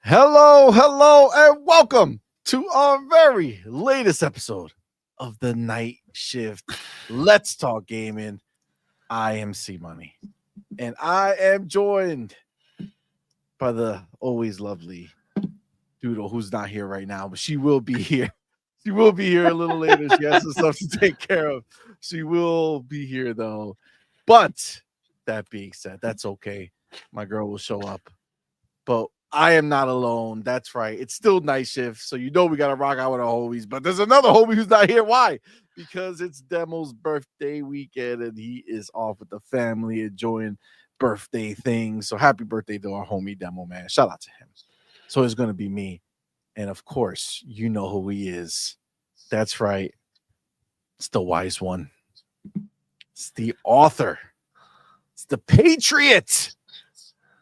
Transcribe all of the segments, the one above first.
Hello, hello, and welcome to our very latest episode of the Night Shift. Let's talk gaming. I am CMoney, and I am joined by the always lovely Doodle, who's not here right now, but she will be here. She will be here a little later. She has some stuff to take care of. She will be here though. But that being said, that's okay. My girl will show up. But I am not alone. That's right. It's still night shift. So you know we gotta rock out with our homies. But there's another homie who's not here. Why? Because it's Demo's birthday weekend and he is off with the family enjoying birthday things. So happy birthday to our homie Demo, man. Shout out to him. So it's gonna be me. And of course, you know who he is. That's right. It's the wise one. It's the author. It's the patriot.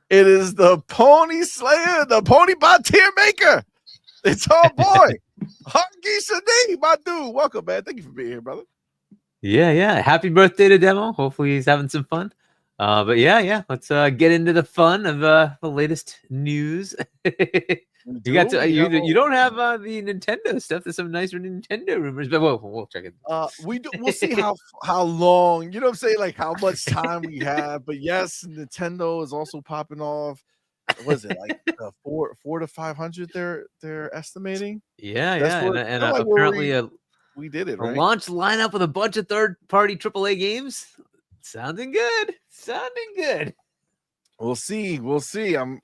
It is the pony slayer, the pony tier maker. It's our boy, Hunky Sadi, my dude. Welcome, man. Thank you for being here, brother. Yeah. Happy birthday to Demo. Hopefully he's having some fun. But yeah. Let's get into the fun of the latest news. You don't have the Nintendo stuff. There's some nicer Nintendo rumors, but we'll check it. We'll see how long, you know what I'm saying, like how much time we have. But yes, Nintendo is also popping off. What is it, like 400 to 500 they're estimating? Yeah. And like apparently we did it, right? A launch lineup with a bunch of third-party AAA games. Sounding good. We'll see. I'm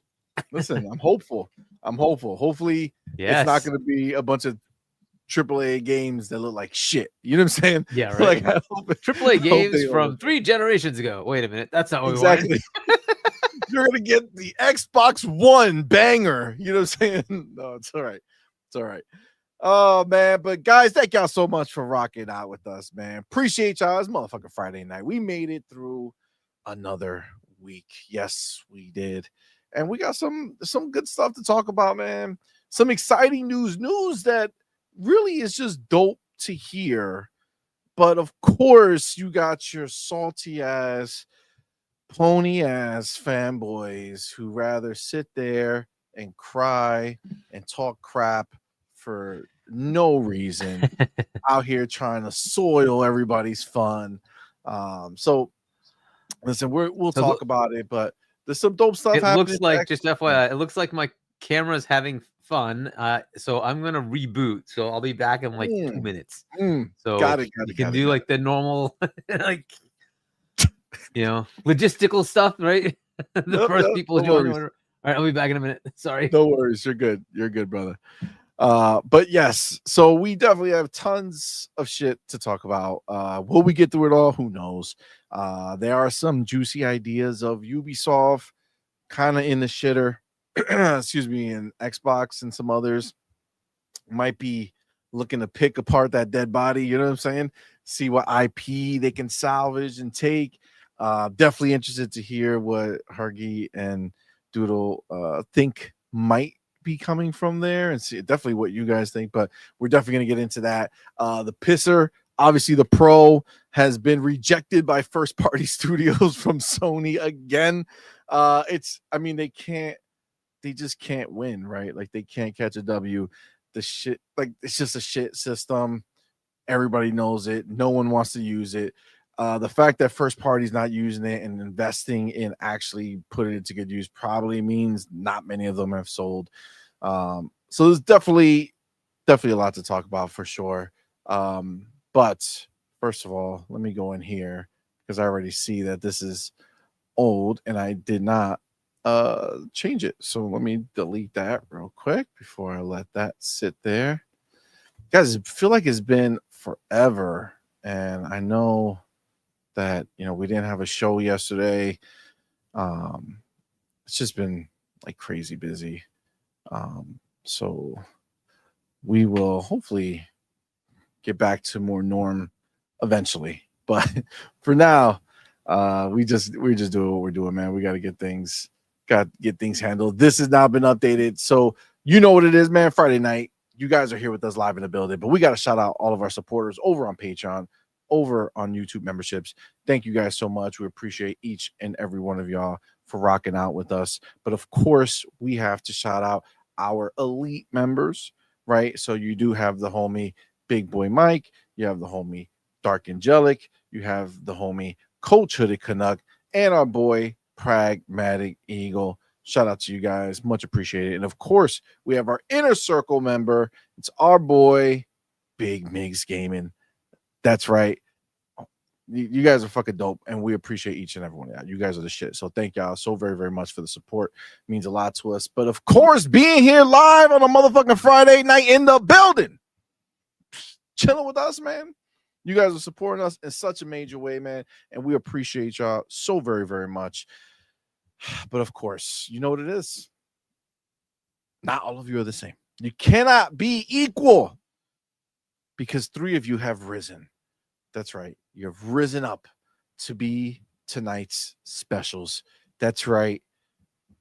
hopeful. Hopefully it's not going to be a bunch of AAA games that look like shit. You know what I'm saying? Yeah, right. Like, AAA games from 3 generations ago. Wait a minute. That's not what we wanted. You're going to get the Xbox One banger. You know what I'm saying? No, it's all right. Oh, man. But, guys, thank y'all so much for rocking out with us, man. Appreciate y'all. It's motherfucking Friday night. We made it through another week. Yes, we did. And we got some good stuff to talk about, man. Some exciting news that really is just dope to hear. But of course, you got your salty ass, pony ass fanboys who rather sit there and cry and talk crap for no reason out here trying to soil everybody's fun. So listen, we'll talk about it, but there's some dope stuff happening. Looks like, just FYI, it looks like my camera's having fun. So I'm gonna reboot. So I'll be back in like 2 minutes. So got it. You can do like the normal, like, logistical stuff, right? First people join. All right, I'll be back in a minute. Sorry. No worries. You're good, brother. But yes, so we definitely have tons of shit to talk about. Will we get through it all? Who knows? There are some juicy ideas of Ubisoft kind of in the shitter, excuse me, and Xbox and some others might be looking to pick apart that dead body. You know what I'm saying? See what IP they can salvage and take. Definitely interested to hear what Hargi and Doodle think might be coming from there, and see definitely what you guys think. But we're definitely going to get into that. The pisser, obviously the Pro, has been rejected by first party studios from Sony again. They just can't win, right? Like they can't catch a W. The shit, like it's just a shit system. Everybody knows it. No one wants to use it. The fact that first party's not using it and investing in actually putting it to good use probably means not many of them have sold. So there's definitely a lot to talk about for sure. But first of all, let me go in here because I already see that this is old and I did not change it. So let me delete that real quick before I let that sit there. Guys, I feel like it's been forever, and I know that we didn't have a show yesterday. It's just been like crazy busy. So we will hopefully get back to more norm eventually. But for now, we're just doing what we're doing, man. We got to get things handled. This has now been updated, so you know what it is, man. Friday night, you guys are here with us live in the building, but we got to shout out all of our supporters over on Patreon, over on YouTube memberships. Thank you guys so much. We appreciate each and every one of y'all for rocking out with us. But of course, we have to shout out our elite members, right? So you do have the homie Big Boy Mike, you have the homie Dark Angelic, you have the homie Coach Hooded Canuck, and our boy Pragmatic Eagle. Shout out to you guys, much appreciated. And of course, we have our inner circle member. It's our boy Big Migs Gaming. That's right. You guys are fucking dope, and we appreciate each and every one of y'all. You guys are the shit. So thank y'all so very, very much for the support. It means a lot to us. But of course, being here live on a motherfucking Friday night in the building, chilling with us, man. You guys are supporting us in such a major way, man, and we appreciate y'all so very, very much. But of course, you know what it is. Not all of you are the same. You cannot be equal because 3 of you have risen. That's right. You've risen up to be tonight's specials. That's right.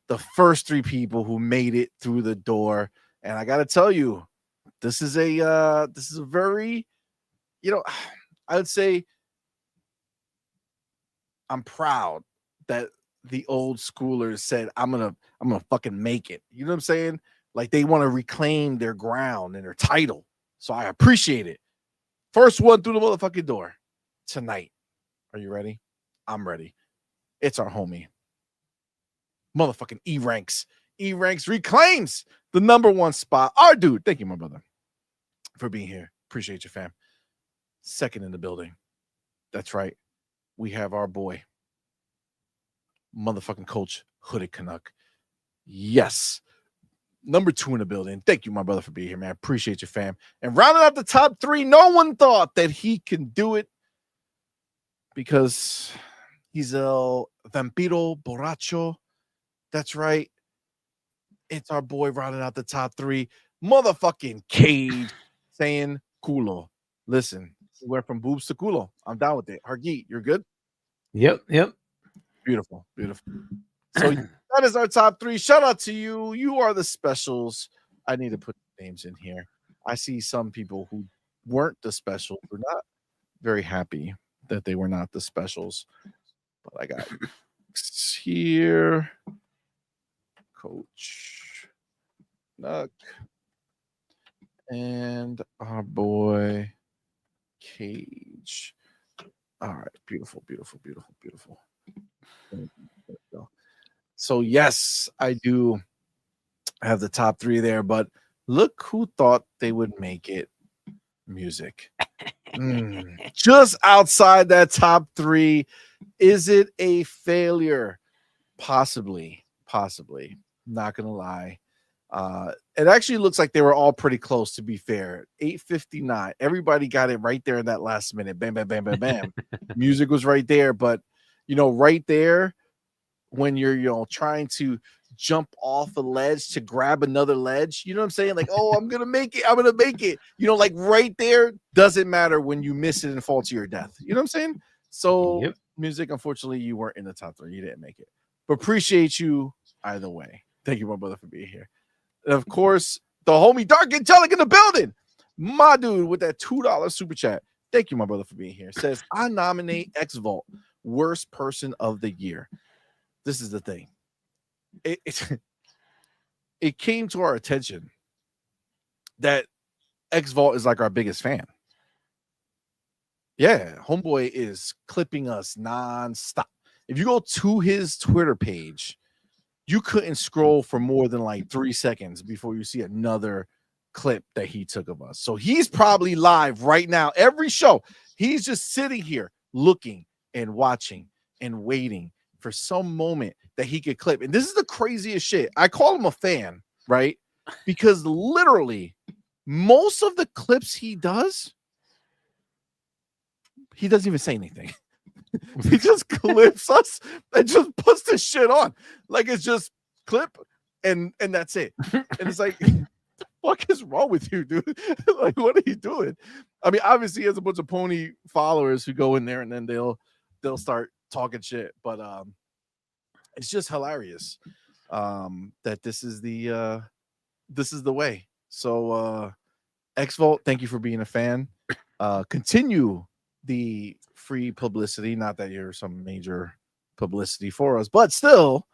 The first 3 people who made it through the door. And I got to tell you, this is a very, I would say I'm proud that the old schoolers said, I'm gonna fucking make it. You know what I'm saying? Like they want to reclaim their ground and their title. So I appreciate it. First one through the motherfucking door tonight. Are you ready? I'm ready. It's our homie. Motherfucking E-Ranks. E-Ranks reclaims the #1 spot. Our dude. Thank you, my brother, for being here. Appreciate you, fam. Second in the building. That's right. We have our boy, motherfucking Coach Hooded Canuck. Yes. #2 in the building. Thank you, my brother, for being here, man. Appreciate you, fam. And rounding out the top 3, no one thought that he can do it because he's el vampiro borracho. That's right. It's our boy rounding out the top 3. Motherfucking Cage saying culo. Listen, we went from boobs to culo. I'm down with it. Hargeet, you're good? Yep. Beautiful. So that is our top 3. Shout out to you. You are the specials. I need to put names in here. I see some people who weren't the specials. We're not very happy that they were not the specials. But I got here. Coach Nuck. And our boy Cage. All right. Beautiful. There we go. So yes, I do have the top 3 there, but look who thought they would make it. Music. Just outside that top 3. Is it a failure? Possibly. Not gonna lie. It actually looks like they were all pretty close, to be fair. 8:59. Everybody got it right there in that last minute. Bam, bam, bam, bam, bam. Music was right there, but right there when you're trying to jump off a ledge to grab another ledge, you know what I'm saying? Like, oh, I'm gonna make it. Like right there doesn't matter when you miss it and fall to your death. You know what I'm saying? So Yep. Music, unfortunately, you weren't in the top 3. You didn't make it, but appreciate you either way. Thank you, my brother, for being here. And of course, the homie Dark Angelic in the building. My dude with that $2 super chat. Thank you, my brother, for being here. Says, I nominate X Vault worst person of the year. This is the thing. It came to our attention that X Vault is like our biggest fan. Yeah, homeboy is clipping us nonstop. If you go to his Twitter page, you couldn't scroll for more than like 3 seconds before you see another clip that he took of us. So he's probably live right now. Every show, he's just sitting here looking and watching and waiting for some moment that he could clip. And this is the craziest shit. I call him a fan, right? Because literally most of the clips he doesn't even say anything. He just clips us and just puts the shit on. Like it's just clip and that's it. And it's like, what is wrong with you, dude? Like, what are you doing? I mean, obviously he has a bunch of pony followers who go in there and then they'll start talking shit. But it's just hilarious that this is the way. So X Vault, thank you for being a fan. Continue the free publicity. Not that you're some major publicity for us, but still,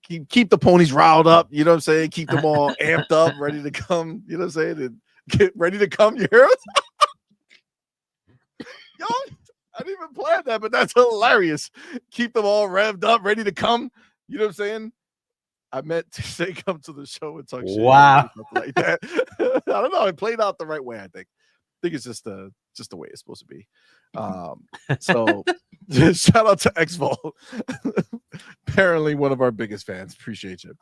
keep the ponies riled up. You know what I'm saying? Keep them all amped up, ready to come. You know what I'm saying? And get ready to come. You hear us? Yo, I didn't even plan that, but that's hilarious. Keep them all revved up, ready to come. You know what I'm saying? I meant to say come to the show and talk shit. Wow. Like that. I don't know. It played out the right way, I think. It's just the way it's supposed to be. So shout out to Xval. Apparently one of our biggest fans. Appreciate you.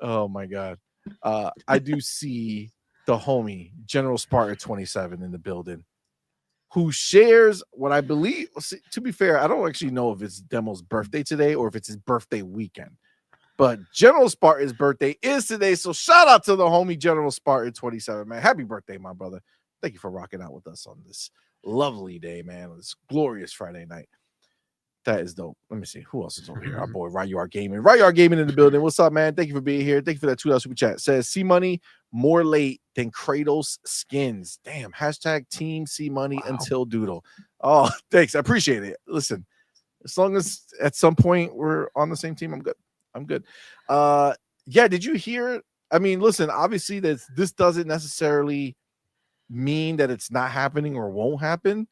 Oh my God. I do see the homie General Spartan 27 in the building, who shares what I believe. To be fair, I don't actually know if it's Demo's birthday today or if it's his birthday weekend. But General Spartan's birthday is today. So shout out to the homie General Spartan 27, man. Happy birthday, my brother. Thank you for rocking out with us on this lovely day, man. This glorious Friday night. That is dope. Let me see. Who else is over here? Our boy, Ryar Gaming. Ryar Gaming in the building. What's up, man? Thank you for being here. Thank you for that $2 super chat. Says, CMoney more late than Kratos skins. Damn. Hashtag team CMoney until Doodle. Oh, thanks. I appreciate it. Listen, as long as at some point we're on the same team, I'm good. Yeah, did you hear? I mean, listen, obviously this doesn't necessarily mean that it's not happening or won't happen,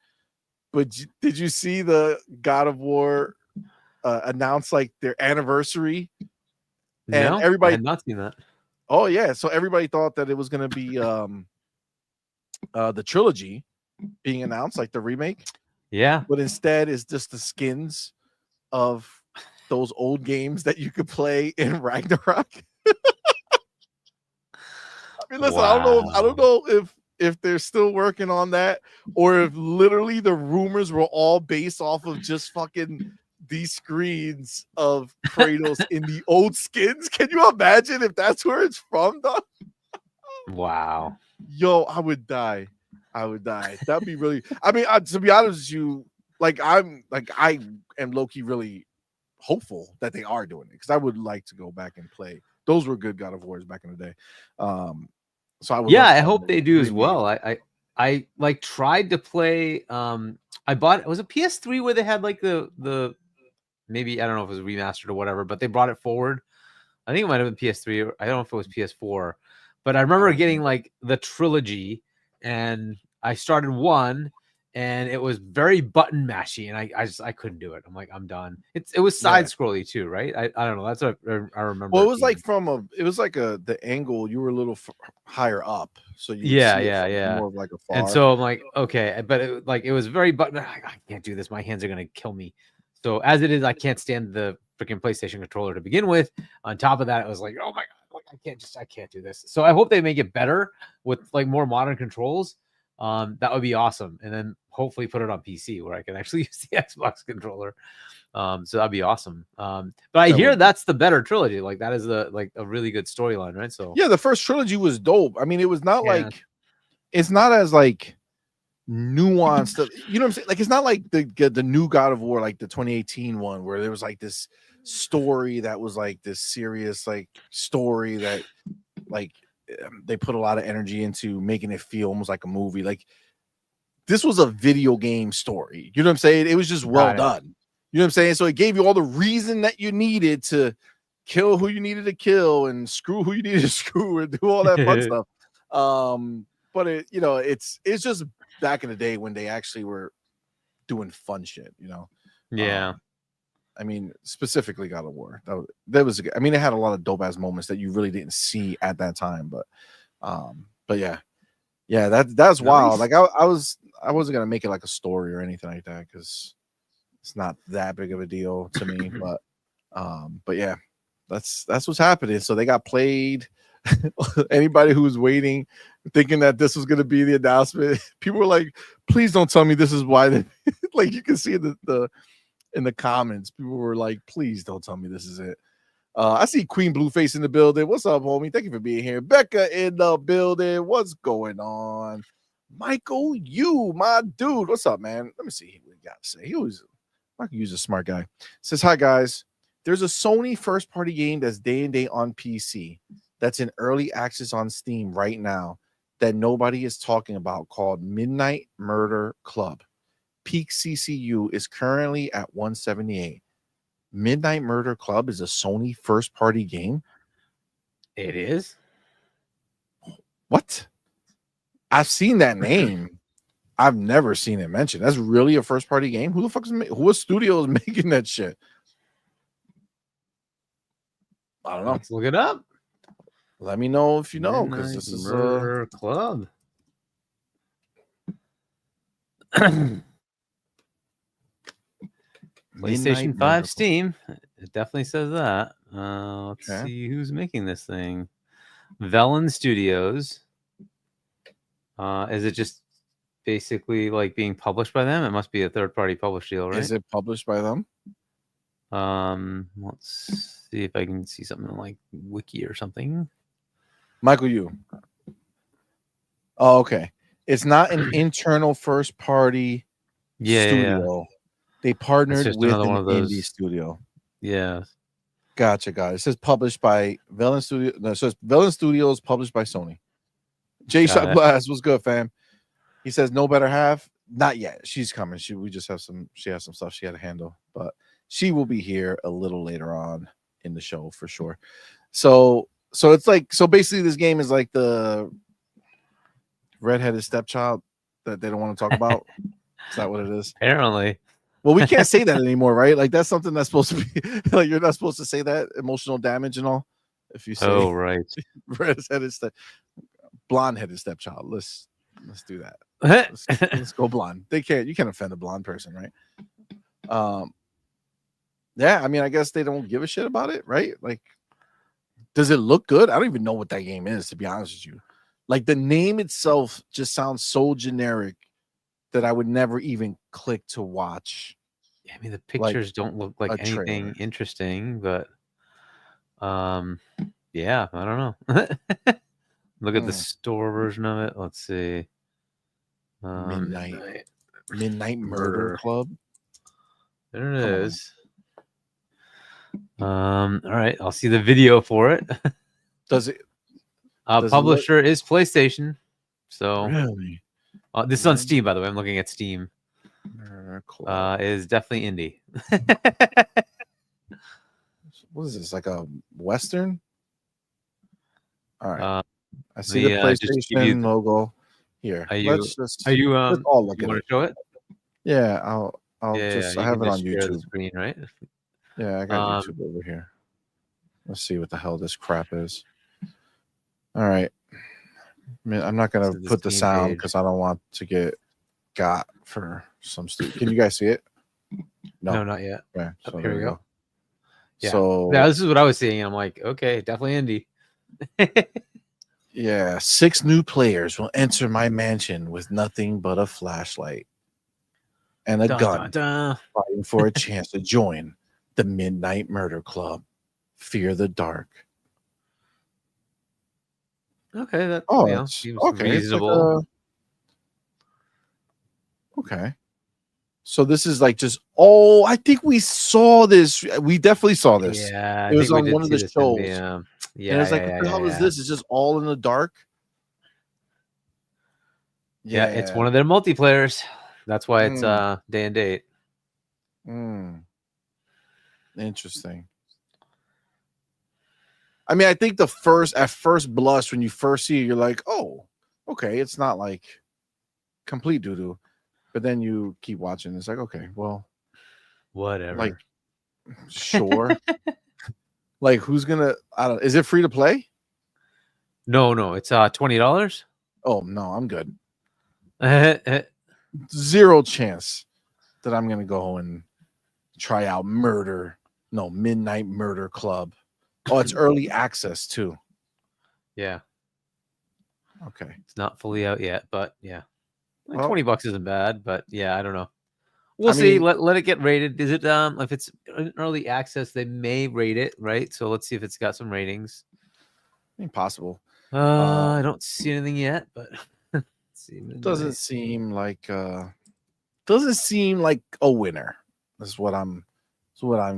but did you see the God of War announce like their anniversary? And No, everybody I had not seen that. Oh yeah, so everybody thought that it was going to be the trilogy being announced, like the remake. Yeah, but instead it's just the skins of those old games that you could play in Ragnarok. I mean, listen, wow. I don't know if they're still working on that or if literally the rumors were all based off of just fucking these screens of Kratos in the old skins. Can you imagine if that's where it's from, though? Wow. Yo, I would die. That'd be really. I mean, to be honest with you, I am low-key really hopeful that they are doing it because I would like to go back and play. Those were good God of Wars back in the day. So I would. Yeah, I hope they do as well. I like tried to play. I bought it was a PS3 where they had like the maybe I don't know if it was remastered or whatever, but they brought it forward. I think it might have been PS3. I don't know if it was PS4, but I remember getting like the trilogy, and I started one, and it was very button mashy, and I couldn't do it. I'm like, I'm done. It was side scrolly too, right? I don't know. That's what I remember. Well, it was like the angle. You were a little higher up, so you more of like a far. And so I'm like, okay, but it was very button. I can't do this. My hands are gonna kill me. So as it is, I can't stand the freaking PlayStation controller to begin with. On top of that, it was like, oh my god, I can't do this. So I hope they make it better with like more modern controls. That would be awesome. And then hopefully put it on PC where I can actually use the Xbox controller. So that'd be awesome. But I hear that's the better trilogy. Like that is a really good storyline, right? So yeah, the first trilogy was dope. I mean, it was not like it's not as like nuanced. You know what I'm saying? Like it's not like the new God of War, like the 2018 one, where there was like this story that was like this serious like story that like they put a lot of energy into making it feel almost like a movie. Like this was a video game story. You know what I'm saying? It was just well done. You know what I'm saying? So it gave you all the reason that you needed to kill who you needed to kill and screw who you needed to screw and do all that fun stuff. But it's just back in the day when they actually were doing fun shit, you know? Yeah. I mean, specifically God of War. That was I mean, it had a lot of dope ass moments that you really didn't see at that time, but yeah. Yeah, that's wild. Like I wasn't gonna make it like a story or anything like that because it's not that big of a deal to me. But yeah, that's what's happening. So they got played. Anybody who was waiting, thinking that this was gonna be the announcement, people were like, please don't tell me this is why they like you can see in the comments, people were like, please don't tell me this is it. I see Queen Blueface in the building. What's up, homie? Thank you for being here. Becca in the building. What's going on? Michael, you, my dude. What's up, man? Let me see what he got to say. Michael Yu's a smart guy. Says, hi, guys. There's a Sony first-party game that's day and date on PC that's in early access on Steam right now that nobody is talking about called Midnight Murder Club. Peak CCU is currently at 178. Midnight Murder Club is a Sony first-party game. It is. What? I've seen that name. I've never seen it mentioned. That's really a first-party game. Who the fuck is what studio is making that shit? I don't know. Let's look it up. Let me know if you know, because this is Murder Club. PlayStation 5 Steam. It definitely says that. Let's see who's making this thing. Velen Studios. Is it just basically like being published by them? It must be a third-party published deal, right? Is it published by them? Let's see if I can see something like Wiki or something. Michael, you. Oh, okay. It's not an internal first-party studio. Yeah. They partnered with an one of those indie studio. Yeah. Gotcha, got it. It says published by Velen Studio. No, it says Velen Studios, published by Sony. Jay Shot Blast, what's good, fam? He says no better half. Not yet. She's coming. She has some stuff she had to handle, but she will be here a little later on in the show for sure. So it's like, so basically this game is like the redheaded stepchild that they don't want to talk about. Is that what it is? Apparently. Well, we can't say that anymore, right? Like that's something that's supposed to be like, you're not supposed to say that, emotional damage and all. If you say, oh right, redheaded blonde-headed stepchild. Let's do that. Let's go blonde. You can't offend a blonde person, right? Yeah, I mean, I guess they don't give a shit about it, right? Like, does it look good? I don't even know what that game is, to be honest with you. Like, the name itself just sounds so generic that I would never even click to watch. Yeah, I mean, the pictures don't look like anything interesting, but yeah, I don't know. Look at the store version of it. Let's see. Midnight Murder Club. There it is. All right, I'll see the video for it. Does it? Publisher is PlayStation. So really, this is on Steam, by the way. I'm looking at Steam. Is definitely indie. What is this? Like a Western? All right. I see the PlayStation logo here. Let's all look at it. Want to show it? Yeah, I'll just. I have it on YouTube. The screen, right? Yeah, I got YouTube over here. Let's see what the hell this crap is. All right. I mean, I'm not gonna put the sound because I don't want to get got for some stupid. Can you guys see it? No, not yet. Okay, so here we go. Yeah. So yeah, this is what I was seeing. I'm like, okay, definitely indie. Yeah, 6 new players will enter my mansion with nothing but a flashlight and a gun, fighting for a chance to join the Midnight Murder Club. Fear the dark. Okay, that seems Like reasonable. Okay. So this is like just I think we saw this. We definitely saw this. Yeah, it was on one of the shows. Yeah, and it's like, what the hell is this? It's just all in the dark. Yeah, it's one of their multiplayers. That's why it's day and date. Interesting. I mean, I think at first blush, when you first see it, you're like, oh, okay, it's not like complete doo-doo. But then you keep watching. It's like, okay, well, whatever. Like, sure. Like, who's gonna? I don't. Is it free to play? No. It's $20. Oh no, I'm good. Zero chance that I'm gonna go and try out Midnight Murder Club. Oh, it's early access too. Yeah. Okay. It's not fully out yet, but yeah. Like $20 isn't bad, but yeah, I don't know. We'll see. Let it get rated. Is it if it's an early access, they may rate it, right? So let's see if it's got some ratings. Impossible. I don't see anything yet, but let's see. Doesn't seem like a winner. That's what I'm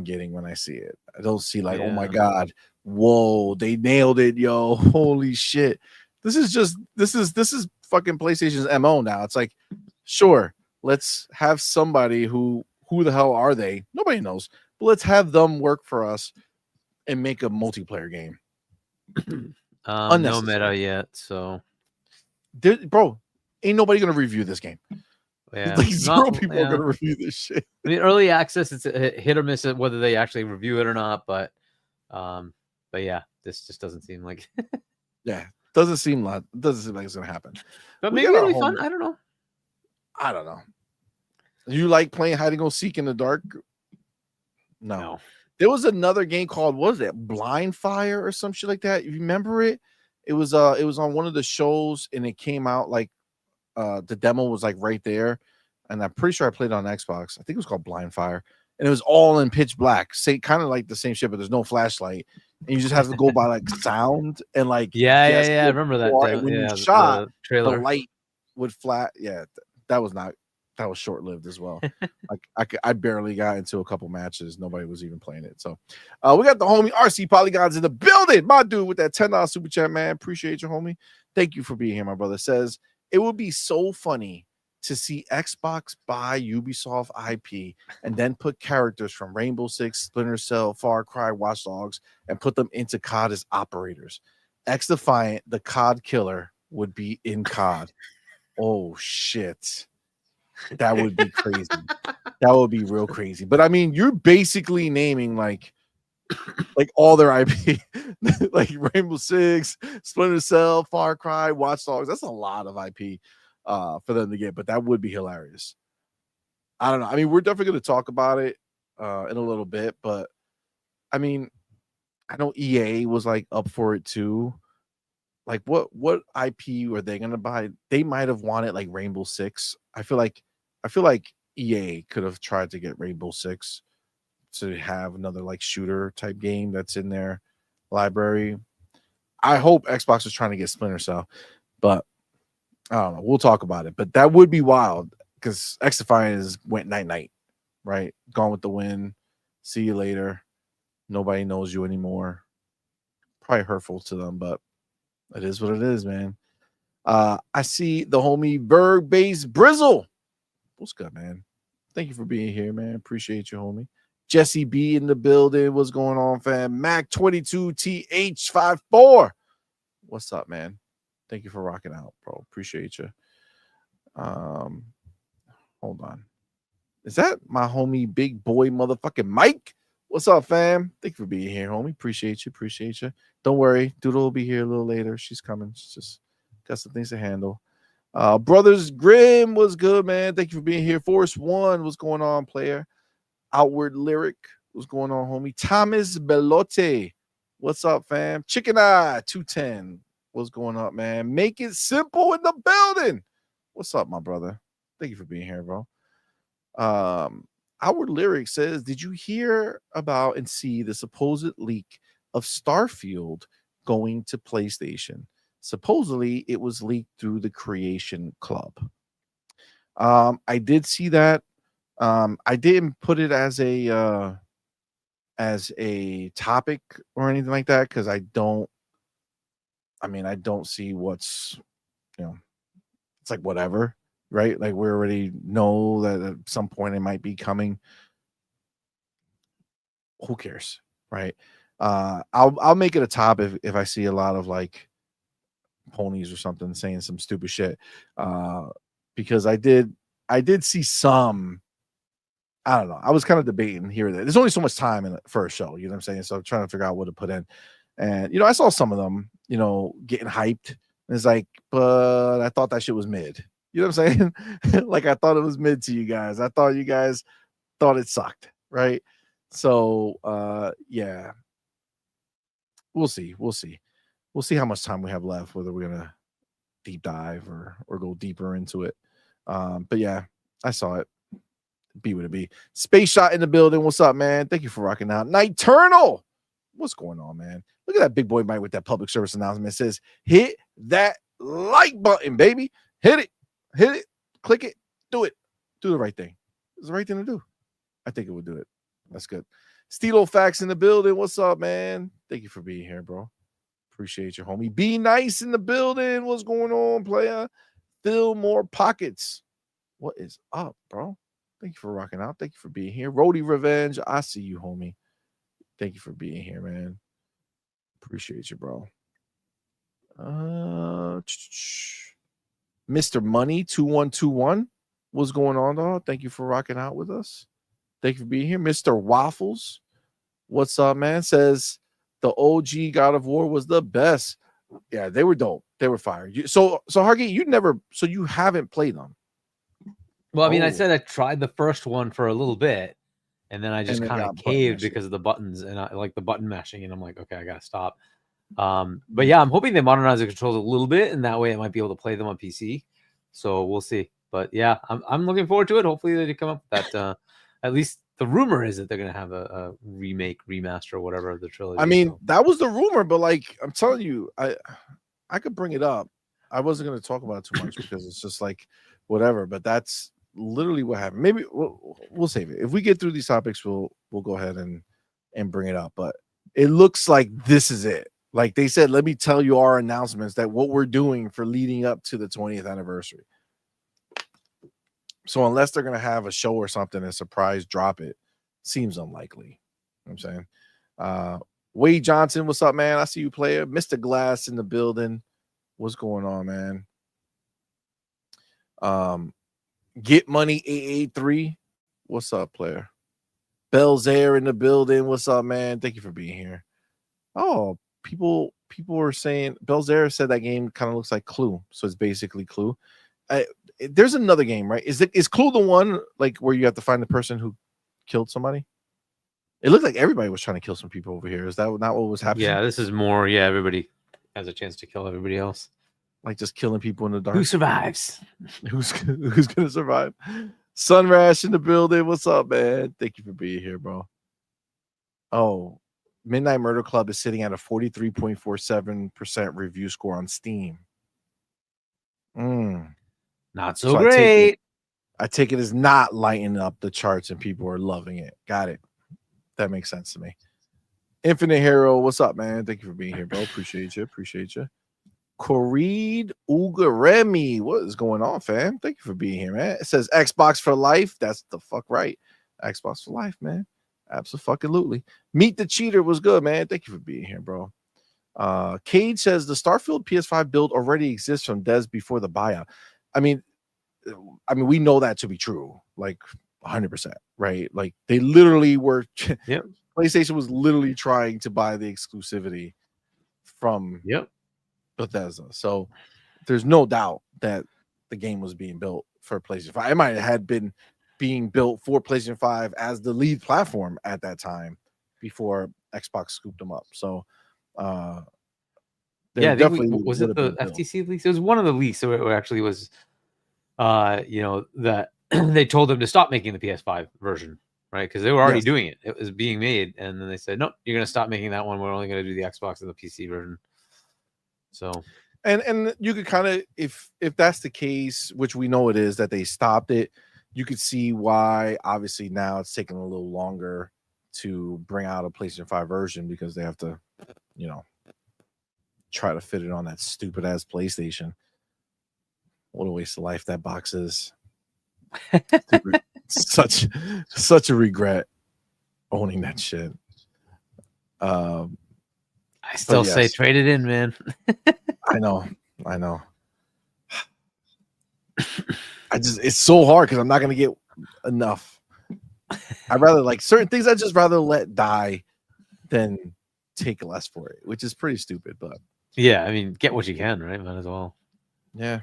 getting when I see it. I don't see like, oh my god, whoa, they nailed it, yo. Holy shit. This is fucking PlayStation's MO now. It's like, sure, let's have somebody who the hell are they? Nobody knows. but let's have them work for us and make a multiplayer game. No meta yet, so bro, ain't nobody gonna review this game. yeah, Like zero people are gonna review this shit. I mean, early access, it's a hit or miss whether they actually review it or not. But yeah, this just doesn't seem like. Yeah, doesn't seem like it's gonna happen. But maybe it'll be fun. I don't know. I don't know. You like playing hide and go seek in the dark? No. There was another game called, what was it, Blind Fire or some shit like that. You remember it? It was on one of the shows, and it came out like the demo was like right there, and I'm pretty sure I played it on Xbox. I think it was called Blind Fire, and it was all in pitch black, kind of like the same shit, but there's no flashlight, and you just have to go by like sound and like yeah. I remember that. And when you shot, the light would flat. Yeah, that was short-lived as well. Like I barely got into a couple matches. Nobody was even playing it. So we got the homie RC Polygons in the building. My dude with that $10 super chat, man. Appreciate you, homie. Thank you for being here, my brother. Says it would be so funny to see Xbox buy Ubisoft IP and then put characters from Rainbow Six, Splinter Cell, Far Cry, Watch Dogs, and put them into COD as operators. X-Defiant, the COD killer, would be in COD. Oh shit. That would be crazy. That would be real crazy. But I mean, you're basically naming like all their IP, like Rainbow Six, Splinter Cell, Far Cry, Watch Dogs. That's a lot of IP for them to get, but that would be hilarious. I don't know. I mean, we're definitely going to talk about it in a little bit, but I mean, I know EA was like up for it too. Like what IP were they going to buy? They might have wanted like Rainbow Six. I feel like EA could have tried to get Rainbow Six to have another like shooter type game that's in their library. I hope Xbox is trying to get Splinter Cell, but I don't know. We'll talk about it. But that would be wild because X-Defiant went night, right? Gone with the wind. See you later. Nobody knows you anymore. Probably hurtful to them, but it is what it is, man. I see the homie Berg Base Brizzle. What's good, man? Thank you for being here, man. Appreciate you, homie. Jesse B in the building. What's going on, fam? Mac22TH54. What's up, man? Thank you for rocking out, bro. Appreciate you. Hold on. Is that my homie Big Boy motherfucking Mike? What's up, fam? Thank you for being here, homie. Appreciate you. Don't worry. Doodle will be here a little later. She's coming. She's just got some things to handle. Brothers Grimm was good, man. Thank you for being here. Force One, what's going on, player? Outward Lyric, what's going on, homie? Thomas Belote, what's up, fam? Chicken Eye 210, what's going up, man? Make it simple in the building. What's up, my brother? Thank you for being here, bro. Outward Lyric says, did you hear about and see the supposed leak of Starfield going to PlayStation? Supposedly, it was leaked through the Creation Club. I did see that. I didn't put it as a topic or anything like that because I don't see what's, it's like whatever, right? Like we already know that at some point it might be coming. Who cares, right? I'll make it a top if I see a lot of like ponies or something saying some stupid shit, because I did see some. I don't know. I was kind of debating here that there's only so much time for a show, you know what I'm saying? So I'm trying to figure out what to put in, and I saw some of them, getting hyped. And it's like, but I thought that shit was mid. You know what I'm saying? Like I thought it was mid to you guys. I thought you guys thought it sucked, right? So yeah, we'll see how much time we have left, whether we're gonna deep dive or go deeper into it. But yeah, I saw it. Be what it be. Space Shot in the building. What's up, man? Thank you for rocking out. Nighturnal. What's going on, man? Look at that big boy Mike with that public service announcement. It says, hit that like button, baby. Hit it, click it, do the right thing. It's the right thing to do. I think it would do it. That's good. Stilo Facts in the building. What's up, man? Thank you for being here, bro. Appreciate you, homie. Be nice in the building. What's going on, player? Fill more pockets. What is up, bro? Thank you for rocking out. Thank you for being here. Rody Revenge, I see you, homie. Thank you for being here, man. Appreciate you, bro. Mr. Money 2121. What's going on, dog? Thank you for rocking out with us. Thank you for being here. Mr. Waffles. What's up, man? Says the OG God of War was the best. Yeah, they were dope. They were fire. So Hargate, you haven't played them. Well, I mean, I said I tried the first one for a little bit, and then I just kind of caved because of the buttons and I like the button mashing, and I'm like, okay, I gotta stop. But yeah, I'm hoping they modernize the controls a little bit, and that way I might be able to play them on PC. So we'll see. But yeah, I'm looking forward to it. Hopefully they come up with that. At least the rumor is that they're gonna have a remake, remaster, or whatever of the trilogy. I mean, that was the rumor, but like I'm telling you, I could bring it up. I wasn't gonna talk about it too much because it's just like whatever. But that's literally what happened. Maybe we'll save it. If we get through these topics, we'll go ahead and bring it up. But it looks like this is it. Like they said, let me tell you our announcements that what we're doing for leading up to the 20th anniversary. So unless they're gonna have a show or something and surprise drop it, seems unlikely. You know what I'm saying, Wade Johnson, what's up, man? I see you, player. Mr. Glass in the building. What's going on, man? Get Money 883. What's up, player? Belzair in the building. What's up, man? Thank you for being here. Oh, people were saying Belzair said that game kind of looks like Clue, so it's basically Clue. There's another game, right? Is Clue the one like where you have to find the person who killed somebody? It looked like everybody was trying to kill some people over here. Is that not what was happening? Yeah, this is more. Yeah, everybody has a chance to kill everybody else. Like just killing people in the dark. Who survives? Who's gonna survive? Sunrash in the building. What's up, man? Thank you for being here, bro. Oh, Midnight Murder Club is sitting at a 43.47% review score on Steam. Not so great. I take it as not lighting up the charts and people are loving it. Got it. That makes sense to me. Infinite Hero, what's up, man? Thank you for being here, bro. Appreciate you. Koreed Ugaremi, what is going on, fam? Thank you for being here, man. It says Xbox for life. That's the fuck right. Xbox for life, man. Absolutely. Meet the Cheater was good, man. Thank you for being here, bro. Cade says the Starfield PS5 build already exists from Des before the buyout. I mean, we know that to be true, like 100%, right? Like they literally were. Yep. PlayStation was literally trying to buy the exclusivity from Bethesda. So there's no doubt that the game was being built for PlayStation 5. It might have been being built for PlayStation 5 as the lead platform at that time before Xbox scooped them up. So yeah, I think was it the FTC leaks? It was one of the leaks. So it actually was that they told them to stop making the PS5 version, right? Because they were already doing it. It was being made, and then they said, nope, you're gonna stop making that one. We're only gonna do the Xbox and the PC version. So and you could kind of, if that's the case, which we know it is, that they stopped it, you could see why obviously now it's taking a little longer to bring out a PlayStation 5 version, because they have to, try to fit it on that stupid ass PlayStation. What a waste of life that box is. such a regret owning that shit. I still say trade it in, man. I know. It's so hard because I'm not gonna get enough. I'd rather, like, certain things I'd just rather let die than take less for it, which is pretty stupid, but yeah, I mean, get what you can, right? Might as well. Yeah.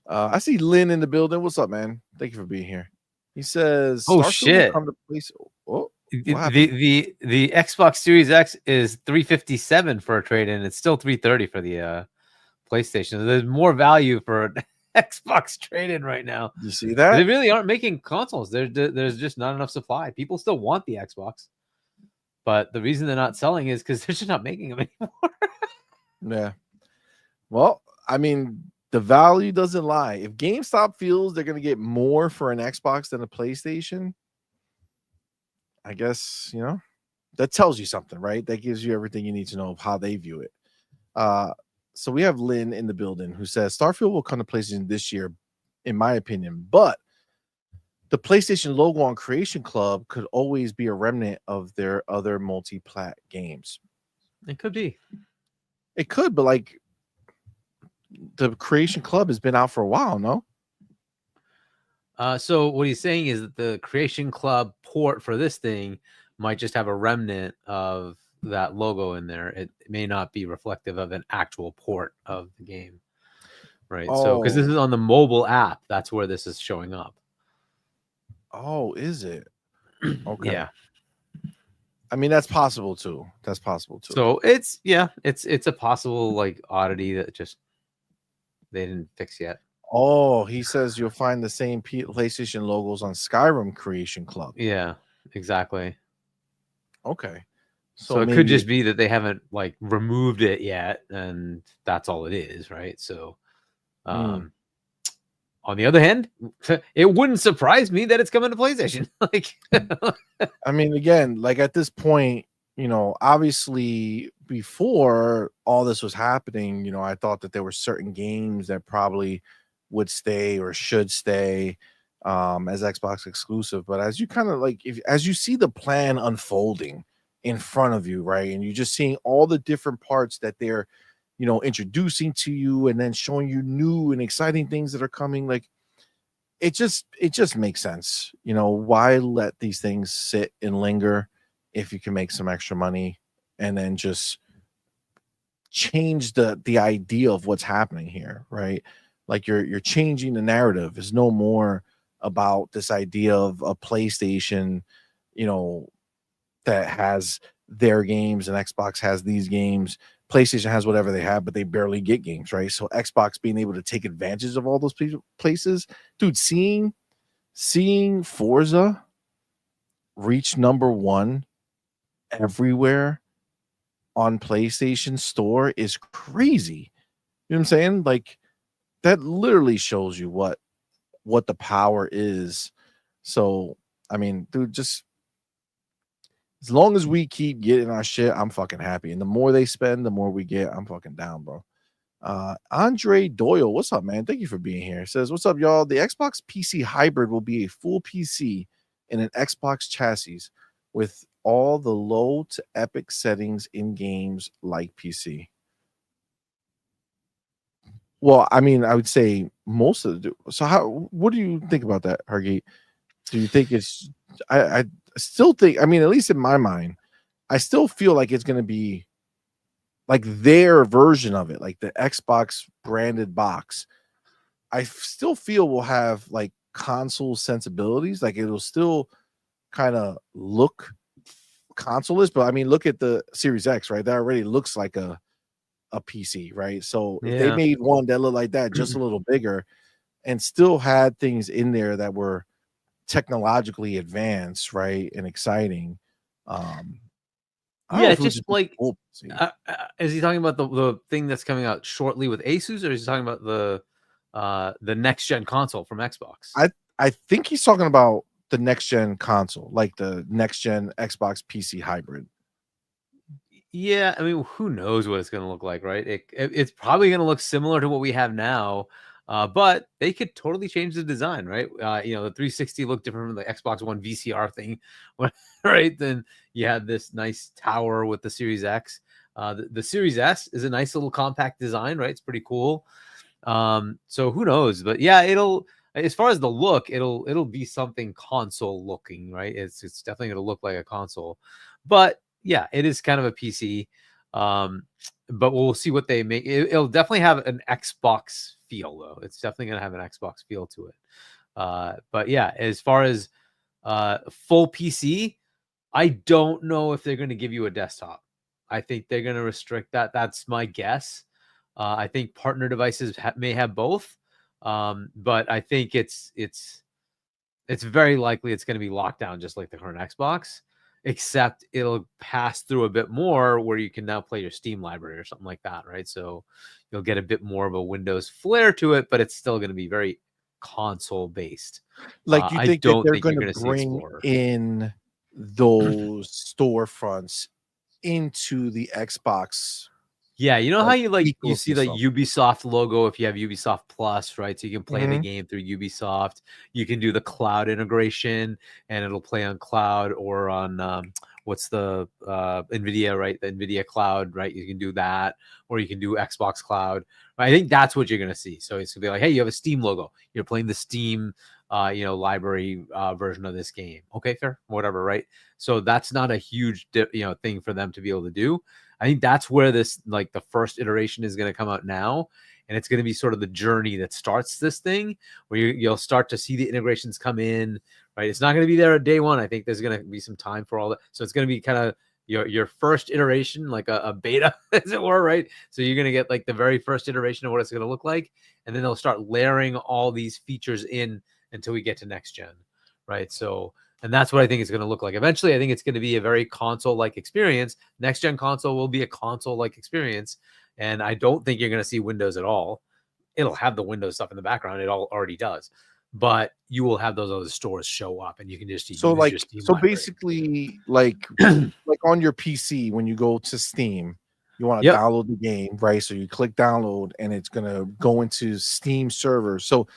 I see Lynn in the building. What's up, man? Thank you for being here. He says, "Oh shit!" Come to place. Oh, the Xbox Series X is $357 for a trade-in. It's still $330 for the PlayStation. There's more value for an Xbox trade-in right now. You see that? They really aren't making consoles. There's just not enough supply. People still want the Xbox, but the reason they're not selling is because they're just not making them anymore. Yeah. Well, I mean, the value doesn't lie. If GameStop feels they're going to get more for an Xbox than a PlayStation, I guess, that tells you something, right? That gives you everything you need to know of how they view it. So we have Lynn in the building who says Starfield will come to PlayStation this year, in my opinion, but the PlayStation logo on Creation Club could always be a remnant of their other multi-plat games. It could be. It could, but like the Creation Club has been out for a while, no? So what he's saying is that the Creation Club port for this thing might just have a remnant of that logo in there. It may not be reflective of an actual port of the game, right? So because this is on the mobile app, that's where this is showing up. Oh, is it? Okay. Yeah. I mean, that's possible too. That's possible too. So it's a possible like oddity that just they didn't fix yet. Oh, he says you'll find the same PlayStation logos on Skyrim Creation Club. Yeah, exactly. Okay. So it could just be that they haven't like removed it yet, and that's all it is, right? So, on the other hand, it wouldn't surprise me that it's coming to PlayStation. Like, I mean, again, like at this point, you know, obviously before all this was happening, you know, I thought that there were certain games that probably would stay or should stay as Xbox exclusive. But as you kind of like, as you see the plan unfolding in front of you, right, and you're just seeing all the different parts that they're, you know, introducing to you and then showing you new and exciting things that are coming, like it just makes sense. You know, why let these things sit and linger if you can make some extra money and then just change the idea of what's happening here, right? Like you're changing the narrative. It's no more about this idea of a PlayStation, you know, that has their games and Xbox has these games. PlayStation has whatever they have, but they barely get games, right? So Xbox being able to take advantage of all those places, dude. Seeing Forza reach number 1 everywhere on PlayStation Store is crazy. You know what I'm saying? Like that literally shows you what the power is. So I mean, dude, just as long as we keep getting our shit, I'm fucking happy. And the more they spend, the more we get. I'm fucking down, bro. Andre Doyle, what's up, man? Thank you for being here. Says, what's up, y'all? The Xbox PC hybrid will be a full PC in an Xbox chassis with all the low to epic settings in games like PC. Well, I mean, I would say most of the. So, what do you think about that, Hargate? Do you think it's? I still think. I mean, at least in my mind, I still feel like it's going to be like their version of it, like the Xbox branded box. I still feel will have like console sensibilities. Like it'll still kind of look console-ish, but I mean, look at the Series X, right? That already looks like a PC, right? So if they made one that looked like that, just a little bigger, and still had things in there that were technologically advanced, right, and exciting. Yeah, just like cool. Is he talking about the thing that's coming out shortly with Asus, or is he talking about the next gen console from Xbox? I think he's talking about the next gen console, like the next gen Xbox PC hybrid. Yeah, I mean, who knows what it's going to look like, right? It's probably going to look similar to what we have now, but they could totally change the design, right? You know, the 360 looked different from the Xbox One VCR thing, right? Then you had this nice tower with the Series X. The Series S is a nice little compact design, right? It's pretty cool. So who knows? But yeah, as far as the look, it'll be something console looking, right? It's definitely going to look like a console, but yeah, it is kind of a PC. But we'll see what they make. It'll definitely have an Xbox feel, though. It's definitely going to have an Xbox feel to it. But yeah, as far as full PC, I don't know if they're going to give you a desktop. I think they're going to restrict that. That's my guess. I think partner devices may have both, but I think it's very likely it's going to be locked down just like the current Xbox, except it'll pass through a bit more where you can now play your Steam library or something like that, right? So you'll get a bit more of a Windows flair to it, but it's still going to be very console based. Like you think that they're going to bring Explorer in those storefronts into the Xbox Yeah, you know how you see the ecosystem. Ubisoft logo if you have Ubisoft Plus, right? So you can play the game through Ubisoft. You can do the cloud integration, and it'll play on cloud or on what's the NVIDIA, right? The NVIDIA cloud, right? You can do that, or you can do Xbox cloud. I think that's what you're gonna see. So it's gonna be like, hey, you have a Steam logo. You're playing the Steam, library version of this game. Okay, fair, whatever, right? So that's not a huge, thing for them to be able to do. I think that's where this, like, the first iteration is going to come out now. And it's going to be sort of the journey that starts this thing where you'll start to see the integrations come in, right? It's not going to be there at day one. I think there's going to be some time for all that. So it's going to be kind of your first iteration, like a beta, as it were, right? So you're going to get like the very first iteration of what it's going to look like. And then they'll start layering all these features in until we get to next gen, right? So, and that's what I think it's going to look like. Eventually, I think it's going to be a very console-like experience. Next gen console will be a console-like experience. And I don't think you're going to see Windows at all. It'll have the Windows stuff in the background. It already does. But you will have those other stores show up, and you can just use your Steam library. Basically, like on your PC, when you go to Steam, you want to download the game, right? So you click download, and it's going to go into Steam server. So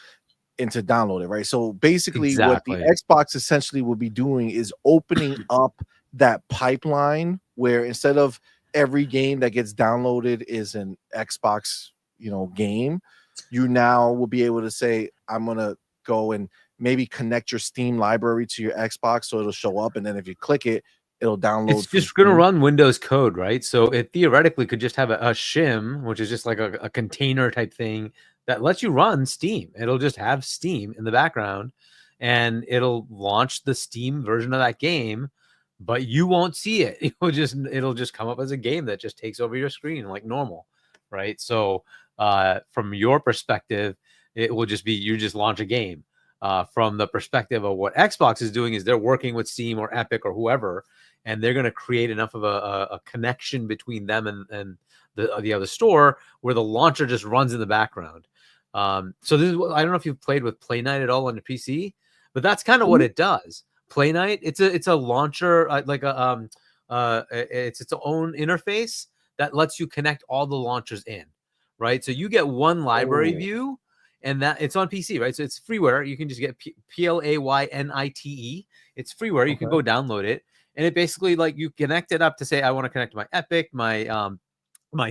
into download it, right? So basically what the Xbox essentially will be doing is opening up that pipeline where instead of every game that gets downloaded is an Xbox, game, you now will be able to say, I'm going to go and maybe connect your Steam library to your Xbox so it'll show up. And then if you click it, it'll download. It's just going to run Windows code, right? So it theoretically could just have a shim, which is just like a container type thing that lets you run Steam. It'll just have Steam in the background, and it'll launch the Steam version of that game, but you won't see it. It'll just come up as a game that just takes over your screen like normal, right? So from your perspective, it will just be you just launch a game. From the perspective of what Xbox is doing is they're working with Steam or Epic or whoever, and they're going to create enough of a connection between them and the other store where the launcher just runs in the background. So this is I don't know if you've played with Play Night at all on your PC, but that's kind of what it does. Play Night, it's a launcher it's its own interface that lets you connect all the launchers in, right? So you get one library view, and that it's on PC, right? So it's freeware. You can just get PLAYNITE. It's freeware. You can go download it, and it basically like you connect it up to say I want to connect to my Epic, my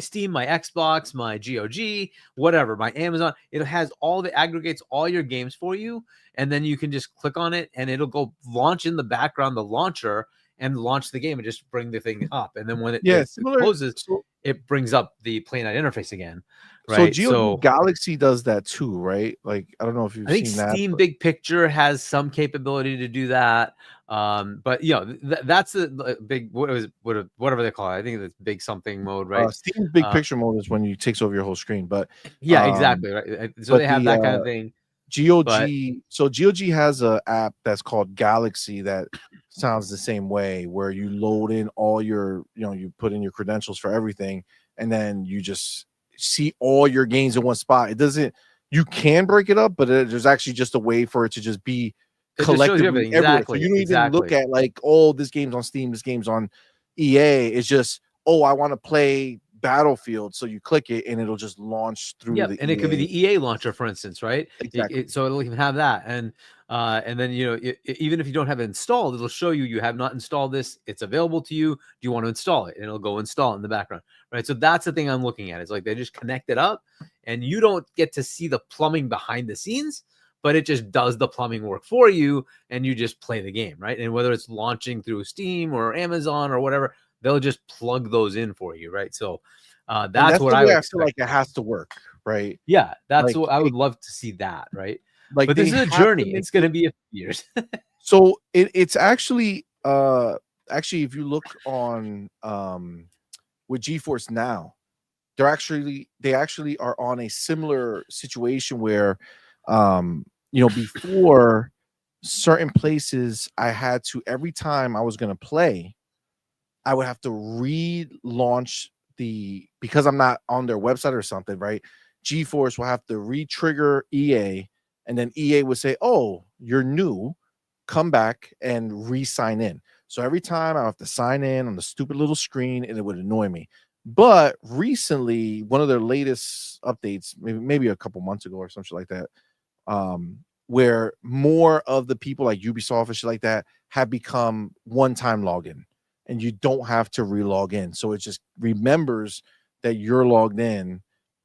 Steam, my Xbox, my GOG, whatever, my Amazon. It has aggregates all your games for you. And then you can just click on it and it'll go launch in the background, the launcher, and launch the game and just bring the thing up. And then when it closes, it brings up the Play Night interface again. Right. So Galaxy does that too, right? Like, I don't know if you've seen that. Steam Big Picture has some capability to do that. But that's a big whatever they call it. I think it's big something mode, right? Steam's Big Picture mode is when you takes over your whole screen. But exactly, right. So they have that kind of thing. GOG has an app that's called Galaxy that sounds the same way, where you load in all your, you put in your credentials for everything, and then you just see all your games in one spot. You can break it up, but there's actually just a way for it to just be collectively everywhere. So you don't even look at like, oh, this game's on Steam, this game's on EA. It's just, oh, I want to play Battlefield, so you click it and it'll just launch through and it could be the EA launcher, for instance, right? Exactly. So it'll even have that, and then even if you don't have it installed, it'll show you have not installed this. It's available to you. Do you want to install it? And it'll go install it in the background, right? So that's the thing I'm looking at. It's like they just connect it up, and you don't get to see the plumbing behind the scenes, but it just does the plumbing work for you, and you just play the game, right? And whether it's launching through Steam or Amazon or whatever, they'll just plug those in for you, right? So that's what I feel like it has to work, right? Yeah, that's what I would love to see that, right? But this is a journey. It's going to be a few years. So it's actually if you look on with GeForce Now, they actually are on a similar situation where before certain places I had to, every time I was going to play, I would have to relaunch because I'm not on their website or something, right? GeForce will have to re-trigger EA, and then EA would say, oh, you're new, come back and re-sign in. So every time I have to sign in on the stupid little screen, and it would annoy me. But recently, one of their latest updates, maybe a couple months ago or something like that, where more of the people like Ubisoft and shit like that have become one-time login, and you don't have to re-log in. So it just remembers that you're logged in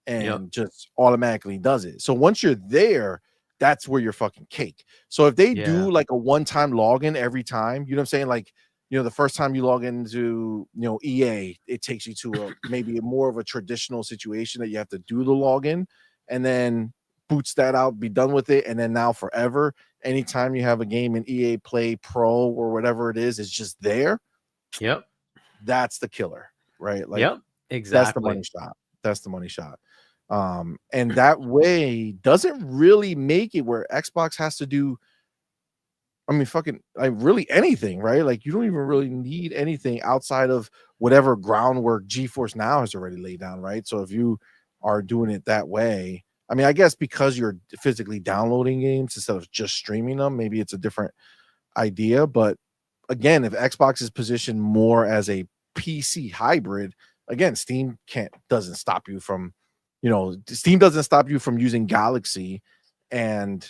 and just automatically does it. So once you're there, that's where you're fucking cake. So if they do like a one-time login every time, you know what I'm saying? Like, the first time you log into, EA, it takes you to maybe more of a traditional situation that you have to do the login, and then boots that out, be done with it, and then now forever, anytime you have a game in EA Play Pro or whatever it is, it's just there. Yep. That's the killer, right? Like, exactly. That's the money shot. That's the money shot. And that way doesn't really make it where Xbox has to do, I mean, fucking like really anything, right? Like, you don't even really need anything outside of whatever groundwork GeForce Now has already laid down, right? So if you are doing it that way, I mean, I guess because you're physically downloading games instead of just streaming them, maybe it's a different idea. But again, if Xbox is positioned more as a PC hybrid, again, Steam doesn't stop you from, Steam doesn't stop you from using Galaxy and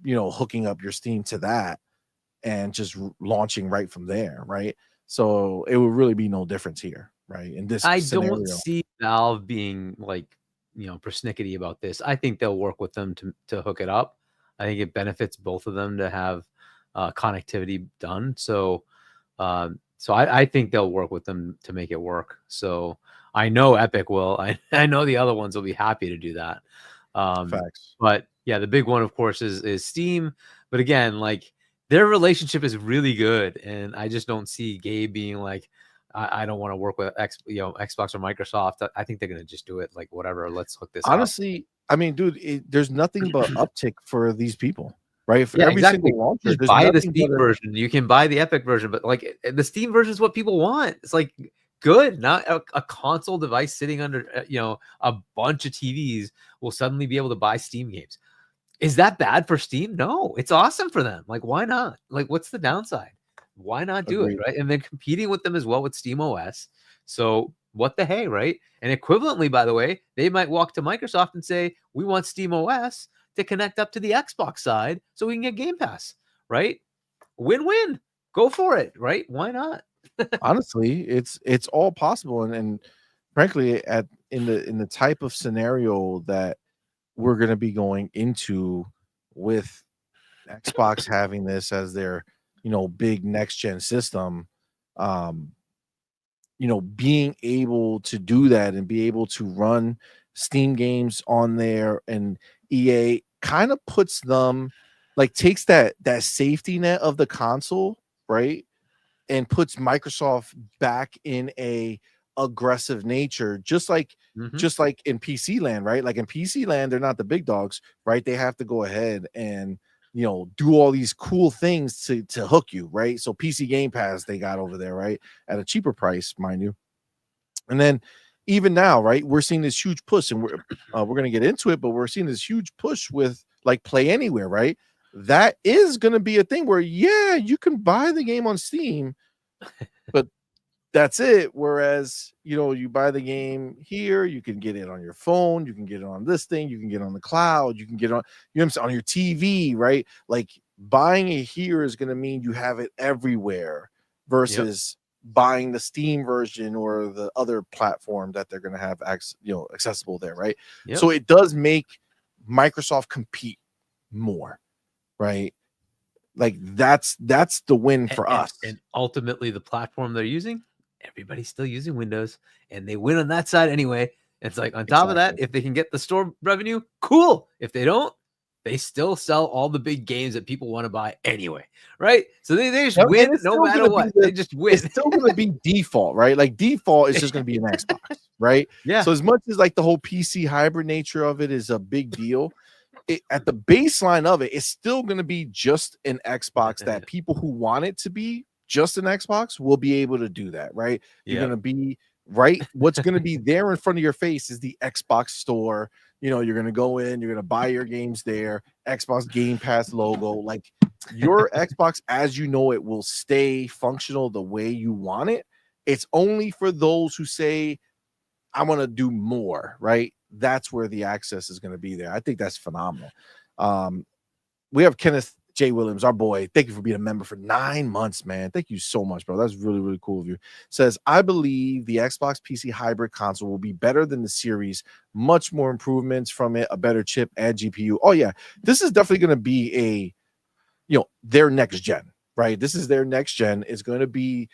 hooking up your Steam to that and just launching right from there, right? So it would really be no difference here, right? In this scenario. Don't see Valve being like, persnickety about this. I think they'll work with them to hook it up. I think it benefits both of them to have connectivity done. So I think they'll work with them to make it work. So I know Epic will. I know the other ones will be happy to do that. Facts. But yeah, the big one, of course, is Steam. But again, like, their relationship is really good, and I just don't see Gabe being like, I don't want to work with Xbox or Microsoft. I think they're gonna just do it like, whatever. Let's hook this Honestly, up. I mean, dude, there's nothing but uptick for these people, right? For Yeah, every exactly. single launcher, Just there's buy the nothing Steam but version. You can buy the Epic version, but like, the Steam version is what people want. It's like good, not a console device sitting under a bunch of TVs will suddenly be able to buy Steam games. Is that bad for Steam? No, it's awesome for them. Like, why not? Like, what's the downside? Why not do it, right? And then competing with them as well with Steam OS. So what the hey, right? And equivalently, by the way, they might walk to Microsoft and say, we want Steam OS to connect up to the Xbox side so we can get Game Pass, right? Win-win. Go for it, right? Why not? honestly, it's all possible. And frankly, in the type of scenario that we're going to be going into with Xbox having this as their, big next gen system, being able to do that and be able to run Steam games on there, and EA kind of puts them, like, takes that safety net of the console, right? And puts Microsoft back in a aggressive nature, just like in PC land, right? Like in PC land, they're not the big dogs, right? They have to go ahead and do all these cool things to hook you, right? So PC Game Pass they got over there, right? At a cheaper price, mind you. And then even now, right, we're seeing this huge push, and we're going to get into it, but we're seeing this huge push with like Play Anywhere, right? That is going to be a thing where, yeah, you can buy the game on Steam, but that's it. Whereas, you buy the game here, you can get it on your phone, you can get it on this thing, you can get it on the cloud, you can get it on, on your TV, right? Like, buying it here is going to mean you have it everywhere versus buying the Steam version or the other platform that they're going to have accessible there, right? So it does make Microsoft compete more, right? Like, that's the win for us. And ultimately, the platform they're using, everybody's still using Windows, and they win on that side anyway. It's like, on top of that, if they can get the store revenue, cool. If they don't, they still sell all the big games that people want to buy anyway, right? So they just win no matter what. They just win. It's still going to be default, right? Like, default is just going to be an Xbox, right? Yeah. So as much as like the whole PC hybrid nature of it is a big deal, at the baseline of it, it's still going to be just an Xbox that people who want it to be just an Xbox will be able to do that, right? You're going to be right. What's going to be there in front of your face is the Xbox store. You're going to go in, you're going to buy your games there, Xbox Game Pass logo. Like, your Xbox as you know it will stay functional the way you want it. It's only for those who say, I want to do more, right? That's where the access is going to be there. I think that's phenomenal. We have Kenneth J. Williams, our boy. Thank you for being a member for 9 months, man. Thank you so much, bro. That's really, really cool of you. Says, I believe the Xbox PC hybrid console will be better than the series. Much more improvements from it, a better chip and GPU. Oh, yeah. This is definitely going to be their next gen, right? This is their next gen. It's going to be,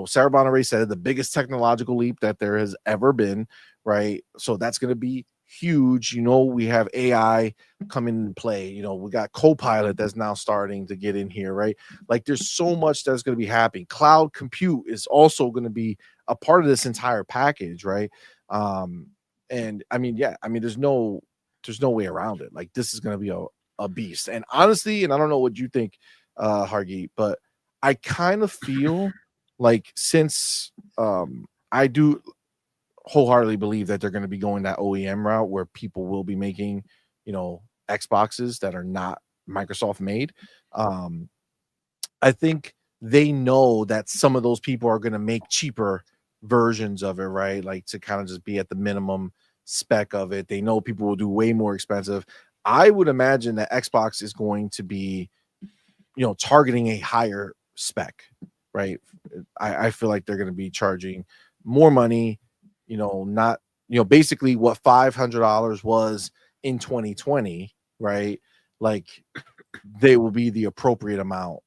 Sarah Bonner said it, the biggest technological leap that there has ever been, right? So that's going to be huge. We have AI coming into play. We got Copilot that's now starting to get in here, right? Like there's so much that's going to be happening. Cloud compute is also going to be a part of this entire package, right? And I mean, there's no way around it. Like this is going to be a beast. And honestly, and I don't know what you think, Hargeet, but I kind of feel like since I do wholeheartedly believe that they're going to be going that OEM route where people will be making, Xboxes that are not Microsoft made. I think they know that some of those people are going to make cheaper versions of it, right? Like to kind of just be at the minimum spec of it. They know people will do way more expensive. I would imagine that Xbox is going to be, targeting a higher spec, right? I feel like they're going to be charging more money, not, basically what $500 was in 2020, right? Like they will be the appropriate amount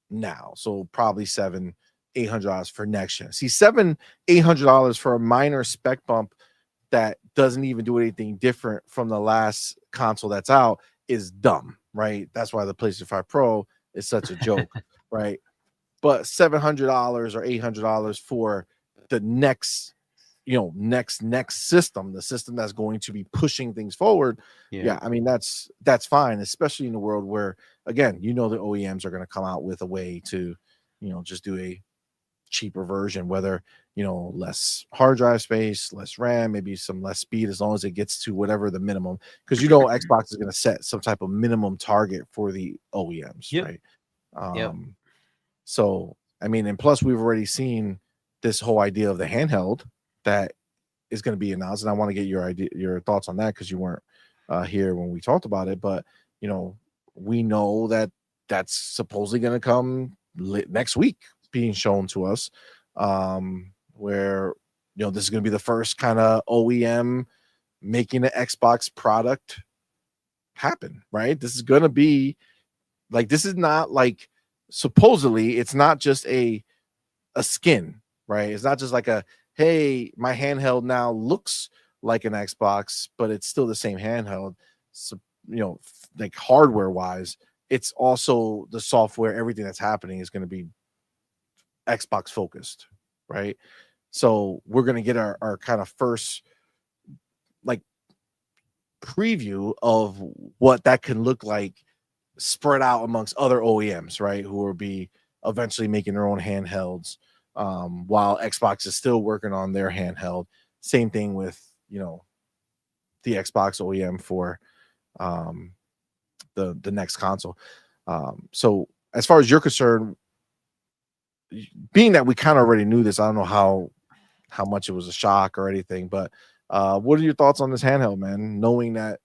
now. So probably $700-800 for next gen. See, $700-800 for a minor spec bump that doesn't even do anything different from the last console that's out is dumb, right? That's why the PlayStation 5 Pro is such a joke, right? But $700 or $800 for the next, next system, the system that's going to be pushing things forward. Yeah, I mean that's fine, especially in a world where, again, the OEMs are going to come out with a way to, just do a cheaper version, whether less hard drive space, less RAM, maybe some less speed, as long as it gets to whatever the minimum, because Xbox is going to set some type of minimum target for the OEMs, right? So I mean, and plus we've already seen this whole idea of the handheld that is going to be announced, and I want to get your thoughts on that because you weren't here when we talked about it, but we know that that's supposedly going to come next week, being shown to us, where this is going to be the first kind of OEM making an Xbox product happen, right? This is going to be like, this is not like, supposedly it's not just a skin, right? It's not just like hey, my handheld now looks like an Xbox, but it's still the same handheld. So like hardware wise, it's also the software, everything that's happening is going to be Xbox focused, right? So we're going to get our kind of first like preview of what that can look like spread out amongst other OEMs, right? Who will be eventually making their own handhelds, while Xbox is still working on their handheld. Same thing with, the Xbox OEM for the next console. So as far as you're concerned, being that we kind of already knew this, I don't know how much it was a shock or anything, but what are your thoughts on this handheld, man? Knowing that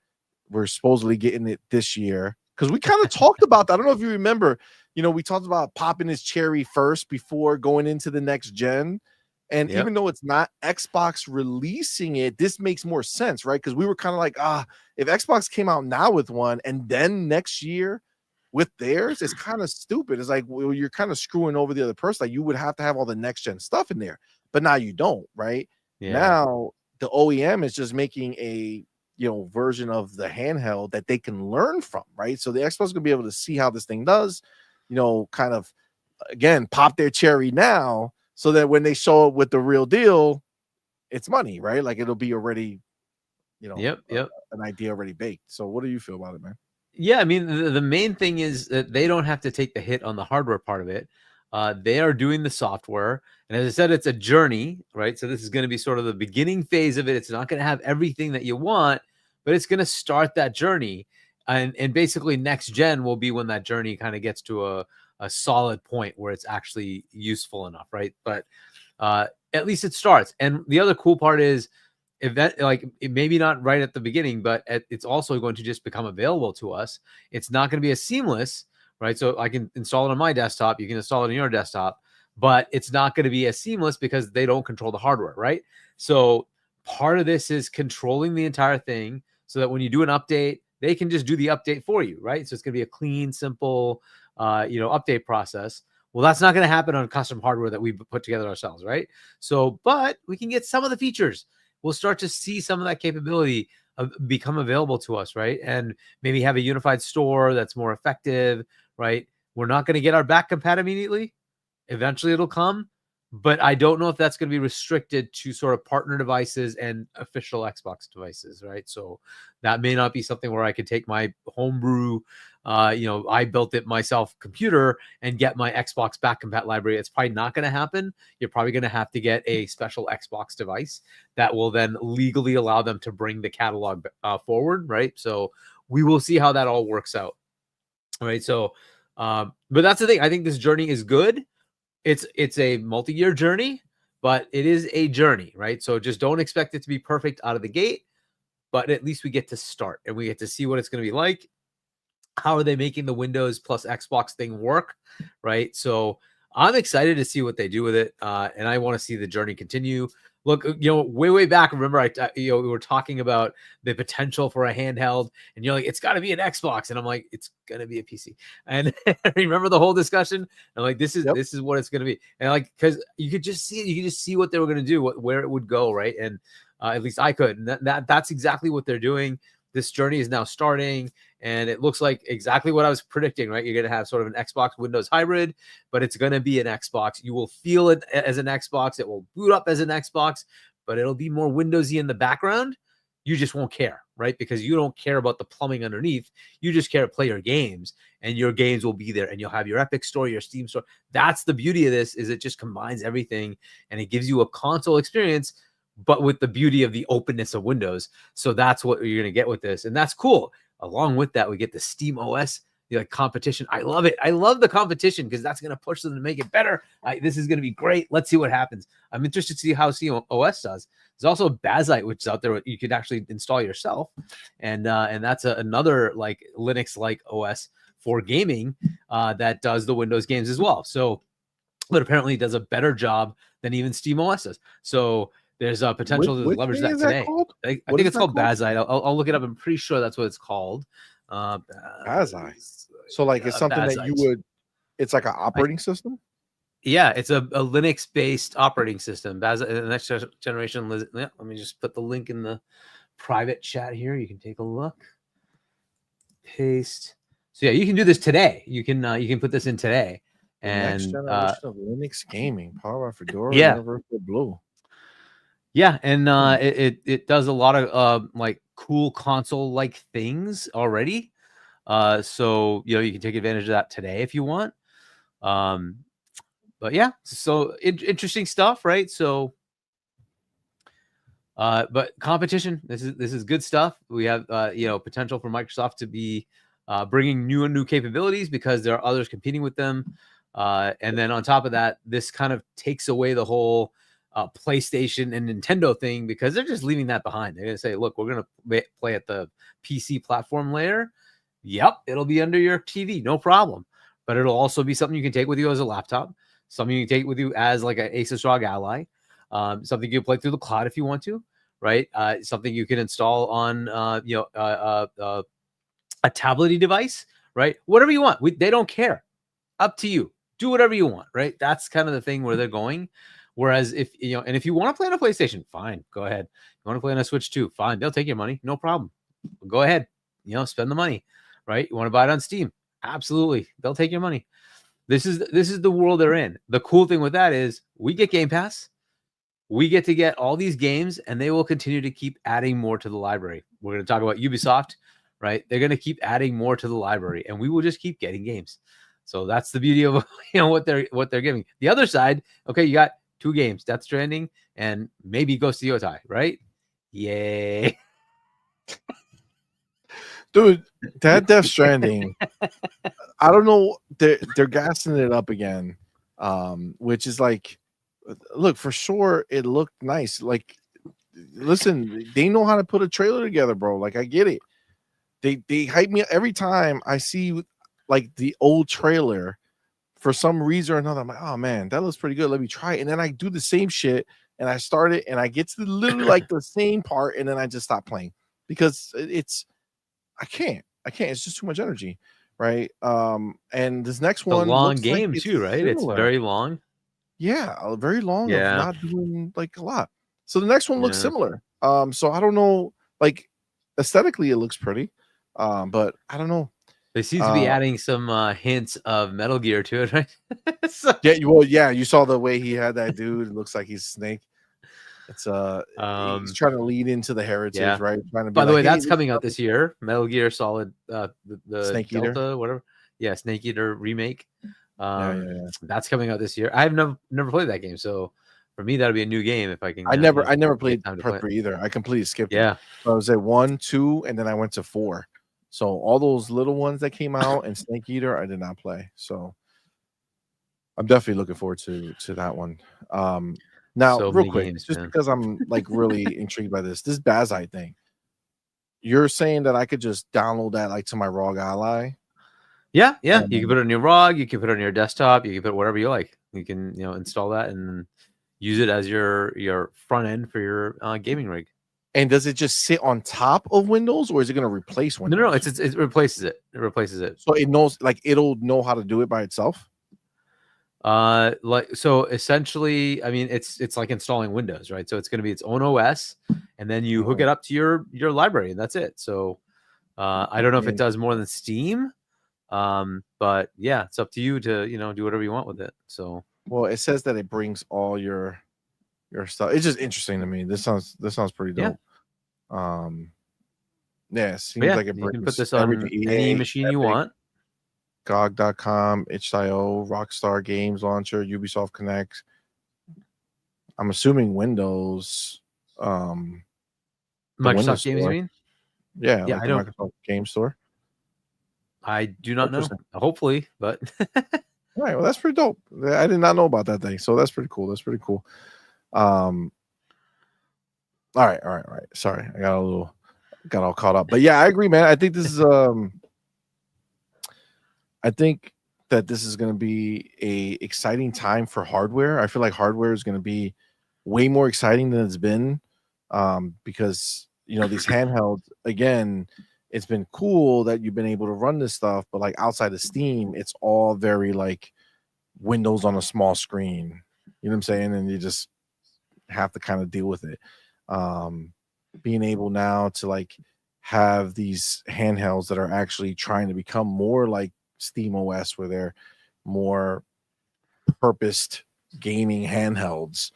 we're supposedly getting it this year, because we kind of talked about that. I don't know if you remember, we talked about popping his cherry first before going into the next gen. And even though it's not Xbox releasing it, this makes more sense, right? Because we were kind of like, if Xbox came out now with one and then next year with theirs, it's kind of stupid. It's like, well, you're kind of screwing over the other person. Like you would have to have all the next gen stuff in there, but now you don't, right? Now the OEM is just making a version of the handheld that they can learn from, right? So the Xbox is gonna be able to see how this thing does, kind of again pop their cherry now, so that when they show up with the real deal, it's money, right? Like it'll be already, an idea already baked. So what do you feel about it, man? Yeah, I mean, the main thing is that they don't have to take the hit on the hardware part of it. They are doing the software. And as I said, it's a journey, right? So this is going to be sort of the beginning phase of it. It's not going to have everything that you want, but it's going to start that journey. And basically next gen will be when that journey kind of gets to a solid point where it's actually useful enough, right? But at least it starts. And the other cool part is event, like maybe not right at the beginning, but it's also going to just become available to us. It's not going to be as seamless, right? So I can install it on my desktop, you can install it on your desktop, but it's not going to be as seamless because they don't control the hardware, right? So part of this is controlling the entire thing so that when you do an update, they can just do the update for you, right? So it's going to be a clean, simple, update process. Well, that's not going to happen on custom hardware that we put together ourselves, right? So, but we can get some of the features. We'll start to see some of that capability become available to us, right? And maybe have a unified store that's more effective, right? We're not going to get our back compat immediately. Eventually it'll come, but I don't know if that's going to be restricted to sort of partner devices and official Xbox devices, right? So that may not be something where I could take my homebrew, I built it myself computer and get my Xbox back compat library. It's probably not going to happen. You're probably going to have to get a special Xbox device that will then legally allow them to bring the catalog forward, right? So we will see how that all works out, right? So, but that's the thing. I think this journey is good. It's a multi-year journey, but it is a journey, right? So just don't expect it to be perfect out of the gate, but at least we get to start and we get to see what it's going to be like. How are they making the Windows plus Xbox thing work, right? So I'm excited to see what they do with it, and I want to see the journey continue. Look, way back, remember we were talking about the potential for a handheld, and you're like, it's got to be an Xbox, and I'm like, it's gonna be a PC. And remember the whole discussion? I'm like, this is what it's gonna be, and like, because you could just see what they were gonna do, where it would go, right? And at least I could, and that's exactly what they're doing. This journey is now starting, and it looks like exactly what I was predicting, right? You're going to have sort of an Xbox Windows hybrid, but it's going to be an Xbox. You will feel it as an Xbox. It will boot up as an Xbox, but it'll be more Windowsy in the background. You just won't care, right? Because you don't care about the plumbing underneath. You just care to play your games, and your games will be there, and you'll have your Epic store, your Steam store. That's the beauty of this, is it just combines everything, and it gives you a console experience, but with the beauty of the openness of Windows. So that's what you're going to get with this. And that's cool. Along with that, we get the Steam OS, the competition. I love it. I love the competition because that's going to push them to make it better. This is going to be great. Let's see what happens. I'm interested to see how Steam OS does. There's also Bazite, which is out there you could actually install yourself. And that's another like Linux-like OS for gaming that does the Windows games as well. So, but apparently does a better job than even Steam OS does. So there's a potential to leverage that today. I think it's called Bazite. I'll look it up. I'm pretty sure that's what it's called. Bazite. So like it's something Bazite that you would. It's like an operating system. Yeah, it's a Linux-based operating system. Bazite, the next generation. Yeah, let me just put the link in the private chat here. You can take a look. Paste. So yeah, you can do this today. You can put this in today. And next generation of Linux gaming, powered by Fedora, yeah. Universal Blue. Yeah, and it does a lot of like cool console like things already. So you can take advantage of that today if you want. But yeah, so interesting stuff, right? So, but competition. This is good stuff. We have potential for Microsoft to be bringing new capabilities because there are others competing with them. And then on top of that, this kind of takes away the whole PlayStation and Nintendo thing because they're just leaving that behind. They're going to say, look, we're going to play at the PC platform layer. Yep, it'll be under your TV, no problem. But it'll also be something you can take with you as a laptop, something you can take with you as like an Asus ROG Ally, something you can play through the cloud if you want to, right? Something you can install on, a tablet device, right? Whatever you want. They don't care. Up to you. Do whatever you want, right? That's kind of the thing where they're going. Whereas if you want to play on a PlayStation, fine, go ahead. You want to play on a Switch too, fine. They'll take your money, no problem. Go ahead, spend the money, right? You want to buy it on Steam, absolutely. They'll take your money. This is the world they're in. The cool thing with that is we get Game Pass, we get to get all these games, and they will continue to keep adding more to the library. We're going to talk about Ubisoft, right? They're going to keep adding more to the library, and we will just keep getting games. So that's the beauty of what they're giving. The other side, okay, you got 2 games, Death Stranding and maybe Ghost of Yotei, right? Yay. Dude, that Death Stranding, I don't know, they're gassing it up again, which is like, look, for sure it looked nice. Like listen, they know how to put a trailer together, bro. Like I get it. They hype me every time I see like the old trailer for some reason or another. I'm like, oh man, that looks pretty good. Let me try it. And then I do the same shit and I start it and I get to literally like the same part and then I just stop playing because I can't. It's just too much energy, right? And this next a one long looks like game it's too, right? It's similar. very long. Yeah, very long of Yeah. not doing like a lot. So the next one looks Yeah. similar. So I don't know, like aesthetically it looks pretty. But I don't know. They seem to be adding some hints of Metal Gear to it, right? Yeah, you saw the way he had that dude. It looks like he's Snake. It's he's trying to lead into the heritage, yeah. right? Trying to be By the like, way, hey, that's coming out this year. Metal Gear Solid, the Snake Delta, Eater. whatever. Yeah, Snake Eater remake. Yeah. That's coming out this year. I've never played that game, so for me that'll be a new game if I can. I never played time to part play it. 3 either. I completely skipped it. Yeah, So I was at 1, 2, and then I went to 4. So all those little ones that came out and Snake Eater, I did not play. So I'm definitely looking forward to that one. Now, so real many quick, games, just man. because I'm like really intrigued by this Bazite thing. You're saying that I could just download that like to my ROG Ally? Yeah. You can put it on your ROG. You can put it on your desktop. You can put it whatever you like. You can install that and use it as your front end for your gaming rig. And does it just sit on top of Windows, or is it going to replace Windows? No, it replaces it. It replaces it. So it knows, like it'll know how to do it by itself. Like so essentially, I mean, it's like installing Windows, right? So it's going to be its own OS, and then you hook it up to your library, and that's it. So I don't know if it does more than Steam, but yeah, it's up to you to do whatever you want with it. So well, it says that it brings all your stuff. It's just interesting to me. This sounds pretty dope. Yeah, it seems like it you can put brings this everything. on any machine you want. GOG.com, itch.io, Rockstar Games Launcher, Ubisoft Connect. I'm assuming Windows. Microsoft Windows Games, Store. you mean? Yeah, Yeah, like I the don't. Microsoft Game Store. I do not know. Hopefully, but all right. Well, that's pretty dope. I did not know about that thing, so that's pretty cool. All right. Sorry, I got all caught up. But yeah, I agree, man. I think this is I think that this is going to be a exciting time for hardware. I feel like hardware is going to be way more exciting than it's been, because these handhelds, again, it's been cool that you've been able to run this stuff, but like outside of Steam, it's all very like Windows on a small screen. You know what I'm saying? And you just have to kind of deal with it. Being able now to like have these handhelds that are actually trying to become more like Steam OS, where they're more purposed gaming handhelds.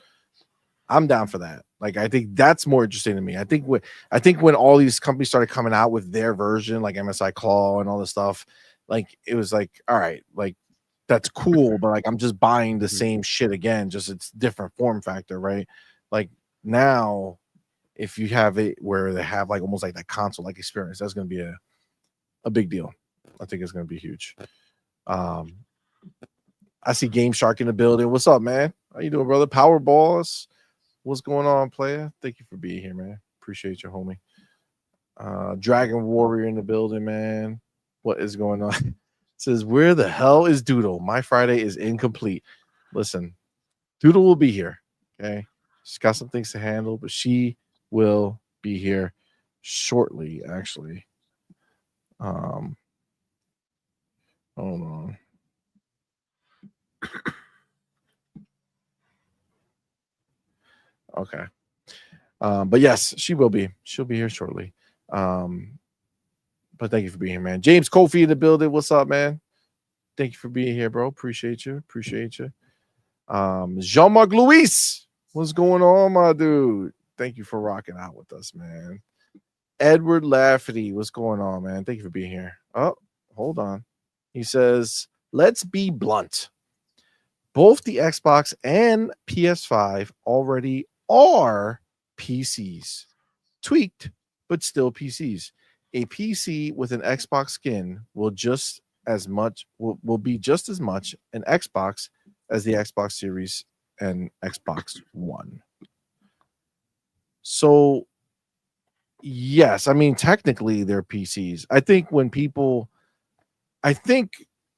I'm down for that. Like, I think that's more interesting to me. I think when all these companies started coming out with their version, like MSI Claw and all this stuff, like it was like, all right, like that's cool, but like I'm just buying the same shit again, just it's different form factor, right? Like now, if you have it where they have like almost like that console like experience, that's going to be a big deal. I think it's going to be huge. I see Game Shark in the building. What's up, man? How you doing, brother? Power Balls. What's going on, player? Thank you for being here, man. Appreciate you, homie. Dragon Warrior in the building, man. What is going on? It says, where the hell is Doodle? My Friday is incomplete. Listen, Doodle will be here. Okay. She's got some things to handle, but she will be here shortly, actually. Hold on. Okay. But yes, she will be. She'll be here shortly. But thank you for being here, man. James Kofi in the building. What's up, man? Thank you for being here, bro. Appreciate you. Jean-Marc Luis. What's going on, my dude? Thank you for rocking out with us, man. Edward Lafferty. What's going on, man? Thank you for being here. Oh, hold on. He says, let's be blunt. Both the Xbox and PS5 already are PCs. Tweaked, but still PCs. A PC with an Xbox skin will be just as much an Xbox as the Xbox Series and Xbox One. So yes, I mean technically they're PCs. I think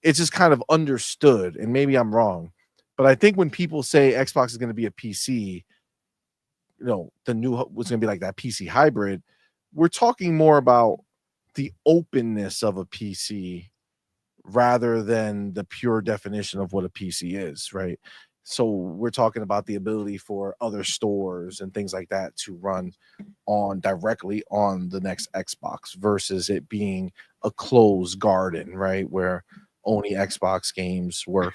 it's just kind of understood, and maybe I'm wrong, but I think when people say Xbox is going to be a PC, the new was going to be like that PC hybrid, we're talking more about the openness of a PC rather than the pure definition of what a PC is, right? So we're talking about the ability for other stores and things like that to run directly on the next Xbox versus it being a closed garden, right? Where only Xbox games work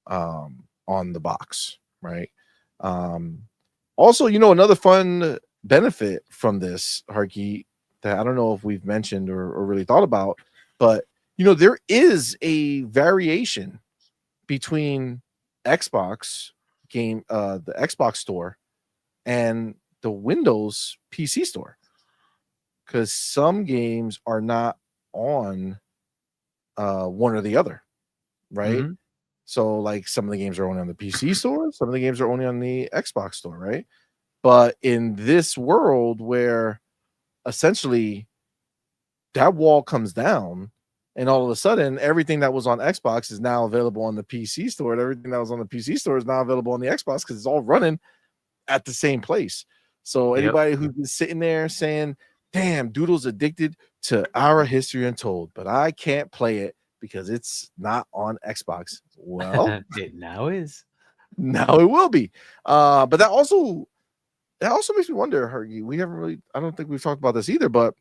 on the box, right? Also, another fun benefit from this, Harky, that I don't know if we've mentioned or really thought about, but there is a variation between Xbox the Xbox store and the Windows PC store, because some games are not on one or the other, right? Mhm. So like some of the games are only on the PC store, some of the games are only on the Xbox store, right? But in this world where essentially that wall comes down and all of a sudden everything that was on Xbox is now available on the PC store, and everything that was on the PC store is now available on the Xbox because it's all running at the same place. So Yep. anybody who's been sitting there saying, damn, Doodle's addicted to Our History Untold, but I can't play it because it's not on Xbox. Well, It now is. now it will be. But that also makes me wonder, Hergy, I don't think we've talked about this either, but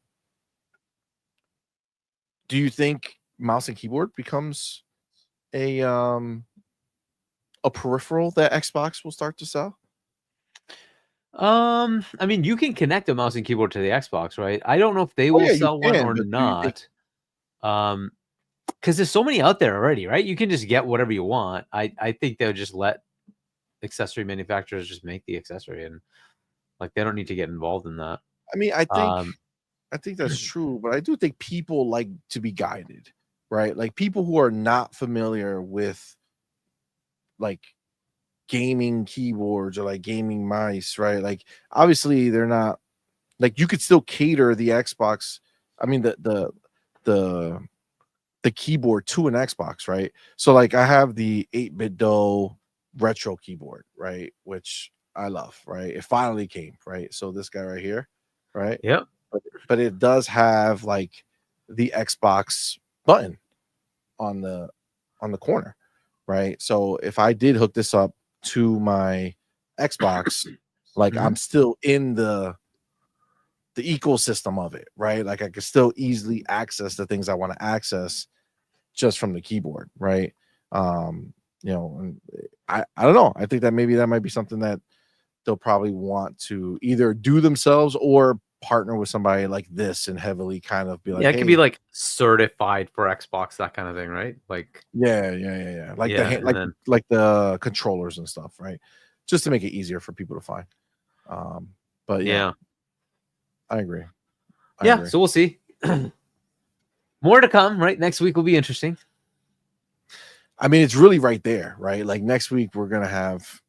do you think mouse and keyboard becomes a peripheral that Xbox will start to sell? I mean, you can connect a mouse and keyboard to the Xbox, right? I don't know if they Oh will yeah, you sell one can, or but do you think not. Because there's so many out there already, right? You can just get whatever you want. I think they'll just let accessory manufacturers just make the accessory, and like they don't need to get involved in that. I mean, I think Um, that's true, but I do think people like to be guided, right? Like people who are not familiar with like gaming keyboards or like gaming mice, right? Like obviously they're not like you could still cater the Xbox. I mean the the keyboard to an Xbox, right? So like I have the 8-bit Do retro keyboard, right? Which I love, right? It finally came, right? So this guy right here, right? yep. But it does have like the Xbox button on the corner, right? So if I did hook this up to my Xbox, like I'm Mhm. still in the ecosystem of it, right? Like I can still easily access the things I want to access just from the keyboard, right? And I don't know. I think that maybe that might be something that they'll probably want to either do themselves or partner with somebody like this and heavily kind of be like, Yeah, it could be hey, like certified for Xbox, that kind of thing, right? Like, yeah. Like yeah, and then like the controllers and stuff, right? Just to make it easier for people to find. Um, but yeah, yeah, I agree. I yeah. agree. So we'll see. More to come, right? Next week will be interesting. I mean, it's really right there, right? Like next week we're gonna have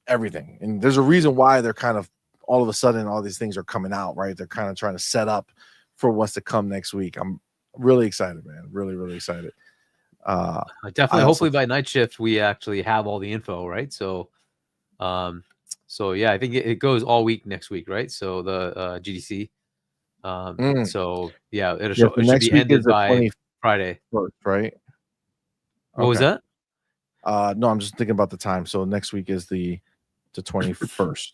everything, and there's a reason why they're kind of all of a sudden all these things are coming out, right? They're kind of trying to set up for what's to come next week. I'm really excited, man. Really excited. I Definitely. also Hopefully by night shift we actually have all the info, right? Um, so yeah, I think it goes all week next week, right? So the GDC. Mm, So yeah, yeah. So it should next be week is ended the by 21st, Friday. right? What was Okay. that? No, I'm just thinking about the time. So next week is the 21st,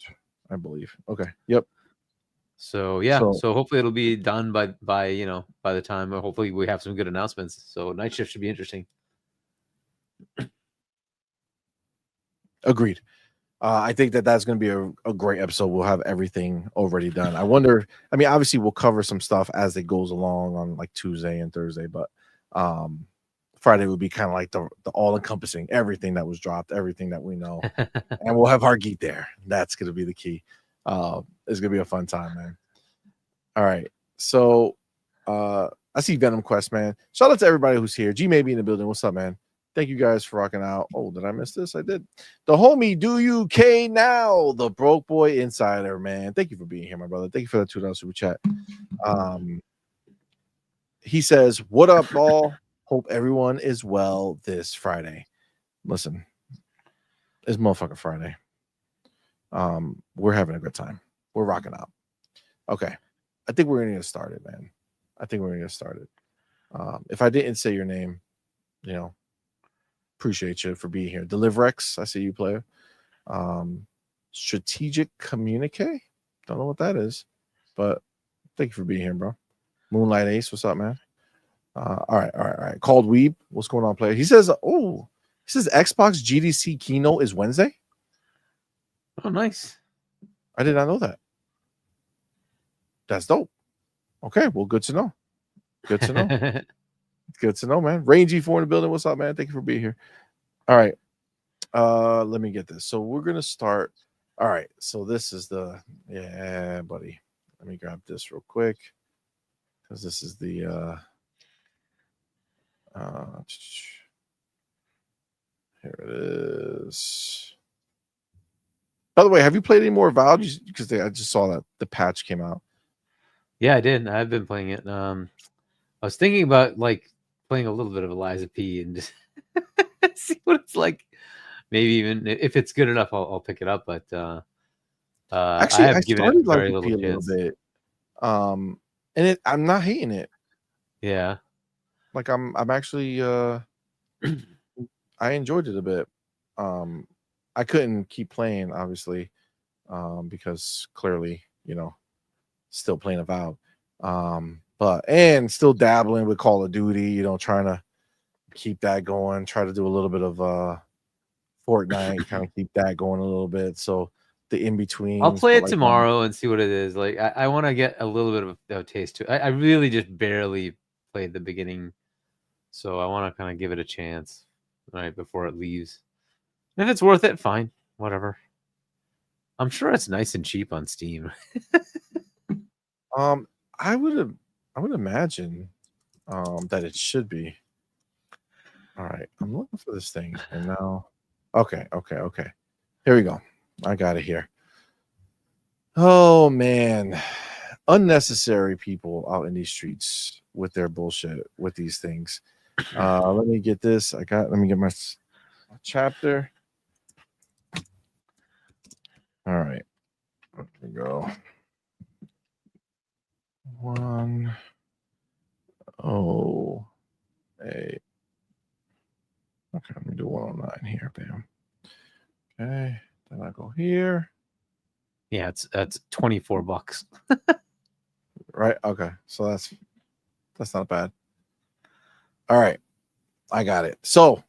I believe. Okay. Yep. So yeah, So so hopefully it'll be done by by the time, or hopefully we have some good announcements. So night shift should be interesting. agreed. I think that that's going to be a great episode. We'll have everything already done. I wonder. I mean, obviously, we'll cover some stuff as it goes along on like Tuesday and Thursday, but um, Friday would be kind of like the all encompassing everything that was dropped, everything that we know, and we'll have Hargeet there. That's going to be the key. It's going to be a fun time, man. All right, so I see Venom Quest, man. Shout out to everybody who's here. G may be in the building. What's up, man? Thank you guys for rocking out. Oh, did I miss this? I did. The homie, do you K now? The broke boy insider, man. Thank you for being here, my brother. Thank you for that $2 super chat. He says, "What up, ball? Hope everyone is well this Friday." Listen, it's motherfucking Friday. We're having a good time. We're rocking out. Okay, I think we're gonna get started, man. I think we're gonna get started. If I didn't say your name, appreciate you for being here. Deliverex, I see you, player. Strategic Communique, don't know what that is, but thank you for being here, bro. Moonlight Ace, what's up, man? All right. Called Weeb, what's going on, player? He says, Xbox GDC keynote is Wednesday. Oh, nice. I did not know that. That's dope. Okay, well, good to know. Good to know. Good to know, man. Rangy 4 in the building. What's up, man? Thank you for being here. All right. Let me get this. So we're gonna start. All right. So this is buddy. Let me grab this real quick because this is the here it is. By the way, have you played any more Valve? Because I just saw that the patch came out. Yeah, I did. I've been playing it. I was thinking about playing a little bit of Eliza P and just see what it's like. Maybe even if it's good enough, I'll pick it up. But actually, I given it very little chance. Little bit. And I'm not hating it. Yeah, like I'm actually I enjoyed it a bit. I couldn't keep playing, obviously, because clearly, still playing Avowed. And still dabbling with Call of Duty, trying to keep that going, try to do a little bit of Fortnite, kind of keep that going a little bit. So the in-between. I'll play it tomorrow and see what it is. I want to get a little bit of a taste to it. I really just barely played the beginning, so I want to kind of give it a chance right before it leaves. If it's worth it, fine, whatever. I'm sure it's nice and cheap on Steam. I would imagine that it should be. All right, I'm looking for this thing, and now, okay. Here we go. I got it here. Oh man, unnecessary people out in these streets with their bullshit with these things. Let me get this. Let me get my chapter. All right, there we go. 108. Okay, let me do 109 here. Bam. Okay, then I go here. Yeah, that's $24. Right. Okay, so that's not bad. All right, I got it. So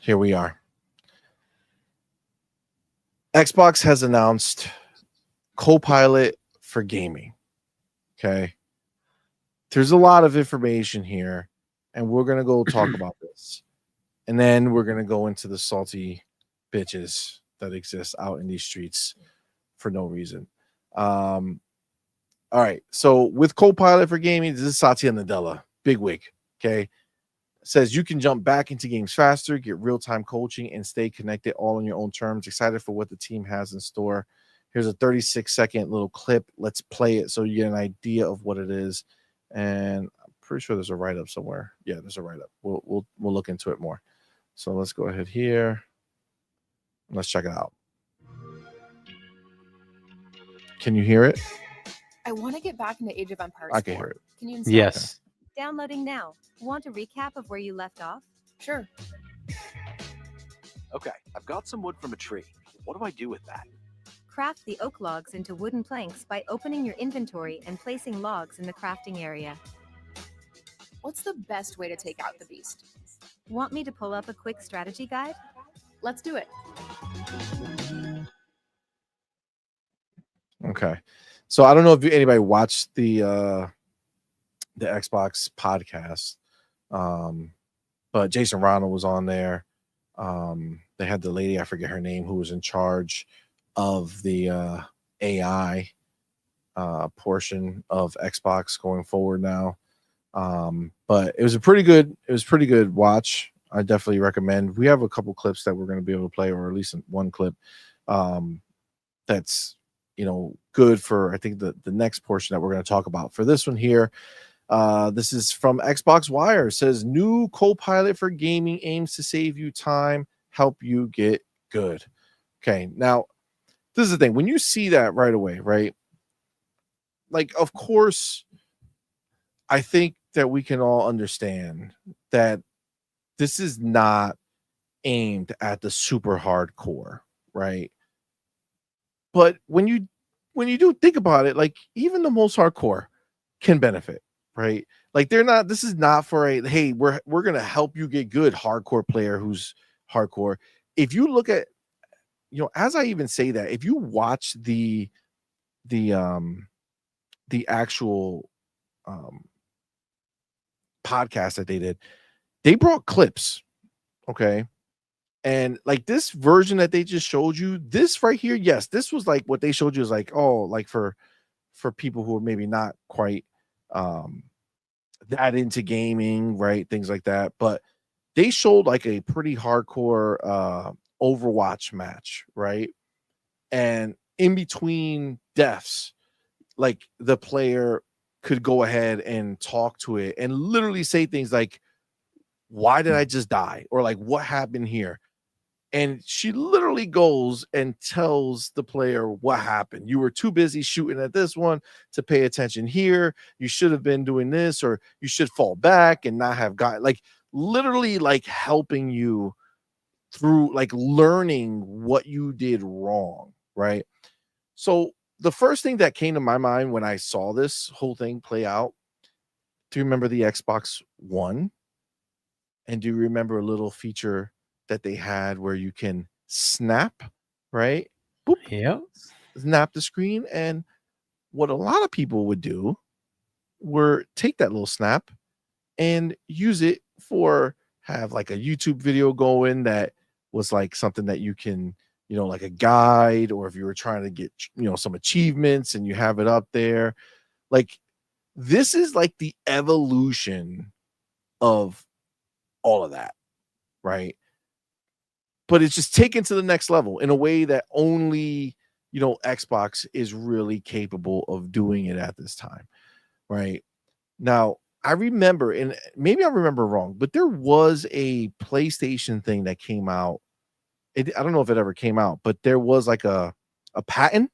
here we are. Xbox has announced Copilot for gaming. Okay. There's a lot of information here, and we're going to go talk about this. And then we're going to go into the salty bitches that exist out in these streets for no reason. All right. So with Copilot for gaming, this is Satya Nadella, bigwig. Okay. Says you can jump back into games faster, get real-time coaching, and stay connected all on your own terms. Excited for what the team has in store. Here's a 36-second little clip. Let's play it so you get an idea of what it is. And I'm pretty sure there's a write-up somewhere. Yeah, there's a write-up. We'll look into it more. So let's go ahead here. Let's check it out. Can you hear it? I want to get back into Age of Empires. I can hear it. Can you install Yes. it? Downloading now. Want a recap of where you left off? Sure. Okay, I've got some wood from a tree. What do I do with that? Craft the oak logs into wooden planks by opening your inventory and placing logs in the crafting area. What's the best way to take out the beast? Want me to pull up a quick strategy guide? Let's do it. Okay. So I don't know if anybody watched the Xbox podcast, but Jason Ronald was on there. They had the lady, I forget her name, who was in charge of the AI portion of Xbox going forward now. But it was pretty good watch. I definitely recommend. We have a couple clips that we're going to be able to play, or at least one clip that's good for I think the next portion that we're going to talk about. For this one here, this is from Xbox Wire. It says new Copilot for gaming aims to save you time, help you get good. Okay, now this is the thing. When you see that right away, right? Like, of course, I think that we can all understand that this is not aimed at the super hardcore, right? But when you do think about it, like even the most hardcore can benefit, right? Like this is not for a hey, we're gonna help you get good hardcore player who's hardcore. If you look at, as I even say that, if you watch the actual podcast that they did, they brought clips, okay? And like this version that they just showed you, this right here, yes, this was like what they showed you is like, oh, like for people who are maybe not quite that into gaming, right? Things like that. But they showed like a pretty hardcore Overwatch match, right? And in between deaths, like the player could go ahead and talk to it and literally say things like, why did I just die? Or like, what happened here? And she literally goes and tells the player what happened. You were too busy shooting at this one to pay attention here. You should have been doing this, or you should fall back and not have got, like, literally like helping you through, like, learning what you did wrong, right? So the first thing that came to my mind when I saw this whole thing play out, do you remember the Xbox One? And do you remember a little feature that they had where you can snap, right? Boop, Yep. snap the screen. And what a lot of people would do were take that little snap and use it for have like a YouTube video going that was like something that you can, like a guide, or if you were trying to get, some achievements and you have it up there. Like this is like the evolution of all of that, right? But it's just taken to the next level in a way that only, Xbox is really capable of doing it at this time, right? Now, I remember, and maybe I remember wrong, but there was a PlayStation thing that came out. I don't know if it ever came out, but there was like a patent,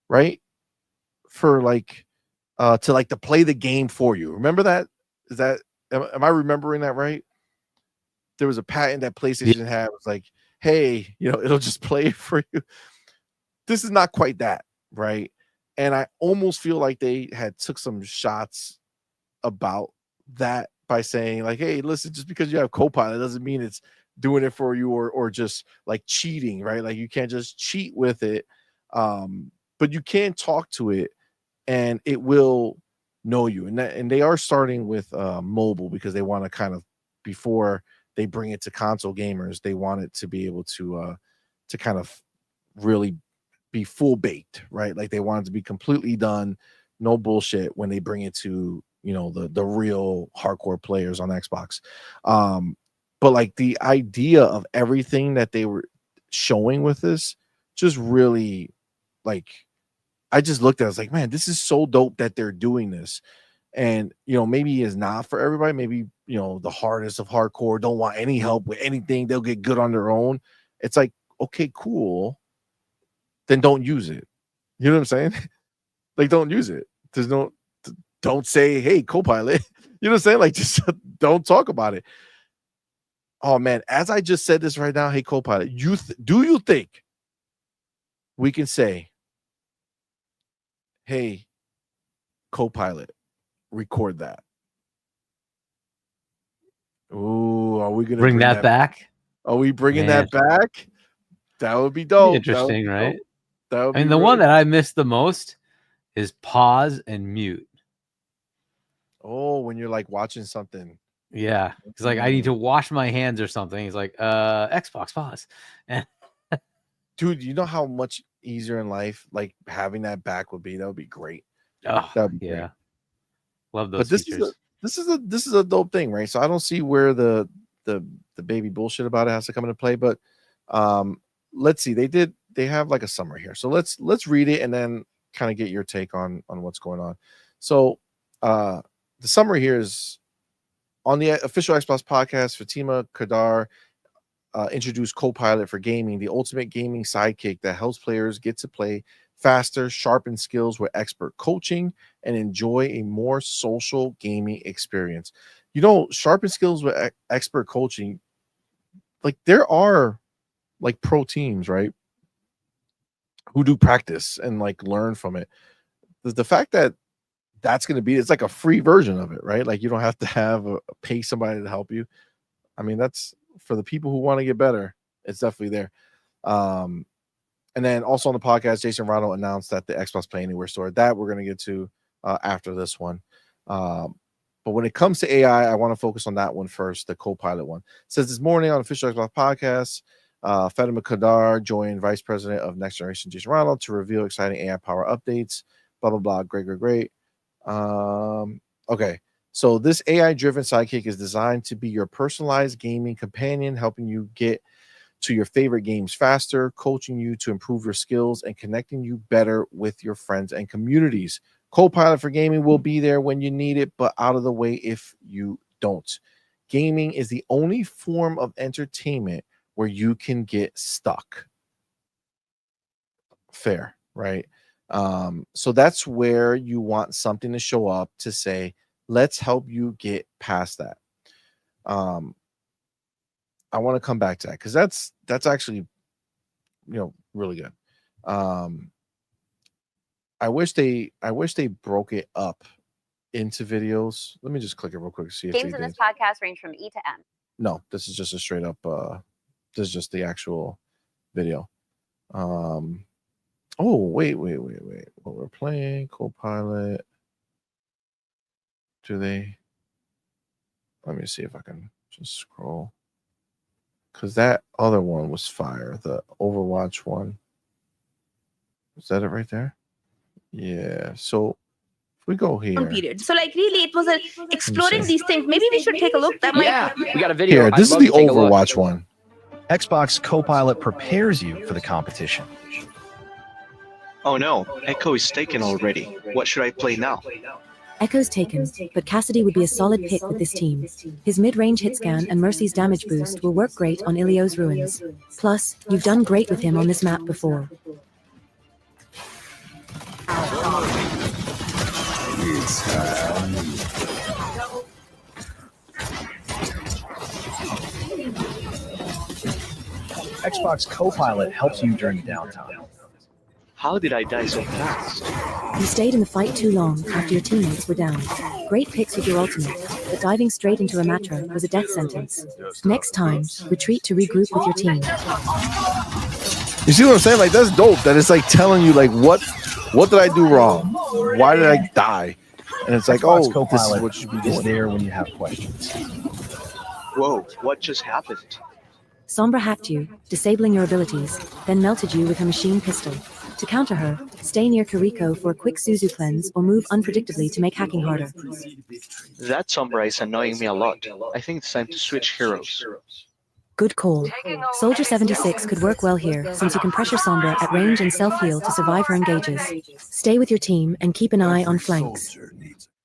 right? For like, to play the game for you. Remember that? Am I remembering that right? There was a patent that PlayStation had. It was like, hey, it'll just play it for you. This is not quite that, right? And I almost feel like they had took some shots about that by saying like, hey, listen, just because you have Copilot doesn't mean it's doing it for you, or just like cheating, right? Like you can't just cheat with it. But you can talk to it and it will know you. And they are starting with mobile, because they want to kind of, before they bring it to console gamers, they want it to be able to kind of really be full baked, right? Like they want it to be completely done, no bullshit when they bring it to, the real hardcore players on Xbox. But like the idea of everything that they were showing with this just really, like, I just looked at it, I was like, man, this is so dope that they're doing this. And maybe it's not for everybody. Maybe the hardest of hardcore don't want any help with anything. They'll get good on their own. It's like, okay, cool. Then don't use it. You know what I'm saying? Like, don't use it. Don't say, hey, Copilot. You know what I'm saying? Like, just don't talk about it. Oh man, as I just said this right now, hey, Copilot, do you think we can say, hey, Copilot, record that? Ooh, are we gonna Bring that back? Are we bringing Man. that back? That would be dope. Interesting, right? That would I mean, be the really one that I miss the most is pause and mute. Oh, when you're like watching something. Yeah, because like I need to wash my hands or something. He's like, Xbox pause. Dude, you know how much easier in life like having that back would be? That would be great. Oh, That'd be yeah. great. Love those But features. this is a dope thing, right? So I don't see where the baby bullshit about it has to come into play, but let's see. They have like a summary here. So let's read it and then kind of get your take on what's going on. So the summary here is on the official Xbox podcast, Fatima Kadar introduced Copilot for gaming, the ultimate gaming sidekick that helps players get to play faster, sharpen skills with expert coaching, and enjoy a more social gaming experience. You know, sharpen skills with expert coaching. Like there are like pro teams, right? Who do practice and like learn from it. The fact that that's going to be, it's like a free version of it, right? Like you don't have to have pay somebody to help you. I mean, that's for the people who want to get better. It's definitely there. And then also on the podcast, Jason Rado announced that the Xbox Play Anywhere store, that we're going to get to after this one. But when it comes to AI, I want to focus on that one first, the Copilot one. It says this morning on official Xbox podcast, Fatima Kadar joined Vice President of Next Generation Jason Rado to reveal exciting AI power updates. Blah, blah, blah. Great. Okay. So this AI-driven sidekick is designed to be your personalized gaming companion, helping you get to your favorite games faster, coaching you to improve your skills, and connecting you better with your friends and communities. Copilot for gaming will be there when you need it, but out of the way if you don't. Gaming is the only form of entertainment where you can get stuck. Fair, right? So that's where you want something to show up to say, let's help you get past that. I want to come back to that because that's actually, really good. I wish they broke it up into videos. Let me just click it real quick to see if Games in this podcast range from E to M. No, this is just a straight up. This is just the actual video. Oh wait. What we're playing, Copilot. Do they? Let me see if I can just scroll. Because that other one was fire. The Overwatch one. Is that it right there? Yeah. So if we go here. Period. So like really it was exploring these things. Maybe we should take a look. That might we got a video. Here, this is the Overwatch one. Xbox Copilot prepares you for the competition. Oh no, Echo is taken already. What should I play now? Echo's taken, but Cassidy would be a solid pick with this team. His mid-range hit scan and Mercy's damage boost will work great on Ilio's ruins. Plus, you've done great with him on this map before. Xbox Copilot helps you during downtime. How did I die so fast? You stayed in the fight too long after your teammates were down. Great picks with your ultimate, but diving straight into a Matra was a death sentence. Next time, retreat to regroup with your team. You see what I'm saying? Like that's dope. That it's like telling you like what did I do wrong? Why did I die? And it's like, Xbox oh, Copilot this is what you be doing. is there when you have questions. Whoa, what just happened? Sombra hacked you, disabling your abilities, then melted you with her machine pistol. To counter her, stay near Kiriko for a quick Suzu cleanse or move unpredictably to make hacking harder. That Sombra is annoying me a lot. I think it's time to switch heroes. Good call. Soldier 76 could work well here, since you can pressure Sombra at range and self-heal to survive her engages. Stay with your team and keep an eye on flanks.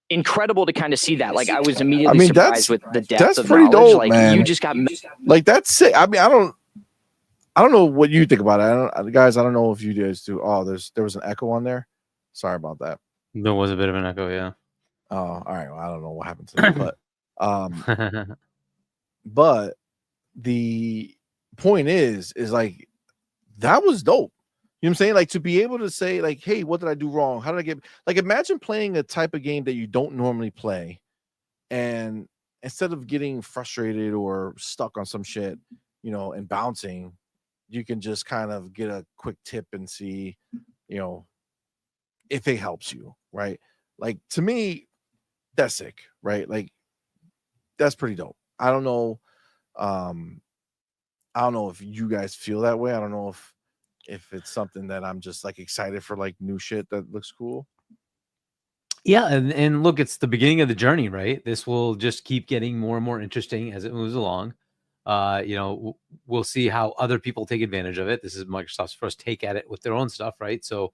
Incredible to kind of see that. Like I was immediately surprised with the depth that's of pretty knowledge. dope, like man. you just got like that's sick. I mean, I don't know what you think about it. Guys, I don't know if you guys do. Oh, there was an echo on there. Sorry about that. There was a bit of an echo, yeah. Oh, all right. Well, I don't know what happened to that, but the point is like that was dope. You know what I'm saying? Like to be able to say like, hey, what did I do wrong? How did I get like imagine playing a type of game that you don't normally play, and instead of getting frustrated or stuck on some shit, and bouncing, you can just kind of get a quick tip and see, if it helps you, right? Like to me, that's sick, right? Like that's pretty dope. I don't know if you guys feel that way. I don't know if it's something that I'm just like excited for, like new shit that looks cool. Yeah, and look, it's the beginning of the journey, right? This will just keep getting more and more interesting as it moves along. We'll see how other people take advantage of it. This is Microsoft's first take at it with their own stuff, right? So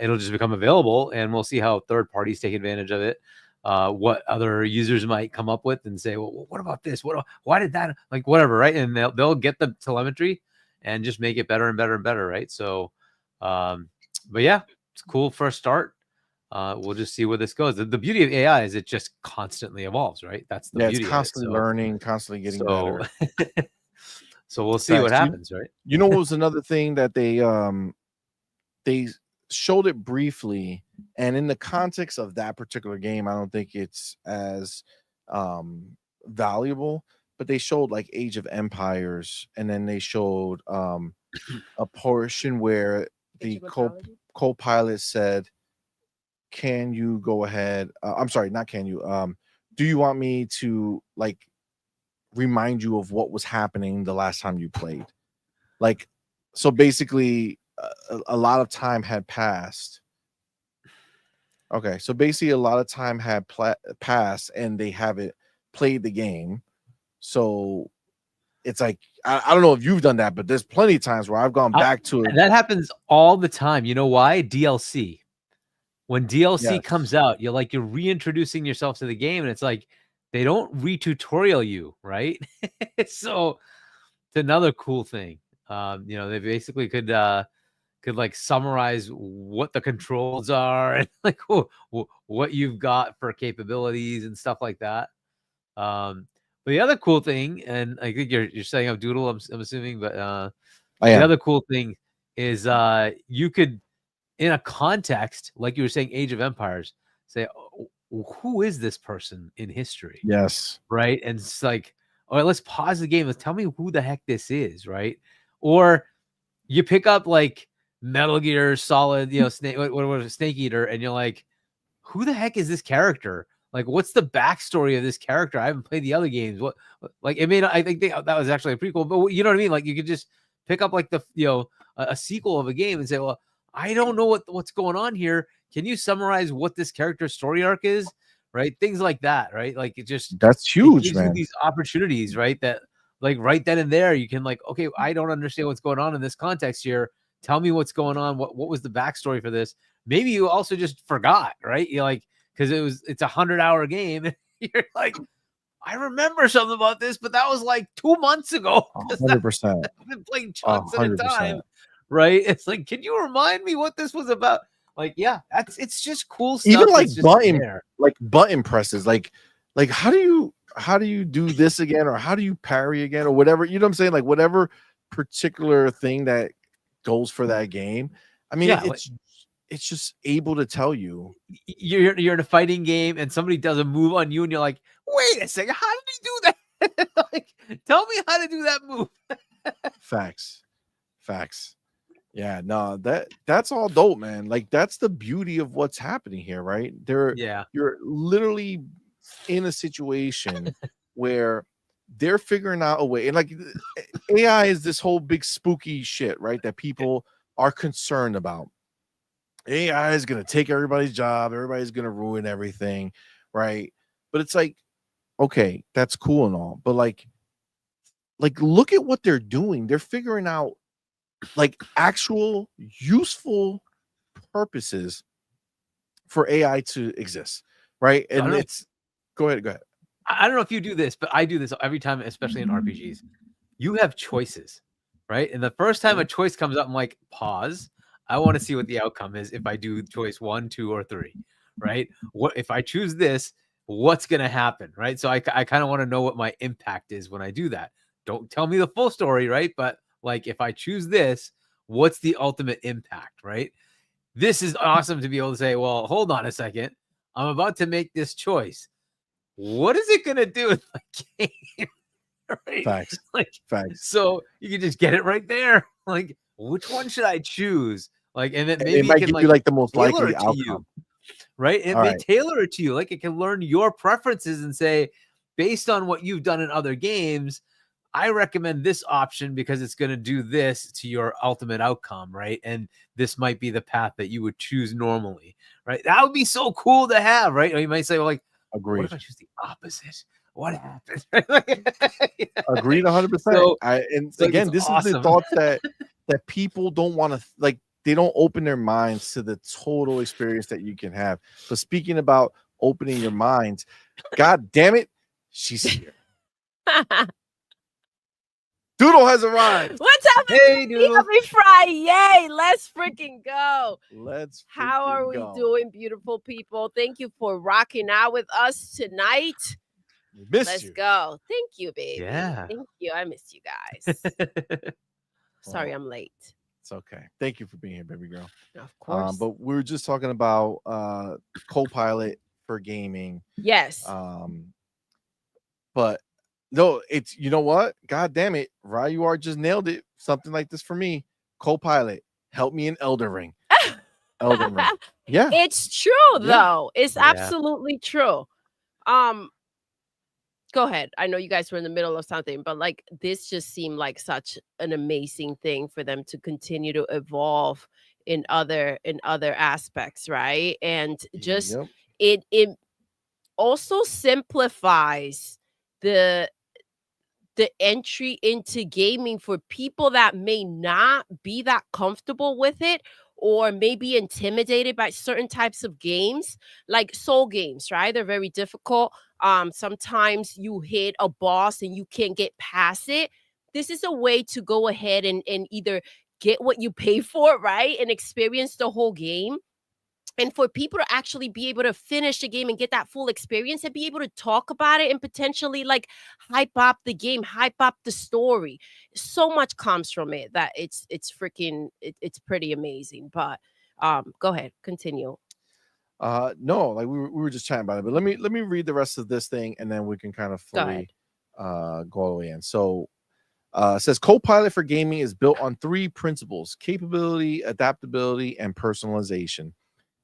it'll just become available, and we'll see how third parties take advantage of it. What other users might come up with and say, well, what about this? Why did that? Like whatever, right? And they'll get the telemetry and just make it better and better and better, right? So, but yeah, it's cool first start. We'll just see where this goes. The beauty of AI is it just constantly evolves, right? That's the beauty. It's constantly learning, constantly getting better. So we'll see what happens, right? You know what was another thing that they showed it briefly, and in the context of that particular game, I don't think it's as valuable, but they showed like Age of Empires, and then they showed a portion where the Copilot said, can you go ahead? I'm sorry, not can you. Do you want me to like remind you of what was happening the last time you played? Like, so basically, a lot of time had passed. Okay, so basically, a lot of time had passed, and they haven't played the game. So it's like I don't know if you've done that, but there's plenty of times where I've gone back to it. That happens all the time. You know why? DLC. When DLC comes out, you're reintroducing yourself to the game, and it's like they don't re-tutorial you, right? So it's another cool thing. They basically could like summarize what the controls are and like what you've got for capabilities and stuff like that. But the other cool thing, and I think you're setting up Doodle, I'm assuming, but the other cool thing is you could, in a context, like you were saying, Age of Empires, say, who is this person in history? Yes. Right. And it's like, all right, let's pause the game. Let's tell me who the heck this is. Right. Or you pick up like Metal Gear Solid, Snake Eater, and you're like, who the heck is this character? Like, what's the backstory of this character? I haven't played the other games. What, like, I think that was actually a prequel, but you know what I mean? Like, you could just pick up like a sequel of a game and say, well, I don't know what's going on here. Can you summarize what this character's story arc is? Right? Things like that, right? Like that's huge, man. These opportunities, right? That like right then and there, you can like, okay, I don't understand what's going on in this context here. Tell me what's going on. What was the backstory for this? Maybe you also just forgot, right? You're like, because it's 100-hour game. And you're like, I remember something about this, but that was like 2 months ago. 100%. I've been playing chunks at a time. Right? It's like, can you remind me what this was about? Like, yeah, it's just cool stuff. Even like button presses, like how do you do this again, or how do you parry again, or whatever, you know what I'm saying? Like whatever particular thing that goes for that game. I mean, it's just able to tell you. You're in a fighting game and somebody does a move on you and you're like, wait a second, how did he do that? Like, tell me how to do that move. Facts. Yeah, no, that's all dope, man. Like that's the beauty of what's happening here, right? You're literally in a situation where they're figuring out a way, and like AI is this whole big spooky shit, right? That people are concerned about. AI is gonna take everybody's job, everybody's gonna ruin everything, right? But it's like, okay, that's cool and all, but like look at what they're doing. They're figuring out like actual useful purposes for AI to exist, right? And it's go ahead. I don't know if you do this, but I do this every time, especially in RPGs. You have choices, right? And the first time a choice comes up, I'm like, pause. I want to see what the outcome is if I do choice 1, 2, or 3, right? What if I choose this? What's gonna happen, right? So I kind of want to know what my impact is when I do that. Don't tell me the full story, right? But like, if I choose this, what's the ultimate impact, right? This is awesome to be able to say, well, hold on a second. I'm about to make this choice. What is it going to do in my game? Right? Facts. Facts. So you can just get it right there. Like, which one should I choose? Like, and then maybe it might give you like the most likely outcome. You, right? It may tailor it to you. Like, it can learn your preferences and say, based on what you've done in other games, I recommend this option because it's going to do this to your ultimate outcome, right? And this might be the path that you would choose normally, right? That would be so cool to have, right? Or you might say, well, like, Agreed. what if I choose the opposite? What happens? Agreed 100%. So Again, this awesome. is the thought that people don't want to, like, they don't open their minds to the total experience that you can have. So speaking about opening your minds, God damn it, she's here. Doodle has arrived. What's up? Hey, Doodle. Happy Friday. Yay. Let's freaking go. How are we go. doing, beautiful people? Thank you for rocking out with us tonight. Let's go. Thank you, baby. Yeah. Thank you. I missed you guys. Sorry, I'm late. It's okay. Thank you for being here, baby girl. Of course. But we were just talking about Copilot for gaming. Yes. But no, it's, you know what? God damn it. Ryuar just nailed it. Something like this for me. Copilot, help me in Elden Ring. Elden Ring. Yeah. It's true, though. It's absolutely true. Go ahead. I know you guys were in the middle of something, but like this just seemed like such an amazing thing for them to continue to evolve in other aspects, right? And just it also simplifies the entry into gaming for people that may not be that comfortable with it or may be intimidated by certain types of games, like soul games, right? They're very difficult. Sometimes you hit a boss and you can't get past it. This is a way to go ahead and either get what you pay for, right? And experience the whole game. And for people to actually be able to finish the game and get that full experience and be able to talk about it and potentially like hype up the game, hype up the story. So much comes from it that it's freaking, it's pretty amazing. But go ahead, continue. No, like we were just chatting about it, but let me read the rest of this thing and then we can kind of fully go all the way in. So it says Copilot for gaming is built on 3 principles: capability, adaptability, and personalization.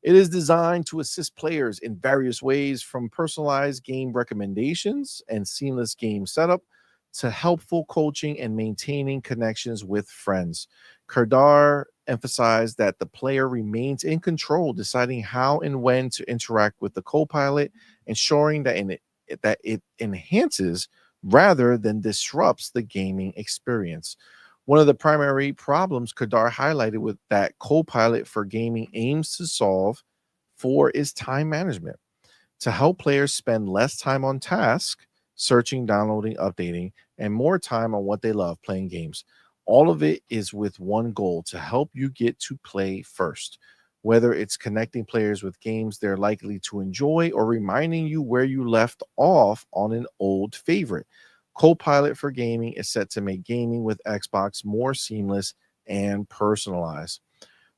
It is designed to assist players in various ways, from personalized game recommendations and seamless game setup to helpful coaching and maintaining connections with friends. Kardar emphasized that the player remains in control, deciding how and when to interact with the Copilot, ensuring that it enhances rather than disrupts the gaming experience. One of the primary problems Kadar highlighted with that Copilot for gaming aims to solve for is time management. To help players spend less time on tasks, searching, downloading, updating, and more time on what they love, playing games. All of it is with one goal: to help you get to play first. Whether it's connecting players with games they're likely to enjoy or reminding you where you left off on an old favorite, Copilot for gaming is set to make gaming with Xbox more seamless and personalized.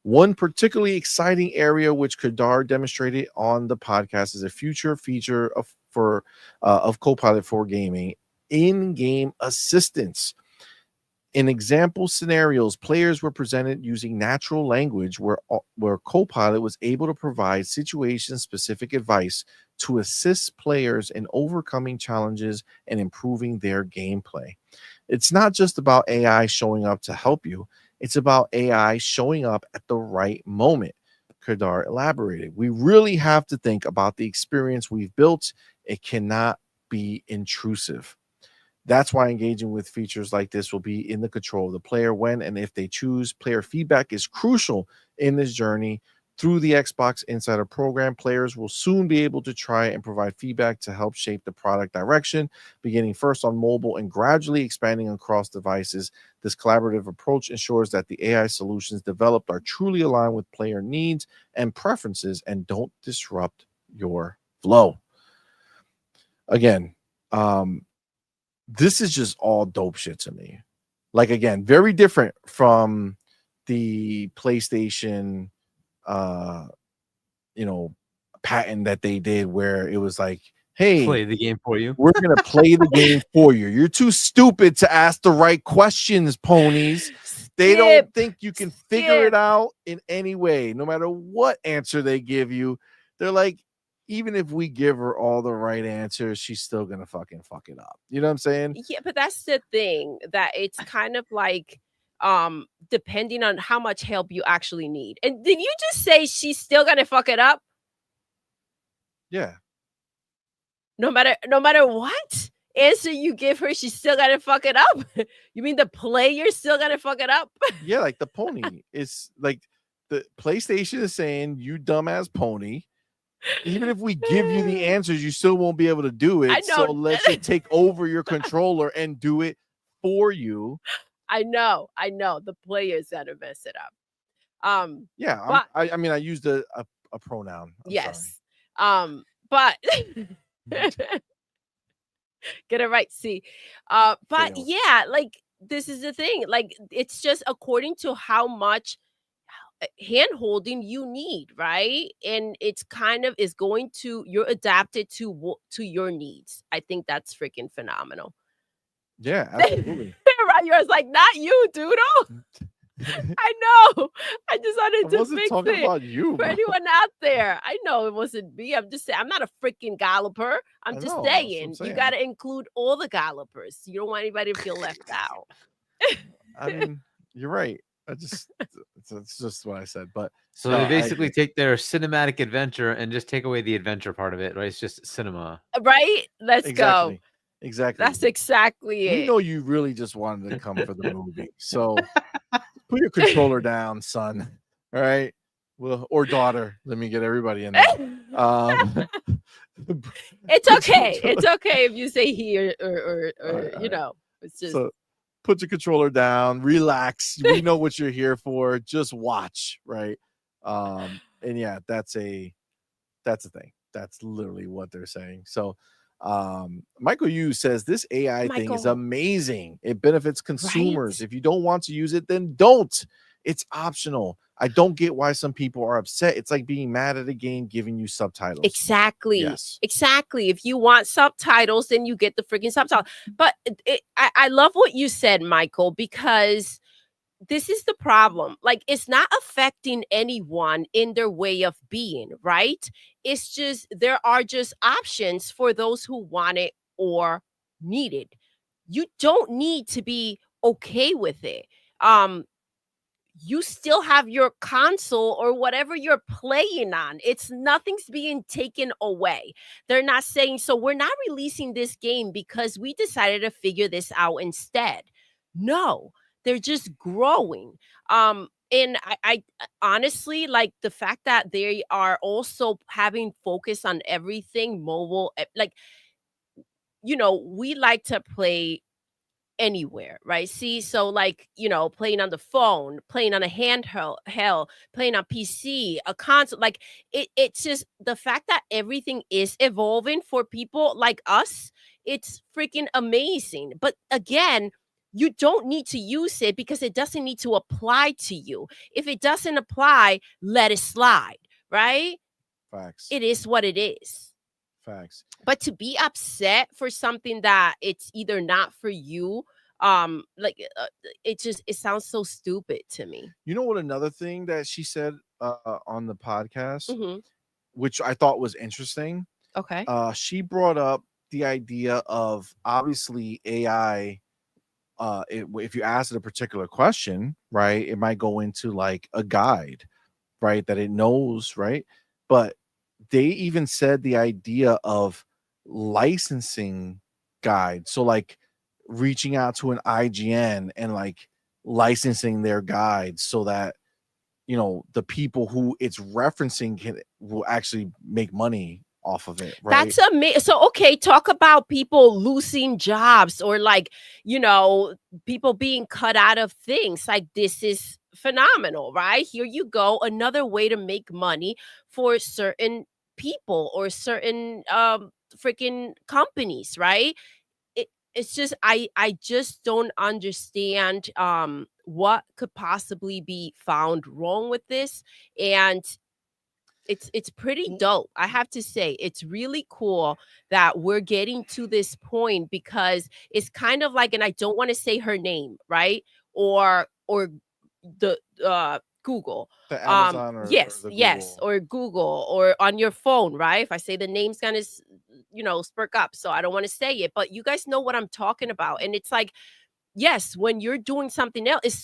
One particularly exciting area which Kadar demonstrated on the podcast is a future feature of Copilot for gaming: in-game assistance. In example scenarios, players were presented using natural language where Copilot was able to provide situation-specific advice to assist players in overcoming challenges and improving their gameplay. It's not just about AI showing up to help you. It's about AI showing up at the right moment. Kadar elaborated. We really have to think about the experience we've built. It cannot be intrusive. That's why engaging with features like this will be in the control of the player when and if they choose. Player feedback is crucial in this journey. Through the Xbox Insider program, players will soon be able to try and provide feedback to help shape the product direction, beginning first on mobile and gradually expanding across devices. This collaborative approach ensures that the AI solutions developed are truly aligned with player needs and preferences and don't disrupt your flow. Again, this is just all dope shit to me. Like, again, very different from the PlayStation patent that they did where it was like, hey, play the game for you. We're gonna play the game for you. You're too stupid to ask the right questions, ponies. They don't think you can figure it out in any way, no matter what answer they give you. They're like, even if we give her all the right answers, she's still gonna fucking fuck it up. You know what I'm saying? Yeah, but that's the thing, that it's kind of like depending on how much help you actually need. And did you just say she's still gonna fuck it up? Yeah. No matter what answer you give her, she's still gonna fuck it up. You mean the player's still gonna fuck it up? Yeah, like the pony is like the PlayStation is saying, you dumbass pony. Even if we give you the answers, you still won't be able to do it. So let's just take over your controller and do it for you. I know. The player's gonna mess it up. Yeah, but, I mean, I used a pronoun. Yes. But get it right. See, but yeah, like this is the thing. Like it's just according to how much hand holding you need, right? And it's kind of is going to you're adapted to your needs. I think that's freaking phenomenal. Yeah, absolutely. Right, yours like not you, Doodle. I know. I just wanted to fix talking it about you, for anyone out there. I know it wasn't me. I'm just saying I'm not a freaking galloper. I'm just saying you got to include all the gallopers. You don't want anybody to feel left out. I mean, you're right. It's just what I said. But so they basically take their cinematic adventure and just take away the adventure part of it, right? It's just cinema, right? Let's go. Exactly. That's exactly it. We know you really just wanted to come for the movie. So put your controller down, son. All right. Well, or daughter. Let me get everybody in there. It's okay. It's okay if you say he or you know, it's just so put your controller down, relax. We know what you're here for. Just watch, right? And yeah, that's a thing. That's literally what they're saying. So Michael Yu says this AI thing is amazing. It benefits consumers. Right? If you don't want to use it, then don't. It's optional. I don't get why some people are upset. It's like being mad at a game giving you subtitles. Exactly. Yes. Exactly. If you want subtitles, then you get the freaking subtitle. But I love what you said, Michael, because this is the problem. Like, it's not affecting anyone in their way of being, right? It's just there are just options for those who want it or need it. You don't need to be okay with it. You still have your console or whatever you're playing on. Nothing's being taken away. They're not saying, so we're not releasing this game because we decided to figure this out instead. No, they're just growing. And I honestly like the fact that they are also having focus on everything mobile. Like, you know, we like to play anywhere, right? See, so like, you know, playing on the phone, playing on a handheld, playing on PC, a console, like it's just the fact that everything is evolving for people like us. It's freaking amazing. But again, you don't need to use it because it doesn't need to apply to you. If it doesn't apply, let it slide, right? Facts. It is what it is. Facts. But to be upset for something that it's either not for you, it sounds so stupid to me. You know what? Another thing that she said on the podcast, Mm-hmm. which I thought was interesting. Okay. She brought up the idea of obviously AI. If you ask it a particular question, right, it might go into like a guide, right, that it knows, right? But they even said the idea of licensing guide. So like reaching out to an IGN and like licensing their guides so that, you know, the people who it's referencing will actually make money off of it, right? That's amazing. So okay, talk about people losing jobs or like, you know, people being cut out of things. Like, this is phenomenal, right? Here you go, another way to make money for certain people or certain freaking companies, right? It's just I just don't understand what could possibly be found wrong with this. And it's pretty dope. I have to say, it's really cool that we're getting to this point because it's kind of like, and I don't want to say her name, right? Or the Google. The Amazon or Yes, the yes, Google. or Google, or on your phone, right? If I say the name's gonna, spurk up, so I don't want to say it, but you guys know what I'm talking about. And it's like, yes, when you're doing something else, it's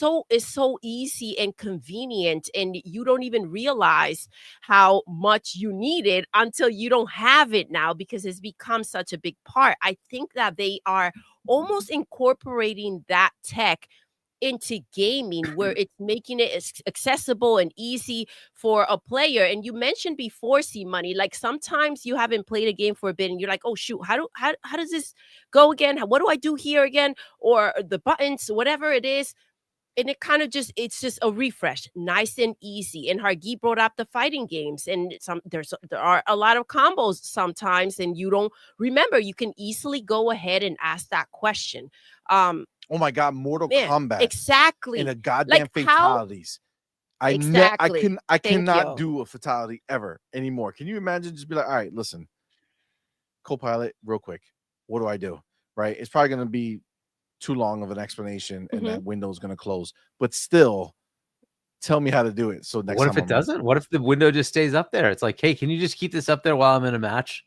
so easy and convenient, and you don't even realize how much you need it until you don't have it now, because it's become such a big part. I think that they are almost incorporating that tech into gaming, where it's making it accessible and easy for a player. And you mentioned before, C-Money, like sometimes you haven't played a game for a bit and you're like, oh shoot, how does this go again? What do I do here again? Or the buttons, whatever it is. And it kind of it's just a refresh, nice and easy. And Hargi brought up the fighting games, and there are a lot of combos sometimes, and you don't remember. You can easily go ahead and ask that question. Oh my God, Mortal Man, Kombat. exactly. In a goddamn Like how- fatalities. I Exactly. Thank cannot you. do a fatality ever anymore. Can you imagine just be like, all right, listen, Copilot, real quick. What do I do? Right? It's probably going to be too long of an explanation, and that window's going to close. But still, tell me how to do it. So next What time if it doesn't? What if the window just stays up there? It's like, hey, can you just keep this up there while I'm in a match?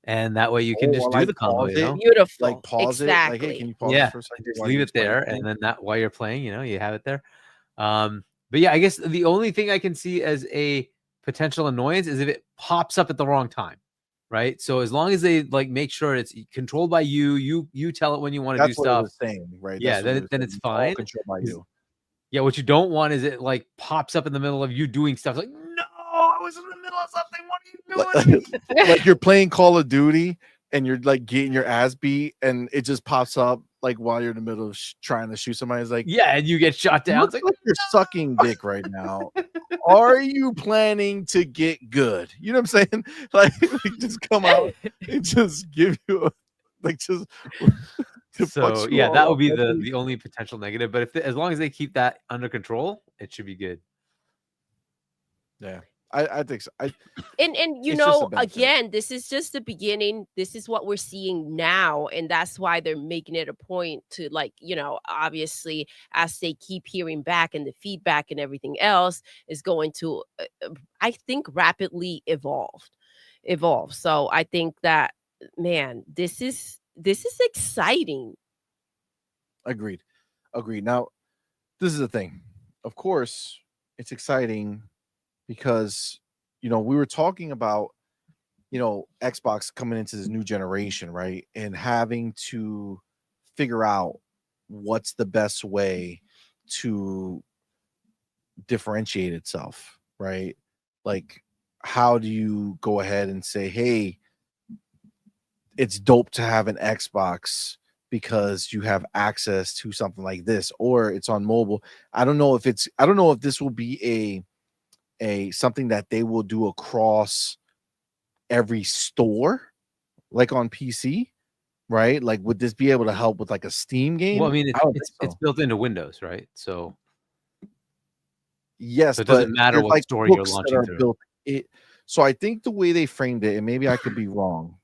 And that way you can just do the combo, you know? Beautiful. Like pause it. Like, hey, can you pause it for a second? Just while leave you it explain there, the thing? and then that while you're playing, you have it there. But yeah, I guess the only thing I can see as a potential annoyance is if it pops up at the wrong time, right? So as long as they like make sure it's controlled by you, you tell it when you want to do That's what stuff. it was saying, right? Yeah, That's what then it was it's saying. All fine. controlled by you. Yeah, what you don't want is it like pops up in the middle of you doing stuff. Like, no, I was in the middle of something. What are you doing? Like you're playing Call of Duty and you're like getting your ass beat, and it just pops up like while you're in the middle of trying to shoot somebody. It's like, yeah, and you get shot down. It's like, you're sucking dick right now. Are you planning to get good? You know what I'm saying? Like just come out and just give you a, like just so yeah, that would be the only potential negative. But as long as they keep that under control, it should be good. Yeah, I think so. And it's just a benefit. again, this is just the beginning. This is what we're seeing now, and that's why they're making it a point to, like, obviously, as they keep hearing back, and the feedback and everything else is going to I think rapidly evolve. So I think that, man, this is exciting. Agreed. Now, this is the thing. Of course, it's exciting because we were talking about Xbox coming into this new generation, right? And having to figure out what's the best way to differentiate itself, right? Like, how do you go ahead and say, hey, it's dope to have an Xbox because you have access to something like this, or it's on mobile. I don't know if this will be a something that they will do across every store, like on PC, right? Like, would this be able to help with like a Steam game? Well, I mean, it's built into Windows, right? So yes, so it doesn't matter what like store you're books that launching are through. built. So I think the way they framed it, and maybe I could be wrong,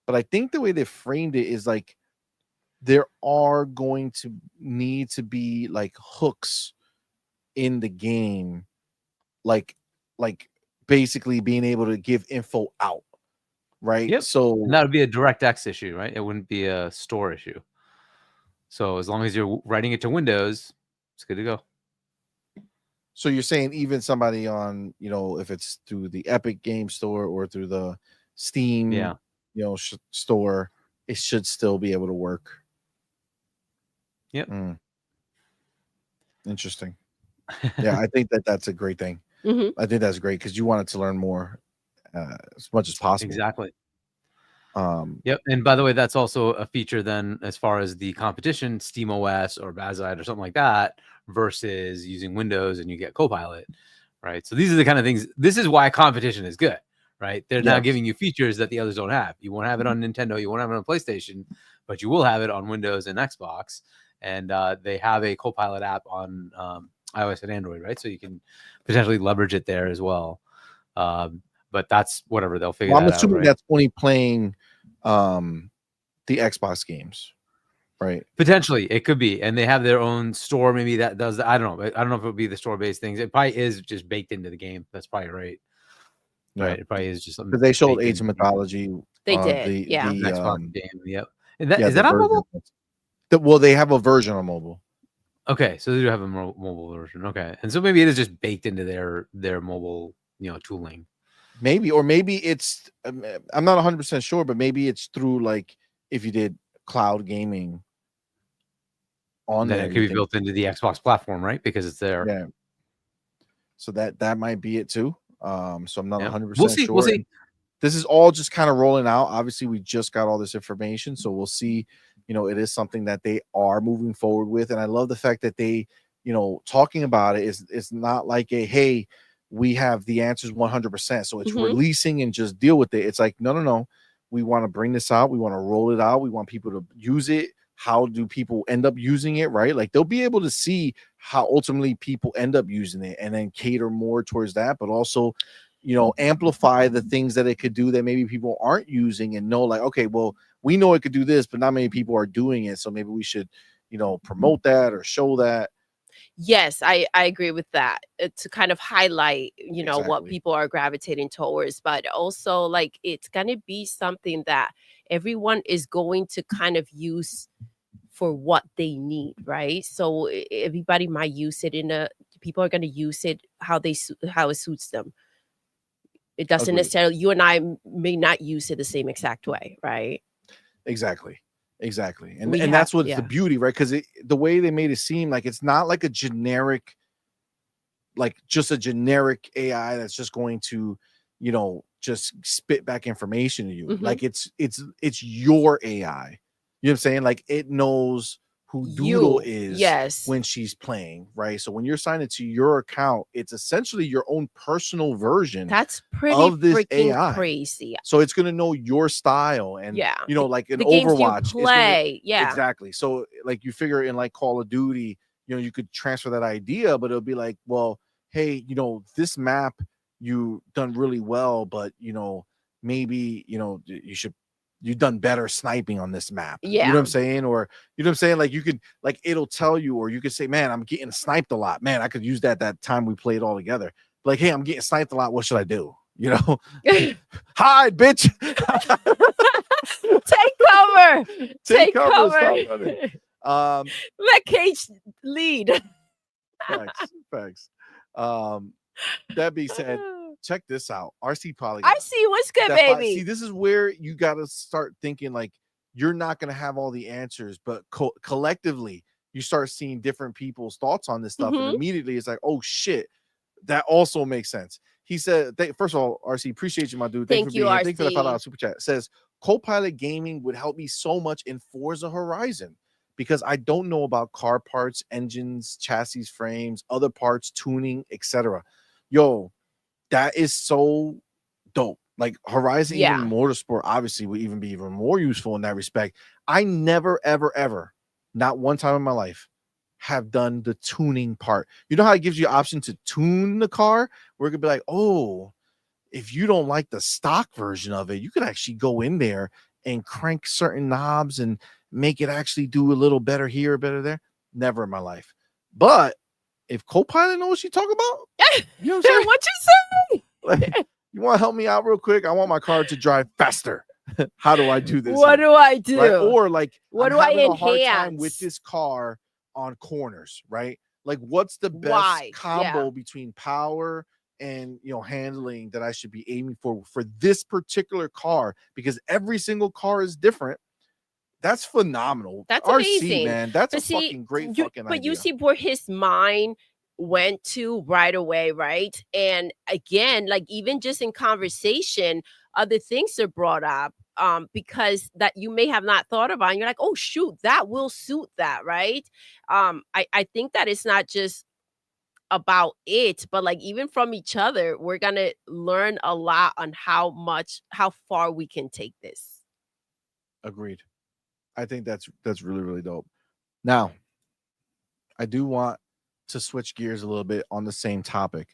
but I think the way they framed it is like there are going to need to be like hooks in the game, like basically being able to give info out, right? Yep. So And that would be a DirectX issue, right? It wouldn't be a store issue. So as long as you're writing it to Windows, it's good to go. So you're saying even somebody on, if it's through the Epic Game Store or through the Steam, store, it should still be able to work. Yep. Interesting. Yeah, I think that's a great thing. I think that's great because you wanted to learn more as much as possible. Exactly. Yep. And by the way, that's also a feature then as far as the competition, SteamOS or Bazide or something like that, versus using Windows and you get Copilot, right? So these are the kind of things. This is why competition is good, right? They're now giving you features that the others don't have. You won't have it on Nintendo, you won't have it on PlayStation, but you will have it on Windows and Xbox. And they have a Copilot app on iOS and Android, right? So you can potentially leverage it there as well. But that's whatever, they'll figure that out. I'm assuming right? that's only playing the Xbox games, right? Potentially, it could be, and they have their own store. Maybe that does. I don't know. I don't know if it would be the store-based things. It probably is just baked into the game. That's probably right. Yeah. Right. It probably is just something. Because they showed baked Age of into the game. Mythology. They did, The Xbox game. Yep. And that, yeah, is that on mobile? Well, they have a version on mobile. Okay, so they do have a mobile version. Okay, and so maybe it is just baked into their mobile, tooling. Maybe, or maybe it's. I'm not 100% sure, but maybe it's through like if you did cloud gaming. On then there, it could be built into the Xbox platform, right? Because it's there. Yeah. So that might be it too. So I'm not 100% We'll see. sure. We'll see. This is all just kind of rolling out. Obviously, we just got all this information, so we'll see. It is something that they are moving forward with, and I love the fact that they, talking about it is it's not like a hey, we have the answers 100%, so it's releasing and just deal with it. It's like no, we want to bring this out, we want to roll it out, we want people to use it. How do people end up using it, right? Like they'll be able to see how ultimately people end up using it and then cater more towards that, but also amplify the things that it could do that maybe people aren't using and know like, okay, well, we know it could do this, but not many people are doing it. So maybe we should, promote that or show that. Yes, I agree with that. To kind of highlight, what Exactly. people are gravitating towards, but also like it's going to be something that everyone is going to kind of use for what they need, right? So everybody might use it people are going to use it how it suits them. It doesn't Agreed. necessarily, you and I may not use it the same exact way, right? Exactly. And that's what's the beauty, right? Because the way they made it seem like it's not like a generic, like just a generic AI that's just going to, just spit back information to you. Like it's your AI. You know what I'm saying? Like it knows who Doodle is when she's playing, right? So when you're signed into your account, it's essentially your own personal version. That's pretty of this freaking AI. crazy. So it's gonna know your style and like an the games Overwatch. you play, exactly. So like you figure in like Call of Duty, you could transfer that idea, but it'll be like, well, hey, this map you done really well, but maybe you've done better sniping on this map. You know what I'm saying? Or you know what I'm saying? Like you could, like it'll tell you, or you could say, man, I'm getting sniped a lot. Man, I could use that time we played all together. Like, hey, I'm getting sniped a lot. What should I do? Hide, bitch. Take cover. Let Cage lead. Facts. That being said, check this out. RC Polygon. I see what's good, baby. See, this is where you got to start thinking like you're not going to have all the answers, but collectively you start seeing different people's thoughts on this stuff, and immediately it's like, oh shit, that also makes sense. He said, first of all, RC, appreciate you, my dude. Thank you, RC. Thank you for the $5 super chat. It says Copilot gaming would help me so much in Forza Horizon because I don't know about car parts, engines, chassis, frames, other parts, tuning, etc. Yo, that is so dope. Like Horizon, even Motorsport, obviously would even be even more useful in that respect. I never, ever, not one time in my life, have done the tuning part. You know how it gives you an option to tune the car, where it could be like, oh, if you don't like the stock version of it, you could actually go in there and crank certain knobs and make it actually do a little better here, better there. Never in my life. But if Copilot knows what she talking about, you know what I'm saying? What you say? Like, you want to help me out real quick? I want my car to drive faster. How do I do this? What do I do? Right? Or like, what I'm do I having a hard enhance time with this car on corners, right? Like, what's the best combo between power and handling that I should be aiming for this particular car? Because every single car is different. That's phenomenal. That's RC, amazing, man. That's fucking great fucking But idea. you see where his mind went to right away, right? And again, like even just in conversation, other things are brought up because that you may have not thought about, and you're like, oh shoot, that will suit that, right? I think that it's not just about it, but like even from each other, we're gonna learn a lot on how far we can take this. Agreed. I think that's really, really dope. Now, I do want to switch gears a little bit on the same topic,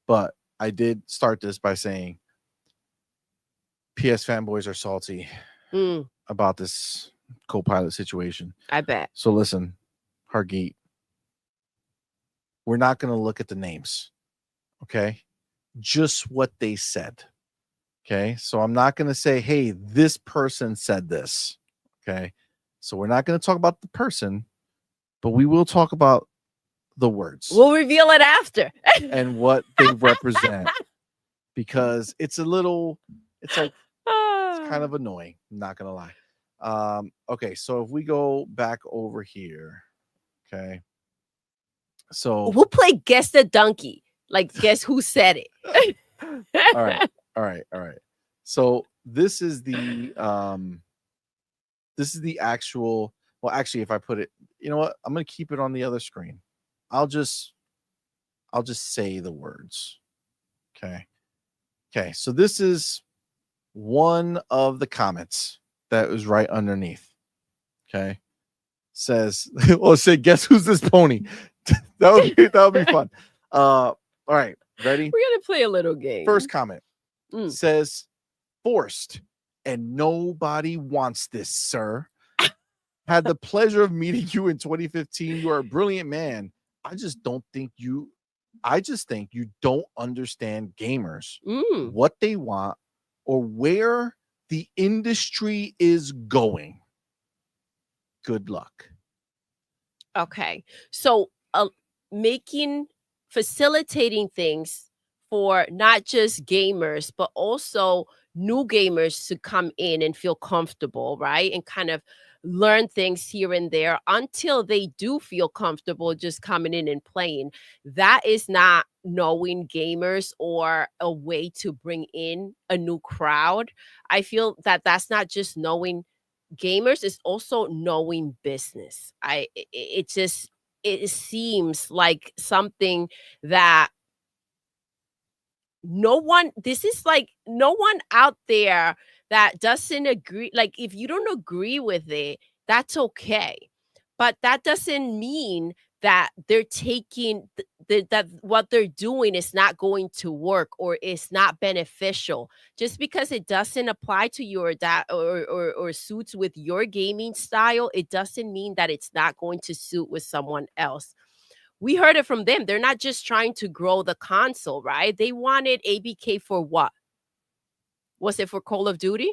but I did start this by saying PS fanboys are salty about this Copilot situation. I bet. So listen, Hargeet, we're not going to look at the names, okay? Just what they said, okay? So I'm not going to say, hey, this person said this, okay? So we're not going to talk about the person, but we will talk about the words. We'll reveal it after. And what they represent, because it's a little, it's like, it's kind of annoying, I'm not going to lie. Okay, so if we go back over here, okay? So we'll play Guess the Donkey. Like, guess who said it? all right. So this is the actual, well, actually, if I put it, you know what? I'm gonna keep it on the other screen. I'll just say the words. Okay, so this is one of the comments that was right underneath. Okay. Says, well, say, guess who's this pony? that would be fun. All right, ready? We're gonna play a little game. First comment says, forced, and nobody wants this, sir. Had the pleasure of meeting you in 2015. You are a brilliant man. I just think you don't understand gamers, what they want, or where the industry is going. Good luck. Okay. So facilitating things for not just gamers, but also new gamers to come in and feel comfortable, right? And kind of learn things here and there until they do feel comfortable just coming in and playing. That is not knowing gamers or a way to bring in a new crowd. I feel that that's not just knowing gamers, it's also knowing business. It seems like something that no one out there that doesn't agree. Like, if you don't agree with it, that's okay. But that doesn't mean that they're taking that what they're doing is not going to work or is not beneficial. Just because it doesn't apply to you or suits with your gaming style, it doesn't mean that it's not going to suit with someone else. We heard it from them. They're not just trying to grow the console, right? They wanted ABK for what? Was it for Call of Duty?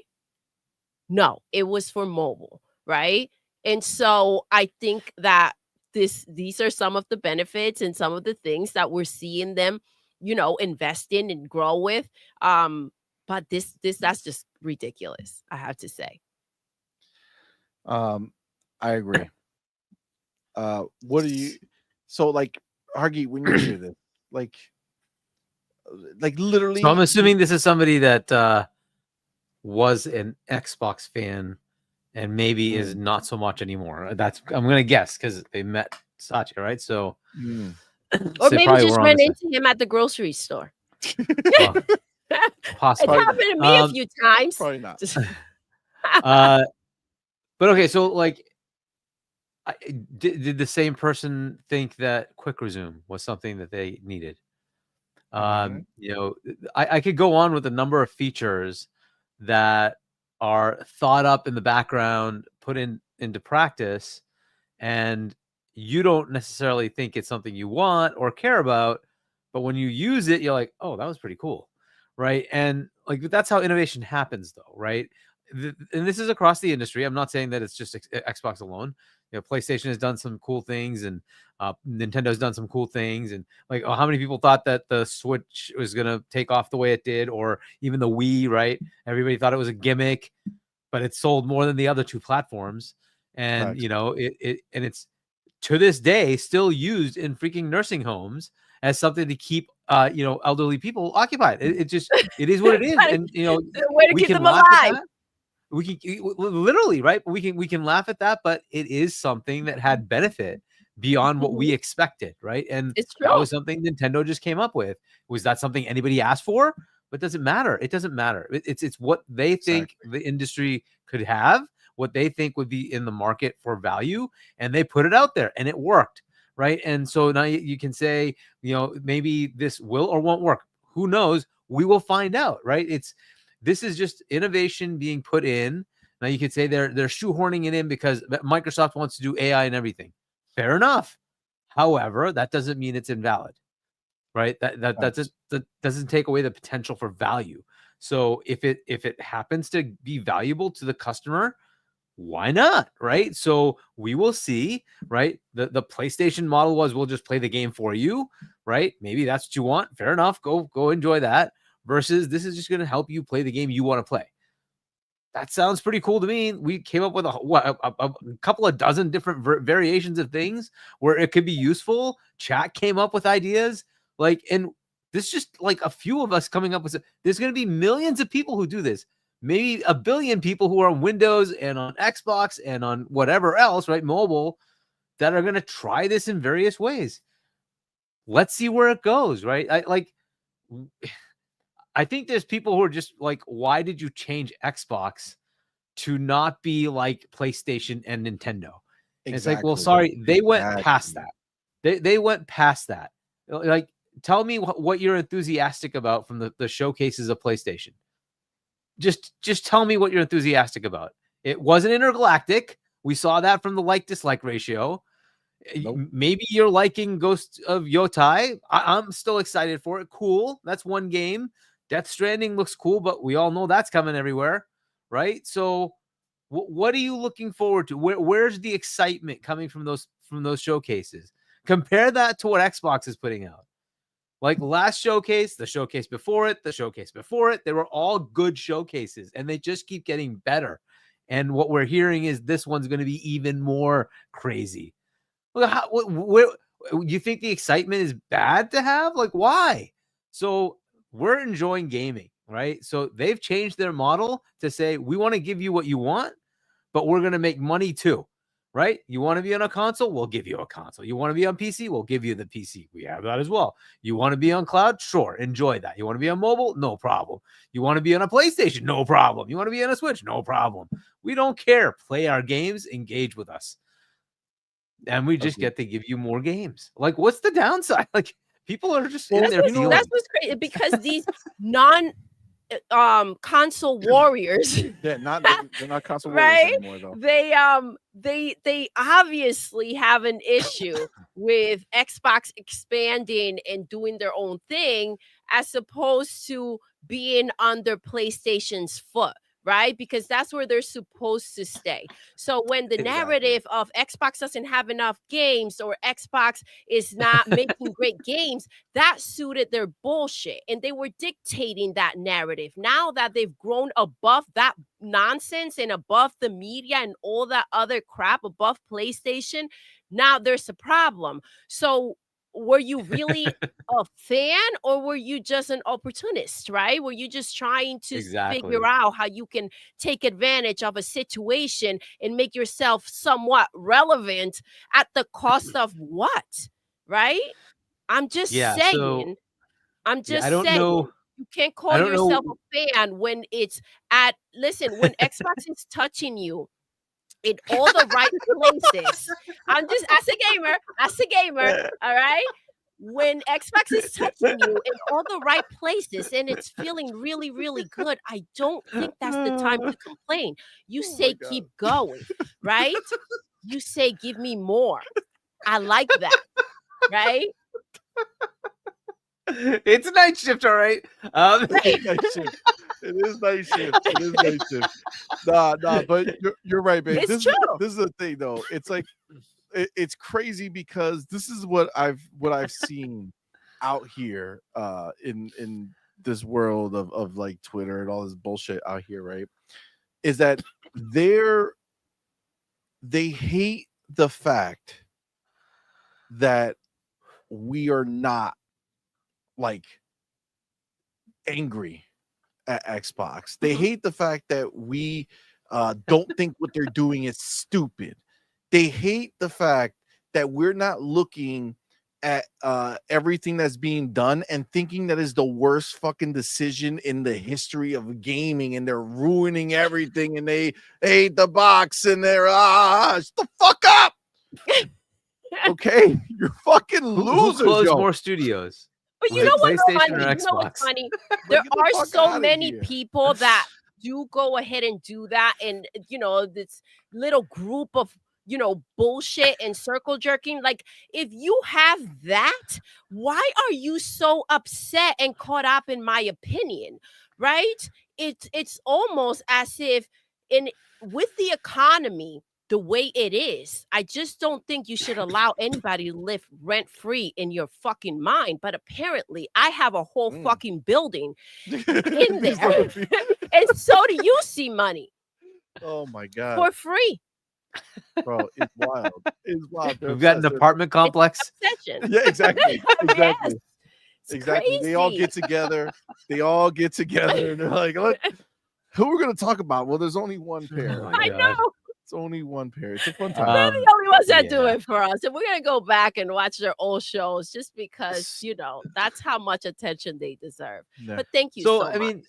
No, it was for mobile, right? And so I think that these are some of the benefits and some of the things that we're seeing them, invest in and grow with. But that's just ridiculous, I have to say. I agree. What do you? So, like, Hargeet, when you hear this, like literally. So I'm assuming this is somebody that was an Xbox fan and maybe is not so much anymore. I'm gonna guess because they met Satya, right? So, or maybe just ran into him at the grocery store. Well, possibly. It happened to me a few times. Probably not. But okay, so like, did the same person think that quick resume was something that they needed? I could go on with a number of features that are thought up in the background, put into practice, and you don't necessarily think it's something you want or care about, but when you use it, you're like, oh, that was pretty cool, right? And like, that's how innovation happens, though, right? And this is across the industry. I'm not saying that it's just Xbox alone. PlayStation has done some cool things, and Nintendo's done some cool things. And like, how many people thought that the Switch was gonna take off the way it did, or even the Wii? Right? Everybody thought it was a gimmick, but it sold more than the other two platforms. And it's to this day still used in freaking nursing homes as something to keep elderly people occupied. It is what it is. And the way to keep them alive. We can literally, right? We can laugh at that, but it is something that had benefit beyond what we expected, right? And that was something Nintendo just came up with. Was that something anybody asked for? But does it matter? It doesn't matter. It's what they think the industry could have, what they think would be in the market for value, and they put it out there, and it worked, right? And so now you can say, maybe this will or won't work. Who knows? We will find out, right? This is just innovation being put in Now you could say they're shoehorning it in because Microsoft wants to do AI and everything. Fair enough. However, that doesn't mean it's invalid, right? That doesn't take away the potential for value. So if it happens to be valuable to the customer, why not, right? So we will see, right? The PlayStation model was we'll just play the game for you, right? Maybe that's what you want. Fair enough. Go enjoy that. Versus this is just going to help you play the game you want to play. That sounds pretty cool to me. We came up with a couple of dozen different variations of things where it could be useful. Chat came up with ideas, and this just like a few of us coming up with. There's going to be millions of people who do this. Maybe 1 billion people who are on Windows and on Xbox and on whatever else, right, mobile, that are going to try this in various ways. Let's see where it goes, right? I think there's people who are just like, why did you change Xbox to not be like PlayStation and Nintendo? Exactly. It's like, well, sorry, they went past that. They went past that. Like, tell me what you're enthusiastic about from the showcases of PlayStation. Just tell me what you're enthusiastic about. It wasn't intergalactic. We saw that from the like-dislike ratio. Nope. Maybe you're liking Ghost of Yotai. I'm still excited for it. Cool. That's one game. Death Stranding looks cool, but we all know that's coming everywhere, right? So what are you looking forward to? Where's the excitement coming from those showcases? Compare that to what Xbox is putting out. Like last showcase, the showcase before it, they were all good showcases, and they just keep getting better. And what we're hearing is this one's going to be even more crazy. You think the excitement is bad to have? Like, why? So we're enjoying gaming, right? So they've changed their model to say, we want to give you what you want, but we're going to make money too, right? You want to be on a console? We'll give you a console. You want to be on PC? We'll give you the PC. We have that as well. You want to be on cloud? Sure. Enjoy that. You want to be on mobile? No problem. You want to be on a PlayStation? No problem. You want to be on a Switch? No problem. We don't care. Play our games. Engage with us. And we just get to give you more games. Like, what's the downside? Like, people are just in there. That's what's crazy, because these console warriors, they're not console warriors anymore, though. They obviously have an issue with Xbox expanding and doing their own thing as opposed to being under PlayStation's foot. Right? Because that's where they're supposed to stay. So when the narrative of Xbox doesn't have enough games or Xbox is not making great games, that suited their bullshit. And they were dictating that narrative. Now that they've grown above that nonsense and above the media and all that other crap, above PlayStation, now there's a problem. So were you really a fan, or were you just an opportunist, right? Were you just trying to figure out how you can take advantage of a situation and make yourself somewhat relevant at the cost of what, right? I'm just saying. I'm just saying. Know. You can't call yourself a fan when it's when Xbox is touching you in all the right places. I'm just as a gamer, all right? When Xbox is touching you in all the right places and it's feeling really, really good, I don't think that's the time to complain. You say keep going, right? You say give me more. I like that, right? It's night shift, all right. Night shift. It is night shift. Nah, but you're right, babe. This is the thing, though. It's like it's crazy because this is what I've seen out here in this world of like Twitter and all this bullshit out here, right? Is that they hate the fact that we are not like angry at Xbox. They hate the fact that we don't think what they're doing is stupid. They hate the fact that we're not looking at everything that's being done and thinking that is the worst fucking decision in the history of gaming, and they're ruining everything, and they hate the box, and they're shut the fuck up. Okay, you're fucking losers. Who closed more studios? But you know what's funny? There are so many people that do go ahead and do that, and this little group of bullshit and circle jerking, like if you have that, why are you so upset and caught up, in my opinion, right? It's almost as if with the economy the way it is, I just don't think you should allow anybody to live rent free in your fucking mind. But apparently I have a whole fucking building in there. And so do you, CMoney. Oh my God. For free. Bro, it's wild. It's wild. We've got an apartment complex. Obsession. Yeah, exactly. Exactly. Yes. Exactly. Crazy. They all get together. And they're like, look, who we're gonna talk about? Well, there's only one pair. Oh, I know. It's only one pair. It's a fun They're time. the only ones that do it for us. And we're going to go back and watch their old shows just because, that's how much attention they deserve. Yeah. But thank you so much. I mean,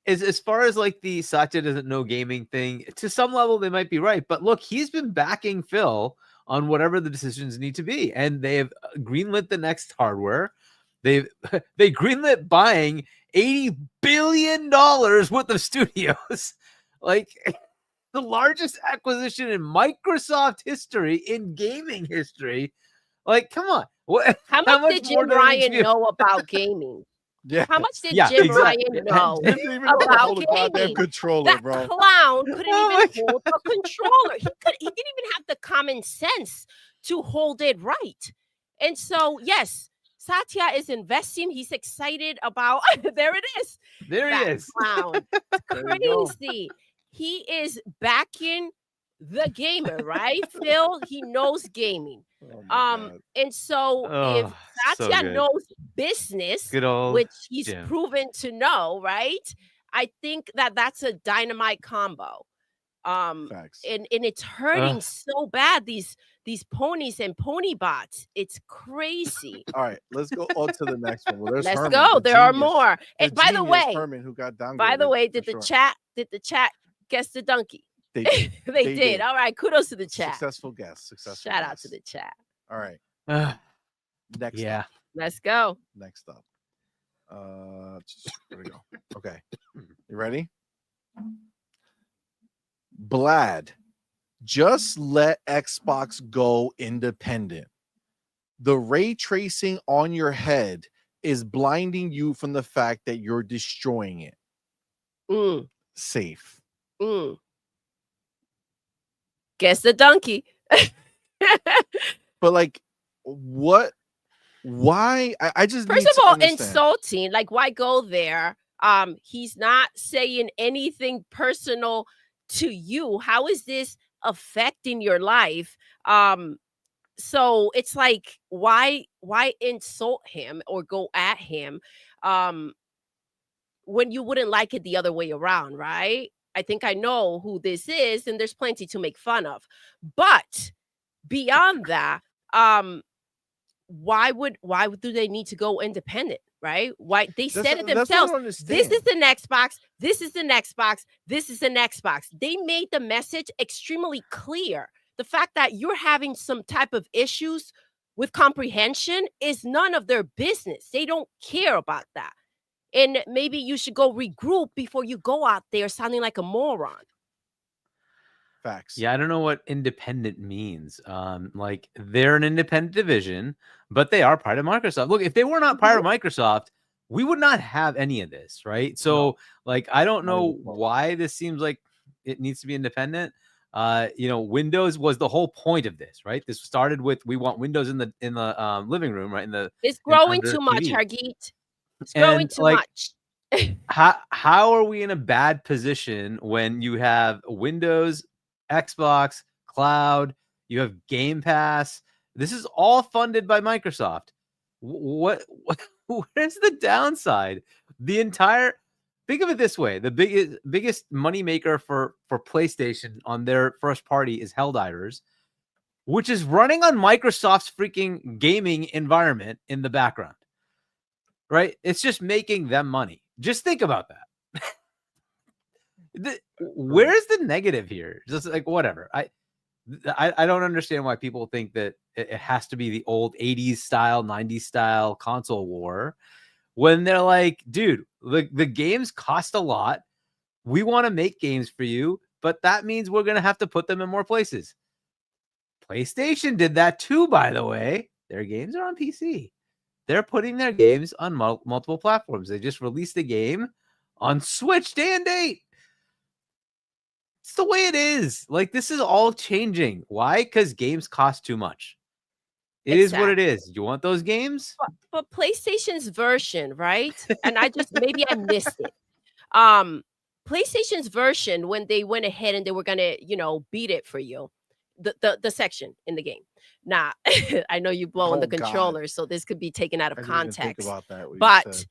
as far as like the Satya doesn't know gaming thing, to some level they might be right. But look, he's been backing Phil on whatever the decisions need to be. And they've greenlit the next hardware. They greenlit buying $80 billion worth of studios. Like... the largest acquisition in Microsoft history, in gaming history. Like, come on. How much did Jim Ryan know about gaming? Yeah. How much did Jim Ryan know about gaming? Controller, that bro. clown couldn't even hold a controller. He didn't even have the common sense to hold it right. And so, yes, Satya is investing. He's excited about. There it is. There he is. Clown. Crazy. He is backing the gamer, right? Phil, he knows gaming. And so if Satya knows business, which he's proven to know, right? I think that's a dynamite combo. Facts. And it's hurting so bad, these ponies and pony bots. It's crazy. All right, let's go on to the next one. Well, there's Let's Herman, go. There are more. The And by the way, Herman, who got downgraded. By the way, did the chat guess the donkey? They did. They did. All right. Kudos to the chat. Successful guess. Shout out to the chat. All right. Next. Yeah. Up. Let's go. Next up. There we go. Okay. You ready? Blad. Just let Xbox go independent. The ray tracing on your head is blinding you from the fact that you're destroying it. Safe. Guess the donkey. But like, what? Why? I just first of all, insulting. Like, why go there? He's not saying anything personal to you. How is this affecting your life? So it's like, why insult him or go at him when you wouldn't like it the other way around, right? I think I know who this is, and there's plenty to make fun of. But beyond that, why do they need to go independent, right? Why they said it themselves. This is the next box. This is the next box. This is the next box. They made the message extremely clear. The fact that you're having some type of issues with comprehension is none of their business. They don't care about that. And maybe you should go regroup before you go out there sounding like a moron. Facts. Yeah, I don't know what independent means. Like, they're an independent division, but they are part of Microsoft. Look, if they were not part of Microsoft, we would not have any of this, right? So, like, I don't know why this seems like it needs to be independent. Windows was the whole point of this, right? This started with, we want Windows in the living room, right? It's growing too much, Hargeet. It's growing too much. How are we in a bad position when you have Windows, Xbox, cloud, you have Game Pass? This is all funded by Microsoft. Where's the downside? Think of it this way: the biggest money maker for PlayStation on their first party is Helldivers, which is running on Microsoft's freaking gaming environment in the background. Right? It's just making them money. Just think about that. Where's the negative here? Just like, whatever. I don't understand why people think that it has to be the old 80s style, 90s style console war when they're like, dude, the games cost a lot. We want to make games for you, but that means we're going to have to put them in more places. PlayStation did that too, by the way. Their games are on PC. They're putting their games on multiple platforms. They just released a game on Switch day and date. It's the way it is. Like, this is all changing. Why? Because games cost too much. It is what it is. You want those games? But PlayStation's version, right? And maybe I missed it. PlayStation's version, when they went ahead and they were gonna, beat it for you, the section in the game. Now, I know you blow on the controller, so this could be taken out of context. Think about that, but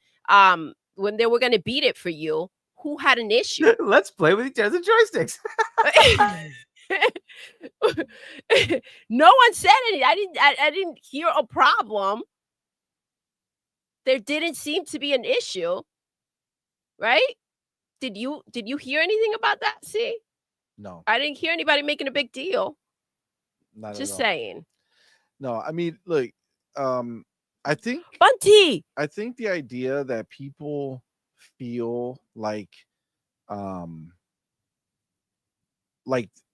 when they were gonna beat it for you, who had an issue? Let's play with each other's joysticks. No one said anything. I didn't hear a problem. There didn't seem to be an issue, right? Did you hear anything about that? See? No. I didn't hear anybody making a big deal. Not Just at all. saying. No, I mean, look, I think Bunty. I think the idea that people feel like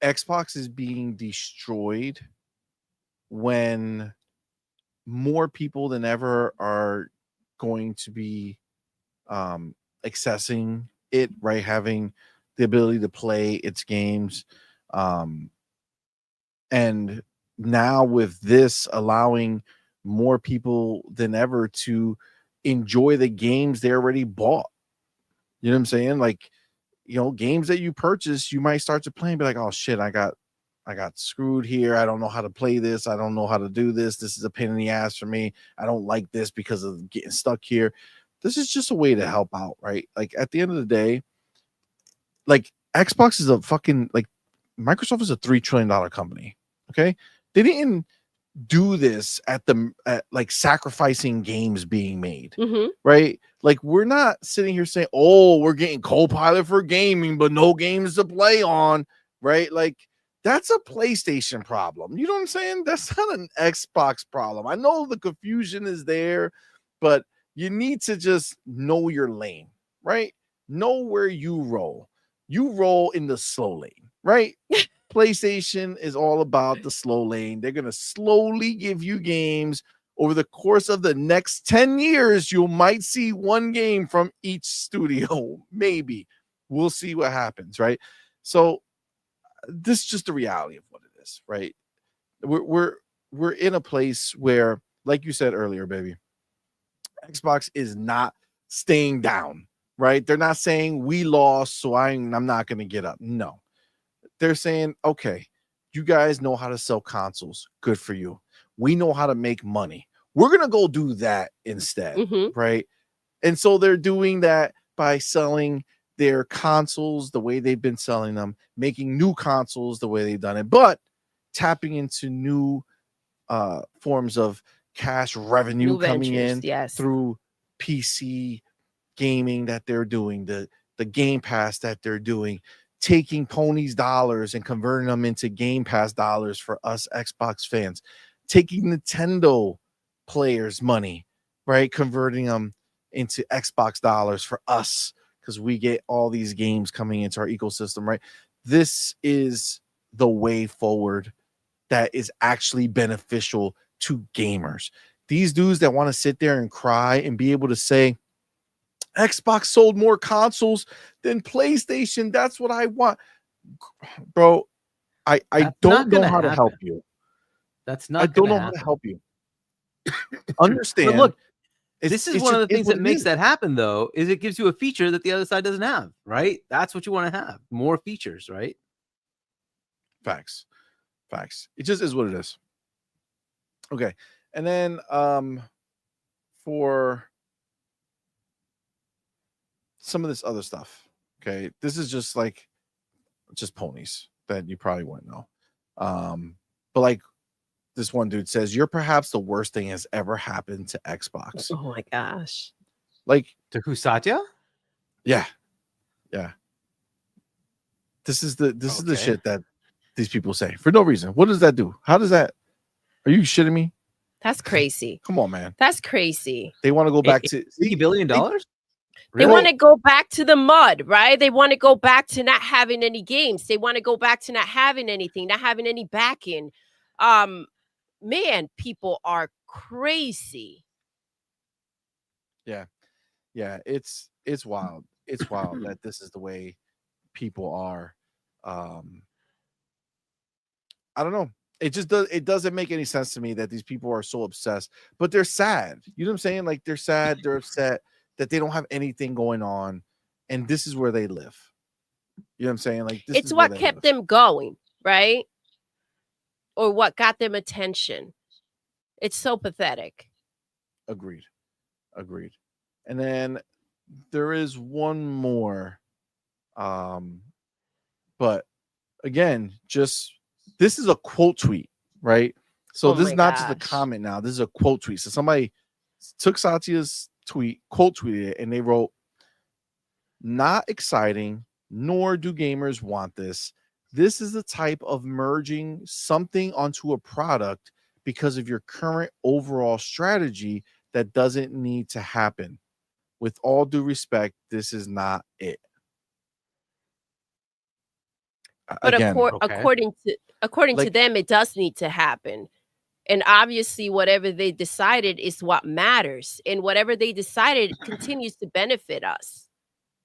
Xbox is being destroyed when more people than ever are going to be accessing it, right? Having the ability to play its games. And now with this allowing more people than ever to enjoy the games they already bought. You know what I'm saying? Like, games that you purchase, you might start to play and be like, oh shit, I got screwed here. I don't know how to play this. I don't know how to do this. This is a pain in the ass for me. I don't like this because of getting stuck here. This is just a way to help out, right? Like, at the end of the day, like, Xbox is a fucking, like, Microsoft is a $3 trillion company. Okay. They didn't do this at like sacrificing games being made, right? Like, we're not sitting here saying, oh, we're getting Copilot for gaming, but no games to play on, right? Like, that's a PlayStation problem. You know what I'm saying? That's not an Xbox problem. I know the confusion is there, but you need to just know your lane, right? Know where you roll. You roll in the slow lane, right? PlayStation is all about the slow lane. They're going to slowly give you games over the course of the next 10 years. You might see one game from each studio. Maybe. We'll see what happens, right? So this is just the reality of what it is, right? We're in a place where, like you said earlier, baby, Xbox is not staying down, right? They're not saying we lost, so I'm not going to get up. No. They're saying, okay, you guys know how to sell consoles. Good for you. We know how to make money. We're going to go do that instead, right? And so they're doing that by selling their consoles the way they've been selling them, making new consoles the way they've done it, but tapping into new forms of cash revenue coming in through PC gaming that they're doing, the Game Pass that they're doing, taking Pony's dollars and converting them into Game Pass dollars for us Xbox fans, taking Nintendo players' money, right? Converting them into Xbox dollars for us because we get all these games coming into our ecosystem, right? This is the way forward that is actually beneficial to gamers. These dudes that want to sit there and cry and be able to say, Xbox sold more consoles than PlayStation. That's what I want. Bro, I don't know how to help you. That's not. I don't know how to help you. Understand. But look, this is one of the things that makes that happen, though, is it gives you a feature that the other side doesn't have, right? That's what you want to have. More features, right? Facts. It just is what it is. Okay. And then for some of this other stuff, okay, this is just ponies that you probably wouldn't know. But like this one dude says, you're perhaps the worst thing has ever happened to Xbox. Oh my gosh. Like to who, Satya? Yeah. This is the shit that these people say for no reason. What does that do? How does that? Are you shitting me? That's crazy. Come on, man. That's crazy. They want to go back to $80 billion. They want to go back to the mud, right? They want to go back to not having any games. They want to go back to not having anything, not having any backing. Man, people are crazy. Yeah, it's wild. It's wild that this is the way people are. I don't know. It doesn't make any sense to me that these people are so obsessed, but they're sad. You know what I'm saying? Like they're sad, they're upset that they don't have anything going on, and this is where they live. You know what I'm saying? Like this It's what kept them going, right? Or what got them attention. It's so pathetic. Agreed. And then there is one more. But again, just this is a quote tweet, right? So this is not just a comment now. This is a quote tweet. So somebody took Satya's tweet, quote tweeted it, and they wrote, "Not exciting, nor do gamers want this. This is the type of merging something onto a product because of your current overall strategy that doesn't need to happen. With all due respect, this is not it." But according to them, it does need to happen. And obviously, whatever they decided is what matters. And whatever they decided continues to benefit us.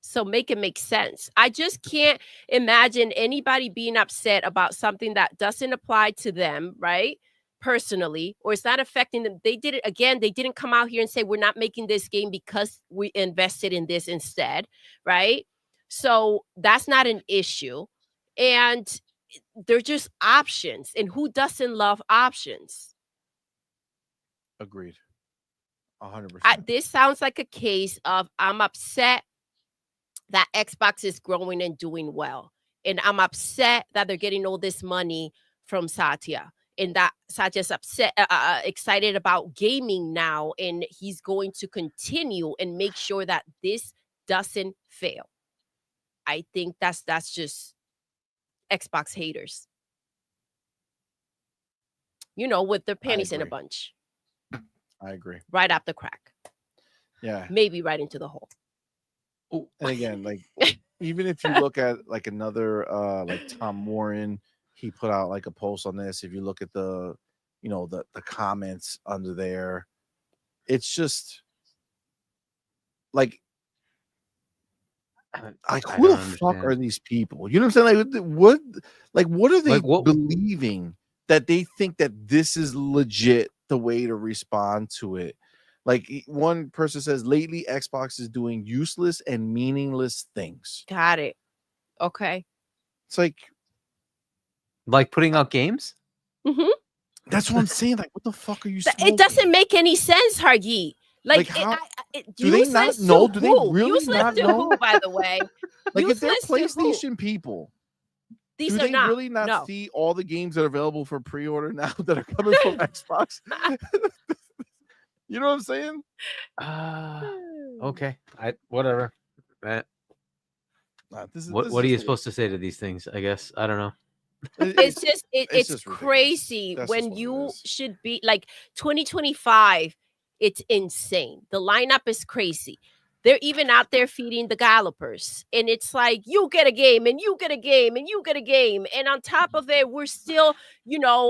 So make it make sense. I just can't imagine anybody being upset about something that doesn't apply to them, right? Personally, or it's not affecting them. They did it again. They didn't come out here and say, we're not making this game because we invested in this instead, right? So that's not an issue. And they're just options. And who doesn't love options? Agreed. 100%. This sounds like a case of I'm upset that Xbox is growing and doing well. And I'm upset that they're getting all this money from Satya. And that Satya's excited about gaming now. And he's going to continue and make sure that this doesn't fail. I think that's just Xbox haters. You know, with their panties in a bunch. I agree. Right up the crack. Yeah. Maybe right into the hole. Oh, and again, like even if you look at like another like Tom Warren, he put out like a post on this. If you look at the comments under there, it's just like who the fuck are these people? You know what I'm saying? What are they believing that they think that this is legit the way to respond to it? Like one person says, lately Xbox is doing useless and meaningless things. Got it. Okay. It's like putting out games. Mm-hmm. That's what I'm saying. Like, what the fuck are you smoking? It doesn't make any sense, Hargi. Like how, do they not know? Do they really useless not to know? Who, by the way, like if they're PlayStation people, these do are they not, really not see all the games that are available for pre-order now that are coming from Xbox? You know what I'm saying? Okay. Whatever. What are you supposed to say to these things? I guess I don't know. It's just crazy when you should be like 2025. It's insane. The lineup is crazy. They're even out there feeding the gallopers. And it's like, you get a game and you get a game and you get a game. And on top of it, we're still,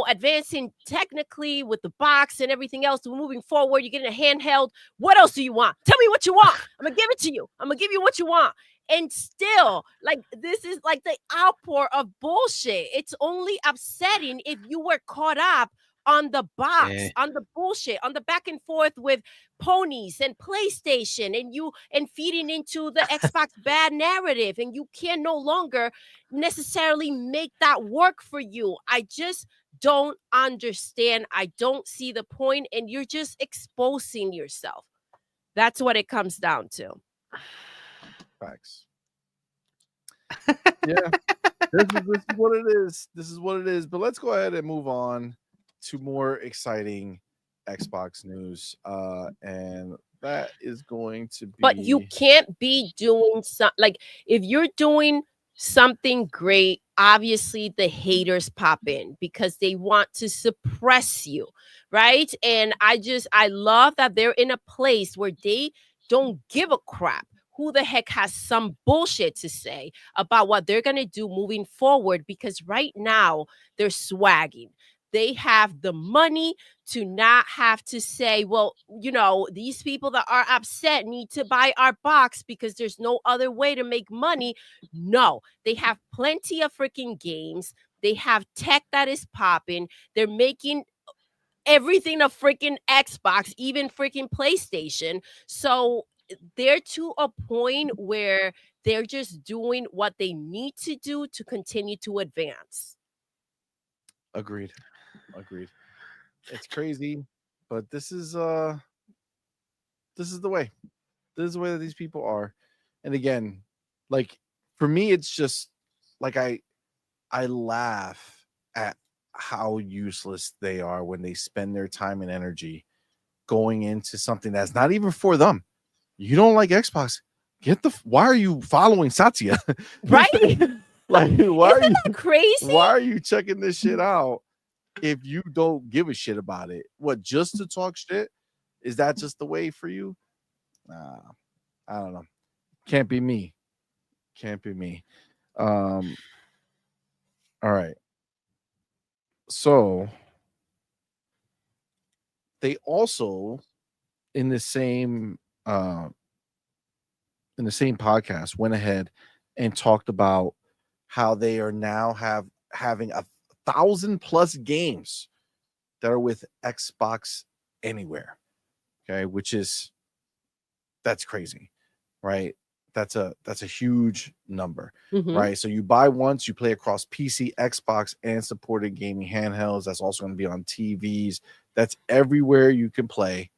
advancing technically with the box and everything else. We're moving forward. You're getting a handheld. What else do you want? Tell me what you want. I'm going to give it to you. I'm going to give you what you want. And still, like, this is like the outpour of bullshit. It's only upsetting if you were caught up on the box, on the bullshit, on the back and forth with ponies and PlayStation and feeding into the Xbox bad narrative, and you can no longer necessarily make that work for you. I just don't understand. I don't see the point, and you're just exposing yourself. That's what it comes down to. Facts. Yeah, this is what it is. This is what it is. But let's go ahead and move on to more exciting Xbox news, and that is going to be. But you can't be doing like if you're doing something great, obviously the haters pop in because they want to suppress you, right? And I love that they're in a place where they don't give a crap who the heck has some bullshit to say about what they're going to do moving forward, because right now they're swagging. They have the money to not have to say, well, you know, these people that are upset need to buy our box because there's no other way to make money. No, they have plenty of freaking games. They have tech that is popping. They're making everything a freaking Xbox, even freaking PlayStation. So they're to a point where they're just doing what they need to do to continue to advance. Agreed. It's crazy, but this is the way. This is the way that these people are. And again, like for me, it's just like I laugh at how useless they are when they spend their time and energy going into something that's not even for them. You don't like Xbox? Why are you following Satya? Right? Like, Isn't that crazy? Why are you checking this shit out if you don't give a shit about it? What, just to talk shit? Is that just the way for you? I don't know. Can't be me. All right. So they also in the same podcast went ahead and talked about how they are now having 1,000+ games that are with Xbox Anywhere. Okay, that's crazy, right? That's a huge number, right? So you buy once, you play across PC, Xbox, and supported gaming handhelds. That's also going to be on TVs. That's everywhere you can play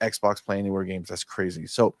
Xbox Play Anywhere games. That's crazy. So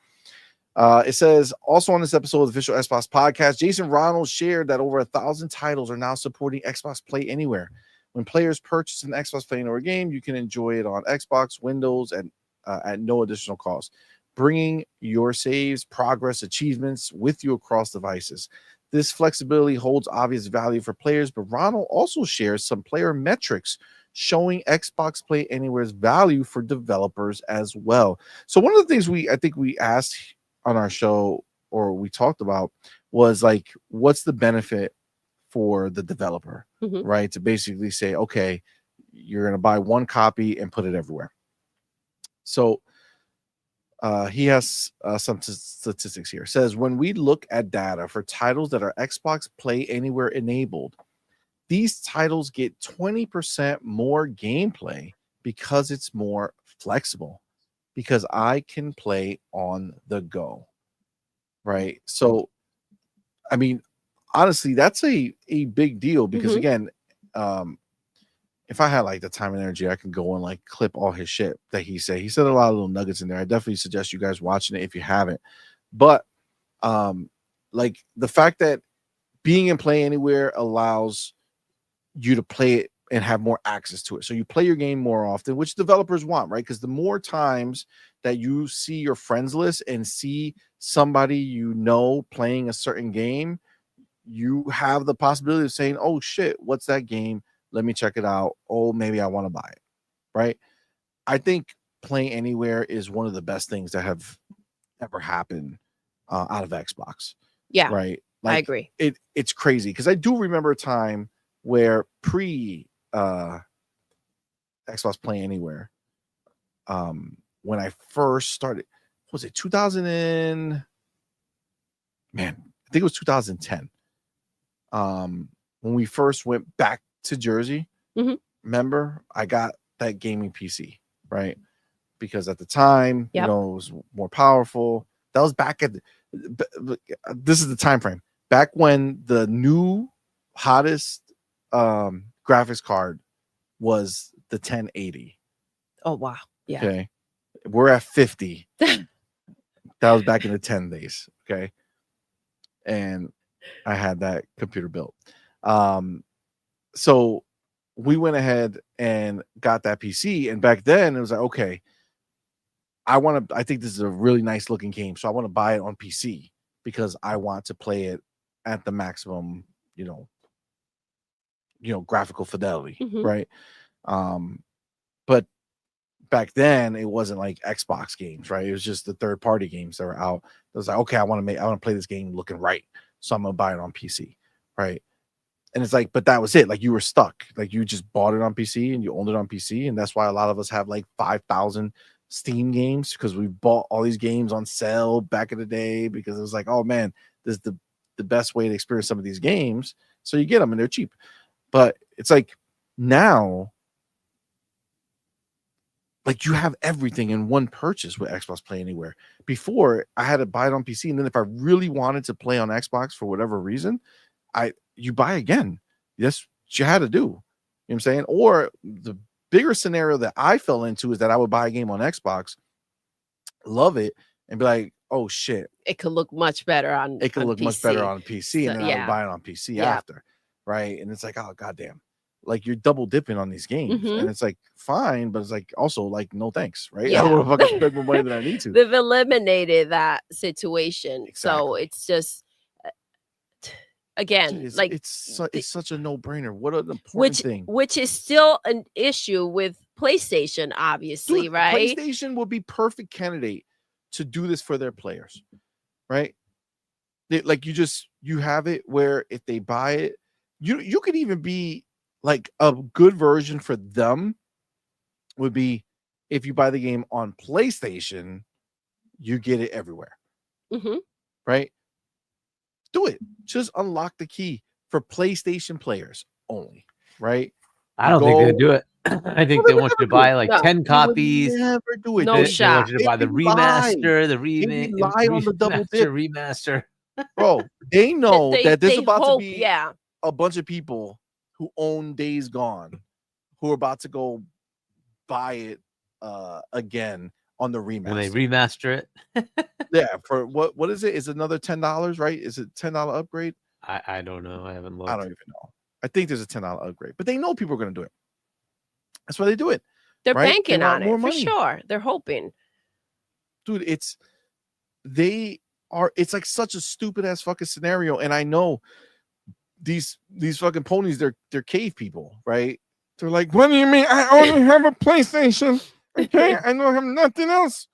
it says also on this episode of the official Xbox podcast, Jason Ronald shared that over 1,000 titles are now supporting Xbox Play Anywhere. When players purchase an Xbox Play Anywhere game, you can enjoy it on Xbox, Windows, and at no additional cost, bringing your saves, progress, achievements with you across devices. This flexibility holds obvious value for players, but Ronald also shares some player metrics showing Xbox Play Anywhere's value for developers as well. So one of the things I think we asked on our show, or we talked about, was like, what's the benefit for the developer, right? To basically say, okay, you're going to buy one copy and put it everywhere. So he has some statistics here. It says, when we look at data for titles that are Xbox Play Anywhere enabled, these titles get 20% more gameplay because it's more flexible, because I can play on the go, right? So, I mean, honestly, that's a big deal because, again, if I had like the time and energy, I can go and like clip all his shit that he said. He said a lot of little nuggets in there. I definitely suggest you guys watching it if you haven't. But like the fact that being in Play Anywhere allows you to play it and have more access to it. So you play your game more often, which developers want, right? Because the more times that you see your friends list and see somebody you know playing a certain game, you have the possibility of saying, oh shit, what's that game? Let me check it out. Oh, maybe I want to buy it, right? I think Play Anywhere is one of the best things that have ever happened out of Xbox. Yeah, right. Like, I agree. It's crazy because I do remember a time where pre Xbox Play Anywhere, when I first started, was it 2000 and man, I think it was 2010. When we first went back to Jersey, remember, I got that gaming PC, right? Because at the time, you know, it was more powerful. That was back at this is the time frame back when the new hottest graphics card was the 1080. Oh wow. Yeah. Okay. We're at 50. That was back in the 10 days. Okay. And I had that computer built. So we went ahead and got that PC. And back then it was like, okay, I think this is a really nice looking game. So I want to buy it on PC because I want to play it at the maximum, you know, graphical fidelity. Right. But back then it wasn't like Xbox games, right? It was just the third party games that were out. It was like, okay, I want to play this game looking right, so I'm gonna buy it on PC, right? And it's like, but that was it. Like you were stuck. Like you just bought it on PC and you owned it on PC, and that's why a lot of us have like 5,000 Steam games, because we bought all these games on sale back in the day, because it was like, oh man, this is the best way to experience some of these games. So you get them and they're cheap. But it's like now, like you have everything in one purchase with Xbox Play Anywhere. Before, I had to buy it on PC, and then if I really wanted to play on Xbox for whatever reason, you buy again. That's what you had to do. You know what I'm saying? Or the bigger scenario that I fell into is that I would buy a game on Xbox, love it, and be like, oh shit, it could look much better on much PC. better on PC, and then I would buy it on PC after, right? And it's like, oh goddamn, like you're double dipping on these games, and it's like fine, but it's like also like no thanks, right? I don't want to fucking spend more money than I need to. They've eliminated that situation, so it's just again, like it's such a no-brainer. What an important thing. Which is still an issue with PlayStation, obviously. Dude, right? PlayStation would be perfect candidate to do this for their players, right? Like you have it where if they buy it, you could even be like a good version for them would be if you buy the game on PlayStation, you get it everywhere, right? Do it. Just unlock the key for PlayStation players only, right? I don't think they'd do it. I think they want you to buy like 10 copies. Never do it. No They want you to buy the remaster, the remake, lie on the double dip remaster. Bro, they know that there's about to be a bunch of people who own Days Gone who are about to go buy it again on the remaster. When they remaster it. Yeah, for what is it? Is it another $10, right? Is it $10 upgrade? I don't know. I haven't looked. I don't even know. I think there's a $10 upgrade, but they know people are going to do it. That's why they do it. They're right? banking on it for money. sure. They're hoping. Dude, it's like such a stupid ass fucking scenario. And I know these fucking ponies, they're cave people, right? They're like, what do you mean? I only have a PlayStation. Okay, I don't have nothing else.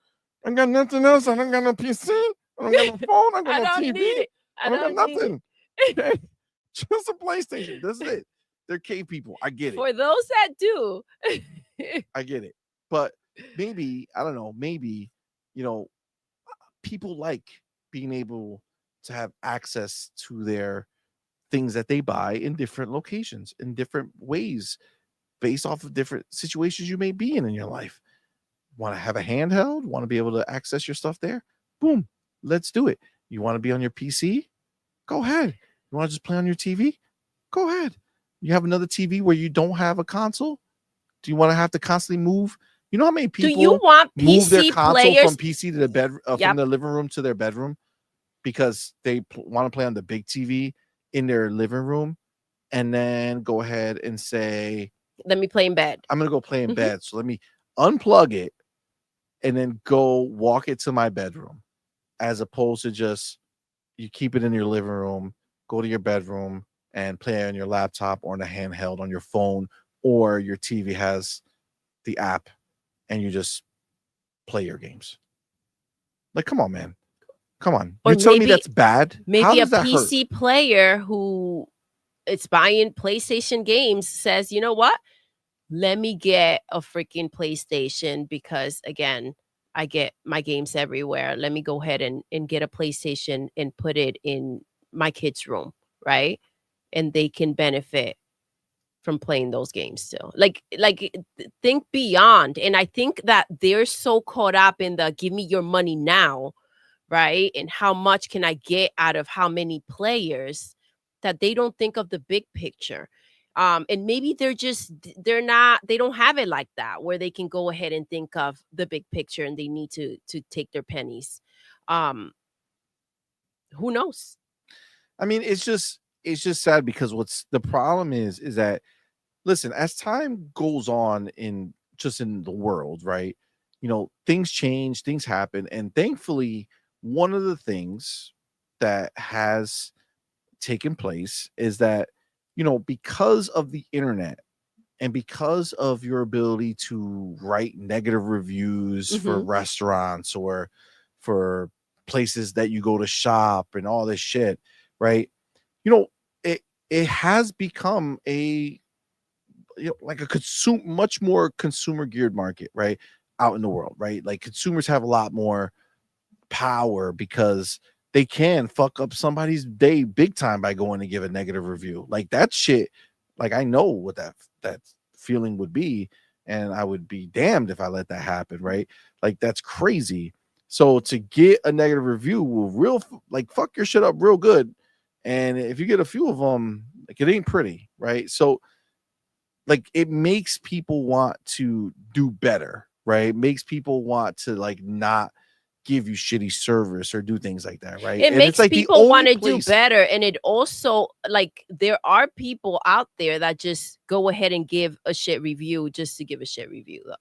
I got nothing else. I don't got no PC. I don't got no phone. I got no TV. I don't got nothing. Okay? Just a PlayStation. That's it. They're cave people. I get it. For those that do. I get it. But maybe, I don't know, maybe, people like being able to have access to their things that they buy in different locations, in different ways, based off of different situations you may be in your life. Want to have a handheld? Want to be able to access your stuff there? Boom. Let's do it. You want to be on your PC? Go ahead. You want to just play on your TV? Go ahead. You have another TV where you don't have a console? Do you want to have to constantly move? You know how many people do you want PC move their console players? from PC to the bed from the living room to their bedroom because they want to play on the big TV in their living room, and then go ahead and say, let me play in bed. I'm going to go play in bed. So let me unplug it and then go walk it to my bedroom, as opposed to just you keep it in your living room, go to your bedroom and play on your laptop or on a handheld on your phone, or your TV has the app and you just play your games. Like, come on, man. Come on. You're telling me that's bad? Maybe a PC player who is buying PlayStation games says, you know what? Let me get a freaking PlayStation because, again, I get my games everywhere. Let me go ahead and get a PlayStation and put it in my kids' room, right? And they can benefit from playing those games still. Like think beyond. And I think that they're so caught up in the give me your money now, right? And how much can I get out of how many players that they don't think of the big picture. And maybe they don't have it like that where they can go ahead and think of the big picture and they need to take their pennies. Who knows? I mean, it's just sad because what's the problem is that, listen, as time goes on in the world, right? Things change, things happen. And thankfully, one of the things that has taken place is that, because of the internet And because of your ability to write negative reviews for restaurants or for places that you go to shop and all this shit, right? You know, it has become a like a much more consumer geared market, right? Out in the world, right? Like consumers have a lot more power because they can fuck up somebody's day big time by going to give a negative review. Like that shit, like I know what that feeling would be, and I would be damned if I let that happen, right? Like that's crazy. So to get a negative review will like fuck your shit up real good. And if you get a few of them, like it ain't pretty, right? So like it makes people want to do better, right? It makes people want to like not give you shitty service or do things like that, right? It And makes it's like people want to do better, and it also like there are people out there that just go ahead and give a shit review just to give a shit review. Though.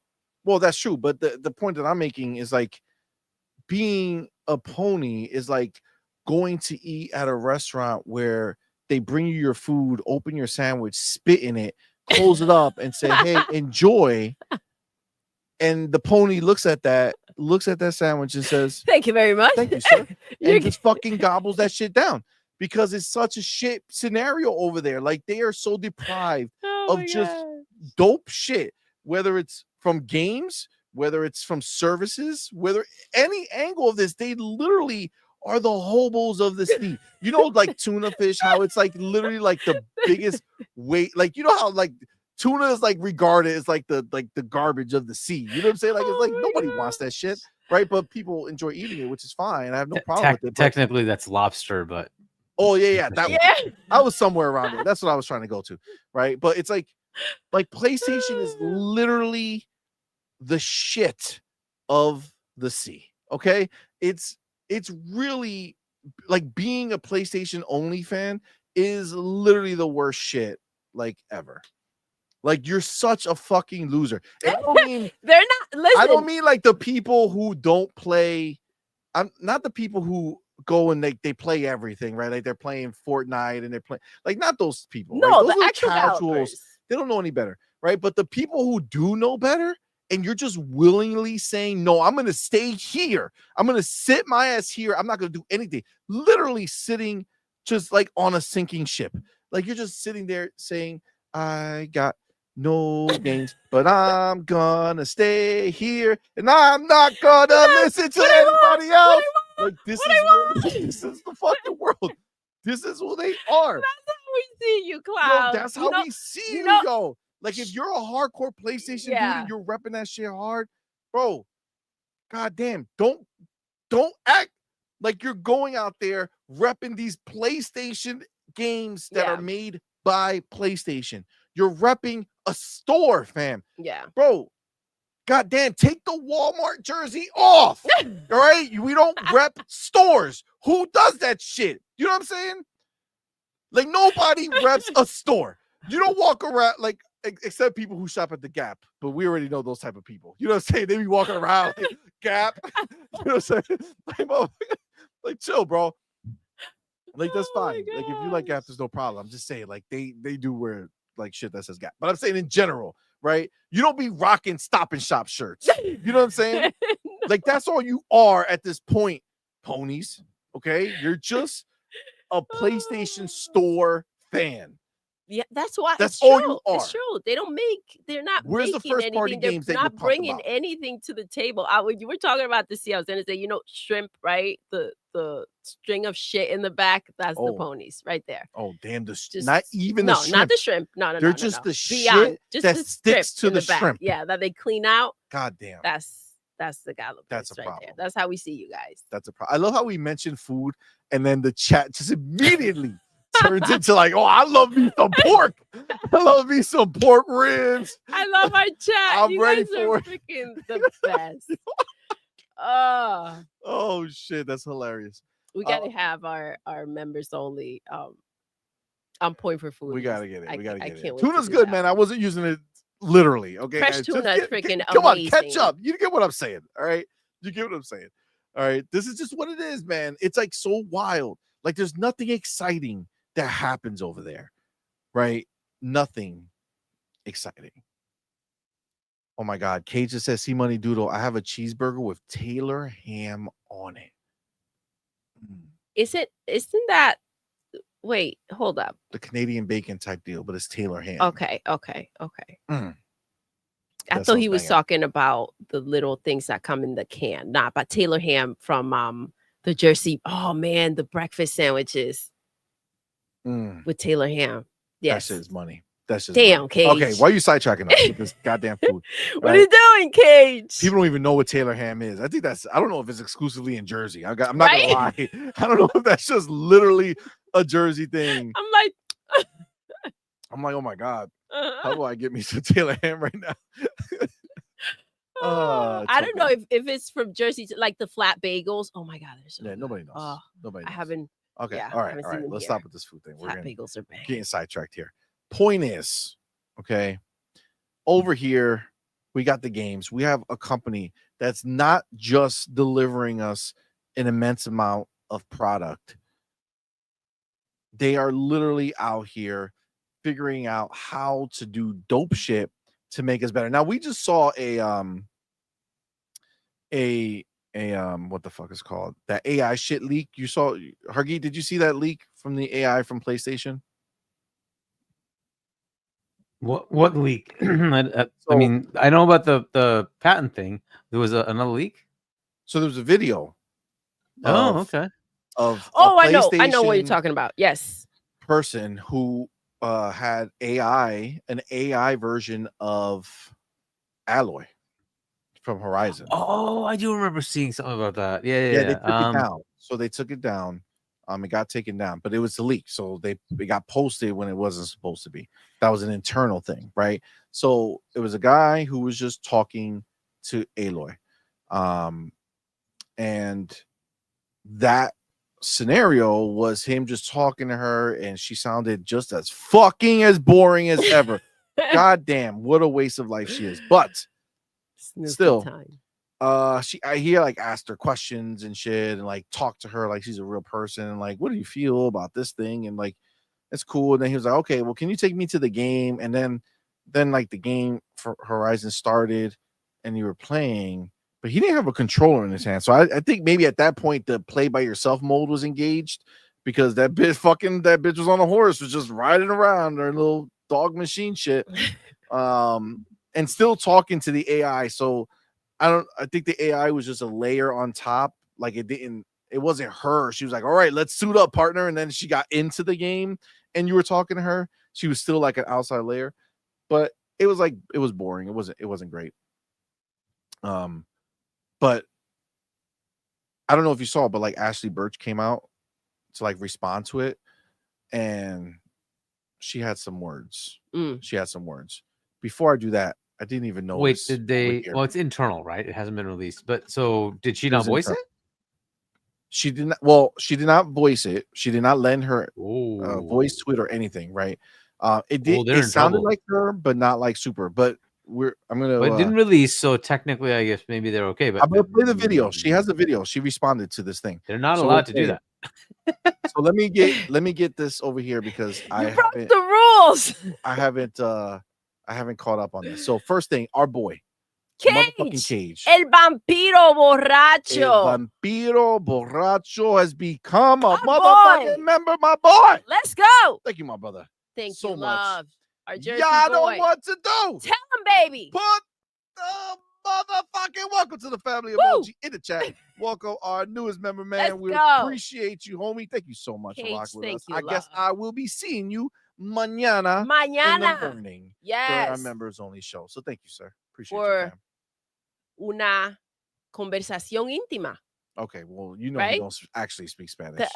Well, that's true, but the point that I'm making is like being a pony is like going to eat at a restaurant where they bring you your food, open your sandwich, spit in it, close it up, and say, "Hey, enjoy." And the pony looks at that sandwich and says, "Thank you very much. Thank you, sir." And just fucking gobbles that shit down because it's such a shit scenario over there. Like they are so deprived of just dope shit, whether it's from games, whether it's from services, whether any angle of this, they literally are the hobos of the sea. You know, like tuna fish, how it's like literally like the biggest weight. Like, you know how like tuna is like regarded as like the garbage of the sea. You know what I'm saying? Like it's like nobody wants that shit, right? But people enjoy eating it, which is fine. I have no problem with it. Technically, that's lobster, but that I was somewhere around there. That's what I was trying to go to, right? But it's like PlayStation is literally the shit of the sea. Okay, it's really like being a PlayStation only fan is literally the worst shit like ever. Like you're such a fucking loser. And I don't mean they're not. Listen, I don't mean like the people who don't play. I'm not the people who go and they play everything, right? Like they're playing Fortnite and they're playing like not those people. No, right? Those the are actual casuals. They don't know any better, right? But the people who do know better, and you're just willingly saying, "No, I'm going to stay here. I'm going to sit my ass here. I'm not going to do anything." Literally sitting just like on a sinking ship. Like you're just sitting there saying, "I got no games, but I'm gonna stay here, and I'm not gonna listen to anybody else." Like this is the fucking world. This is who they are. That's how we see you, Cloud. Yo, that's how we see you, yo. Like if you're a hardcore PlayStation dude and you're repping that shit hard, bro. Goddamn, don't act like you're going out there repping these PlayStation games that are made by PlayStation. You're repping a store, fam. Yeah. Bro, goddamn, take the Walmart jersey off. All right? We don't rep stores. Who does that shit? You know what I'm saying? Like nobody reps a store. You don't walk around like except people who shop at the Gap, but we already know those type of people. You know what I'm saying? They be walking around like Gap. You know what I'm saying? Like chill, bro. Like that's fine. Like if you like Gap, there's no problem. I'm just saying, like they do wear like shit that says Gap. But I'm saying in general, right? You don't be rocking Stop and Shop shirts. You know what I'm saying? Like that's all you are at this point, ponies. Okay, you're just a PlayStation Store fan. Yeah, that's why. That's all you are. It's true. They're not. Where's the first party they're games that not you're bringing anything to the table. When you were talking about the sea, I was gonna say, you know, shrimp, right? The string of shit in the back. That's the ponies right there. Oh damn! Not the shrimp. Not the shrimp. No. They're just the Beyond, shit that sticks to the shrimp. Yeah, that they clean out. God damn. That's the gallop. That's a right problem. there. That's how we see you guys. That's a problem. I love how we mention food and then the chat just immediately turns into like, "Oh, I love me some pork. I love me some pork ribs." I love our chat. I'm you ready guys for are freaking the best. Oh shit, that's hilarious. We gotta have our members only on point for food. We gotta get it. We gotta get it. Wait Tuna's good, man. I wasn't using it literally. Okay, fresh guys. tuna is freaking come amazing. on, catch up. You get what I'm saying. All right, you get what I'm saying. All right, this is just what it is, man. It's like so wild. Like there's nothing exciting that happens over there, right? Nothing. exciting. Oh my God. Cage just says, CMoney Doodle, I have a cheeseburger with Taylor ham on it. Isn't that wait, hold up. The Canadian bacon type deal, but it's Taylor ham. Okay. I thought he was talking about the little things that come in the can, not about Taylor ham from the Jersey. Oh man, the breakfast sandwiches with Taylor ham. Yes. That shit is money. That's just damn, money. Cage. Okay, why are you sidetracking us with this goddamn food? What are you doing, Cage? People don't even know what Taylor ham is. I don't know if it's exclusively in Jersey. I'm not gonna lie. I don't know if that's just literally a Jersey thing. I'm like, oh my God. How do I get me some Taylor ham right now? I don't know if it's from Jersey, like the flat bagels. Oh my God, they're so good. Nobody knows. Nobody knows. I haven't. Okay, yeah, all right. Let's stop with this food thing. Flat bagels are bad. Getting sidetracked here. Point is, okay, over here we got the games. We have a company that's not just delivering us an immense amount of product. They are literally out here figuring out how to do dope shit to make us better. Now we just saw a what the fuck is called, that AI shit leak. You saw, Hargeet, did you see that leak from the AI from PlayStation? What leak? I mean, I know about the patent thing. There was another leak. So there was a video. Okay. I know what you're talking about. Yes. Person who had an AI version of Alloy from Horizon. Oh, I do remember seeing something about that. Yeah. They took it down. So they took it down. It got taken down, but it was a leak. So it got posted when it wasn't supposed to be. That was an internal thing, right? So it was a guy who was just talking to Aloy. And that scenario was him just talking to her, and she sounded just as fucking as boring as ever. God damn, what a waste of life she is. But still, he like asked her questions and shit, and like talked to her like she's a real person, and like, what do you feel about this thing? And like, it's cool. And then he was like, okay, well, can you take me to the game? And then like the game for Horizon started, and you were playing, but he didn't have a controller in his hand. So I think maybe at that point the play by yourself mode was engaged, because that bitch was on a horse, was just riding around her little dog machine shit, and still talking to the AI. So I think the AI was just a layer on top. Like it wasn't her. She was like, all right, let's suit up, partner. And then she got into the game and you were talking to her. She was still like an outside layer, but it was boring. It wasn't great. But I don't know if you saw, but like Ashley Birch came out to like respond to it, and she had some words. Before I do that, I didn't even know. Wait, did they? Well, it's internal, right? It hasn't been released. But so did she not voice it? She did not. Well, she did not voice it. She did not lend her voice to it or anything, right? It did. It sounded like her, but not like super. But I'm gonna. But it didn't release, so technically, I guess maybe they're okay. But I'm gonna play the video. She has the video. She responded to this thing. They're not allowed to do that. So let me get this over here, because I broke the rules. I haven't caught up on this. So first thing, our boy, Cage, El Vampiro Borracho. El Vampiro Borracho has become a motherfucking member, my boy. Let's go. Thank you, my brother. Thank so you, much. Love. Our Jersey I boy. don't know what to do. Tell him, baby. Put the motherfucking welcome to the family emoji in the chat. Welcome our newest member, man. We appreciate you, homie. Thank you so much for rocking with us. I guess I will be seeing you mañana. In the morning. Yes. For our members only show. So thank you, sir. Appreciate you, fam. Una conversación íntima. Okay, well, you know, you don't actually speak Spanish.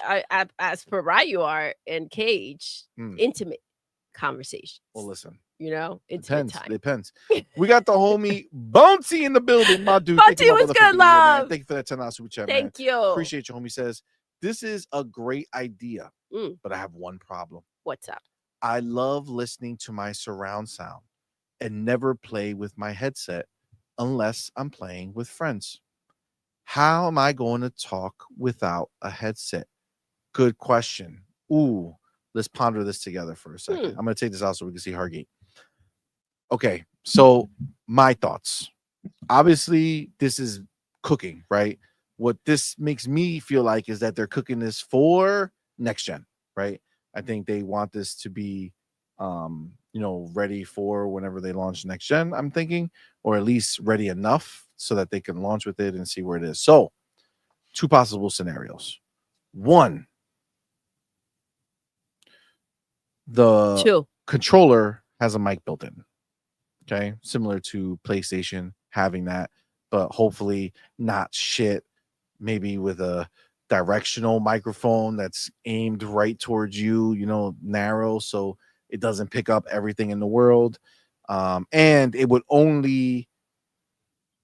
As per right, you are in Cage, intimate conversation. Well, listen. You know, intimate time. Depends. We got the homie Bounty in the building, my dude. Bounty was good, love. Thank you for that $10 super chat, Thank you. Appreciate you, homie. Says, this is a great idea, but I have one problem. What's up? I love listening to my surround sound and never play with my headset unless I'm playing with friends. How am I going to talk without a headset? Good question. Ooh, let's ponder this together for a second. I'm going to take this out so we can see Hargeet. Okay, so my thoughts. Obviously, this is cooking, right? What this makes me feel like is that they're cooking this for next gen, right? I think they want this to be, ready for whenever they launch next gen. I'm thinking, or at least ready enough so that they can launch with it and see where it is. So, two possible scenarios. One, the Two. controller has a mic built in. Okay, similar to PlayStation having that, but hopefully not shit. Maybe with a directional microphone that's aimed right towards you, narrow, so it doesn't pick up everything in the world. And it would only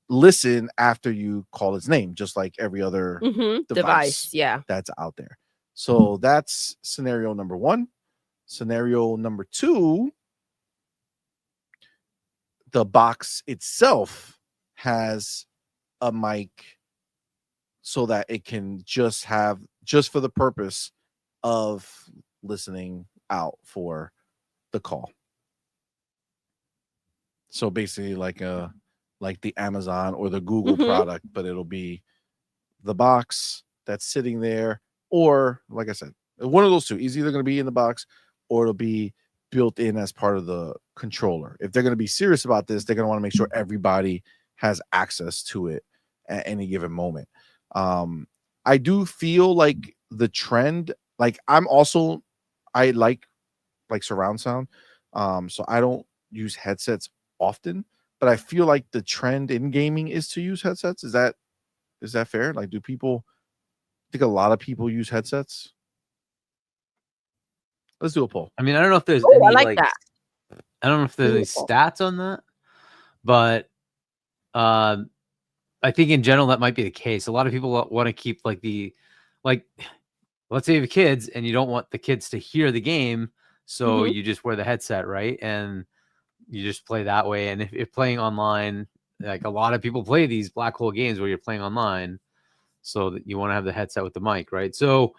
listen after you call its name, just like every other device Yeah. that's out there. So that's scenario number one. Scenario number two, the box itself has a mic so that it can just for the purpose of listening out for the call. So basically like the Amazon or the Google product, but it'll be the box that's sitting there, or like I said, one of those two. It's either going to be in the box or it'll be built in as part of the controller. If they're going to be serious about this, they're going to want to make sure everybody has access to it at any given moment. I do feel like the trend, like I like surround sound. So I don't use headsets often, but I feel like the trend in gaming is to use headsets. Is that fair? Like, do people think a lot of people use headsets? Let's do a poll. I mean, I don't know if there's Oh, any I like that. I don't know if there's any stats on that, but I think in general that might be the case. A lot of people want to keep let's say you have kids and you don't want the kids to hear the game, so you just wear the headset, right? And you just play that way. And if you're playing online, like a lot of people play these black hole games where you're playing online, so that you want to have the headset with the mic, right? So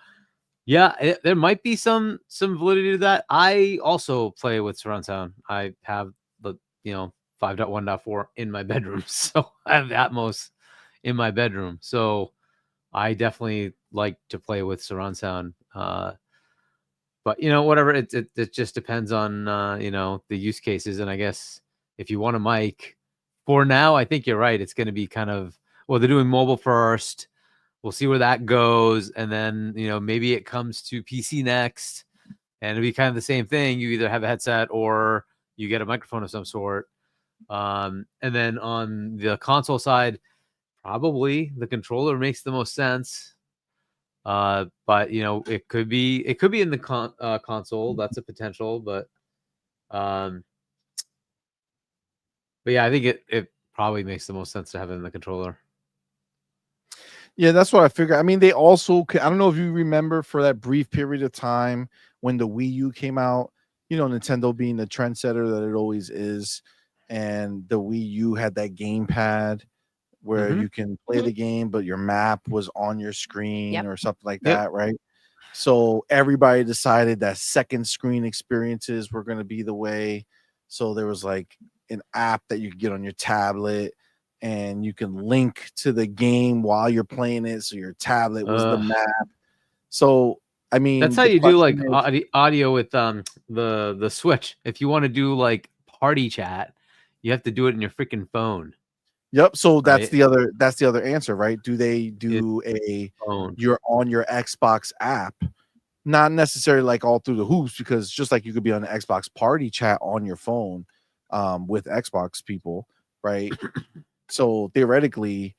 yeah, there might be some validity to that. I also play with surround sound. I have the 5.1.4 in my bedroom, so I have Atmos in my bedroom. So I definitely like to play with surround sound. But whatever, it just depends on the use cases. And I guess if you want a mic, for now, I think you're right. It's going to be kind of, well, they're doing mobile first. We'll see where that goes, and then maybe it comes to PC next, and it'll be kind of the same thing. You either have a headset or you get a microphone of some sort. And then on the console side, probably the controller makes the most sense. But it could be in the console. That's a potential, but yeah, I think it probably makes the most sense to have it in the controller. Yeah, that's what I figured. I mean, they also I don't know if you remember, for that brief period of time when the Wii U came out, Nintendo being the trendsetter that it always is, and the Wii U had that gamepad where you can play the game, but your map was on your screen or something like that, right? So everybody decided that second screen experiences were going to be the way. So there was like an app that you could get on your tablet, and you can link to the game while you're playing it. So your tablet was the map. So I mean, that's how you do like audio with the Switch. If you want to do like party chat, you have to do it in your freaking phone. Yep. So that's the other answer, right? Do they do you're on your Xbox app? Not necessarily like all through the hoops, because just like you could be on the Xbox party chat on your phone with Xbox people, right? So theoretically,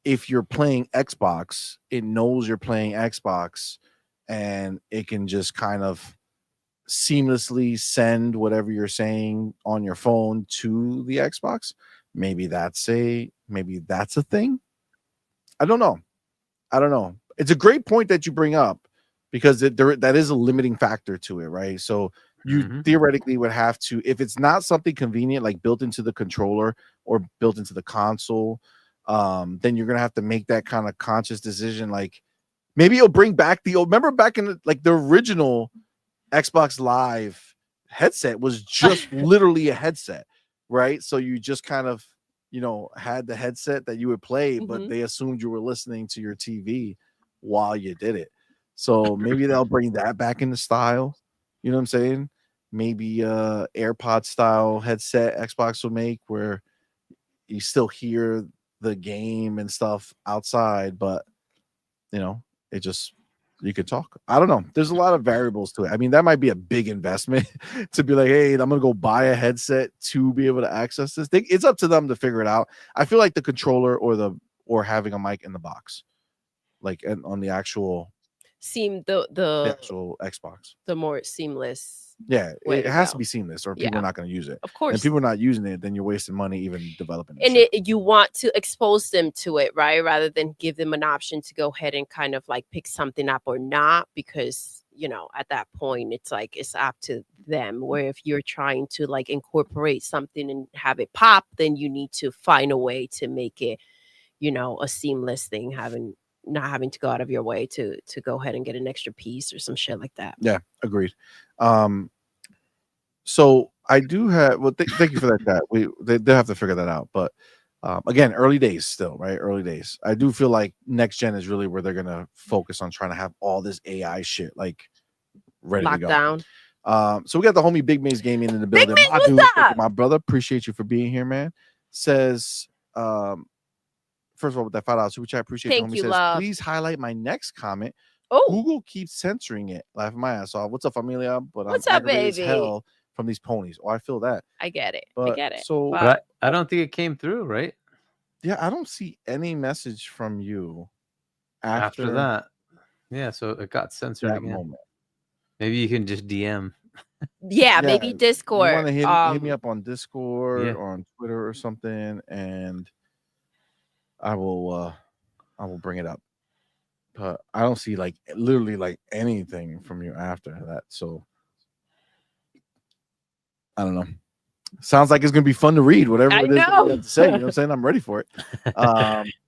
if you're playing Xbox, it knows you're playing Xbox, and it can just kind of seamlessly send whatever you're saying on your phone to the Xbox. Maybe that's a thing. I don't know. It's a great point that you bring up, because that is a limiting factor to it, right? So you theoretically would have to, if it's not something convenient like built into the controller or built into the console, then you're gonna have to make that kind of conscious decision. Like maybe you'll bring back remember back in the original Xbox Live headset was just literally a headset. right? So you just kind of, had the headset that you would play, but they assumed you were listening to your TV while you did it. So maybe they'll bring that back into style. You know what I'm saying? Maybe AirPod style headset Xbox will make where you still hear the game and stuff outside, but it just, you could talk. I don't know. There's a lot of variables to it. I mean, that might be a big investment to be like, hey, I'm gonna go buy a headset to be able to access this. It's up to them to figure it out. I feel like the controller or having a mic in the box, like on the actual the actual Xbox, the more seamless. Yeah, it has to be seamless, or people are not going to use it. Of course, and people are not using it, then you're wasting money even developing it. And you want to expose them to it, right? Rather than give them an option to go ahead and kind of like pick something up or not, because at that point it's like it's up to them. Where if you're trying to like incorporate something and have it pop, then you need to find a way to make it, a seamless thing, not having to go out of your way to go ahead and get an extra piece or some shit like that. Yeah, agreed. So I do have, thank you for that chat. They have to figure that out, but again, early days still, right? Early days. I do feel like next gen is really where they're gonna focus on trying to have all this AI shit like ready to go. Down. So we got the homie Big Maze Gaming in the building. Big Maze, what's up? My brother, appreciate you for being here, man. Says, first of all, with that $5 super chat, appreciate Thank the homie. you, Says, love. please highlight my next comment. Oh, Google keeps censoring it. Laughing my ass off. What's up, familia? But what's I'm up, aggravated as baby? hell from these ponies. Oh, I feel that. I get it. But, I get it. So, But I don't think it came through, right? Yeah, I don't see any message from you after that. Yeah, so it got censored that again. moment. Maybe you can just DM. Yeah, maybe Discord. You want to hit me up on Discord or on Twitter or something, and I will bring it up. But I don't see like literally like anything from you after that. So I don't know. Sounds like it's gonna be fun to read whatever it is that you have to say. You know what I'm saying? I'm ready for it.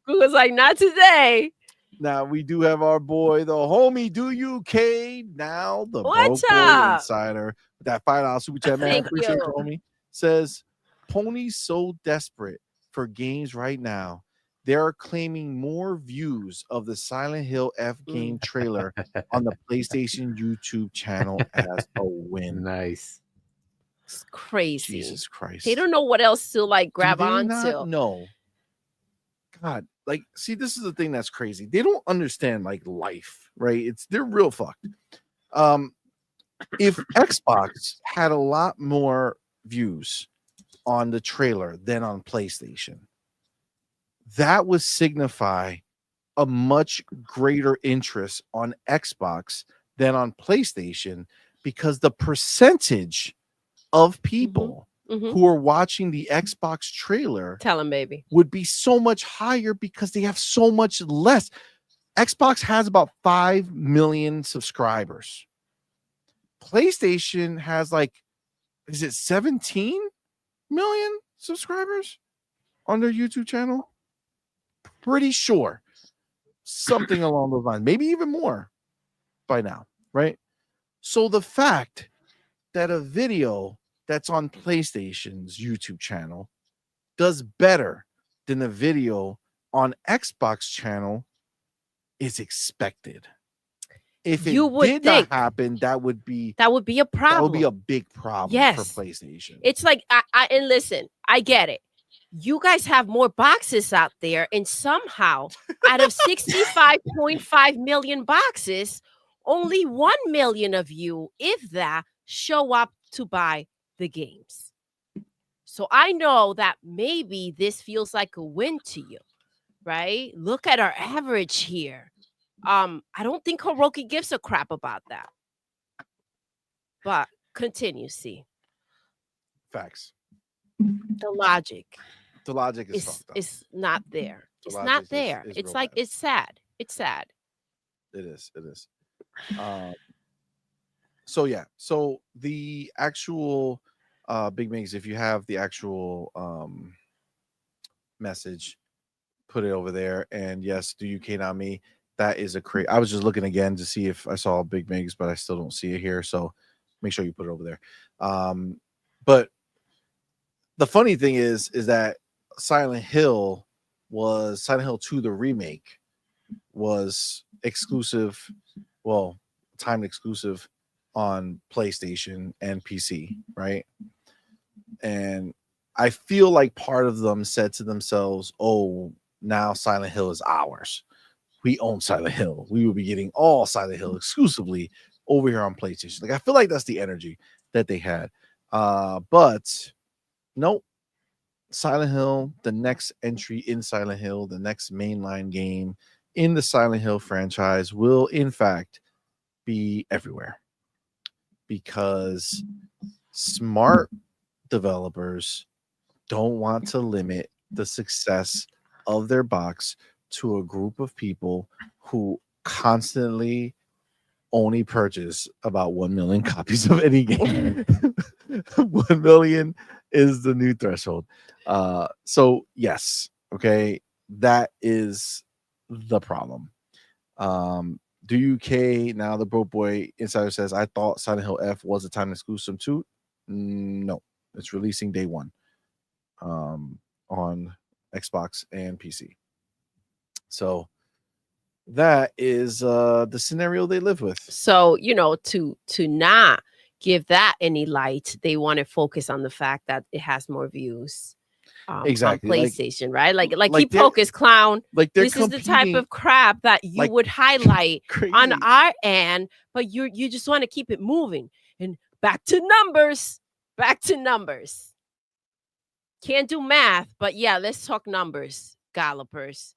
Google's like, not today. Now we do have our boy, the homie Do UK now, the What's Broke Boy up? Insider. With that $5 super chat, man. Thank Appreciate you. it, homie. Says ponies so desperate for games right now. They are claiming more views of the Silent Hill F game trailer on the PlayStation YouTube channel as a win. Nice. It's crazy. Jesus Christ. They don't know what else to like grab Do they onto. not know? God, like, see, this is the thing that's crazy. They don't understand like life, right? They're real fucked. If Xbox had a lot more views on the trailer than on PlayStation, that would signify a much greater interest on Xbox than on PlayStation, because the percentage of people who are watching the Xbox trailer, tell them, baby, would be so much higher because they have so much less. Xbox has about 5 million subscribers. PlayStation has like, is it 17 million subscribers on their YouTube channel? Pretty sure something along those lines, maybe even more by now, right? So the fact that a video that's on PlayStation's YouTube channel does better than the video on Xbox channel is expected. If it did not happen, that would be a problem. That would be a big problem for PlayStation. It's like and listen, I get it. You guys have more boxes out there, and somehow out of 65.5 million boxes, only 1 million of you, if that, show up to buy the games. So I know that maybe this feels like a win to you, right? Look at our average here. I don't think Hiroki gives a crap about that. But continue, see. Facts. The logic. The logic is fucked up. It's not there. The It's logic not is there. real It's like bad. it's sad. It's sad. It is. So yeah. So the actual Big Migs, if you have the actual message, put it over there. And yes, do you K not me? That is a great. I was just looking again to see if I saw Big Migs, but I still don't see it here. So make sure you put it over there. But the funny thing is that Silent Hill 2, the remake, was exclusive, well, timed exclusive on PlayStation and PC, right? And I feel like part of them said to themselves, oh, now Silent Hill is ours. We own Silent Hill. We will be getting all Silent Hill exclusively over here on PlayStation. Like, I feel like that's the energy that they had. But nope. Silent Hill, the next entry in Silent Hill, the next mainline game in the Silent Hill franchise will, in fact, be everywhere. Because smart developers don't want to limit the success of their box to a group of people who constantly only purchase about 1 million copies of any game. 1 million is the new threshold. So yes, okay, that is the problem. Do UK now? The Broke Boy Insider says, I thought Silent Hill F was a time exclusive too. No, it's releasing day one on Xbox and PC. So that is the scenario they live with. So, to not give that any light, they want to focus on the fact that it has more views. Exactly, on PlayStation, right? Like keep focus, clown. Like this is the type of crap that you would highlight on our end, but you just want to keep it moving. And back to numbers. Can't do math, but yeah, let's talk numbers, gallopers.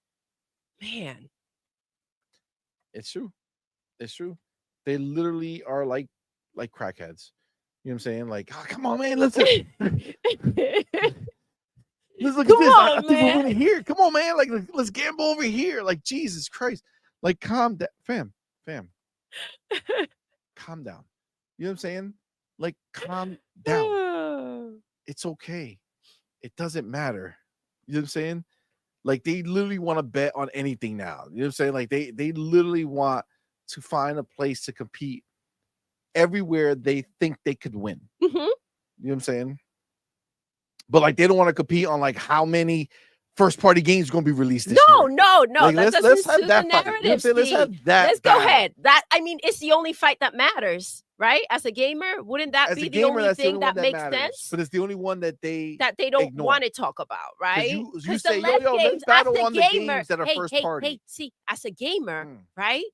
Man, it's true. They literally are like crackheads. You know what I'm saying? Like, oh, come on, man, let's look at this. I think we're winning here. Come on, man. Like, let's gamble over here. Like, Jesus Christ. Like, calm down. Fam. Calm down. You know what I'm saying? Like, calm down. It's okay. It doesn't matter. You know what I'm saying? Like, they literally want to bet on anything now. You know what I'm saying? Like, they literally want to find a place to compete everywhere they think they could win. Mm-hmm. You know what I'm saying? But like, they don't want to compete on like how many first party games are going to be released this year. No. Like, that doesn't let's suit have that the fight. narrative. You know what I'm saying? Let's have that. Let's go ahead. It's the only fight that matters, right? As a gamer, wouldn't that be the only thing that makes sense? But it's the only one that they don't want to talk about, right? You say, yo, let's battle on the games that are first party. Hey, see, as a gamer, right?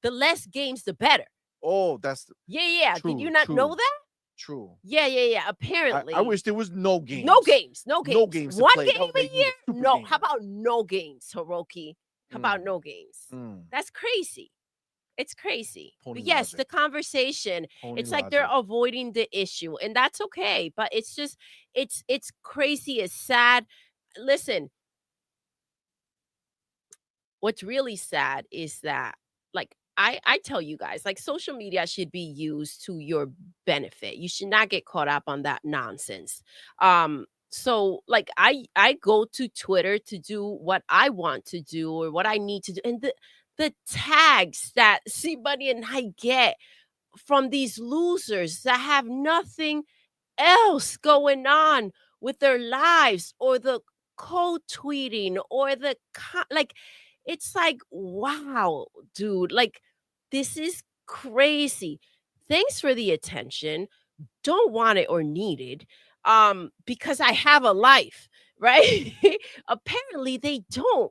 The less games, the better. Oh, that's yeah. True, Did you not know that? True. Yeah. Apparently, I wish there was no games. No games. No games. One game a year? No. Games. How about no games, Hiroki? How about no games? That's crazy. It's crazy. But yes, the conversation. It's like they're avoiding the issue, and that's okay. But it's just, it's crazy. It's sad. Listen, what's really sad is that, like, I tell you guys, like, social media should be used to your benefit. You should not get caught up on that nonsense. So like I go to Twitter to do what I want to do or what I need to do. And the tags that CMoney and I get from these losers that have nothing else going on with their lives, or the code tweeting, or the like, it's like, wow, dude, like, this is crazy. Thanks for the attention. Don't want it or need it. Because I have a life, right? Apparently they don't.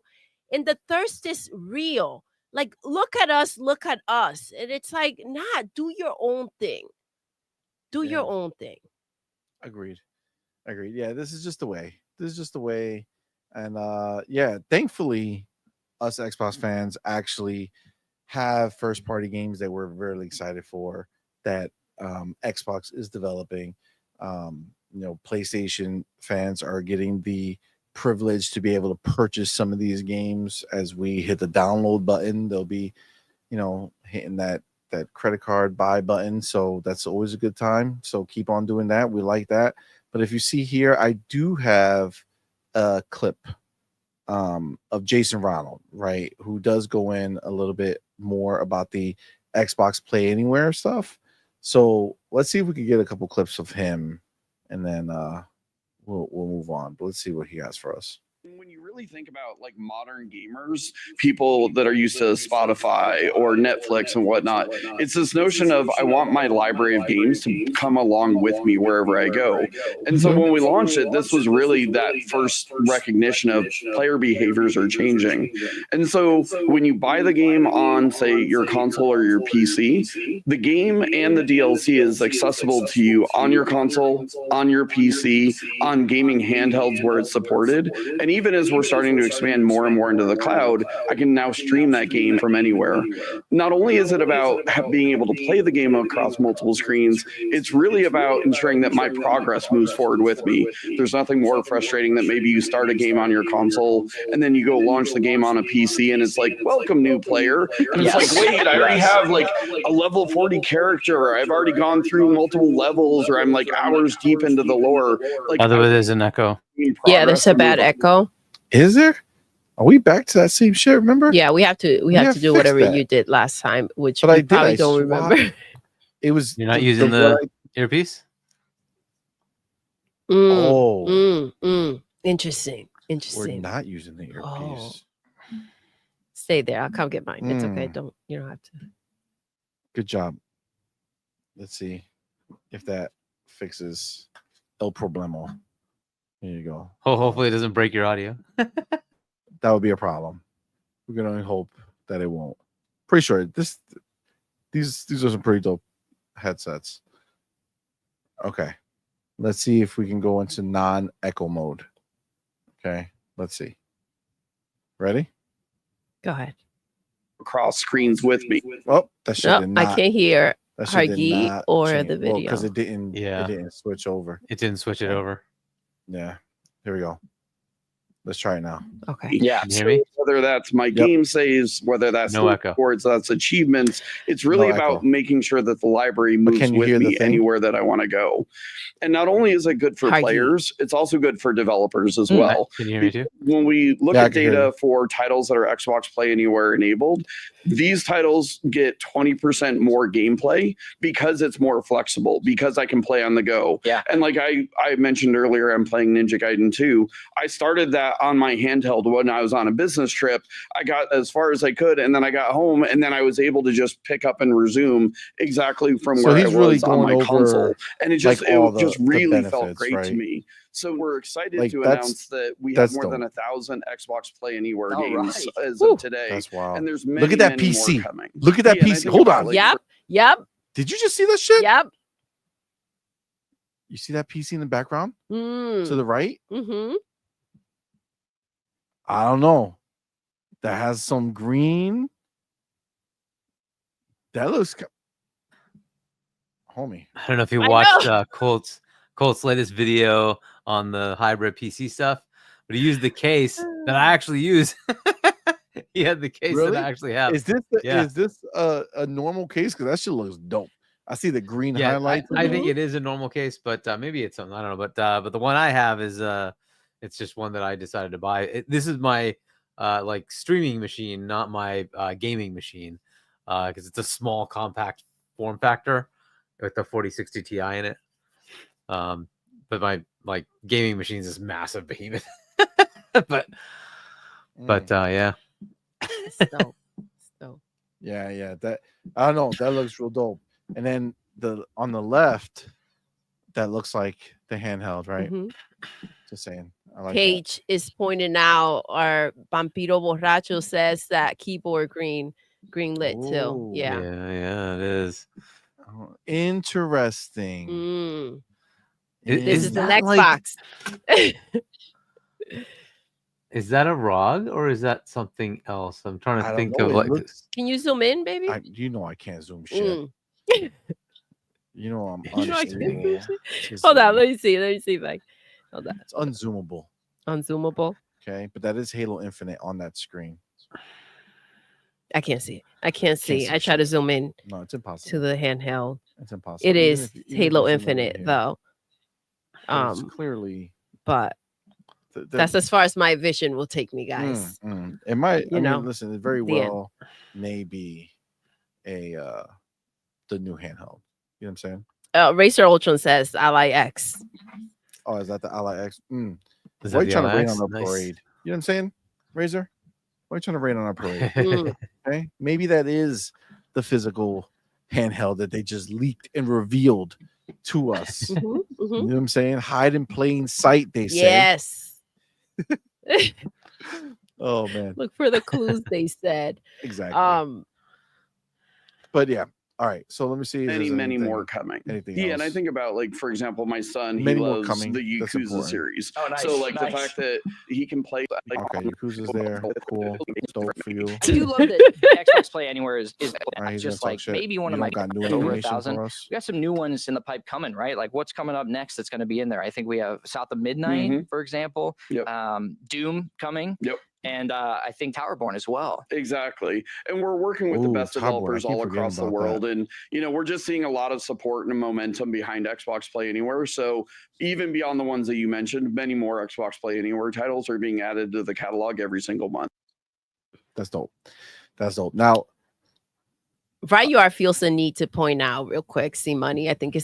And the thirst is real. Like, look at us. And it's like, nah, do your own thing. Your own thing. Agreed. Yeah, this is just the way. And thankfully, us Xbox fans actually have first party games that we're really excited for, that Xbox is developing. PlayStation fans are getting the privilege to be able to purchase some of these games. As we hit the download button, they'll be, hitting that credit card buy button. So that's always a good time. So keep on doing that. We like that. But if you see here, I do have a clip of Jason Ronald, right, who does go in a little bit more about the Xbox Play Anywhere stuff. So let's see if we can get a couple clips of him, and then we'll move on. But let's see what he has for us. When you really think about like modern gamers, people that are used to Spotify or Netflix and whatnot, it's this notion of I want my library of games to come along with me wherever I go. And so when we launched it, this was really that first recognition of player behaviors are changing. And so when you buy the game on, say, your console or your PC, the game and the DLC is accessible to you on your console, on your PC, on gaming handhelds where it's supported. And even as we're starting to expand more and more into the cloud, I can now stream that game from anywhere. Not only is it about being able to play the game across multiple screens, it's really about ensuring that my progress moves forward with me. There's nothing more frustrating than maybe you start a game on your console and then you go launch the game on a PC and it's like, welcome new player. And it's like, wait, I already have like a level 40 character. I've already gone through multiple levels, or I'm like hours deep into the lore. Like, by the way, there's an echo. Yeah, there's a bad echo. Is there? Are we back to that same shit? Remember? Yeah, we have to do whatever you did last time, which but we probably don't remember. It was. You're not using the earpiece? Interesting. We're not using the earpiece. Oh. Stay there. I'll come get mine. It's okay. You don't have to. Good job. Let's see if that fixes el problema. Here you go. Hopefully it doesn't break your audio. That would be a problem. We're gonna only hope that it won't. Pretty sure these are some pretty dope headsets. Okay. Let's see if we can go into non-echo mode. Okay, let's see. Ready? Go ahead. Across screens with me. Oh, that shit did not. I can't hear That shit did Hargi not or change. the video. Because it didn't. Yeah. It didn't switch over. It didn't switch it over. Yeah. Here we go. Let's try it now. Okay. Yeah. Can you hear me? Whether that's my game saves, whether that's No echo. reports, that's achievements, it's really No about echo. making sure that the library moves can you hear with the me thing? anywhere that I want to go. And not only is it good for Hargi. players, it's also good for developers as well. Can you hear me too? When we look Yeah, I at can hear data you. for titles that are Xbox Play Anywhere enabled, these titles get 20% more gameplay because it's more flexible, because I can play on the go. Yeah. And like I mentioned earlier, I'm playing Ninja Gaiden 2. I started that on my handheld when I was on a business trip. I got as far as I could, and then I got home, and then I was able to just pick up and resume exactly from So where I he's really was on going my over, console. And it just, like, all it just the really felt benefits, great right? to me. So we're excited Like, to that's- announce that we have that's more than dope. 1,000 Xbox Play Anywhere All games right. as Woo. of today. That's wild. And there's many, Look at that many PC. more coming. Look at that Yeah, and I PC. think Hold about, on. like, Yep. Did you just see that shit? Yep. You see that PC in the background to Mm. the right? Mm-hmm. I don't know. That has some green. That looks. Homie. I don't know if you I watched know. Colt's latest video on the hybrid PC stuff, but he used the case that I actually use. He had the case Really? that I actually have. Is this Yeah. a normal case? Because that shit looks dope. I see the green Yeah, highlights. I think it is a normal case, but maybe it's something I don't know. But the one I have is it's just one that I decided to buy. This is my like streaming machine, not my gaming machine, because it's a small, compact form factor with the 4060 Ti in it. But my like gaming machine is this massive behemoth. but yeah. It's dope. It's dope. Yeah. That I don't know. That looks real dope. And then on the left, that looks like the handheld, right? Mhm. Just saying. I like Cage is pointing out, our Vampiro Borracho says that keyboard green lit too. Ooh. Yeah. Yeah, it is. that. Oh, interesting. Mm. Is This is an that like- Xbox. Is that a ROG or is that something else? I'm trying I to don't think know. of It like looks- Can you zoom in, baby? you know I can't zoom shit. Mm. You know I'm You know I can't unzoomable. zoom shit. Just Hold on, saying. let me see if I hold on. It's unzoomable. Unzoomable. Okay, but that is Halo Infinite on that screen. I can't see it. I can't see. see I try to zoom in No, it's impossible. to the handheld. It's impossible. It Even is if you- even if Halo you zoom over Infinite here, though. but it's clearly. But that's as far as my vision will take me, guys. It might. You I know, mean, listen, it very the end. well may be the new handheld. You know what I'm saying? Racer Ultron says I like X. Oh, is that the Ally X? Is Why are that you the trying to rain LX? on our Nice. parade? You know what I'm saying, Razor? Why are you trying to rain on our parade? Mm. Okay, maybe that is the physical handheld that they just leaked and revealed to us. Mhm, You mhm. know what I'm saying? Hide in plain sight, they say. Yes. Oh man, Look for the clues, they said. exactly. But yeah, all right. So let me see. If there's Many more anything- coming. Anything Yeah, else? and I think about, like, for example, my son, he Many more loves coming. the That's Yakuza important. series. Oh, nice, So, like, the nice. fact that he can play. Like, Okay, Yakuza's there. Cool. Dope for you. I do love that Xbox Play Anywhere is All right, he's just gonna talk like shit. maybe one You of my don't got new over information 1,000. for us? We got some new ones in the pipe coming, right? Like what's coming up next that's going to be in there? I think we have South of Midnight, for example. Yep. Doom coming. Yep. And I think Towerborn as well. Exactly. And we're working with the Ooh, best Towerborn. I developers keep all forgetting across the about world. And, you know, we're just seeing a lot of support and momentum behind Xbox Play Anywhere. So even beyond the ones that you mentioned, many more Xbox Play Anywhere titles are being added to the catalog every single month. That's dope. That's dope. Now, Ryur feels the need to point out real quick, CMoney. I think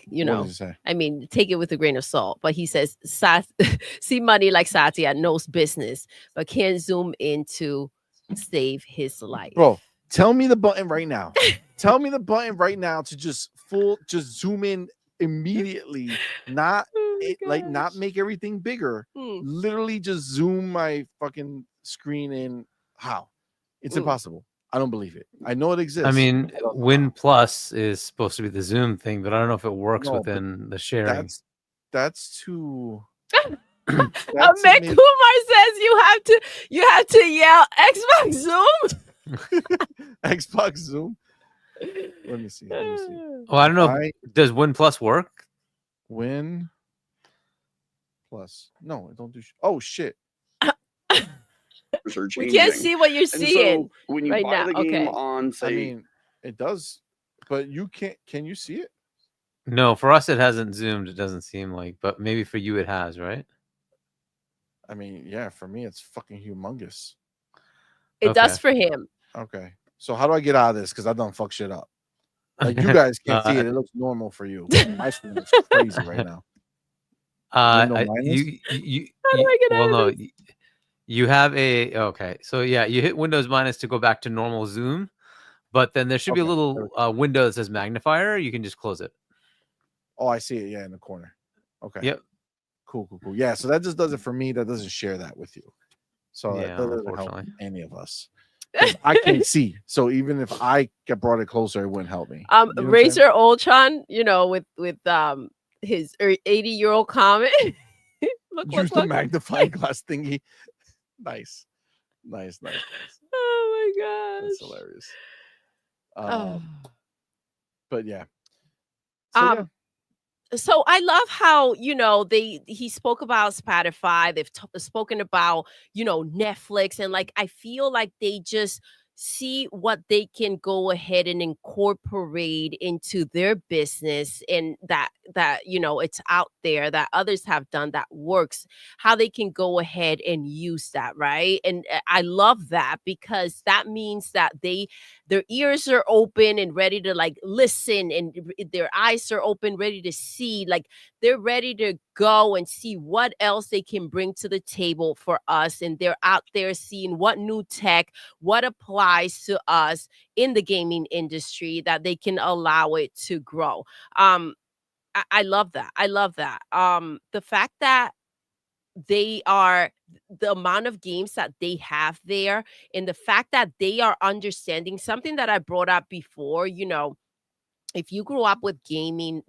you what know, does it say? I mean, take it with a grain of salt, but he says CMoney like Satya knows business, but can't zoom in to save his life. Bro, tell me the button right now. Tell me the button right now to just zoom in immediately, not not make everything bigger. Literally just zoom my fucking screen in. How? It's impossible. I don't believe it. I know it exists. I mean, Win Plus is supposed to be the Zoom thing, but I don't know if it works No, within the sharing. That's too. Kumar says you have to yell Xbox Zoom. Xbox Zoom. Let me see. Oh, I don't know. Does Win Plus work? Win Plus. No, it don't do. Oh shit. We can't see what you're And seeing so when you right buy now. the game Okay. on, say, I mean, it does, but you can't. Can you see it? No, for us it hasn't zoomed. It doesn't seem like, but maybe for you it has, right? I mean, yeah. For me, it's fucking humongous. It does for him. Okay. So how do I get out of this? Because I done fuck shit up. Like you guys can't see it. It looks normal for you. My screen looks crazy right now. You have okay. So yeah, you hit Windows minus to go back to normal zoom, but then there should be a little window that says magnifier. You can just close it. Oh, I see it. Yeah, in the corner. Okay. Yep. Cool. Yeah. So that just does it for me. That doesn't share that with you. So Yeah, that doesn't help unfortunately. any of us. I can't see. So even if I brought it closer, it wouldn't help me. You know what I'm Razor saying? Ultron, you know, with his 80-year-old comment. Use the magnifying glass thingy. Nice. Oh my gosh. That's hilarious. Oh. But yeah. So I love how, you know, he spoke about Spotify. They've spoken about, you know, Netflix, and like I feel like they just see what they can go ahead and incorporate into their business, and that you know it's out there that others have done that works, how they can go ahead and use that, right? And I love that, because that means that their ears are open and ready to like listen, and their eyes are open, ready to see, like they're ready to go and see what else they can bring to the table for us. And they're out there seeing what new tech, what applies to us in the gaming industry, that they can allow it to grow. I love that. The fact that the amount of games that they have there, and the fact that they are understanding something that I brought up before, you know, if you grew up with gaming,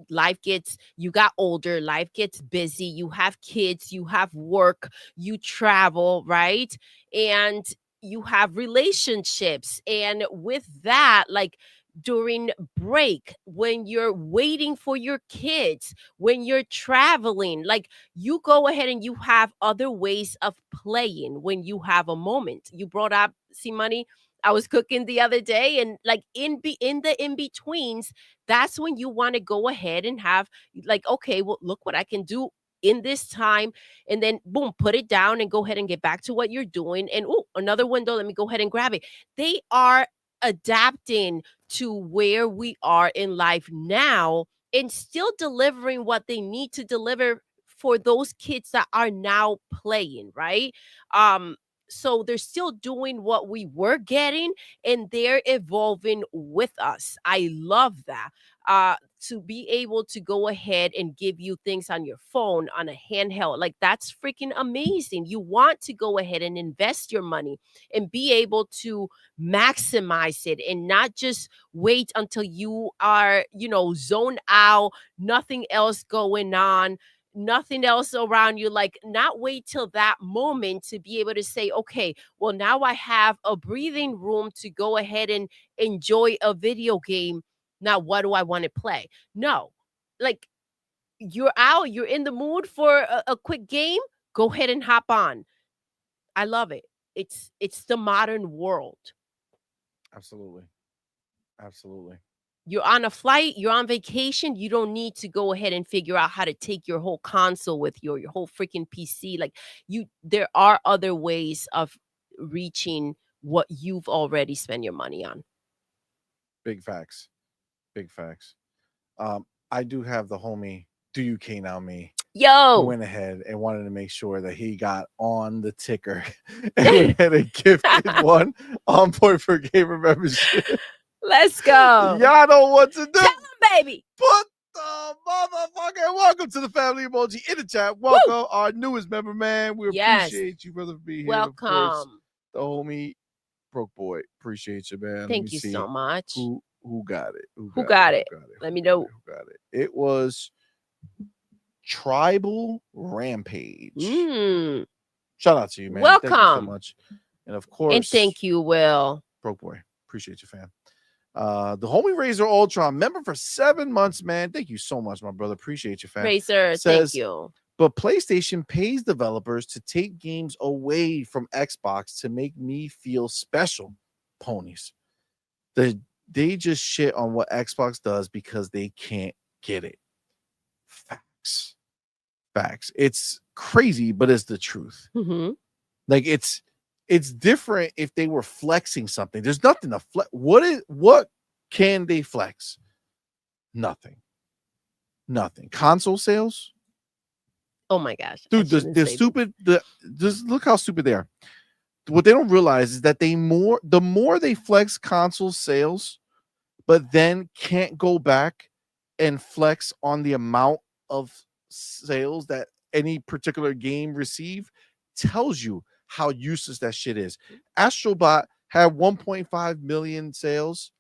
you got older, life gets busy, you have kids, you have work, you travel, right? And you have relationships. And with that, like during break, when you're waiting for your kids, when you're traveling, like you go ahead and you have other ways of playing when you have a moment. You brought up CMoney. I was cooking the other day, and like in the in-betweens, that's when you want to go ahead and have like, okay, well, look what I can do in this time, and then boom, put it down and go ahead and get back to what you're doing. And another window, let me go ahead and grab it. They are adapting to where we are in life now, and still delivering what they need to deliver for those kids that are now playing, right? So they're still doing what we were getting, and they're evolving with us. I love that. To be able to go ahead and give you things on your phone, on a handheld, like that's freaking amazing. You want to go ahead and invest your money and be able to maximize it and not just wait until you are, zoned out, nothing else going on, nothing else around you. Like, not wait till that moment to be able to say, okay, well, now I have a breathing room to go ahead and enjoy a video game. Now, what do I want to play? No, like, you're out, you're in the mood for a quick game, go ahead and hop on. I love it. It's the modern world. Absolutely. You're on a flight, you're on vacation, you don't need to go ahead and figure out how to take your whole console with you, or your whole freaking PC. Like, there are other ways of reaching what you've already spent your money on. Big facts. I do have the homie Do UK Now Me. Yo, who went ahead and wanted to make sure that he got on the ticker and went ahead and gifted one on point for gamer membership. Let's go. Y'all know what to do. Tell him, baby. Put the motherfucker. Welcome to the family emoji in the chat. Welcome, our newest member, man. We appreciate you, brother, for being here. Welcome. Of course, the homie Broke Boy. Appreciate you, man. Thank you so much. Who got it? Who got it? Let me know. Who got it? It was Tribal Rampage. Shout out to you, man. Welcome. Thank you so much. And of course, and thank you, Will. Broke Boy. Appreciate you, fam. The homie Razor Ultron, member for 7 months, man. Thank you so much, my brother. Appreciate you, fam. Razor, thank you. But PlayStation pays developers to take games away from Xbox to make me feel special. Ponies. They just shit on what Xbox does because they can't get it. Facts. It's crazy, but it's the truth. Like, it's different if they were flexing something. There's nothing to flex. What can they flex? Nothing. Console sales. Oh my gosh, dude, they're stupid. Just look how stupid they are. What they don't realize is that the more they flex console sales, but then can't go back and flex on the amount of sales that any particular game receive, tells you how useless that shit is. Astrobot had 1.5 million sales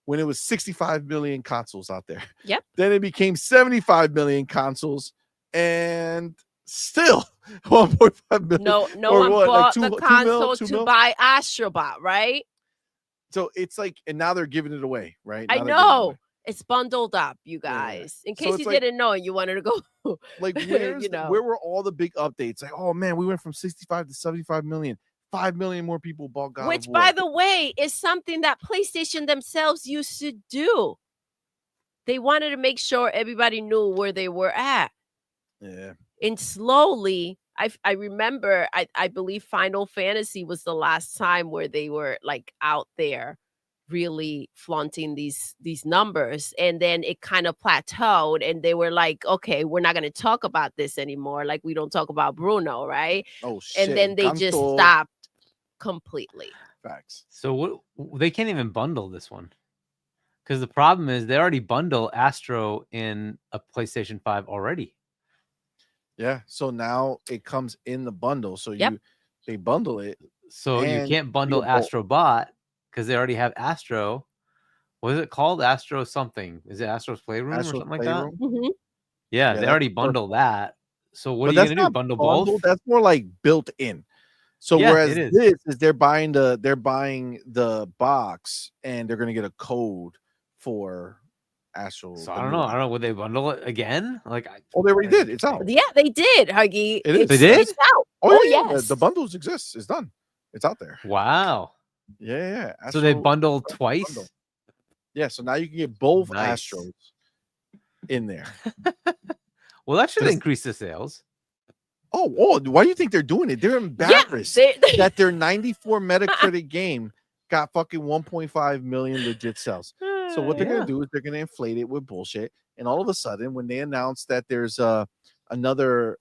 when it was 65 million consoles out there. Yep. Then it became 75 million consoles, and still 1.5 million. No one bought the console to buy Astrobot, right? So it's like, and now they're giving it away, right? I know. It's bundled up, you guys. In case you didn't know and you wanted to go. Like, where were all the big updates? Like, oh man, we went from 65 to 75 million. 5 million more people bought God Which, of War. by the way, is something that PlayStation themselves used to do. They wanted to make sure everybody knew where they were at. Yeah. And slowly, I remember, I believe Final Fantasy was the last time where they were like out there really flaunting these numbers, and then it kind of plateaued, and they were like, okay, we're not going to talk about this anymore, like we don't talk about Bruno, right? Oh shit. And then they just stopped completely. Facts. So they can't even bundle this one, because the problem is they already bundle Astro in a PlayStation 5 already. Yeah, so now it comes in the bundle, so they bundle it, so you can't bundle Astrobot because they already have Astro. What is it called? Astro something. Is it Astro's Playroom or something like that? Yeah, they already bundle that. So what are you gonna do? Bundle both? That's more like built in. So whereas this is they're buying the box, and they're gonna get a code for Astro. So I don't know. Would they bundle it again? Like, they already did. It's out. Yeah, they did, Huggy. It is. They did? It's out. Oh yes. The bundles exist. It's done. It's out there. Wow. Yeah. Astro, so they bundled twice. Bundle. Yeah. So now you can get both Astros in there. Well, that should increase the sales. Oh, why do you think they're doing it? They're embarrassed that their 94 Metacritic game got fucking 1.5 million legit sales. So what they're gonna do is they're gonna inflate it with bullshit, and all of a sudden, when they announce that there's another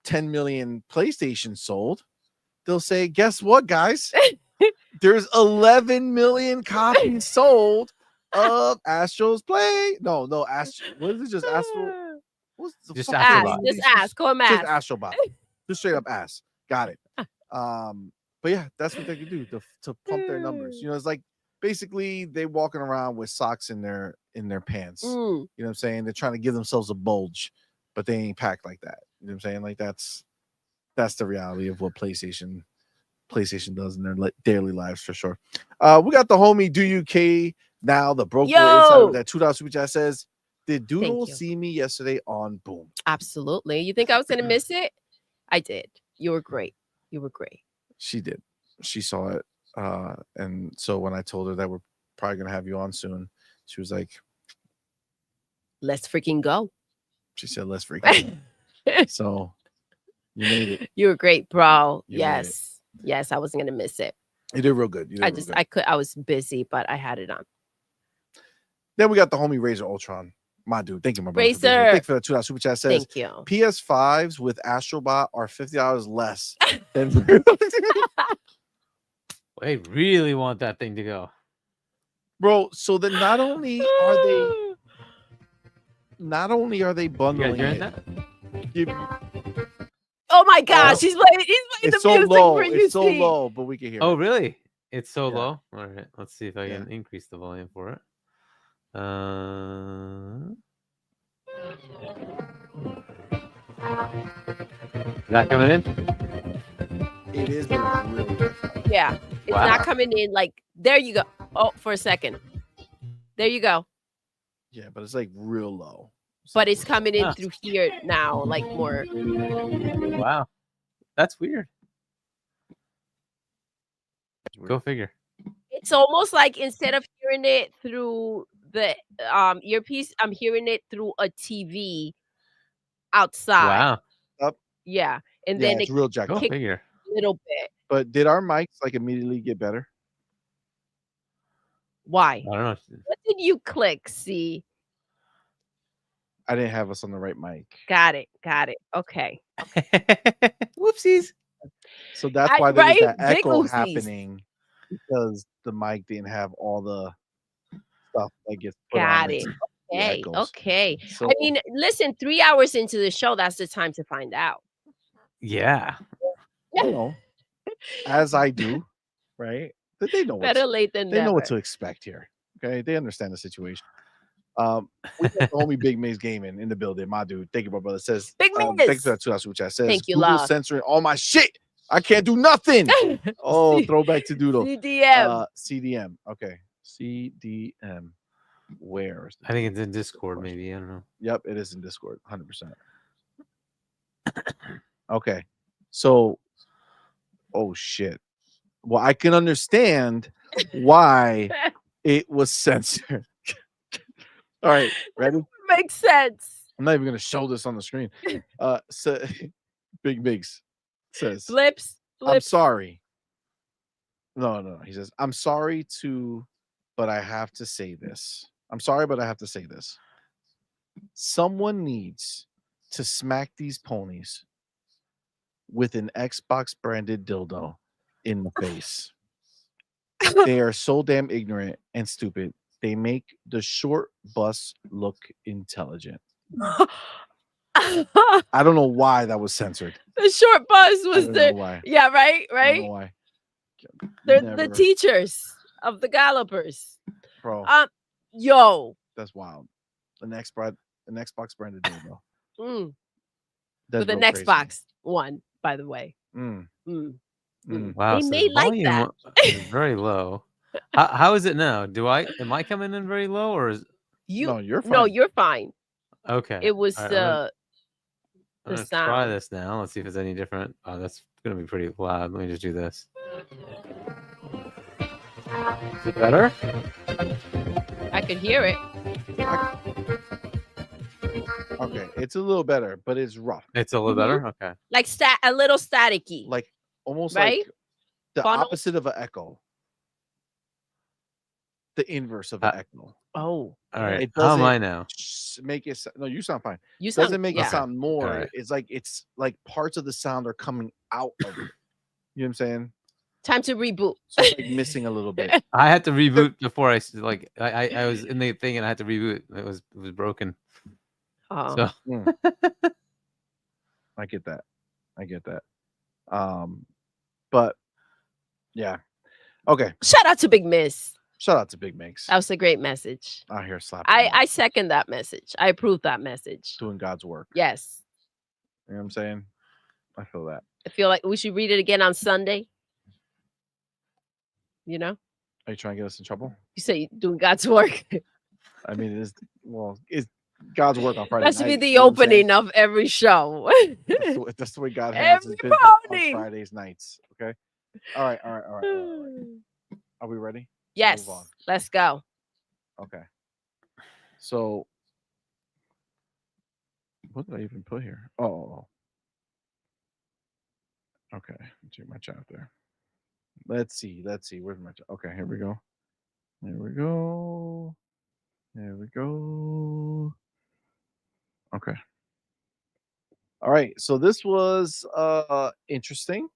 10 million PlayStation sold, they'll say, guess what, guys? There's 11 million copies sold of Astro's Play. No, Astro. What is it? Just Astro? What's the Just fuck Astrobot. Just ask. Call him Just ask. Astrobot. Just straight up ass. Got it. But yeah, that's what they could do to pump their numbers. You know, it's like basically they walking around with socks in their pants. You know what I'm saying? They're trying to give themselves a bulge, but they ain't packed like that. You know what I'm saying? Like that's the reality of what PlayStation does in their daily lives for sure. We got the homie Do UK now, the broke boy inside of that $2 super chat says, did Doodle see me yesterday on Boom? Absolutely. You think I was gonna miss it? I did. You were great. You were great. She did. She saw it. And so when I told her that we're probably gonna have you on soon, she was like, let's freaking go. She said, let's freaking go. So you made it. You were great, bro. You Yes. Yes, I wasn't gonna miss it. You did real good. I was busy, but I had it on. Then we got the homie Razor Ultron. My dude, thank you, my brother. Razor. Thank you for that $2 super chat. Says, thank you. PS5s with Astrobot are $50 less than They really want that thing to go, bro. So then not only are they bundling it. Oh my gosh, he's playing It's the so music low. for you. It's so low, but we can hear. Oh, it. really? It's so low. All right, let's see if I can increase the volume for it. Not coming in? It is, but it's really good. Yeah, it's not coming in. Like, there you go. Oh, for a second. There you go. Yeah, but it's like real low. But it's coming in through here now, like more. Wow, that's weird. Go figure. It's almost like instead of hearing it through the earpiece, I'm hearing it through a TV outside. Wow. Yeah, and Yeah, then it's it real jacked. Go kicked figure. a little bit. But did our mics like immediately get better? Why? I don't know. What did you click? See? I didn't have us on the right mic. Got it. Okay. Whoopsies. So that's why there was that Big echo oopsies. happening, because the mic didn't have all the stuff that gets put on Got it. it. The Okay. echoes. Okay. So, I mean, listen, 3 hours into the show, that's the time to find out. Yeah. you know, as I do, right? But they know Better late than they never. know what to expect here. Okay, they understand the situation. We got the homie Big Miz Gaming in the building. My dude, thank you, my brother. Says Big thanks for that $2 which I says Thank you, Google love. censoring all my shit. I can't do nothing. Oh, throwback to Doodle. CDM. CDM. Okay. CDM. Where is I think it's in Discord, maybe. I don't know. Yep, it is in Discord, 100%. Okay. So, oh shit. Well, I can understand why it was censored. All right, ready? Makes sense. I'm not even gonna show this on the screen. So Big Migs says, Flips. I'm sorry. No. He says, I'm sorry but I have to say this. I'm sorry, but I have to say this. Someone needs to smack these ponies with an Xbox branded dildo in the face. They are so damn ignorant and stupid. They make the short bus look intelligent. I don't know why that was censored. The short bus was I don't know why. Yeah, right. I don't know why. They're the Never. teachers of the gallopers. Bro. Yo. That's wild. An Xbox branded dildo. With an real crazy. Xbox One, by the way. Wow. They So may the like volume that. is very low. How is it now? Am I coming in very low, or is No, you're fine. No, you're fine. Okay? It was All right, the I'm gonna sound. try this now. Let's see if it's any different. Oh, that's gonna be pretty loud. Let me just do this. Is it better? I could hear it. Okay, it's a little better, but it's rough. It's a little better. Okay. Like a little staticky. Like almost right? like the Funnel? opposite of an echo. the inverse of an echo. Oh, All right. It How am doesn't I now? make it. No, you sound fine. You sound, Doesn't make yeah. it sound more. All right. It's like parts of the sound are coming out of it. You know what I'm saying? Time to reboot. So it's like missing a little bit. I had to reboot before I was in the thing and I had to reboot. It was broken. Oh. So I get that. But yeah. Okay. Shout out to Big Miss. Shout out to Big Mix. That was a great message. Out here slapping. I second that message. I approve that message. Doing God's work. Yes. You know what I'm saying? I feel that. I feel like we should read it again on Sunday. You know? Are you trying to get us in trouble? You say doing God's work. I mean, it's God's work on Friday. That should be night, the you know what I'm saying? opening of every show. That's the way God has his business on Fridays nights. Okay. All right. Are we ready? Yes. Move on. Let's go. Okay. So, what did I even put here? Oh. Okay. Check my chat there. Let's see. Where's my chat? Okay, here we go. Okay. All right. So this was interesting.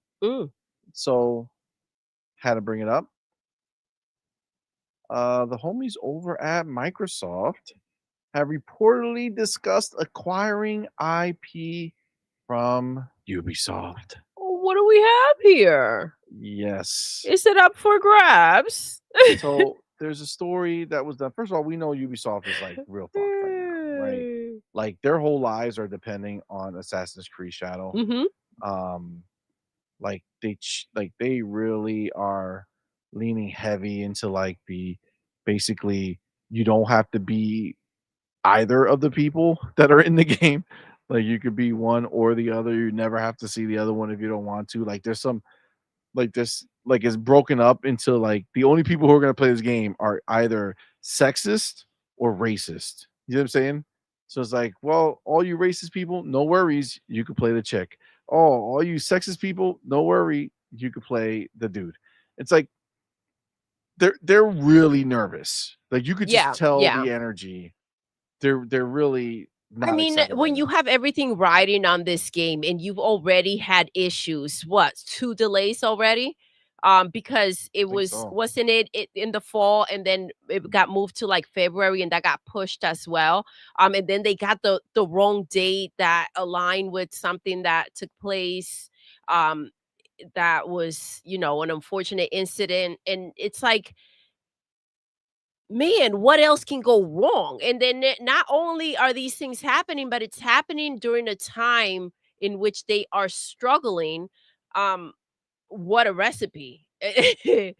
So had to bring it up. The homies over at Microsoft have reportedly discussed acquiring IP from Ubisoft. What do we have here? Yes. Is it up for grabs? So there's a story that was done. First of all, we know Ubisoft is like real fucked right now, right? Like their whole lives are depending on Assassin's Creed Shadow. Like they really are leaning heavy into like the basically you don't have to be either of the people that are in the game. Like you could be one or the other. You never have to see the other one if you don't want to. Like there's some like this like it's broken up into like the only people who are going to play this game are either sexist or racist. You know what I'm saying? So it's like, well, all you racist people, no worries, you could play the chick. Oh, all you sexist people, no worry, you could play the dude. It's like they're really nervous. Like you could just tell the energy. They're really not I mean, when you have everything riding on this game and you've already had issues, what, 2 delays already? Because it wasn't it in the fall and then it got moved to like February and that got pushed as well. And then they got the wrong date that aligned with something that took place. That was, an unfortunate incident. And it's like, man, what else can go wrong? And then not only are these things happening, but it's happening during a time in which they are struggling. What a recipe. if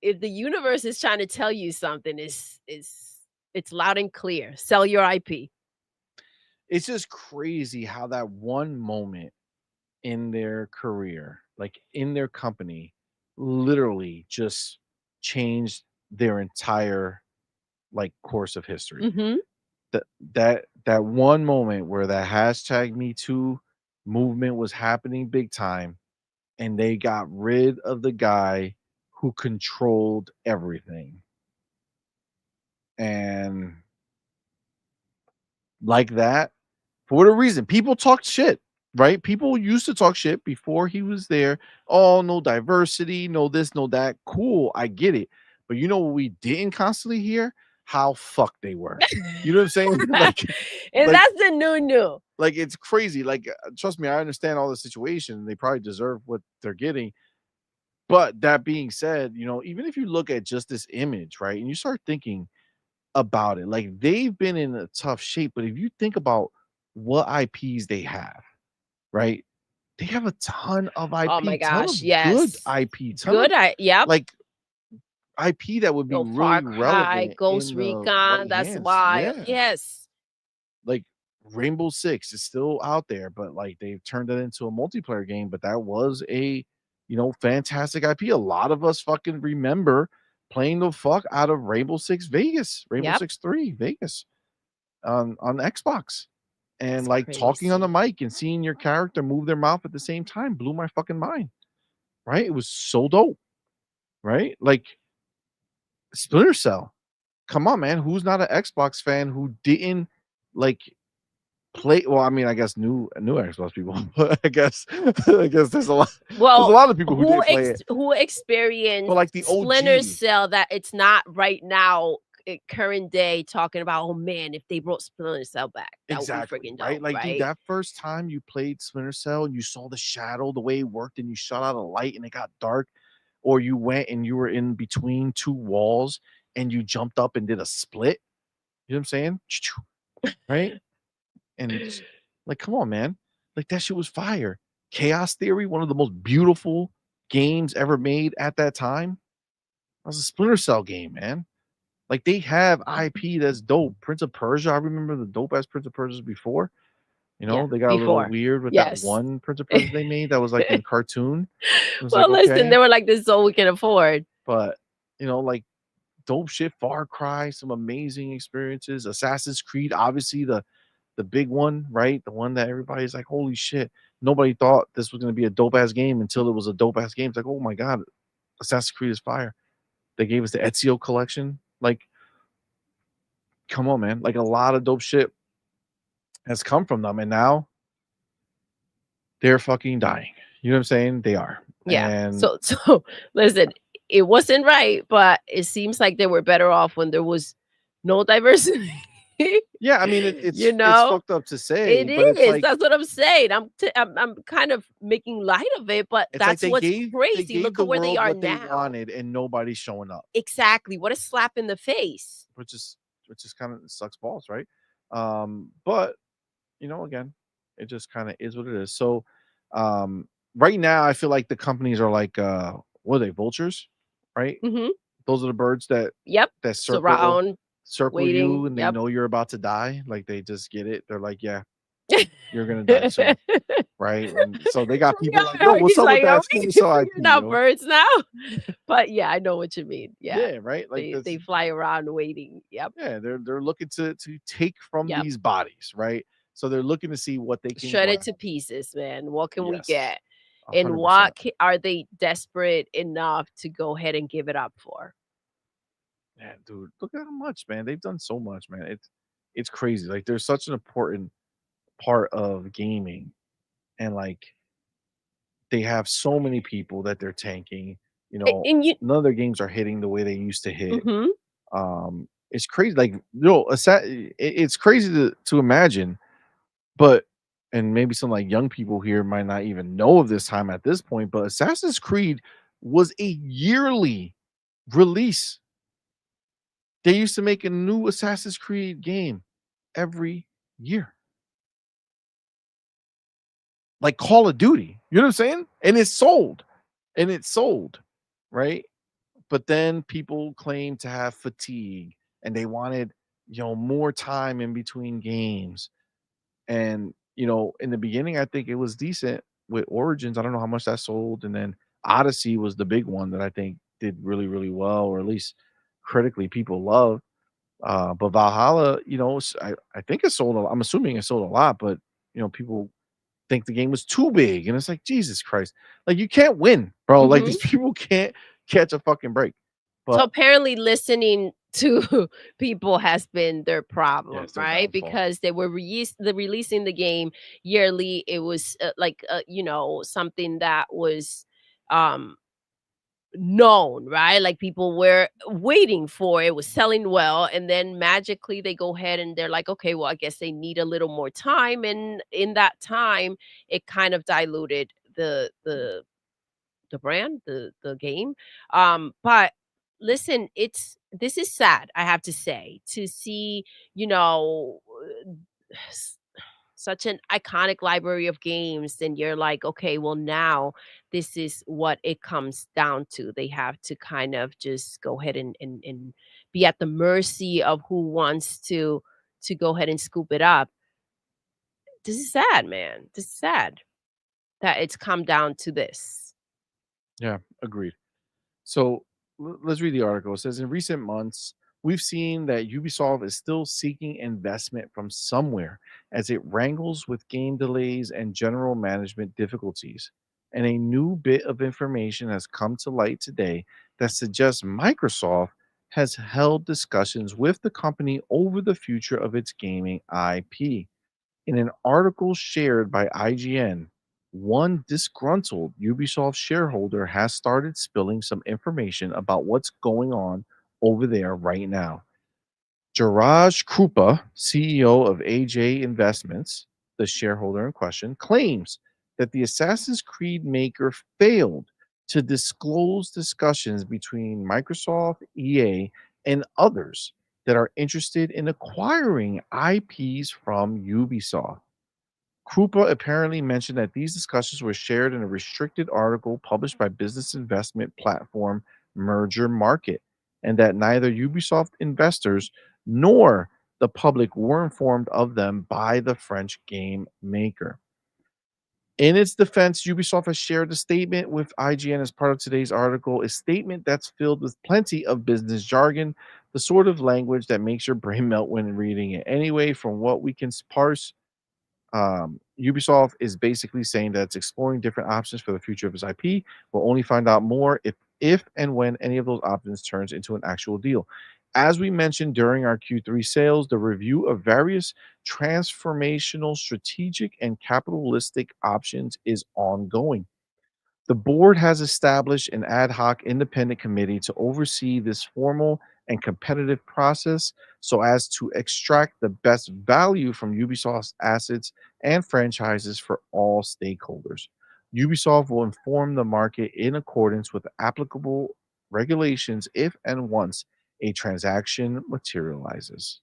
the universe is trying to tell you something, it's loud and clear. Sell your IP. It's just crazy how that one moment in their career, like in their company, literally just changed their entire like course of history. That one moment where that hashtag Me Too movement was happening big time, and they got rid of the guy who controlled everything. And like that, for whatever reason, people talked shit, right? People used to talk shit before he was there. Oh, no diversity, no this, no that. Cool, I get it. But you know what we didn't constantly hear? How fucked they were. You know what I'm saying? That's the new. Like, it's crazy. Like, trust me, I understand all the situation. They probably deserve what they're getting. But that being said, even if you look at just this image, right, and you start thinking about it, like they've been in a tough shape. But if you think about what IPs they have, right, they have a ton of IP. Oh my gosh, good IP. Like IP that would be really relevant. Ghost Recon, that's why. Yes. Like Rainbow Six is still out there, but like they've turned it into a multiplayer game. But that was a fantastic IP. A lot of us fucking remember playing the fuck out of Rainbow Six Vegas, Rainbow Six 3 Vegas on Xbox. And that's like crazy. Talking on the mic and seeing your character move their mouth at the same time blew my fucking mind. Right? It was so dope. right? Like Splinter Cell. Come on, man. Who's not an Xbox fan who didn't like play? Well, I mean, I guess new Xbox people, but I guess there's a lot. Well, there's a lot of people who didn't play it. who experienced But like the Splinter OG. Cell, that it's not right now, current day, talking about, oh man, if they brought Splinter Cell back, that Exactly, would be freaking right? dope, Like, right? dude, that first time you played Splinter Cell and you saw the shadow, the way it worked, and you shut out a light and it got dark, or you went and you were in between two walls and you jumped up and did a split. You know what I'm saying? Right? And it's like, come on, man. Like that shit was fire. Chaos Theory, one of the most beautiful games ever made at that time. That was a Splinter Cell game, man. Like they have IP that's dope. Prince of Persia, I remember the dope ass Prince of Persias before. You know, Yeah, they got a little before. weird with that Yes. one Prince of Persia they made that was like in cartoon. It was Well, like, listen, okay. they were like, this is all we can afford. But you know, like dope shit, Far Cry, some amazing experiences. Assassin's Creed, obviously the big one, right? The one that everybody's like, holy shit. Nobody thought this was gonna be a dope ass game until it was a dope ass game. It's like, oh my god, Assassin's Creed is fire. They gave us the Ezio collection. Like, come on, man. Like a lot of dope shit has come from them, and now they're fucking dying. You know what I'm saying? They are. Yeah. And So listen, it wasn't right, but it seems like they were better off when there was no diversity. yeah, I mean, it's You it's know? fucked up to say, It but it's is. like That's what I'm saying. I'm kind of making light of it, but it's like that's they what's gave crazy. Look the at where they world are what they now. wanted, and nobody's showing up, Exactly. What a slap in the face. which is kind of sucks balls, right? But you know, again, it just kind of is what it is. So, right now, I feel like the companies are like, what are they, vultures, right? Mm-hmm. Those are the birds that Yep. circle waiting. you, and they Yep. know you're about to die. Like they just get it. They're like, yeah, you're gonna die soon, right? And so they got people like, yo, what's He's up like, with are that we Splinter Cell IP? figuring out You know? birds now? But yeah, I know what you mean. Yeah. Yeah, right. Like They fly around waiting. Yep. yeah, they're looking to take from Yep. these bodies, right? So they're looking to see what they can Shred it grab. to pieces, man. What can we Yes, get? And 100%. what are they desperate enough to go ahead and give it up for? Yeah, dude, look at how much, man. They've done so much, man. It's crazy. Like there's such an important part of gaming, and like they have so many people that they're tanking. You know, And you none of their games are hitting the way they used to hit. Mhm. It's crazy. Like, it's crazy to imagine, but and maybe some like young people here might not even know of this time at this point, but Assassin's Creed was a yearly release. They used to make a new Assassin's Creed game every year. Like Call of Duty. You know what I'm saying? And it's sold. And it's sold, right? But then people claim to have fatigue and they wanted, more time in between games. And, in the beginning, I think it was decent with Origins. I don't know how much that sold. And then Odyssey was the big one that I think did really, really well, or at least critically people love. But Valhalla, I think it sold. I'm assuming it sold a lot, but people think the game was too big, and it's like Jesus Christ, like you can't win, bro. Like these people can't catch a fucking break. So But apparently listening to people has been their problem, it's their right? downfall. Because they were releasing the game yearly. It was something that was um known, right? Like people were waiting for it, was selling well, and then magically they go ahead and they're like, okay, well, I guess they need a little more time, and in that time, it kind of diluted the brand, the game. But listen, this is sad, I have to say, to see, you know, such an iconic library of games, and you're like, okay, well now this is what it comes down to. They have to kind of just go ahead and be at the mercy of who wants to go ahead and scoop it up. This is sad, man. This is sad that it's come down to this. Yeah, agreed. So let's read the article. It says in recent months, we've seen that Ubisoft is still seeking investment from somewhere as it wrangles with game delays and general management difficulties. and a new bit of information has come to light today that suggests Microsoft has held discussions with the company over the future of its gaming IP. In an article shared by IGN, one disgruntled Ubisoft shareholder has started spilling some information about what's going on over there right now. Jiraj Krupa, CEO of AJ Investments, the shareholder in question, claims that the Assassin's Creed maker failed to disclose discussions between Microsoft, EA, and others that are interested in acquiring IPs from Ubisoft. Krupa apparently mentioned that these discussions were shared in a restricted article published by business investment platform Merger Market, and that neither Ubisoft investors nor the public were informed of them by the French game maker. In its defense, Ubisoft has shared a statement with IGN as part of today's article, a statement that's filled with plenty of business jargon, the sort of language that makes your brain melt when reading it. Anyway, from what we can parse, Ubisoft is basically saying that it's exploring different options for the future of its IP. We'll only find out more if and when any of those options turns into an actual deal. As we mentioned during our Q3 sales, the review of various transformational, strategic, and capitalistic options is ongoing. The board has established an ad hoc independent committee to oversee this formal and competitive process so as to extract the best value from Ubisoft's assets and franchises for all stakeholders. Ubisoft will inform the market in accordance with applicable regulations if and once a transaction materializes.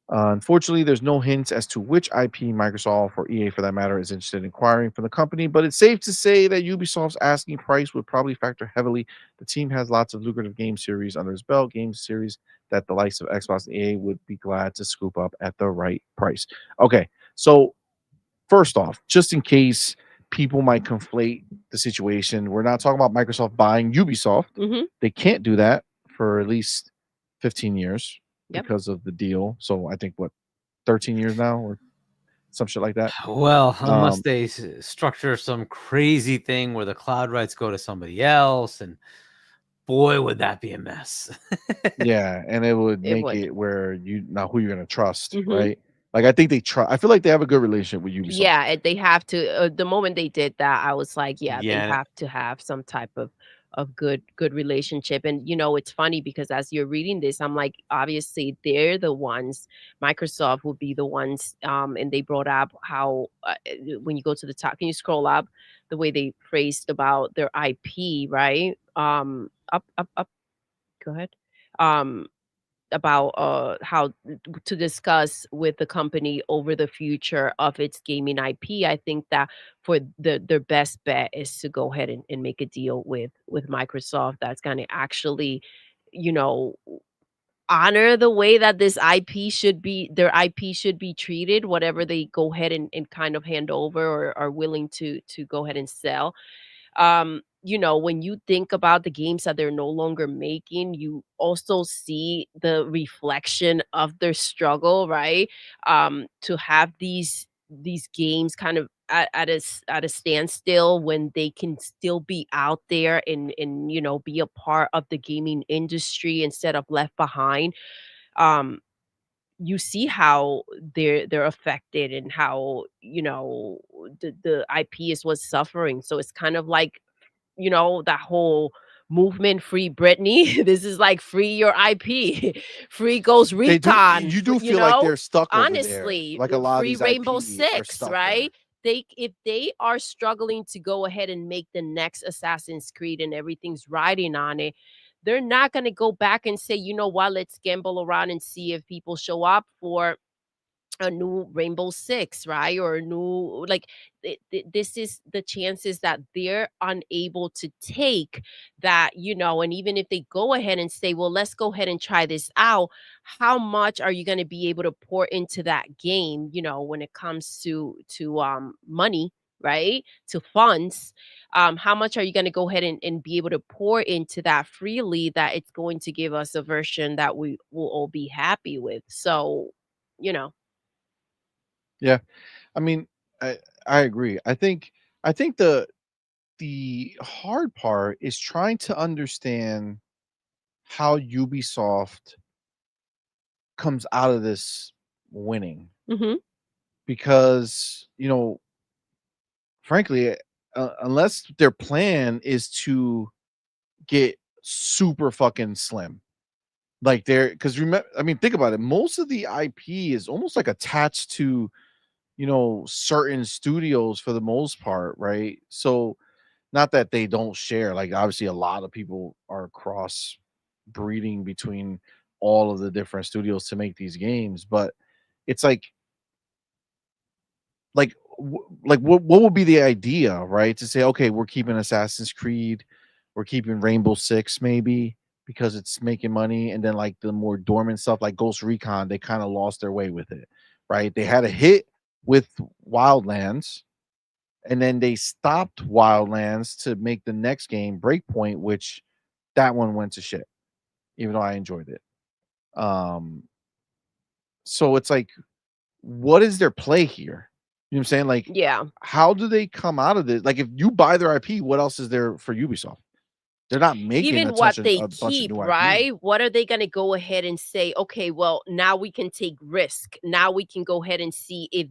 Unfortunately, there's no hints as to which IP Microsoft or EA, for that matter, is interested in acquiring from the company, but it's safe to say that Ubisoft's asking price would probably factor heavily. The team has lots of lucrative game series under its belt, game series that the likes of Xbox and EA would be glad to scoop up at the right price. Okay, so first off, just in case people might conflate the situation, we're not talking about Microsoft buying Ubisoft. They can't do that for at least 15 years. Yep. Because of the deal. So I think 13 years now or some shit like that. Well, unless they structure some crazy thing where the cloud rights go to somebody else, and boy, would that be a mess. Yeah, and it would It make would. it where you know who you're gonna trust, right? Like I think they try. I feel like they have a good relationship with Ubisoft. Yeah, they have to. The moment they did that, I was like, yeah, they Yeah. have to have some type of good relationship. And it's funny because as you're reading this, I'm like, obviously they're the ones. Microsoft will be the ones. And they brought up how when you go to the top, can you scroll up the way they phrased about their IP, right? Up. Go ahead. Um, about how to discuss with the company over the future of its gaming IP. I think that for their best bet is to go ahead and make a deal with Microsoft that's going to actually, you know, honor the way that this IP should be, their IP should be treated, whatever they go ahead and kind of hand over or are willing to go ahead and sell. When you think about the games that they're no longer making, you also see the reflection of their struggle, right? To have these games kind of at a standstill when they can still be out there and be a part of the gaming industry instead of left behind. Um, you see how they're affected and how the IP is what's suffering. So it's kind of like that whole movement, free Britney. This is like free your IP, free Ghost They do. Recon. You do feel like they're stuck over there. Honestly, Like a lot of free these Rainbow IP are Six, stuck right? there. If they are struggling to go ahead and make the next Assassin's Creed and everything's riding on it, they're not going to go back and say, you know what, let's gamble around and see if people show up for a new Rainbow Six, right? Or a new, like, this is the chances that they're unable to take that, and even if they go ahead and say, well, let's go ahead and try this out, how much are you going to be able to pour into that game, when it comes to money, right? To funds. How much are you going to go ahead and be able to pour into that freely that it's going to give us a version that we will all be happy with? So, you know. Yeah. I mean, I agree. I think I think the hard part is trying to understand how Ubisoft comes out of this winning. Mm-hmm. Because, frankly, unless their plan is to get super fucking slim, like because remember, I mean, think about it. Most of the IP is almost like attached to, certain studios for the most part, right? So, not that they don't share. Like, obviously, a lot of people are cross breeding between all of the different studios to make these games, but it's what would be the idea, right? To say, okay, we're keeping Assassin's Creed, we're keeping Rainbow Six, maybe because it's making money, and then like the more dormant stuff like Ghost Recon, they kind of lost their way with it, right? They had a hit with Wildlands, and then they stopped Wildlands to make the next game, Breakpoint, which that one went to shit, even though I enjoyed it. So it's like, what is their play here? You know what I'm saying? Like, Yeah. how do they come out of this? Like, if you buy their IP, what else is there for Ubisoft? They're not making Even a what bunch they of keep, new IP. right? What are they going to go ahead and say, okay, well, now we can take risk. Now we can go ahead and see if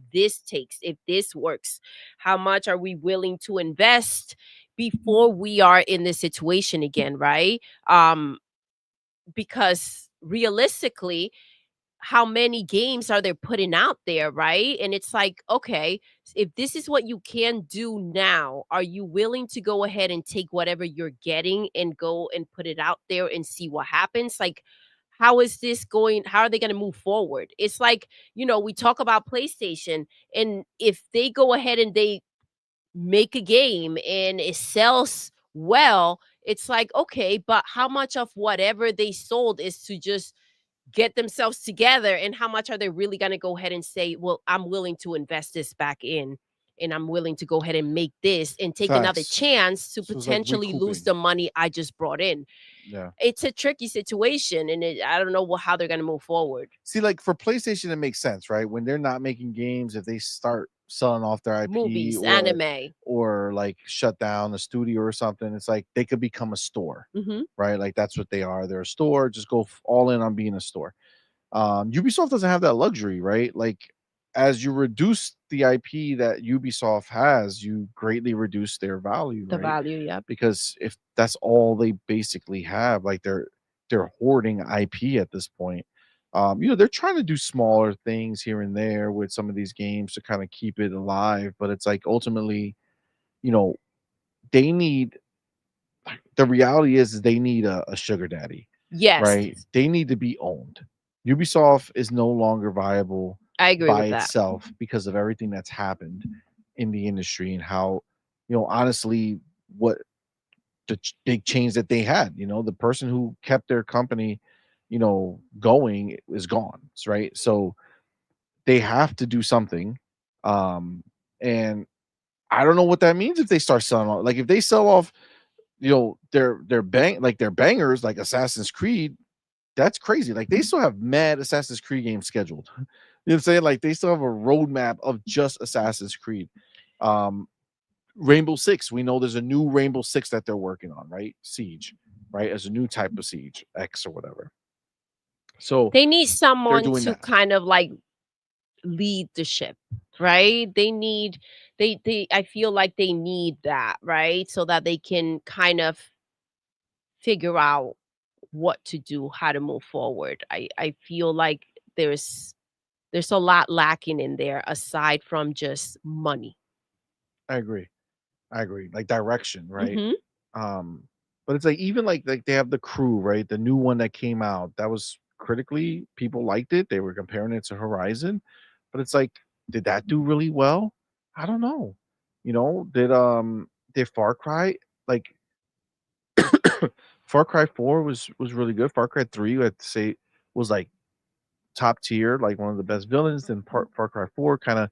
this works. How much are we willing to invest before we are in this situation again, right? Because realistically, how many games are they putting out there, right? And it's like, okay, if this is what you can do now, are you willing to go ahead and take whatever you're getting and go and put it out there and see what happens? Like, how is this going? How are they going to move forward? It's like, we talk about PlayStation, and if they go ahead and they make a game and it sells well, it's like, okay, but how much of whatever they sold is to just get themselves together, and how much are they really going to go ahead and say, well, I'm willing to invest this back in, and I'm willing to go ahead and make this and take another Facts. chance to So it's like potentially lose recouping. the money I just brought in. Yeah. It's a tricky situation, and I don't know how they're going to move forward. See, like for PlayStation, it makes sense, right? When they're not making games, if they start selling off their IP Movies, anime. or like shut down a studio or something, it's like they could become a store, Mm-hmm. right? Like that's what they are. They're a store. Just go all in on being a store. Ubisoft doesn't have that luxury, right? Like as you reduce the IP that Ubisoft has, you greatly reduce their value, The right? value, yeah. Because if that's all they basically have, like they're hoarding IP at this point. They're trying to do smaller things here and there with some of these games to kind of keep it alive, but it's like ultimately, they need the reality is they need a sugar daddy. Yes. Right? They need to be owned. Ubisoft is no longer viable I agree by with that. itself because of everything that's happened in the industry and how, honestly, what the big change that they had, the person who kept their company, going is gone, right? So they have to do something. And I don't know what that means if they start selling off. Like if they sell off, their bangers like Assassin's Creed, that's crazy. Like they still have mad Assassin's Creed games scheduled. You know what I'm saying? Like they still have a roadmap of just Assassin's Creed. Rainbow Six, we know there's a new Rainbow Six that they're working on, right? Siege, right? As a new type of Siege X or whatever. So they need someone to that. kind of like lead the ship, right? They I feel like they need that, right? So that they can kind of figure out what to do, how to move forward. I feel like there's a lot lacking in there aside from just money. I agree. Like direction, right? Mm-hmm. But it's like even like they have the Crew, right? The new one that came out that was critically people liked it. They were comparing it to Horizon, but it's like, did that do really well? I don't know. Did Far Cry like Far Cry 4 was really good. Far Cry 3, I'd say, was like top tier, like one of the best villains. Then Far Cry 4 kind of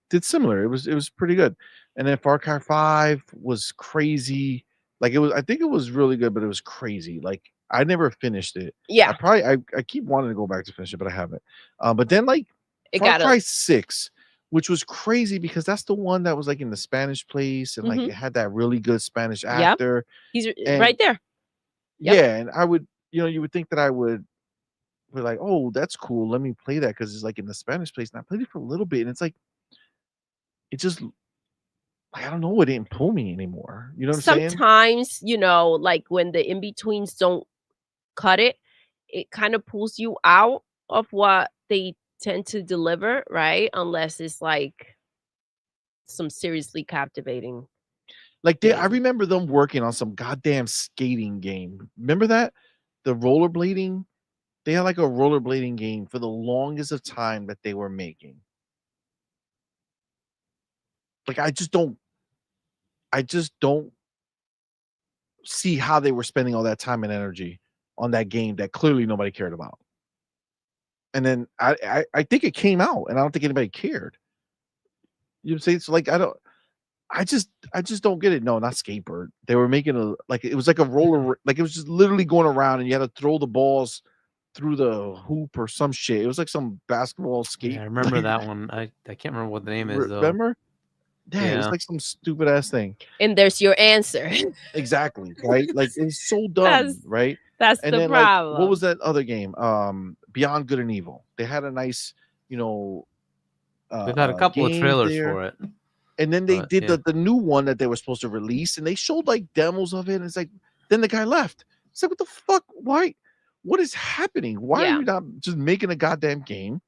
did similar. It was pretty good. And then Far Cry 5 was crazy. Like I think it was really good, but it was crazy. Like I never finished it. Yeah. I keep wanting to go back to finish it, but I haven't. But then like It Far got Cry 6 which was crazy because that's the one that was like in the Spanish place and like it had that really good Spanish actor. He's And right there. yeah, and I would, you would think that I would be like, oh, that's cool. Let me play that because it's like in the Spanish place. And I played it for a little bit, and it's like it just I don't know, it didn't pull me anymore. You know what I'm saying? Sometimes, like when the in-betweens don't cut it, it kind of pulls you out of what they tend to deliver, right? Unless it's like some seriously captivating. Like I remember them working on some goddamn skating game. Remember that? The rollerblading? They had like a rollerblading game for the longest of time that they were making. Like I just don't see how they were spending all that time and energy on that game that clearly nobody cared about. And then I think it came out and I don't think anybody cared. You know what I'm saying? So like I just don't get it. No, not skateboard. They were making it was like a roller, like it was just literally going around and you had to throw the balls through the hoop or some shit. It was like some basketball skate. Yeah, I remember that one. I can't remember what the name is though. Remember? Yeah, it was like some stupid ass thing. And there's your answer. Exactly, right? Like it's so dumb, right? That's and the then problem. Like, what was that other game? Beyond Good and Evil. They had a nice, they've had a couple of trailers there. for it. And then they did the new one that they were supposed to release, and they showed like demos of it. And it's like, then the guy left. It's like, what the fuck? Why? What is happening? Why are you not just making a goddamn game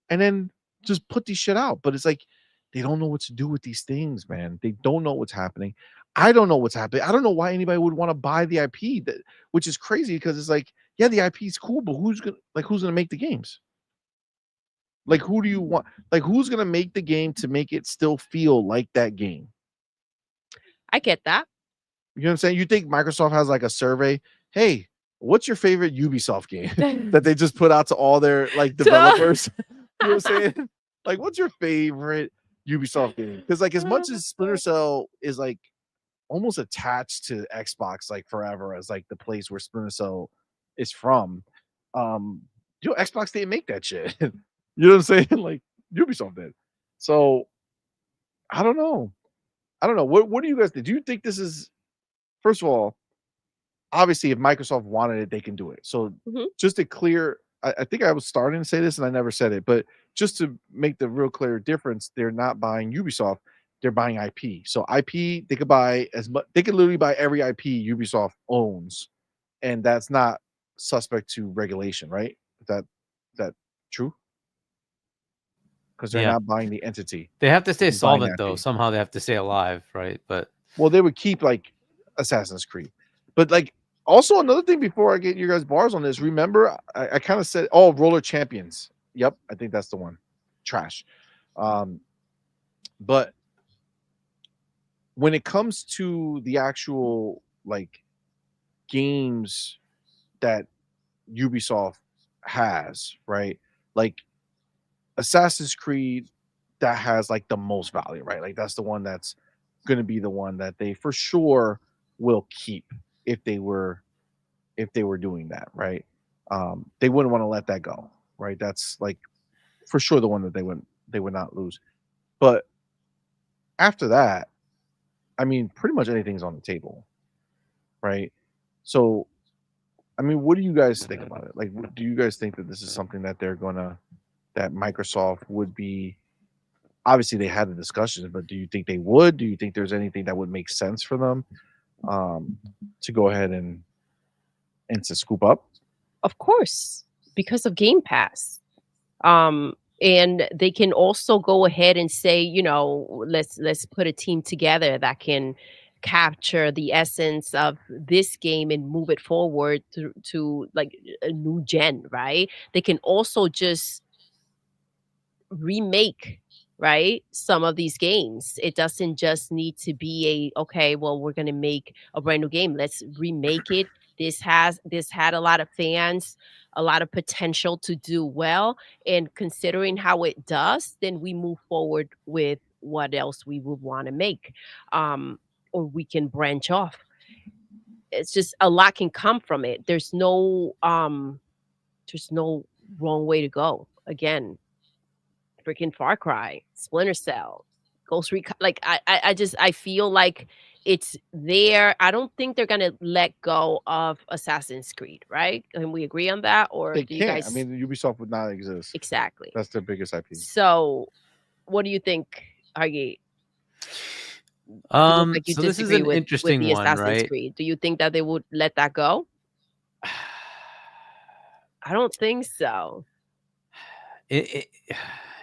and then just put these shit out? But it's like they don't know what to do with these things, man. They don't know what's happening. I don't know what's happening. I don't know why anybody would want to buy the IP, which is crazy because it's like, yeah, the IP is cool, but who's gonna make the games? Like, who do you want? Like, who's gonna make the game to make it still feel like that game? I get that. You know what I'm saying? You think Microsoft has like a survey? Hey, what's your favorite Ubisoft game that they just put out to all their like developers? You know what I'm saying? Like, what's your favorite Ubisoft game? Because like as much as Splinter Cell is like almost attached to Xbox like forever as like the place where Splinter Cell is from, Xbox didn't make that shit. You know what I'm saying? Like Ubisoft did. So I don't know. What do you guys think? Do you think this is, first of all, obviously if Microsoft wanted it, they can do it. So just to clear, I think I was starting to say this and I never said it, but just to make the real clear difference, they're not buying Ubisoft, they're buying IP. So IP, they could buy as much, they could literally buy every IP Ubisoft owns, and that's not suspect to regulation, right? Is that true? Because they're not buying the entity. They have to stay solvent though. Somehow they have to stay alive, right? But they would keep like Assassin's Creed. But like also another thing before I get your guys' bars on this, remember I kind of said, Roller Champions. Yep, I think that's the one. Trash. But when it comes to the actual like games that Ubisoft has, right? Like Assassin's Creed, that has like the most value, right? Like that's the one that's going to be the one that they for sure will keep if they were doing that, right? They wouldn't want to let that go, right? That's like for sure the one that they would not lose. But after that, I mean, pretty much anything's on the table, right? So, I mean, what do you guys think about it? Like, do you guys think that this is something that that Microsoft would be? Obviously, they had the discussions, but do you think they would? Do you think there's anything that would make sense for them to go ahead and to scoop up? Of course, because of Game Pass. And they can also go ahead and say, let's put a team together that can capture the essence of this game and move it forward to like a new gen, right? They can also just remake, right, some of these games. It doesn't just need to be we're going to make a brand new game. Let's remake it. This had a lot of fans, a lot of potential to do well. And considering how it does, then we move forward with what else we would want to make. Or we can branch off. It's just a lot can come from it. There's no wrong way to go. Again, freaking Far Cry, Splinter Cell, Ghost Recon. Like I feel like it's there. I don't think they're gonna let go of Assassin's Creed, right? Can we agree on that? Or They do you can't. guys? I mean, Ubisoft would not exist. Exactly. That's their biggest IP. So, what do you think, Argy? So this is an interesting the one, Assassin's right? Creed. Do you think that they would let that go? I don't think so.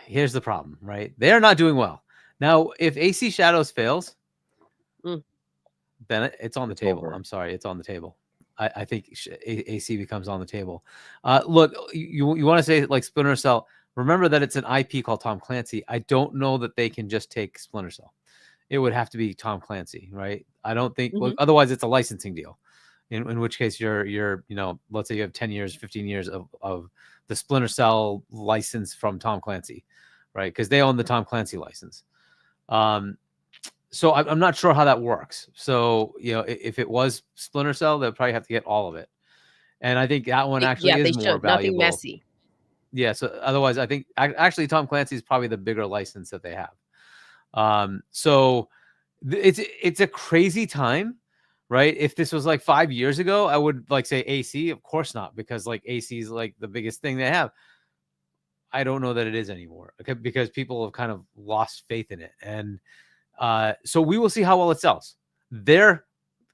Here's the problem, right? They're not doing well. Now, if AC Shadows fails, then it's on the table. over. I'm sorry, it's on the table. I think AC becomes on the table. Look, you want to say like Splinter Cell. Remember that it's an IP called Tom Clancy. I don't know that they can just take Splinter Cell. It would have to be Tom Clancy, right? I don't think. Well, otherwise, it's a licensing deal. In which case, you're let's say you have 10 years, 15 years of the Splinter Cell license from Tom Clancy, right? Because they own the Tom Clancy license. So I'm not sure how that works. So, if it was Splinter Cell, they'll probably have to get all of it. And I think that one actually is more valuable. Nothing messy. Yeah. So otherwise, I think actually Tom Clancy is probably the bigger license that they have. So it's a crazy time, right? If this was like 5 years ago, I would like say AC. Of course not, because like AC is like the biggest thing they have. I don't know that it is anymore, okay, because people have kind of lost faith in it. And so we will see how well it sells. They're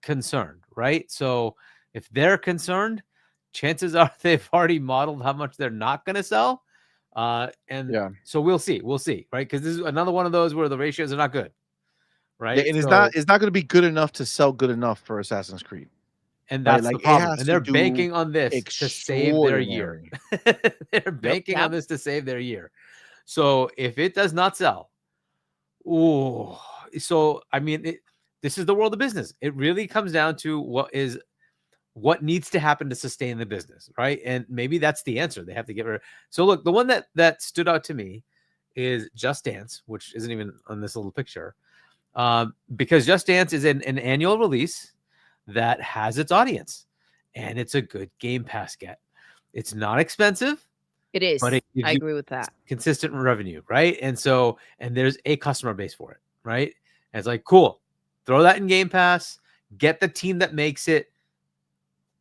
concerned, right? So if they're concerned, chances are they've already modeled how much they're not going to sell. So we'll see, right? Because this is another one of those where the ratios are not good, right? Yeah, and it's not going to be good enough to sell good enough for Assassin's Creed. And that's the problem. And they're banking on this to save their year. They're banking on this to save their year. So if it does not sell, so I mean, this is the world of business. It really comes down to what needs to happen to sustain the business, right? And maybe that's the answer. They have to get rid of. So look, the one that stood out to me is Just Dance, which isn't even on this little picture, because Just Dance is an annual release that has its audience, and it's a good Game Pass get. It's not expensive. It is. But I agree with that. Consistent revenue, right? And there's a customer base for it, right? And it's like, cool, throw that in Game Pass, get the team that makes it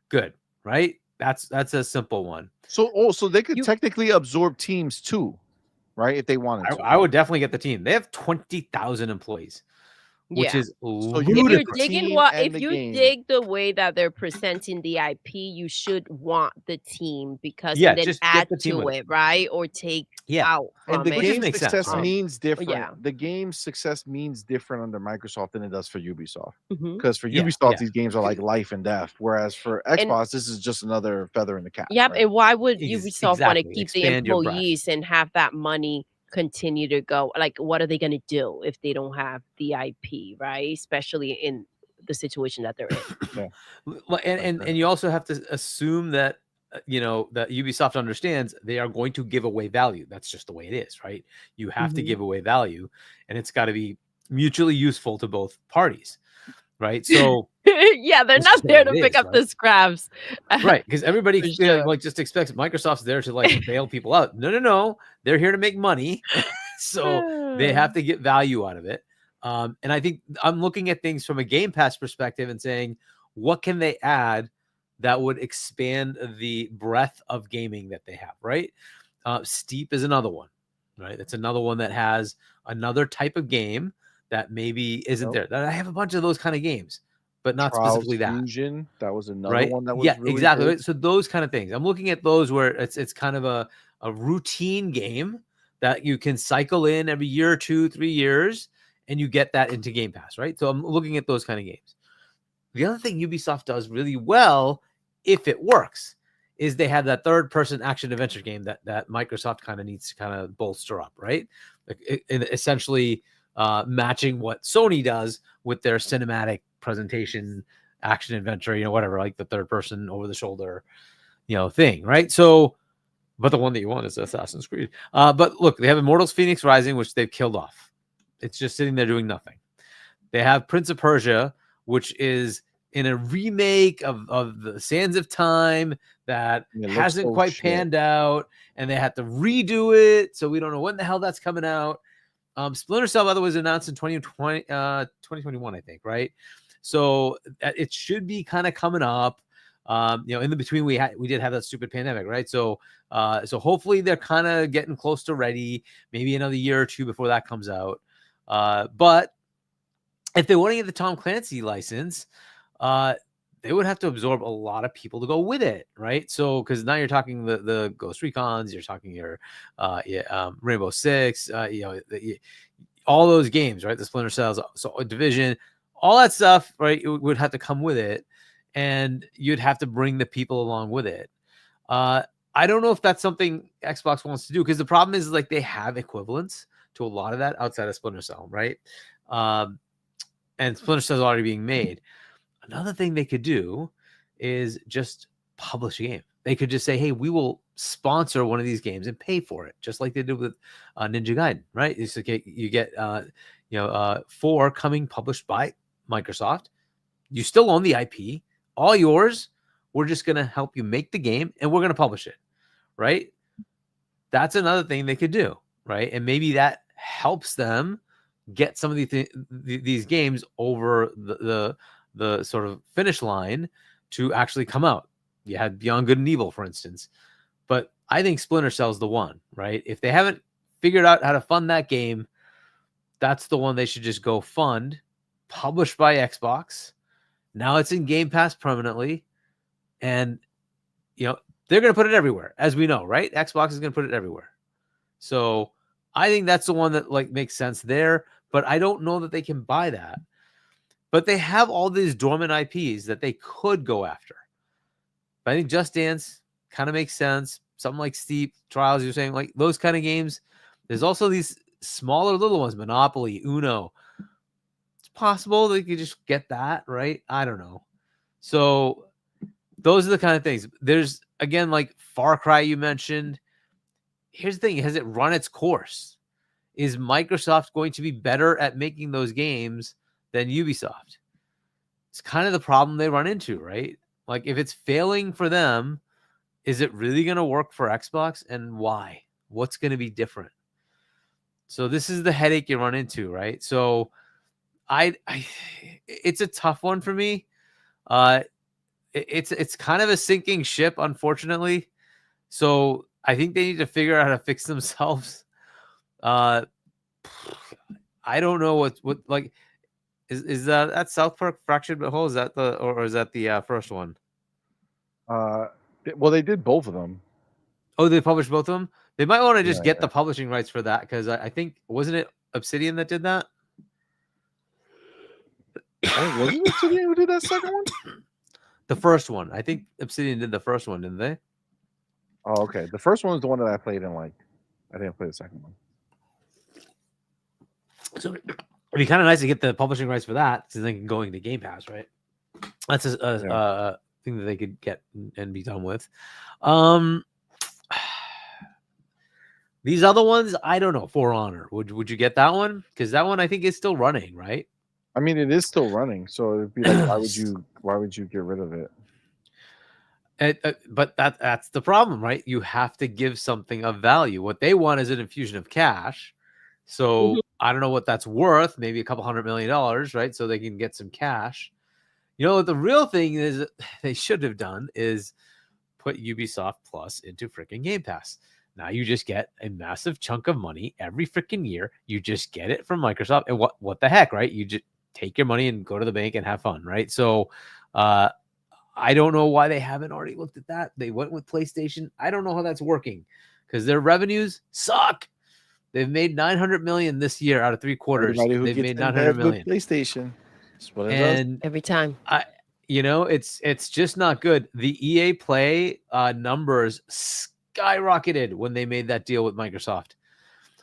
good, right? That's a simple one. So they could technically absorb teams too, right? If they wanted to. I would definitely get the team. They have 20,000 employees. Which is ludicrous. If you dig the way that they're presenting the IP, you should want the team because then add to it, right? Or take out. And the game's success means different. Yeah. The game's success means different under Microsoft than it does for Ubisoft. Mhm. Because for Ubisoft, these games are like life and death, whereas for Xbox, this is just another feather in the cap. Yep. Right? And why would Ubisoft want to keep Expand the employees and have that money continue to go? Like, what are they going to do if they don't have the IP, right? Especially in the situation that they're in. And you also have to assume that that Ubisoft understands they are going to give away value. That's just the way it is, right? You have to give away value, and it's got to be mutually useful to both parties, right? So yeah, they're not there to pick up the scraps, right? Because everybody just expects Microsoft's there to like bail people out. No, they're here to make money, so they have to get value out of it. And I think I'm looking at things from a Game Pass perspective and saying, what can they add that would expand the breadth of gaming that they have, right? Steep is another one, right? That's another one that has another type of game that maybe isn't there. I have a bunch of those kind of games, but not specifically that. Fusion, that was another one that was really exactly. good. So those kind of things. I'm looking at those where it's kind of a routine game that you can cycle in every year or 2-3 years, and you get that into Game Pass, right? So I'm looking at those kind of games. The other thing Ubisoft does really well, if it works, is they have that third-person action-adventure game that Microsoft kind of needs to kind of bolster up, right? Essentially matching what Sony does with their cinematic presentation, action-adventure, whatever, like the third-person over-the-shoulder, thing, right? So, but the one that you want is Assassin's Creed. But look, they have Immortals Phoenix Rising, which they've killed off. It's just sitting there doing nothing. They have Prince of Persia, which is in a remake of the Sands of Time. that It looks hasn't so quite shit. panned out, and they had to redo it, so we don't know when the hell that's coming out. Splinter Cell, by the way, was announced in 2021, I think, right? So it should be kind of coming up. In the between, we did have that stupid pandemic, right? So hopefully they're kind of getting close to ready. Maybe another year or two before that comes out. But if they want to get the Tom Clancy license, they would have to absorb a lot of people to go with it, right? So because now you're talking the Ghost Recons, you're talking your Rainbow Six, all those games, right? The Splinter Cells, so Division, all that stuff, right? It would have to come with it, and you'd have to bring the people along with it. I don't know if that's something Xbox wants to do, because the problem is like they have equivalents to a lot of that outside of Splinter Cell, right? And Splinter Cell is already being made. Another thing they could do is just publish a game. They could just say, hey, we will sponsor one of these games and pay for it, just like they did with Ninja Gaiden, right? It's okay, you get 4 coming published by Microsoft. You still own the IP, all yours. We're just going to help you make the game, and we're going to publish it, right? That's another thing they could do, right? And maybe that helps them get some of these games over the sort of finish line to actually come out. You had Beyond Good and Evil, for instance. But I think Splinter Cell's the one, right? If they haven't figured out how to fund that game, that's the one they should just go fund. Published by Xbox. Now it's in Game Pass permanently. And, they're going to put it everywhere, as we know, right? Xbox is going to put it everywhere. So I think that's the one that makes sense there. But I don't know that they can buy that. But they have all these dormant IPs that they could go after. But I think Just Dance kind of makes sense. Something like Steep, Trials, you're saying, like those kind of games. There's also these smaller little ones, Monopoly, Uno. It's possible they could just get that, right? I don't know. So those are the kind of things. There's, again, like Far Cry you mentioned. Here's the thing. Has it run its course? Is Microsoft going to be better at making those games than Ubisoft? It's kind of the problem they run into, right? Like if it's failing for them, is it really going to work for Xbox, and why? What's going to be different? So this is the headache you run into, right? So it's a tough one for me. It's kind of a sinking ship, unfortunately. So I think they need to figure out how to fix themselves. I don't know what like is that South Park Fractured But Whole? Is that or is that the first one? Well, they did both of them. Oh, they published both of them. They might want to just get the publishing rights for that, because I think, wasn't it Obsidian that did that? Was it Obsidian who did that second one? The first one. I think Obsidian did the first one, didn't they? Oh, okay. The first one was the one that I played in. Like, I didn't play the second one. So it'd be kind of nice to get the publishing rights for that, so they can go into Game Pass, right? That's a thing that they could get and be done with. These other ones, I don't know. For Honor, would you get that one? Because that one I think is still running, right? I mean, it is still running, so it'd be like, why would you get rid of it? But that's the problem, right? You have to give something of value. What they want is an infusion of cash. So I don't know what that's worth. Maybe a couple $100 million, right? So they can get some cash. What the real thing is they should have done is put Ubisoft Plus into freaking Game Pass. Now you just get a massive chunk of money every freaking year. You just get it from Microsoft. And what the heck, right? You just take your money and go to the bank and have fun, right? So I don't know why they haven't already looked at that. They went with PlayStation. I don't know how that's working, because their revenues suck. They've made $900 million this year out of 3 quarters. They've made $900 million. PlayStation. That's what it and does. Every time. It's just not good. The EA Play numbers skyrocketed when they made that deal with Microsoft.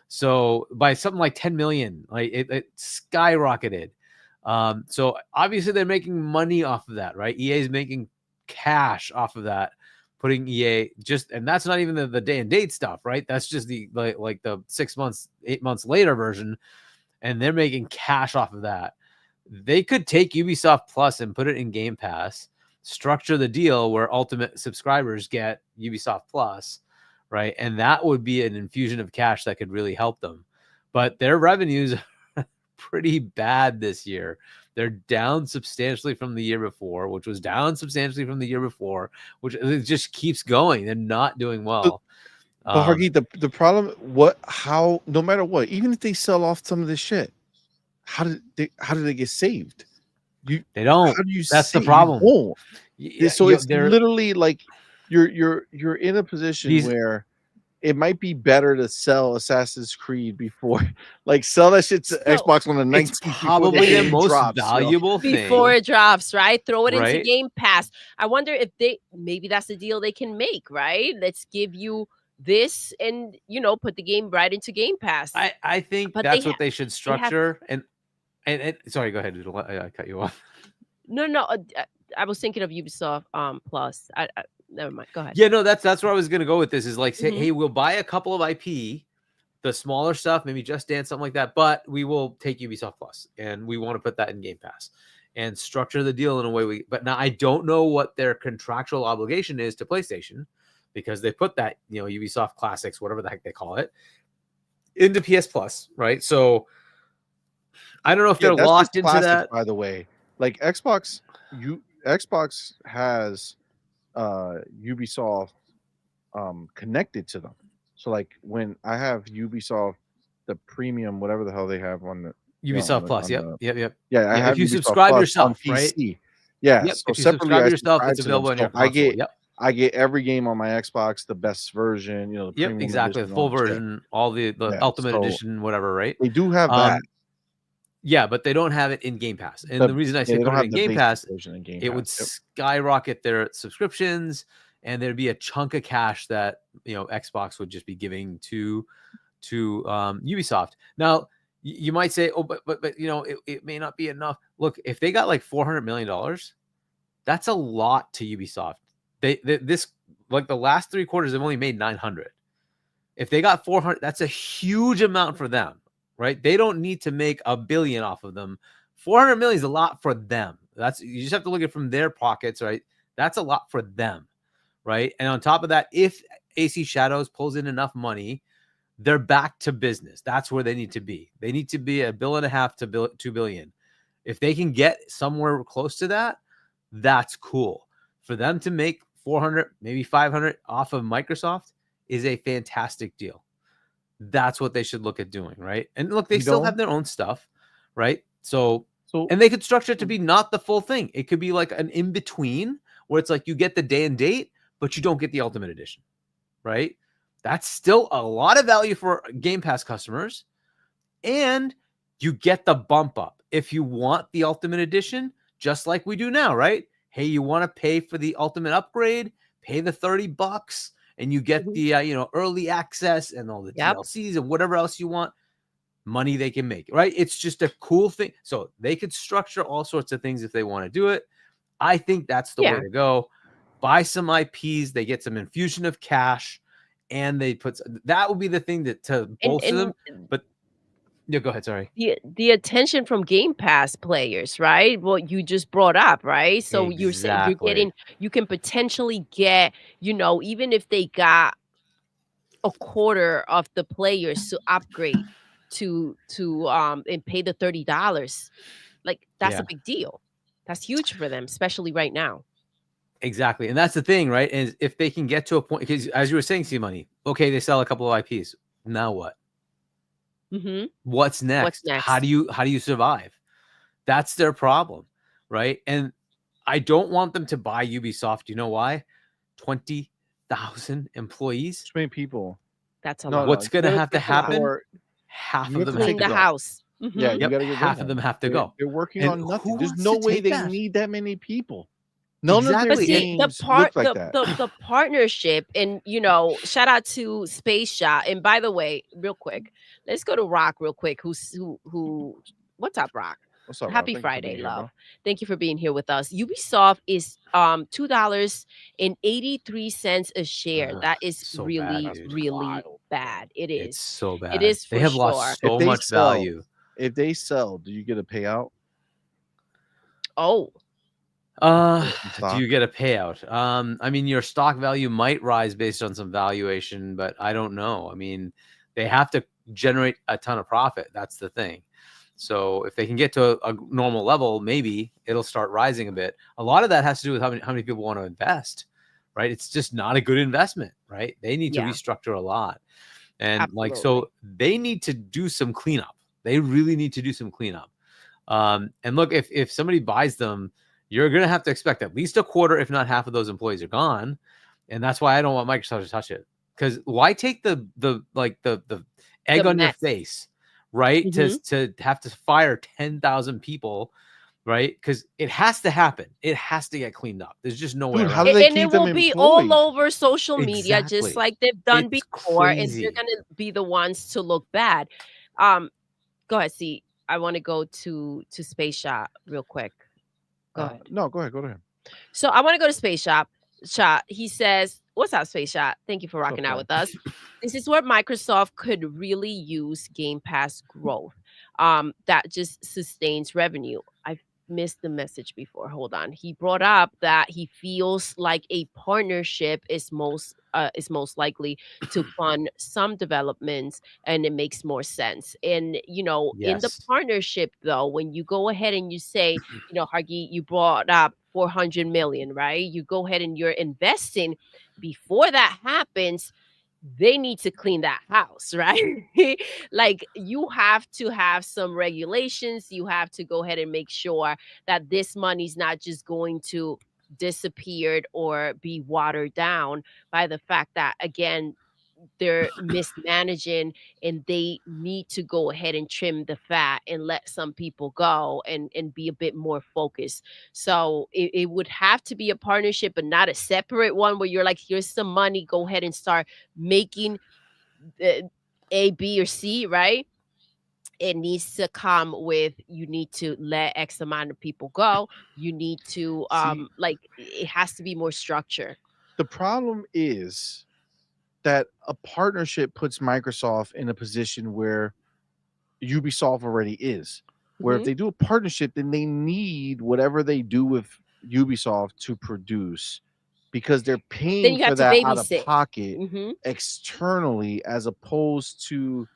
So by something like 10 million, like it skyrocketed. So obviously they're making money off of that, right? EA is making cash off of that, putting EA and that's not even the day and date stuff, right? That's just the 6 months, 8 months later version. And they're making cash off of that. They could take Ubisoft Plus and put it in Game Pass structure the deal where ultimate subscribers get Ubisoft Plus, right? And that would be an infusion of cash that could really help them. But their revenues are pretty bad this year. They're down substantially from the year before, which was down substantially from the year before, which it just keeps going. They're not doing well. But Hargeet, the problem, no matter what, even if they sell off some of this shit, how do they get saved? They don't. How do you That's the save? problem. You won't. So it's they're literally like you're in a position where it might be better to sell Assassin's Creed before, like, sell that shit to Xbox on the 19th. It's probably the most drops, valuable thing before it drops, right? Throw it into Right? Game Pass. I wonder if maybe that's the deal they can make, right? Let's give you this and put the game right into Game Pass. I think But that's what they should structure. And sorry, go ahead. Doodle. I cut you off. No. I was thinking of Ubisoft Plus. I never mind. Go ahead. Yeah, no, that's where I was gonna go with this. Is like, say, Mhm. hey, we'll buy a couple of IP, the smaller stuff, maybe Just Dance, something like that, but we will take Ubisoft Plus, and we want to put that in Game Pass, and structure the deal in a way But now I don't know what their contractual obligation is to PlayStation, because they put that Ubisoft Classics, whatever the heck they call it, into PS Plus, right? So I don't know if they're that's locked just into classics, that. by the way. Like Xbox has Ubisoft connected to them. So like when I have Ubisoft, the premium, whatever the hell they have on the Ubisoft Plus. Yep. Yeah, I have if you Ubisoft subscribe Plus yourself, on PC. right? Yeah, Yep. so If you separately, subscribe I yourself, subscribe it's to them. available on your So console. I get every game on my Xbox, the best version, the Yep, premium exactly. The edition, full all that shit. version, all the Yeah, Ultimate so Edition, whatever, right? They do have that. Yeah, but they don't have it in Game Pass. And the reason I say they put don't it have in the Game basic Pass, version in Game it would Pass. Yep. skyrocket their subscriptions, and there'd be a chunk of cash that Xbox would just be giving to Ubisoft. Now, you might say, oh, but it may not be enough. Look, if they got like $400 million, that's a lot to Ubisoft. This like the last 3 quarters, they've only made 900. If they got 400, that's a huge amount for them, right? They don't need to make $1 billion off of them. 400 million is a lot for them. You just have to look at it from their pockets, right? That's a lot for them, right? And on top of that, if AC Shadows pulls in enough money, they're back to business. That's where they need to be. They need to be $1.5 billion to $2 billion. If they can get somewhere close to that, that's cool. For them to make 400, maybe 500 off of Microsoft is a fantastic deal. That's what they should look at doing, right? And look, they still have their own stuff, right? So and they could structure it to be not the full thing. It could be like an in-between where it's like you get the day and date, but you don't get the Ultimate Edition, right? That's still a lot of value for Game Pass customers, and you get the bump up. If you want the Ultimate Edition, just like we do now, right? Hey, you want to pay for the Ultimate upgrade, pay the $30, and you get the early access and all the DLCs and whatever else you want. Money they can make, right? It's just a cool thing. So they could structure all sorts of things if they want to do it. I think that's the way to go. Buy some IPs, they get some infusion of cash, and they that would be the thing to bolster them. But go ahead. Sorry. The attention from Game Pass players, right? Well, you just brought up, right? So you're saying you can potentially get, even if they got a quarter of the players to upgrade to and pay the $30, like that's a big deal. That's huge for them, especially right now. Exactly. And that's the thing, right? Is if they can get to a point, because as you were saying, CMoney, okay, they sell a couple of IPs. Now what? Mm-hmm. What's next? How do you survive? That's their problem, right? And I don't want them to buy Ubisoft. You know why? 20,000 employees. Too many people. That's a lot. What's going to have to happen? Half of them clean the house. Mm-hmm. Yeah, you got to get half of them have to go. They're working on nothing. There's no way they need that many people. None of their games look like that. The partnership, and shout out to Space Shot. And by the way, real quick, let's go to Rock real quick. Who? What's up, Rock? What's up? Happy Friday, love. Thank you for being here with us. Ubisoft is $2.83 a share. That is so really, bad, really bad. It is. It's so bad. It is. For they have sure. lost so much value. If they sell, do you get a payout? Oh. Do you get a payout? I mean, your stock value might rise based on some valuation, but I don't know. I mean, they have to generate a ton of profit. That's the thing. So if they can get to a normal level, maybe it'll start rising a bit. A lot of that has to do with how many people want to invest, right? It's just not a good investment, right? They need to restructure a lot. And like, so they need to do some cleanup. They really need to do some cleanup. And look, if somebody buys them, you're going to have to expect at least a quarter, if not half of those employees are gone. And that's why I don't want Microsoft to touch it. Because why take the egg on your face, right? To have to fire 10,000 people, right? Because it has to happen. It has to get cleaned up. There's just no way around it. And it will be all over social media, just like they've done before. Crazy. And they're going to be the ones to look bad. Go ahead, see. I want to go to Space Shot real quick. Go ahead. No, go ahead. Go to him. So I want to go to Space Shot. He says, "What's up, Space Shot? Thank you for rocking out with us. This is where Microsoft could really use Game Pass growth. That just sustains revenue." I missed the message before. Hold on. He brought up that he feels like a partnership is most likely to fund some developments, and it makes more sense. And in the partnership, though, when you go ahead and you say, Hargi, you brought up 400 million, right? You go ahead and you're investing. Before that happens, they need to clean that house, right? Like, you have to have some regulations. You have to go ahead and make sure that this money's not just going to disappear or be watered down by the fact that, again, they're mismanaging, and they need to go ahead and trim the fat and let some people go and be a bit more focused. So it would have to be a partnership, but not a separate one where you're like, here's some money, go ahead and start making A, B, or C, right? It needs to come with, you need to let X amount of people go. You need to it has to be more structure. The problem is that a partnership puts Microsoft in a position where Ubisoft already is. Where if they do a partnership, then they need whatever they do with Ubisoft to produce, because they're paying for that out of pocket externally, as opposed to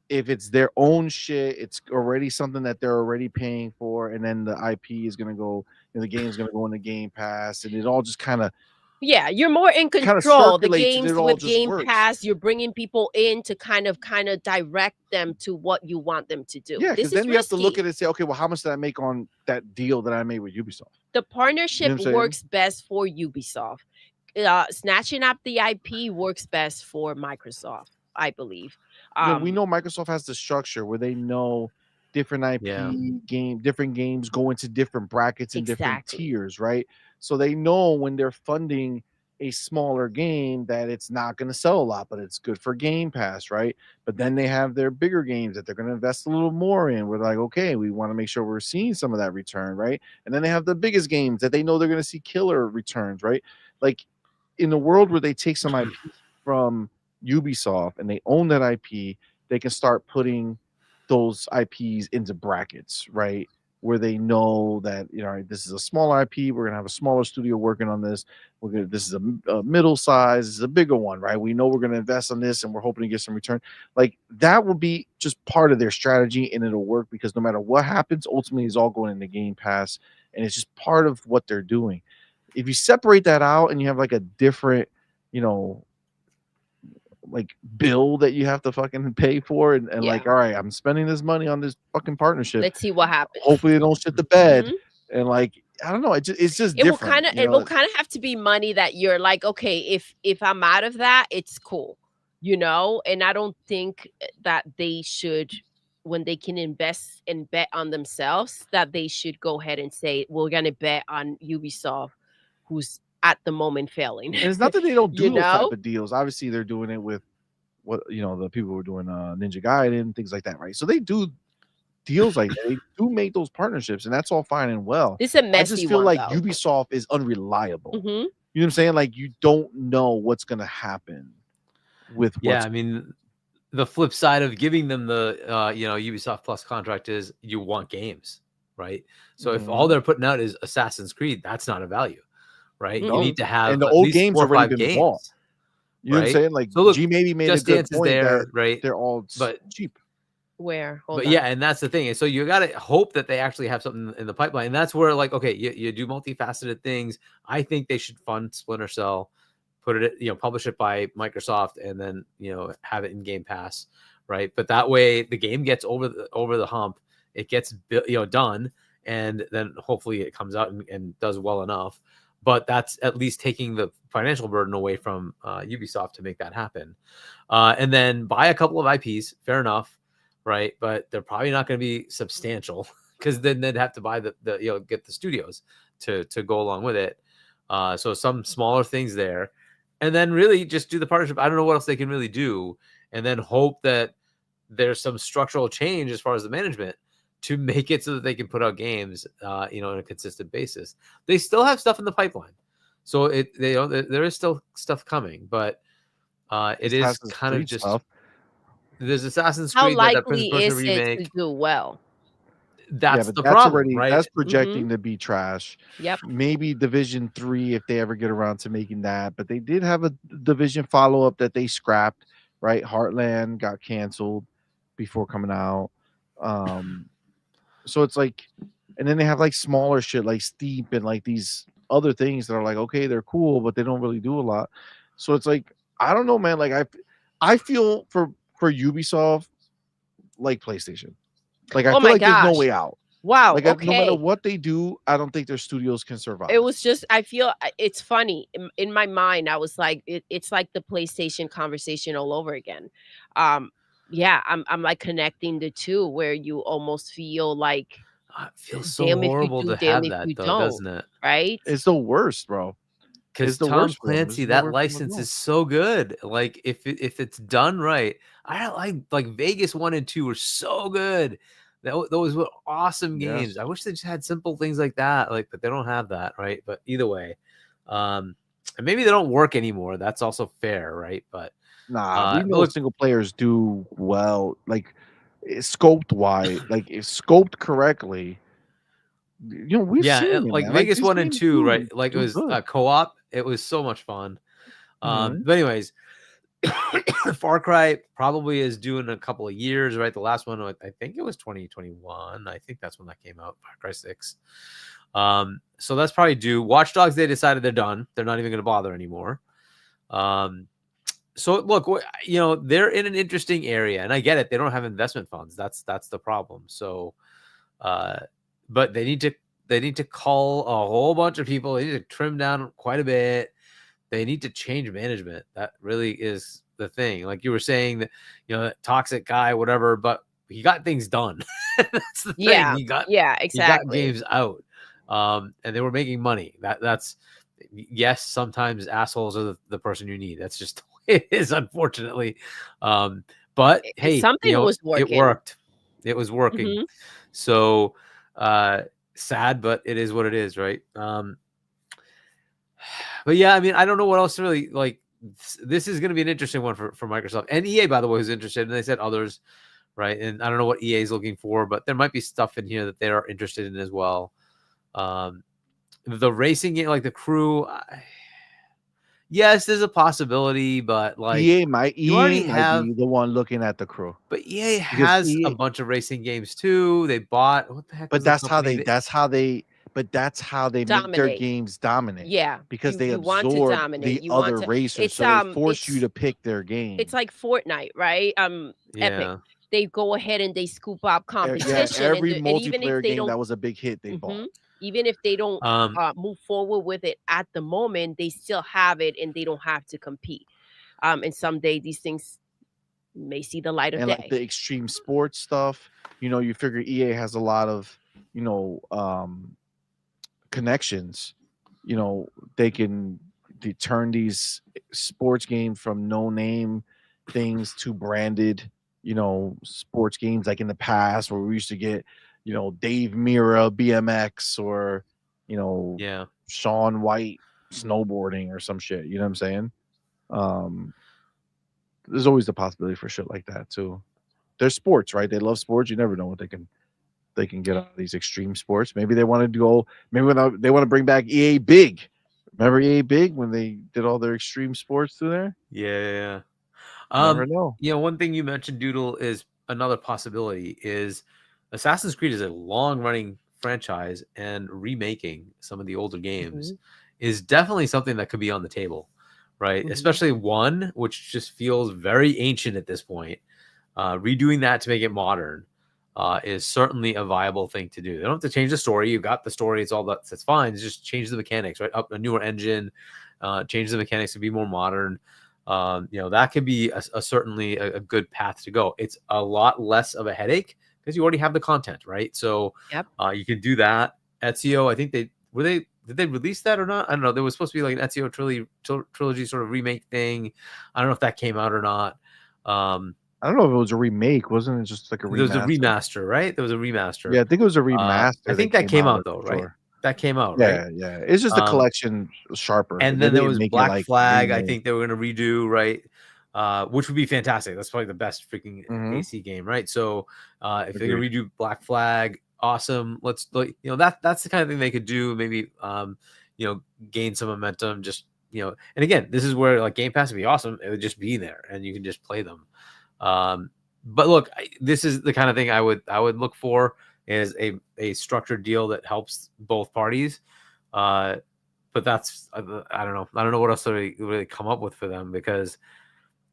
if it's their own shit, it's already something that they're already paying for, and then the IP is going to go, the game is going to go in the Game Pass, and it all just kind of you're more in control. The games with Game Pass, you're bringing people in to kind of direct them to what you want them to do. Yeah, because then you have to look at it and say, okay, well, how much did I make on that deal that I made with Ubisoft? The partnership works best for Ubisoft. Snatching up the IP works best for Microsoft, I believe. We know Microsoft has the structure where they know different IP different games go into different brackets and different tiers, right? So they know when they're funding a smaller game that it's not going to sell a lot, but it's good for Game Pass, right? But then they have their bigger games that they're going to invest a little more in. We're like, okay, we want to make sure we're seeing some of that return, right? And then they have the biggest games that they know they're going to see killer returns, right? Like, in the world where they take some IP from Ubisoft and they own that IP, they can start putting those IPs into brackets, right? Where they know that, this is a small IP. We're gonna have a smaller studio working on this. This is a middle size. This is a bigger one, right? We know we're gonna invest on this, and we're hoping to get some return. Like, that will be just part of their strategy, and it'll work because no matter what happens, ultimately, it's all going into Game Pass, and it's just part of what they're doing. If you separate that out and you have like a different, like, bill that you have to fucking pay for, and like, all right, I'm spending this money on this fucking partnership. Let's see what happens. Hopefully they don't shit the bed. And like, I don't know, it's just different. It will kind of have to be money that you're like, okay, if I'm out of that, it's cool, and I don't think that they should, when they can invest and bet on themselves, that they should go ahead and say, we're gonna bet on Ubisoft, who's at the moment failing. And it's not that they don't do those type of deals. Obviously, they're doing it with the people who are doing Ninja Gaiden, things like that, right? So they do deals like that. They do make those partnerships, and that's all fine and well. It's a messy I just feel one, like though. Ubisoft is unreliable. You know what I'm saying? Like, you don't know what's gonna happen with I mean, the flip side of giving them the Ubisoft Plus contract is you want games. right? So if all they're putting out is Assassin's Creed, that's not a value, right? You need to have and the at old least games 4 or already 5 been bought. games. You know what I'm Right? saying? Like So look, G maybe made Just a good Dance is point there, that right? they're all But cheap. Where? Hold But on. yeah, and that's the thing. And so you got to hope that they actually have something in the pipeline. And that's where, like, okay, you do multifaceted things. I think they should fund Splinter Cell, put it, publish it by Microsoft, and then, have it in Game Pass, right? But that way the game gets over the hump. It gets, done, and then hopefully it comes out and does well enough. But that's at least taking the financial burden away from Ubisoft to make that happen. And then buy a couple of IPs, fair enough, right? But they're probably not going to be substantial because then they'd have to buy the get the studios to go along with it. So some smaller things there, and then really just do the partnership. I don't know what else they can really do, and then hope that there's some structural change as far as the management to make it so that they can put out games, on a consistent basis. They still have stuff in the pipeline, so there is still stuff coming, but it is Assassin's kind of Creed just stuff. there's Assassin's How Creed that Prince likely Persia is it to remake. do well? That's but the that's problem, already right? that's projecting to be trash. Yep. Maybe Division 3 if they ever get around to making that, but they did have a Division follow-up that they scrapped, right? Heartland got canceled before coming out. So it's like, and then they have like smaller shit like Steep and like these other things that are like, okay, they're cool, but they don't really do a lot. So it's like, I don't know, man. Like I feel for Ubisoft like PlayStation. Like I Oh feel my like there's no gosh. way out. Wow. Like Okay. no matter what they do, I don't think their studios can survive. It was just, I feel it's funny in my mind. I was like, it's like the PlayStation conversation all over again. Yeah, I'm like connecting the two where you almost feel like, It feels so damn if you horrible do, to damn have if that, you though, don't, doesn't it? right? It's the worst, bro. Because It's the Tom worst for them. There's Clancy, just that nowhere for them to license go. is so good. Like if it's done right, I like Vegas 1 and 2 were so good. Those were awesome games. Yes. I wish they just had simple things like that, but they don't have that, right? But either way, and maybe they don't work anymore. That's also fair, right? But Nah, we but know look, single players do well. Like scoped wise, like if scoped correctly, we've seen it, like man. Like Vegas these 1 and games 2, right? Like it do was good. co-op. It was so much fun. Mhm. But anyways, Far Cry probably is due in a couple of years, right? The last one, I think it was 2021. I think that's when that came out, Far Cry 6. So that's probably due. Watch Dogs, they decided they're done. They're not even going to bother anymore. So look, they're in an interesting area, and I get it. They don't have investment funds. That's the problem. So, but they need to call a whole bunch of people. They need to trim down quite a bit. They need to change management. That really is the thing. Like you were saying that, that toxic guy, whatever, but he got things done. That's the thing. Yeah. He got Exactly. games out. And they were making money. That's yes, sometimes assholes are the person you need. That's just the way it is, unfortunately. But hey, something was it working. worked. It was working. Mhm. So sad, but it is what it is, right? But yeah, I mean, I don't know what else to really like. This is going to be an interesting one for Microsoft and EA, by the way, who's interested. And they said others, right? And I don't know what EA is looking for, but there might be stuff in here that they are interested in as well. The racing game, like the crew, yes, there's a possibility, but like EA might you already have be the one looking at the crew. But EA Because has a EA bunch of racing games too. They bought what the heck? But was the that's how company they that's how they make their Dominate. games dominant. Yeah, Because they you want to absorb dominate. the You want other to. racers, It's so they force you it's to pick their game. it's like Fortnite, right? Epic. Yeah. They go ahead and they scoop up Yeah, competition, every and even if multiplayer they game don't, that was a big hit, they bought. even if they don't Um, move forward with it at the moment, they still have it, and they don't have to compete. And someday these things may see the light of And day. like the extreme sports stuff, you figure EA has a lot of, connections. They can turn these sports games from no name things to branded, sports games like in the past where we used to get, Dave Mira BMX or, yeah. Sean White snowboarding or some shit. You know what I'm saying? There's always the possibility for shit like that too. They're sports, right? They love sports. You never know what they can they can get out of these extreme sports. Maybe they want to go. Maybe they want to bring back EA Big. Remember EA Big when they did all their extreme sports through there? Yeah. Never know. One thing you mentioned, Doodle, is another possibility is Assassin's Creed is a long-running franchise, and remaking some of the older games is definitely something that could be on the table, right? Especially one which just feels very ancient at this point. Redoing that to make it modern is certainly a viable thing to do. They don't have to change the story. You got the story. It's all that's fine. Just change the mechanics, right? Up a newer engine, change the mechanics to be more modern. That could be certainly a good path to go. It's a lot less of a headache because you already have the content, right? So you can do that. Ezio, I think did they release that or not? I don't know. There was supposed to be like an Ezio trilogy sort of remake thing. I don't know if that came out or not. I don't know if it was a remake. Wasn't it just like a remaster? There was a remaster, right? There was a remaster. Yeah, I think it was a remaster. I think that came out though, right? That came out, right? Yeah. It's just a collection sharper. And then there was Black Flag. I think they were going to redo, right? Which would be fantastic. That's probably the best freaking AC game, right? So if they're going to redo Black Flag, awesome. Let's that's the kind of thing they could do. Maybe gain some momentum. Just and again, this is where like Game Pass would be awesome. It would just be there, and you can just play them. But look, this is the kind of thing I would look for is a structured deal that helps both parties. But that's I don't know what else to really come up with for them, because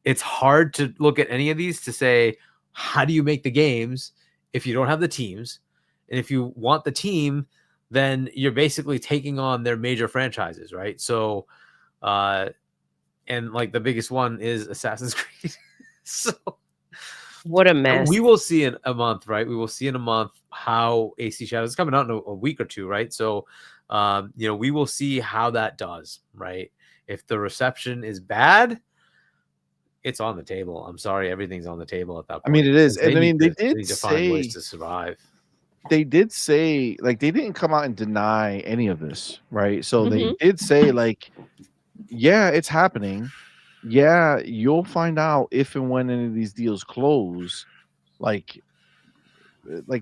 it's hard to look at any of these to say, how do you make the games if you don't have the teams? And if you want the team, then you're basically taking on their major franchises, right? So, and like the biggest one is Assassin's Creed. So what a mess. We will see in a month, right? We will see in a month how AC Shadows is coming out in a week or two, right? So, we will see how that does, right? If the reception is bad, it's on the table. I'm sorry, everything's on the table at that point. I mean, it is. And they did say find ways to survive. They did say, like, they didn't come out and deny any of this, right? So they did say, like, yeah, it's happening. Yeah, you'll find out if and when any of these deals close. Like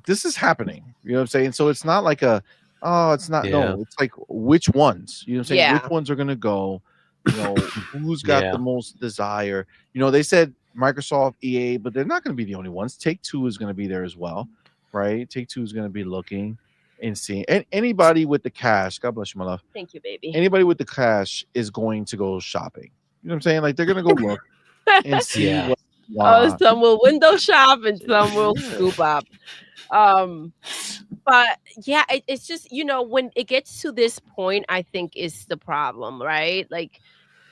this is happening. You know what I'm saying? So it's not like it's not. No, it's like which ones. You know what I'm saying? Yeah. Which ones are gonna go? Who's got the most desire? They said Microsoft, EA, but they're not going to be the only ones. Take-Two is going to be there as well, right? Take-Two is going to be looking and seeing. And anybody with the cash, God bless you, my love. Thank you, baby. Anybody with the cash is going to go shopping. You know what I'm saying? Like, they're going to go look and see what they want. Some will window shop and some will scoop up. But yeah, it's just, when it gets to this point, I think is the problem, right? Like,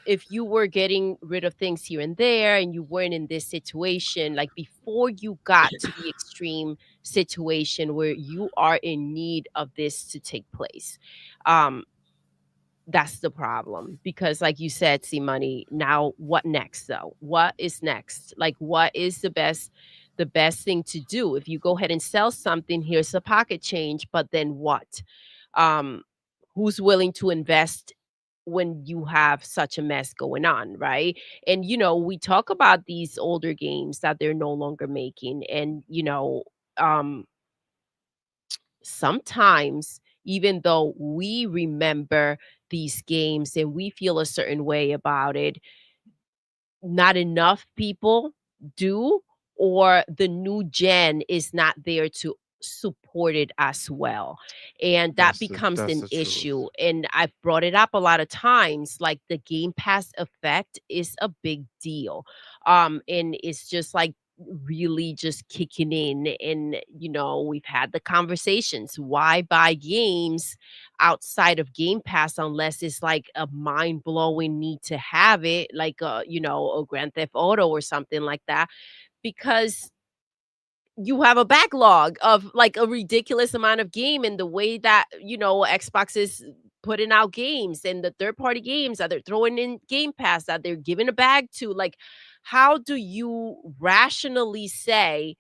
if you were getting rid of things here and there and you weren't in this situation, like before you got to the extreme situation where you are in need of this to take place, that's the problem. Because like you said, CMoney, now what next though? What is next? Like, what is the best thing to do? If you go ahead and sell something, here's the pocket change, but then what? Who's willing to invest when you have such a mess going on, right? And we talk about these older games that they're no longer making, and sometimes even though we remember these games and we feel a certain way about it, not enough people do, or the new gen is not there to support it as well, and that becomes an issue. And I've brought it up a lot of times, like the Game Pass effect is a big deal, and it's just like really just kicking in. And we've had the conversations, why buy games outside of Game Pass unless it's like a mind-blowing need to have it, like a Grand Theft Auto or something like that, because you have a backlog of like a ridiculous amount of game, and the way that Xbox is putting out games and the third-party games that they're throwing in Game Pass that they're giving a bag to, like, how do you rationally say,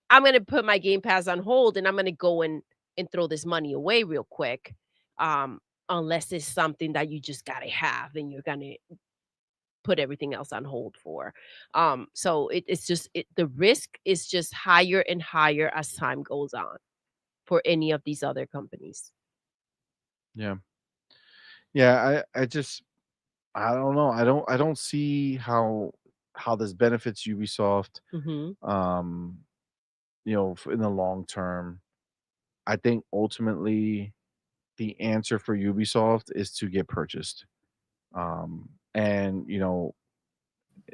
I'm going to put my Game Pass on hold and I'm going to go and throw this money away real quick, unless it's something that you just got to have and you're going to put everything else on hold for. So it's just the risk is just higher and higher as time goes on for any of these other companies. Yeah. I don't know. I don't see how this benefits Ubisoft. Um, in the long term. I think ultimately the answer for Ubisoft is to get purchased. And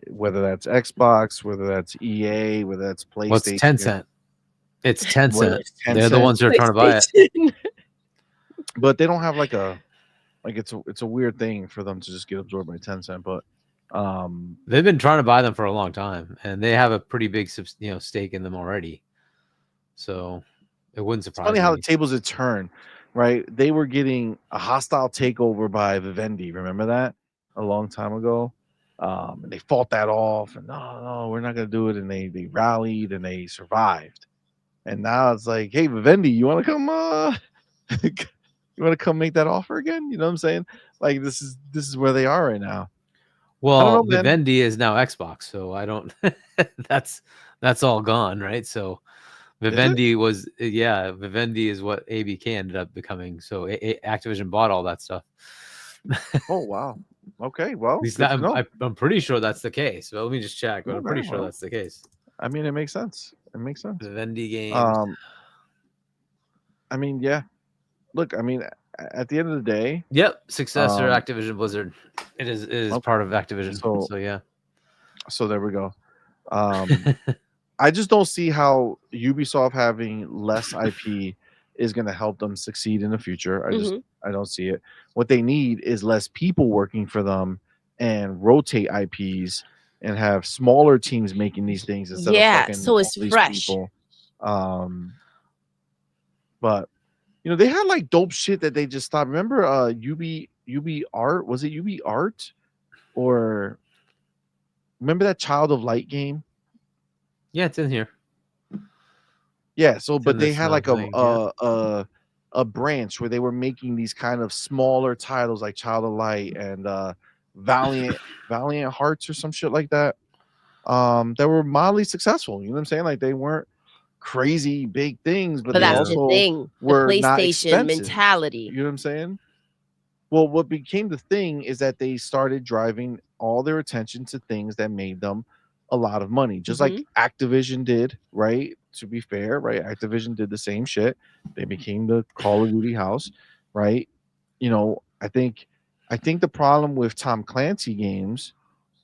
whether that's Xbox, whether that's EA, whether that's PlayStation. What's Tencent? It's Tencent. It's They're the ones who are trying to buy it. But they don't have it's a weird thing for them to just get absorbed by Tencent. But they've been trying to buy them for a long time, and they have a pretty big stake in them already. So it wouldn't surprise me. It's funny how the tables had turned, right? They were getting a hostile takeover by Vivendi. Remember that a long time ago? And they fought that off, and no, we're not gonna do it. And they rallied and they survived. And now it's like, hey, Vivendi, you want to come? You want to come make that offer again? You know what I'm saying? Like this is where they are right now. Well, I don't know, Vivendi is now Xbox, so I don't. that's all gone, right? So Vivendi was Vivendi is what ABK ended up becoming. So Activision bought all that stuff. Oh wow. Okay, well, I'm pretty sure that's the case. Well, let me just check, but I'm pretty sure that's the case. I mean, it makes sense. Vivendi games. I mean, yeah. Look, I mean, at the end of the day, yep, successor Activision Blizzard. It is part of Activision. So yeah. So there we go. I just don't see how Ubisoft having less IP is going to help them succeed in the future. I don't see it. What they need is less people working for them and rotate IPs and have smaller teams making these things instead of fucking so it's fresh. People. But they had like dope shit that they just stopped. Remember UB Art? Was it UB Art? Or remember that Child of Light game? Yeah, it's in here. Yeah, so but they had like a branch where they were making these kind of smaller titles like Child of Light and Valiant Hearts or some shit like that. That were mildly successful. You know what I'm saying? Like they weren't crazy big things, but they that's also the thing. were the not PlayStation expensive. mentality. You know what I'm saying? Well, what became the thing is that they started driving all their attention to things that made them a lot of money, just like Activision did, right? To be fair, right? Activision did the same shit. They became the Call of Duty house, right? I think the problem with Tom Clancy games,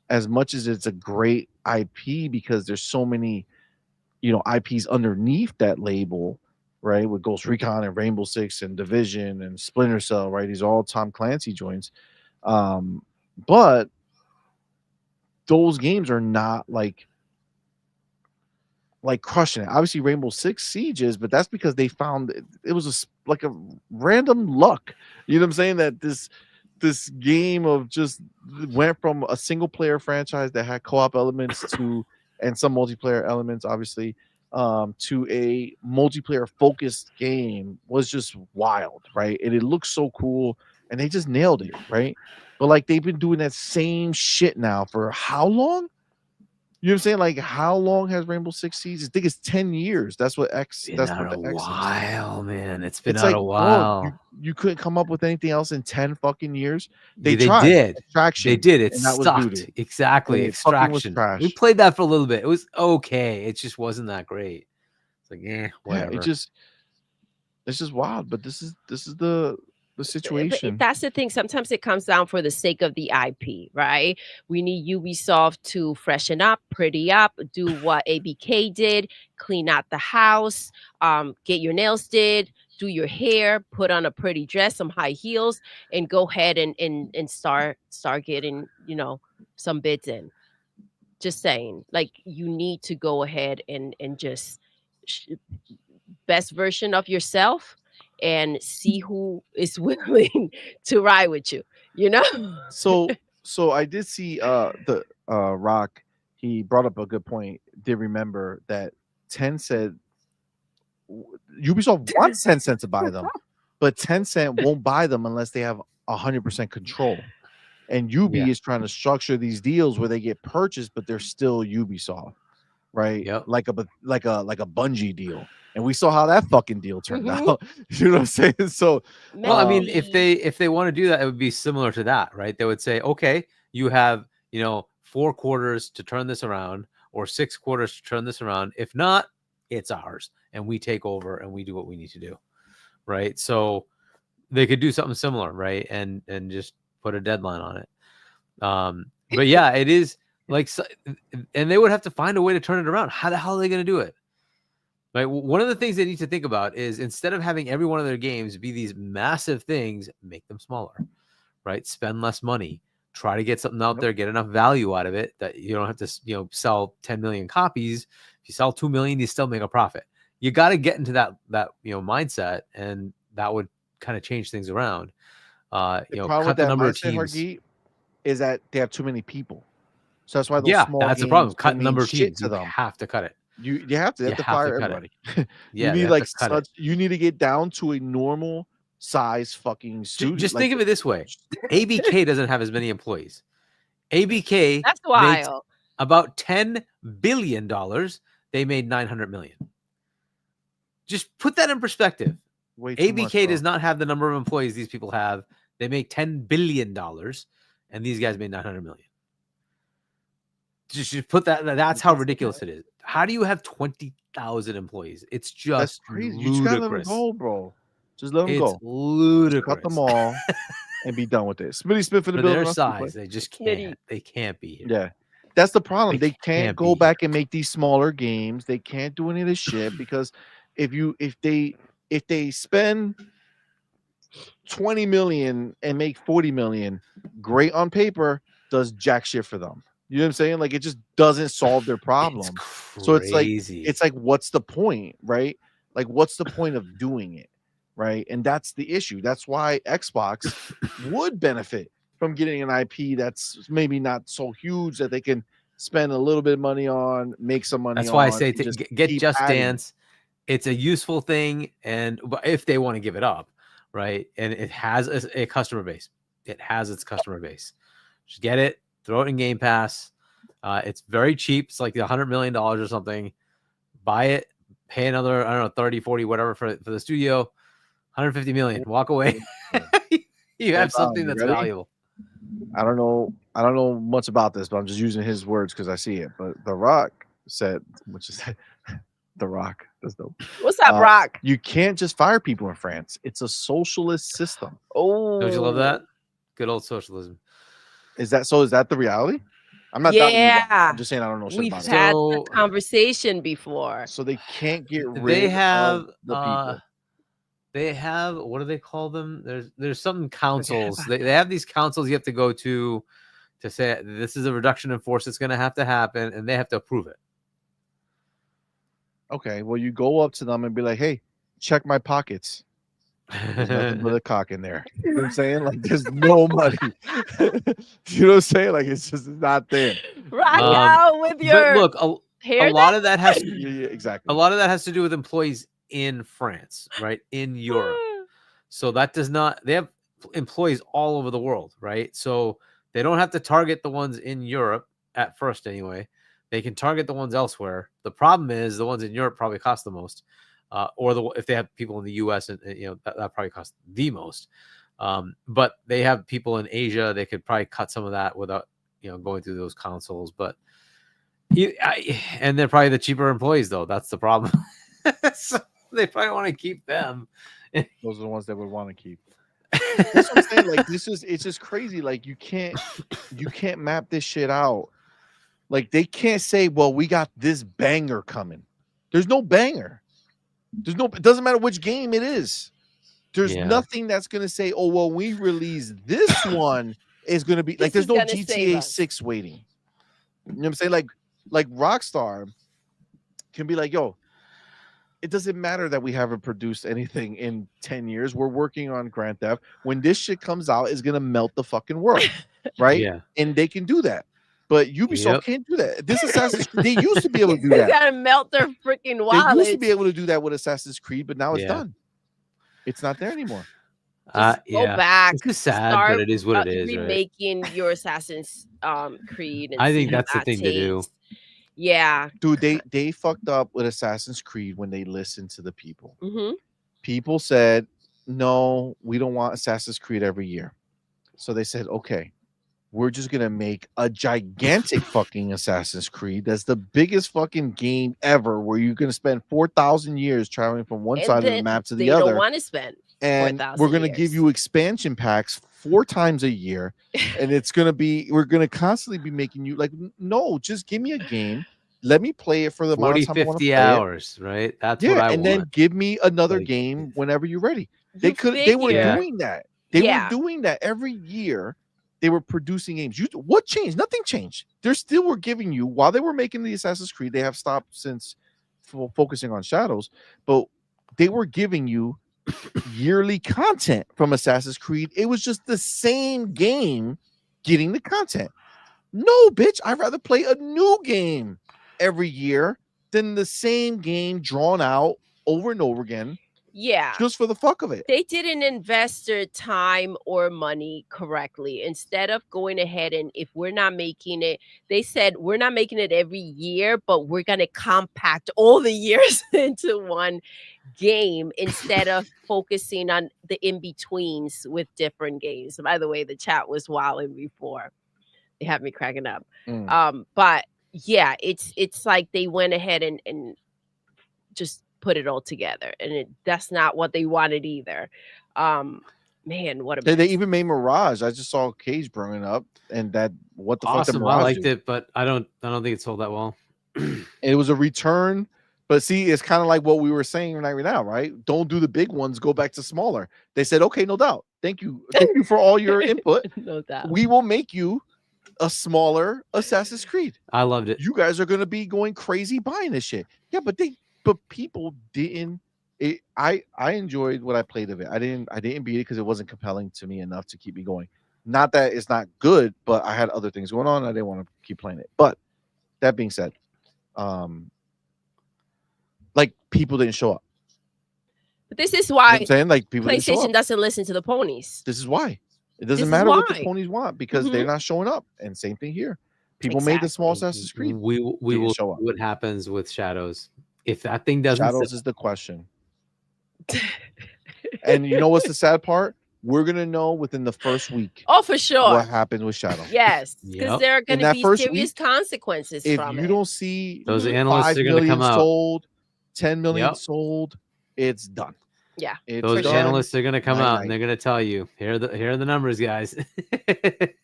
as much as it's a great IP because there's so many, IPs underneath that label, right? With Ghost Recon and Rainbow Six and Division and Splinter Cell, right? These are all Tom Clancy joints. But those games are not like crushing it. Obviously, Rainbow Six Siege is, but that's because they found it was like a random luck. You know what I'm saying? That this game of just went from a single player franchise that had co-op elements and some multiplayer elements, obviously, to a multiplayer focused game was just wild, right? And it looks so cool, and they just nailed it, right? But like they've been doing that same shit now for how long? You know what I'm saying? Like, how long has Rainbow Six Siege? I think it's 10 years. That's what X. That's what the X. While, man. It's been out a while. Bro, you couldn't come up with anything else in 10 fucking years. They tried. did. Extraction. They did. It and that sucked. Was exactly. Extraction. We played that for a little bit. It was okay. It just wasn't that great. It's like, whatever. Yeah, it's just wild. But this is the situation. But that's the thing. Sometimes it comes down for the sake of the IP, right? We need Ubisoft to freshen up, pretty up, do what ABK did, clean out the house, get your nails did, do your hair, put on a pretty dress, some high heels, and go ahead and start getting, some bids in. Just saying, like, you need to go ahead and just best version of yourself and see who is willing to ride with you, So I did see the Rock. He brought up a good point. Did remember that Tencent, Ubisoft wants Tencent to buy them, but Tencent won't buy them unless they have 100% control. And Ubi is trying to structure these deals where they get purchased, but they're still Ubisoft, right? Yep. Like a Bungie deal. And we saw how that fucking deal turned out. You know what I'm saying? So, well, I mean, if they want to do that, it would be similar to that, right? They would say, okay, you have 4 quarters to turn this around, or 6 quarters to turn this around. If not, it's ours, and we take over and we do what we need to do, right? So they could do something similar, right? And just put a deadline on it. But yeah, it is like, and they would have to find a way to turn it around. How the hell are they going to do it? Like, one of the things they need to think about is, instead of having every one of their games be these massive things, make them smaller, right? Spend less money, try to get something out there, get enough value out of it that you don't have to, sell 10 million copies. If you sell 2 million, you still make a profit. You got to get into that mindset, and that would kind of change things around. The problem with that mindset, Hargeet, is that they have too many people. So that's why those small that's the problem. Cut number of teams. You have to cut it. You have to fire everybody. Yeah, you need you need to get down to a normal size fucking studio. Just think of it this way: ABK doesn't have as many employees. ABK that's wild. About $10 billion. They made 900 million. Just put that in perspective. ABK does not have the number of employees these people have. They make $10 billion, and these guys made 900 million. Just put that. That's how ridiculous it is. How do you have 20,000 employees? It's just crazy. Ludicrous. You just gotta let them go, bro. Just let them go. It's ludicrous. Cut them all and be done with it. Smitty Smith for the building. Their size, they just can't. They can't be here. Yeah, that's the problem. They can't go back and make these smaller games. They can't do any of this shit because if they spend 20 million and make 40 million, great on paper, does jack shit for them. You know what I'm saying? Like, it just doesn't solve their problem. So it's like, what's the point, right? Like, what's the point of doing it, right? And that's the issue. That's why Xbox would benefit from getting an IP that's maybe not so huge that they can spend a little bit of money on, make some money. That's why I say to get Just Dance. It's a useful thing, but if they want to give it up, right? And it has a customer base. It has its customer base. Just get it. Throw it in Game Pass. It's very cheap. It's like $100 million or something. Buy it, pay another, I don't know, 30, 40, whatever for the studio. 150 million. Walk away. You have something that's valuable. I don't know much about this, but I'm just using his words because I see it. But The Rock said, which is The Rock. That's dope. What's up, Rock? You can't just fire people in France. It's a socialist system. Oh, don't you love that? Good old socialism. Is that the reality? I'm not. Yeah, I'm just saying I don't know shit We've about had it. the conversation before. So they can't get rid of the people. They have, what do they call them? There's some councils. They have these councils you have to go to say this is a reduction in force that's going to happen, and they have to approve it. Okay, well, you go up to them and be like, "Hey, check my pockets. There's nothing but a cock in there." You know what I'm saying? Like, there's no money. You know what I'm saying? Like, it's just not there. Rock out with your look. A lot of that has exactly. A lot of that has to do with employees in France, right? In Europe. So that does not. They have employees all over the world, right? So they don't have to target the ones in Europe at first, anyway. They can target the ones elsewhere. The problem is the ones in Europe probably cost the most. Or if they have people in the U.S. and that probably costs the most. But they have people in Asia. They could probably cut some of that without going through those consoles. But and they're probably the cheaper employees, though. That's the problem. So they probably want to keep them. Those are the ones that would want to keep. That's what I'm saying. Like, it's just crazy. Like, you can't map this shit out. Like, they can't say, well, we got this banger coming. There's no banger. It doesn't matter which game it is. There's nothing that's going to say, oh, well, we release this one is going to be like, there's no GTA 6 waiting. You know what I'm saying? Like Rockstar can be like, yo, it doesn't matter that we haven't produced anything in 10 years. We're working on Grand Theft. When this shit comes out, it's going to melt the fucking world. Right? Yeah. And they can do that. But Ubisoft can't do that. This Assassin's Creed, they used to be able to do that. They gotta melt their freaking wallet. They used to be able to do that with Assassin's Creed, but now it's done. It's not there anymore. Just go back. It's just sad, start, but it is what it is, right? remaking your Assassin's Creed. And I see think how that's the that thing to do. tastes. Yeah. Dude, they fucked up with Assassin's Creed when they listened to the people. Mm-hmm. People said, no, we don't want Assassin's Creed every year. So they said, okay, we're just gonna make a gigantic fucking Assassin's Creed. That's the biggest fucking game ever, where you're gonna spend 4,000 years traveling from one side of the map to the other. They don't want to spend. And we're gonna give you expansion packs 4 times a year, and it's gonna be, we're gonna constantly be making you like, no, just give me a game. Let me play it for the 40, amount of time I want to 50 play hours, right? That's what I and want. then give me another game whenever you're ready. They were doing that. They were doing that every year. They were producing games. What changed? Nothing changed. They still were giving you, while they were making the Assassin's Creed, they have stopped since focusing on Shadows, but they were giving you yearly content from Assassin's Creed. It was just the same game getting the content. No, bitch, I'd rather play a new game every year than the same game drawn out over and over again. Yeah. Just for the fuck of it. They didn't invest their time or money correctly. Instead of going ahead and, if we're not making it, they said, we're not making it every year, but we're going to compact all the years into one game instead of focusing on the in-betweens with different games. By the way, the chat was wilding before. They had me cracking up. But yeah, it's like they went ahead and just put it all together, and that's not what they wanted either. Man, what a they even made Mirage. I just saw Cage bringing up, and that what the fuck did Mirage I liked do? it, but I don't think it sold that well. It was a return, but see, it's kind of like what we were saying right now, right? Don't do the big ones, go back to smaller. They said, okay, no doubt. Thank you for all your input. No doubt. We will make you a smaller Assassin's Creed. I loved it. You guys are gonna be going crazy buying this shit. Yeah, but people didn't. I enjoyed what I played of it. I didn't beat it because it wasn't compelling to me enough to keep me going. Not that it's not good, but I had other things going on. I didn't want to keep playing it. But that being said, like, people didn't show up. But this is You know why what I'm saying, like, people didn't show PlayStation up. doesn't listen to the ponies. This is why. It This doesn't is matter what the why. ponies want, because they're not showing up. And same thing here. People made the small Assassin's Creed. We Didn't will show up. see what happens with Shadows. If that thing doesn't Shadows is the question. And you know what's the sad part? We're gonna know within the first week. Oh, for sure. What happened with Shadow? Yes, because there are going to be serious consequences If from you it. don't see Those analysts 5 are gonna come million out. sold, 10 million Yep. sold, it's done. Yeah, It's Those done. analysts are going to come out Night-night. and they're going to tell you, here are the numbers, guys.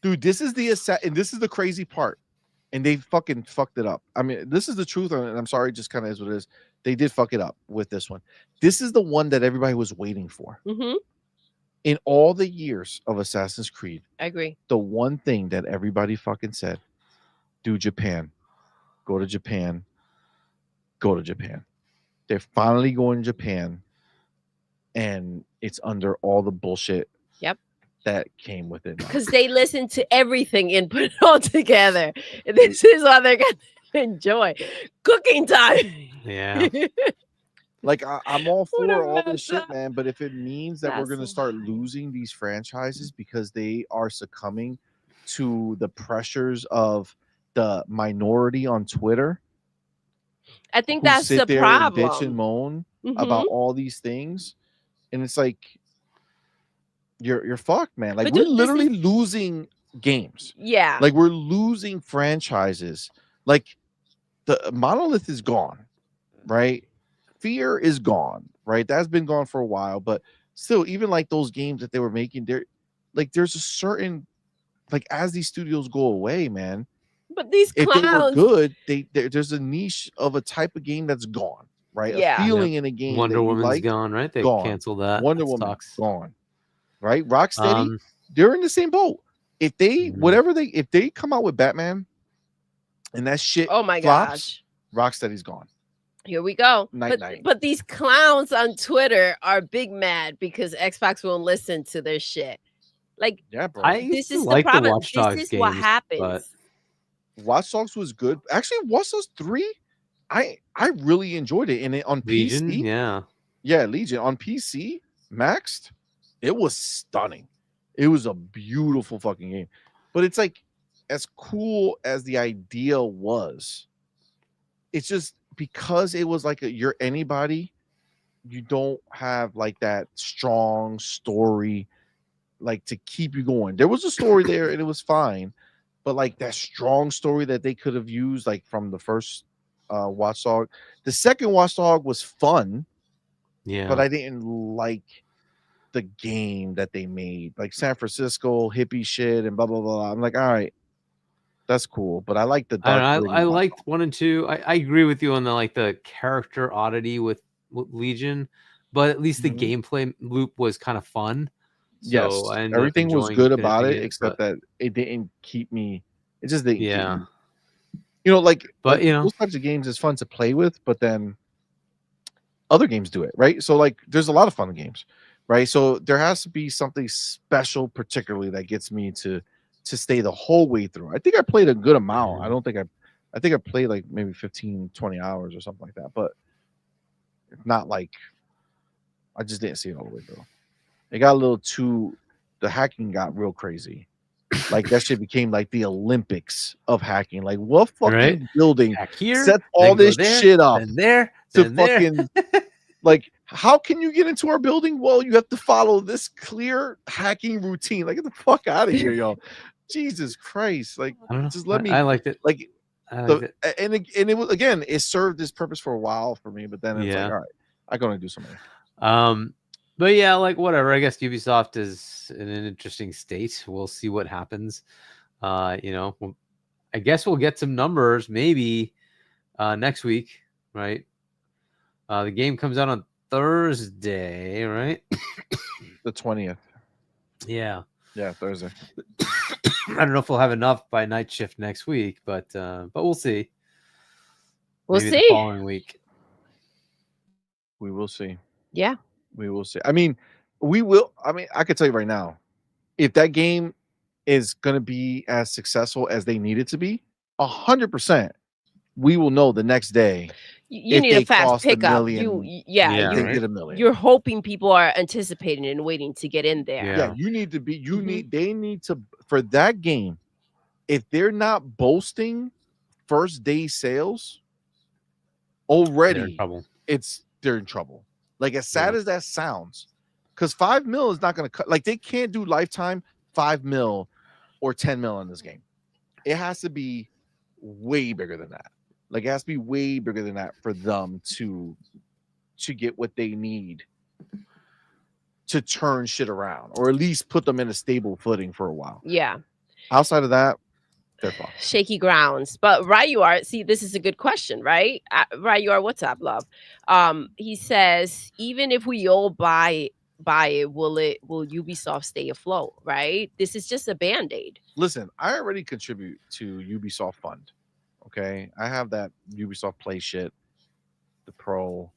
Dude, this is the crazy part, and they fucking fucked it up. I mean, this is the truth, and I'm sorry, it just kind of is what it is. They did fuck it up with this one. This is the one that everybody was waiting for. Mm-hmm. In all the years of Assassin's Creed, I agree. the one thing that everybody fucking said, do Japan, go to Japan, go to Japan. They're finally going to Japan, and it's under all the bullshit that came with it. Because they listen to everything and put it all together. And this is what they're going to enjoy. Cooking time. Yeah. Like, I'm all What for a all this mess shit, up. man. But if it means that we're going to That's- start losing these franchises because they are succumbing to the pressures of the minority on Twitter, I think who that's sit the there problem. and bitch and moan Mhm. about all these things, and it's like you're fucked, man. Like, But we're dude, this literally losing games. Yeah. Like, we're losing franchises. Like, the Monolith is gone, right? Fear is gone, right? That's been gone for a while, but still, even like those games that they were making, there's a certain, like, as these studios go away, man. But these If they were clowns. good, there's a niche of a type of game that's gone, right? Yeah. A feeling in a game. Wonder that you Woman's liked, gone, right? They gone. canceled that. Wonder That Woman sucks. gone, right? Rocksteady, they're in the same boat. If they if they come out with Batman and that shit Oh my flops, Rocksteady's gone. Here we go. Night, night. But these clowns on Twitter are big mad because Xbox won't listen to their shit. Like, Yeah, bro. I used this to is like the problem. Watch Dogs This is what games, happens. but Watch Dogs was good. Actually, Watch Dogs 3, I really enjoyed it. And it on Legion, PC, yeah. yeah, Legion on PC, maxed, It was stunning. It was a beautiful fucking game. But it's like, as cool as the idea was, it's just because it was like you're anybody, you don't have like that strong story like to keep you going. There was a story there and it was fine, but like that strong story that they could have used like from the first Watchdog. The second Watchdog was fun, but I didn't like the game that they made, like San Francisco hippie shit and blah blah blah. I'm like, all right, that's cool, but I like the dark. I liked 1 and 2. I agree with you on the like the character oddity with Legion, but at least the gameplay loop was kind of fun. Yes, So I ended up everything was enjoying good about finishing it, except that it didn't keep me. It just didn't. Yeah. Keep me. You know, like, but you know, those types of games is fun to play with, but then other games do it, right? So like, there's a lot of fun games, right? So there has to be something special, particularly that gets me to stay the whole way through. I think I played a good amount. I don't think I think I played like maybe 15, 20 hours or something like that, but not like I just didn't see it all the way through. It got a little too, the hacking got real crazy. Like that shit became like the Olympics of hacking. Like what fucking building set all this shit up to fucking like how can you get into our building? Well, you have to follow this clear hacking routine. Like get the fuck out of here, y'all. Jesus Christ. Like just let me. I liked it. Like and it was, again, it served its purpose for a while for me, but then it's like, all right, I'm gonna do something. But yeah, like whatever. I guess Ubisoft is in an interesting state. We'll see what happens. You know, I guess we'll get some numbers maybe next week, right? The game comes out on Thursday, right? The 20th. Yeah. Yeah, Thursday. I don't know if we'll have enough by night shift next week, but we'll see. We'll Maybe see. the following week. We will see. Yeah. We will see. I mean, we will. I mean, I could tell you right now, if that game is going to be as successful as they need it to be, 100%, we will know the next day. You need a fast pickup. Did $1 million. You're hoping people are anticipating and waiting to get in there. Yeah, you need to be. They need to, for that game. If they're not boasting first day sales already, They're in trouble. They're in trouble. Like as sad as that sounds, because $5 million is not going to cut. Like they can't do lifetime $5 million or $10 million in this game. It has to be way bigger than that. Like it has to be way bigger than that for them to get what they need to turn shit around, or at least put them in a stable footing for a while. Yeah. Outside of that, they're fine. Shaky grounds. But right, you are. See, this is a good question, right? Right, you are. What's up, love? He says, even if we all buy it, will Ubisoft stay afloat? Right? This is just a band-aid. Listen, I already contribute to Ubisoft Fund. Okay, I have that Ubisoft Play shit, the Pro,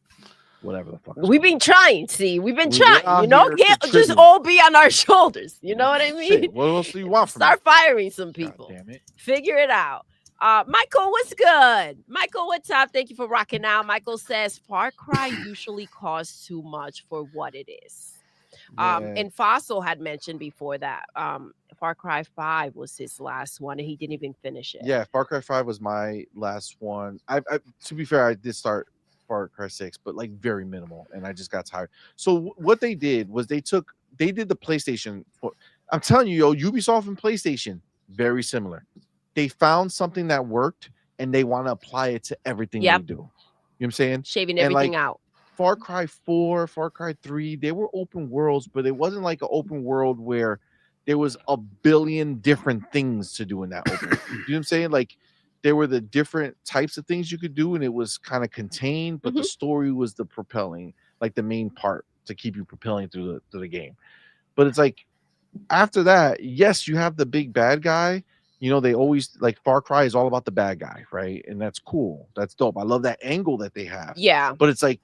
whatever the fuck. We've been trying. See, we've been trying. You know, can't just all be on our shoulders. You know what I mean? Shit, what else do you want from Start me? firing some people. God damn it. Figure it out. Michael, what's good? Michael, what's up? Thank you for rocking out. Michael says Far Cry usually costs too much for what it is. And Fossil had mentioned before that Far Cry 5 was his last one, and he didn't even finish it. Yeah, Far Cry 5 was my last one. I to be fair, I did start Far Cry 6, but like very minimal, and I just got tired. So what they did was they did the PlayStation. I'm telling you, yo, Ubisoft and PlayStation, very similar. They found something that worked, and they want to apply it to everything they do. You know what I'm saying? Shaving everything out. Far Cry 4, Far Cry 3, they were open worlds, but it wasn't like an open world where there was a billion different things to do in that open world. You know what I'm saying? Like there were the different types of things you could do, and it was kind of contained, but the story was the propelling, like the main part to keep you propelling through the game. But it's like after that, yes, you have the big bad guy. You know, they always like Far Cry is all about the bad guy, right? And that's cool. That's dope. I love that angle that they have. Yeah. But it's like,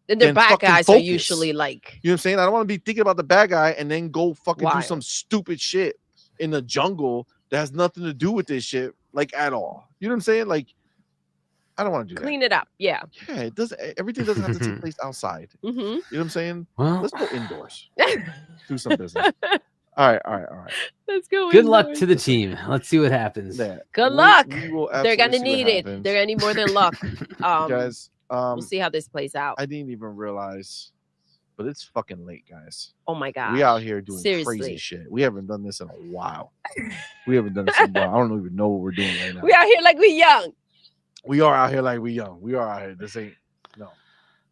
and the bad guys are usually like, you know what I'm saying? I don't want to be thinking about the bad guy and then go fucking do some stupid shit in the jungle that has nothing to do with this shit, like at all. You know what I'm saying? Like, I don't want to do Clean it up. Yeah. that. Yeah, it does. Everything doesn't have to take place outside. Mm-hmm. You know what I'm saying? Well, Let's go indoors. Do some business. All right. Let's go. good luck indoors. to the team. Let's see what happens. Yeah. Good luck. We will They're gonna absolutely see what need it. happens. They're gonna need more than luck. Guys, we'll see how this plays out. I didn't even realize, but it's fucking late, guys. Oh my god. We out here doing Seriously. crazy shit. We haven't done this in a while. We haven't done this in a while. I don't even know what we're doing right now. We out here like we young. We are out here like we young. We are out here. This ain't no.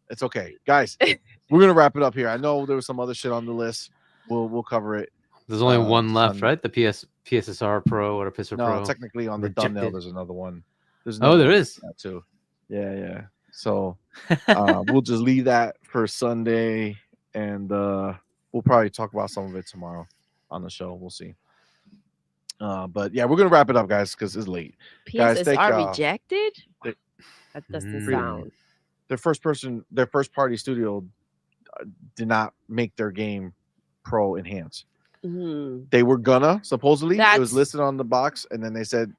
It's okay, guys. We're gonna wrap it up here. I know there was some other shit on the list. We'll cover it. There's only one left, right? The PSSR Pro or PSSR Pro. No, technically on the thumbnail there's another one. There's there is that too. Yeah. So we'll just leave that for Sunday, and we'll probably talk about some of it tomorrow on the show. We'll see. But yeah, we're gonna wrap it up, guys, because it's late. PSSR Guys, thank rejected? That doesn't sound. Their first party studio did not make their game Pro enhanced. Mm-hmm. They were gonna supposedly. It was listed on the box, and then they said,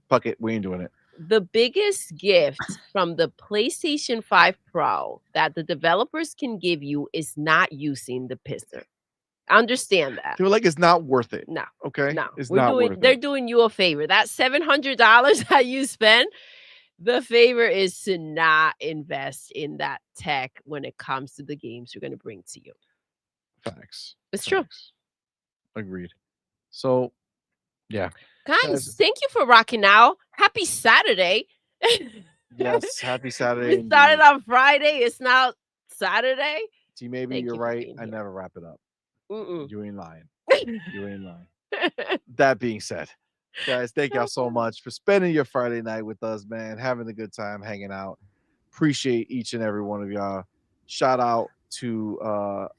"Fuck it, we ain't doing it." The biggest gift from the PlayStation 5 Pro that the developers can give you is not using the piston. Understand that. They were like, "It's not worth it." No. Okay. No. It's not worth it. They're doing you a favor. That $700 that you spend, the favor is to not invest in that tech when it comes to the games you're going to bring to you. Facts. It's true. Agreed. So, yeah. Guys, thank you for rocking out. Happy Saturday. Yes, happy Saturday. We started on Friday. It's now Saturday. See, maybe Thank you're you for right. being I here. never wrap it up. Mm-mm. You ain't lying. You ain't lying. That being said, guys, thank y'all so much for spending your Friday night with us, man. Having a good time, hanging out. Appreciate each and every one of y'all. Shout out to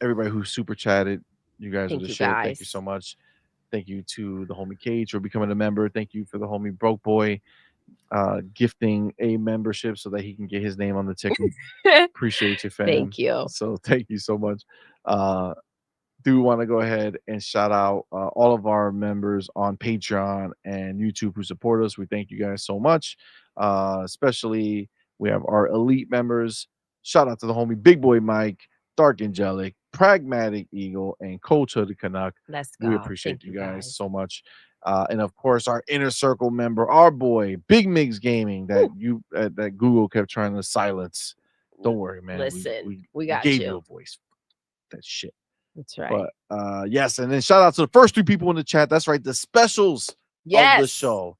everybody who super chatted. You guys are the shit. Thank you so much. Thank you to the homie Cage for becoming a member. Thank you for the homie Broke Boy gifting a membership so that he can get his name on the ticket. Appreciate you, fam. Thank you. So thank you so much. Do want to go ahead and shout out all of our members on Patreon and YouTube who support us. We thank you guys so much. Especially we have our elite members. Shout out to the homie Big Boy Mike, Dark Angelic, Pragmatic Eagle, and Coach of the Canuck. Let's go. We appreciate you guys so much. And of course, our inner circle member, our boy Big Migs Gaming, that that Google kept trying to silence. Don't worry, man. Listen, we got gave you. you a voice. That shit. That's right. But yes, and then shout out to the first 3 people in the chat. That's right, the specials of the show.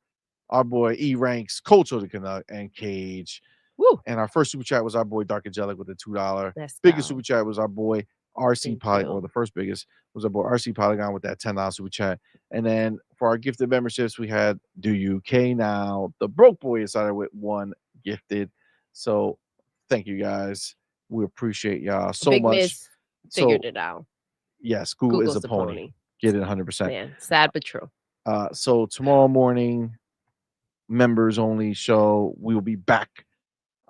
Our boy E Ranks, Coach of the Canuck, and Cage. Woo. And our first super chat was our boy Dark Angelic with the $2. Let's Biggest go. super chat was our boy RC Polygon, or the first biggest was our boy RC Polygon with that $10 super chat. And then for our gifted memberships, we had Do You K Now, the Broke Boy inside with 1 gifted. So thank you guys. We appreciate y'all so Big much. Miss figured it out. Yes, Google Google's is a pony. Get it 100%. Man, sad but true. So tomorrow morning, members only show. We will be back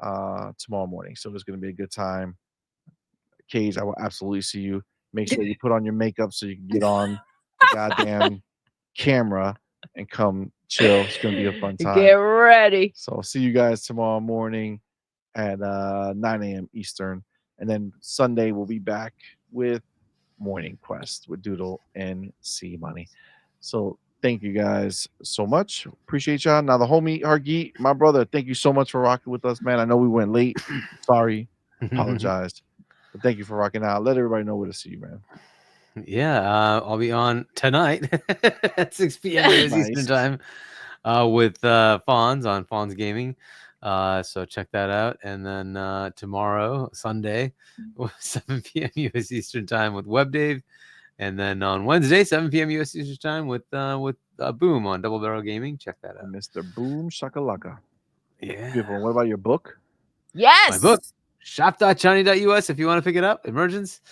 tomorrow morning. So it's going to be a good time. Cage, I will absolutely see you. Make sure you put on your makeup so you can get on the goddamn camera and come chill. It's going to be a fun time. Get ready. So I'll see you guys tomorrow morning at 9 a.m. Eastern. And then Sunday, we'll be back with Morning Quest with Doodle and CMoney. So thank you guys so much. Appreciate y'all. Now the homie Hargeet, my brother, thank you so much for rocking with us, man. I know we went late. Sorry. Apologize. But thank you for rocking out. Let everybody know where to see you, man. Yeah, I'll be on tonight at 6 p.m. Eastern time with Fonz on Fonz Gaming. So check that out. And then tomorrow, Sunday, 7 p.m. US Eastern time with Web Dave. And then on Wednesday, 7 p.m. US Eastern time with Boom on Double Barrel Gaming. Check that out. Mr. Boom Shakalaka. Yeah. Beautiful. What about your book? Yes. My book, shop.chani.us if you want to pick it up. Emergence.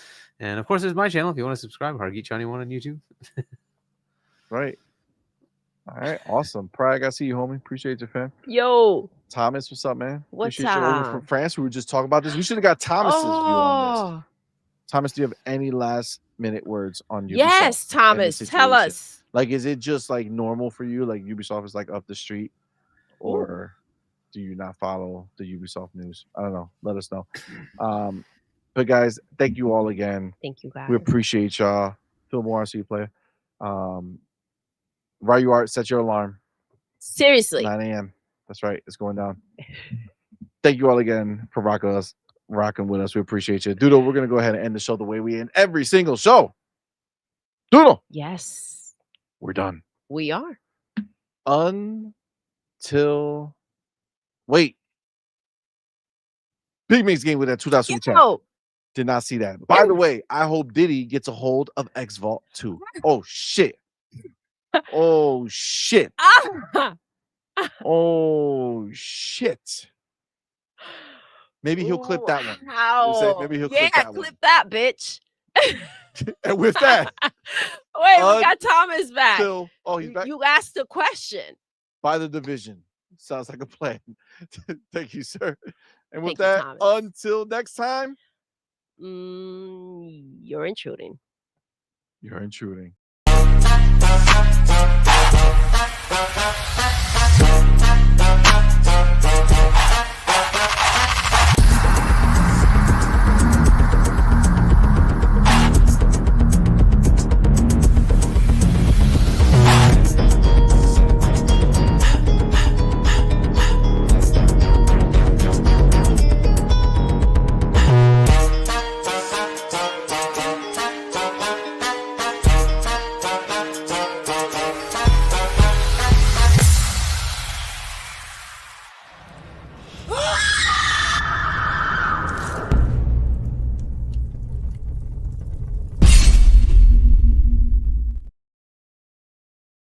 And of course, there's my channel if you want to subscribe. Hargeet Chani 1 on YouTube. Right. All right. Awesome. Prag, I see you, homie. Appreciate you, fam. Yo. Thomas, what's up, man? What's Appreciate you over from France. We were just talking about this. We should have got Thomas's view on this. Thomas, do you have any last minute words on Ubisoft? Yes, Thomas. Tell us. Like, is it just like normal for you? Like Ubisoft is like up the street, or do you not follow the Ubisoft news? I don't know. Let us know. But guys, thank you all again. Thank you, guys. We appreciate y'all. Phil Moore, see you player. Right, you are. Set your alarm. Seriously. 9 a.m. That's right. It's going down. Thank you all again for rocking with us. We appreciate you. Doodle, we're going to go ahead and end the show the way we end every single show. Doodle. Yes. We're done. We are. Until. Wait. Big Mix game with that 2,000 chat. Did not see that. By the way, I hope Diddy gets a hold of X Vault 2. Oh, shit. Oh, shit. Oh, shit. Maybe he'll clip that one. Wow. Maybe he'll clip that one. Clip that, bitch. And with that. Wait, we got Thomas back. He's back. You asked a question. By the division. Sounds like a plan. Thank you, sir. And with Thank you, that, Thomas. until next time. You're intruding. You're intruding.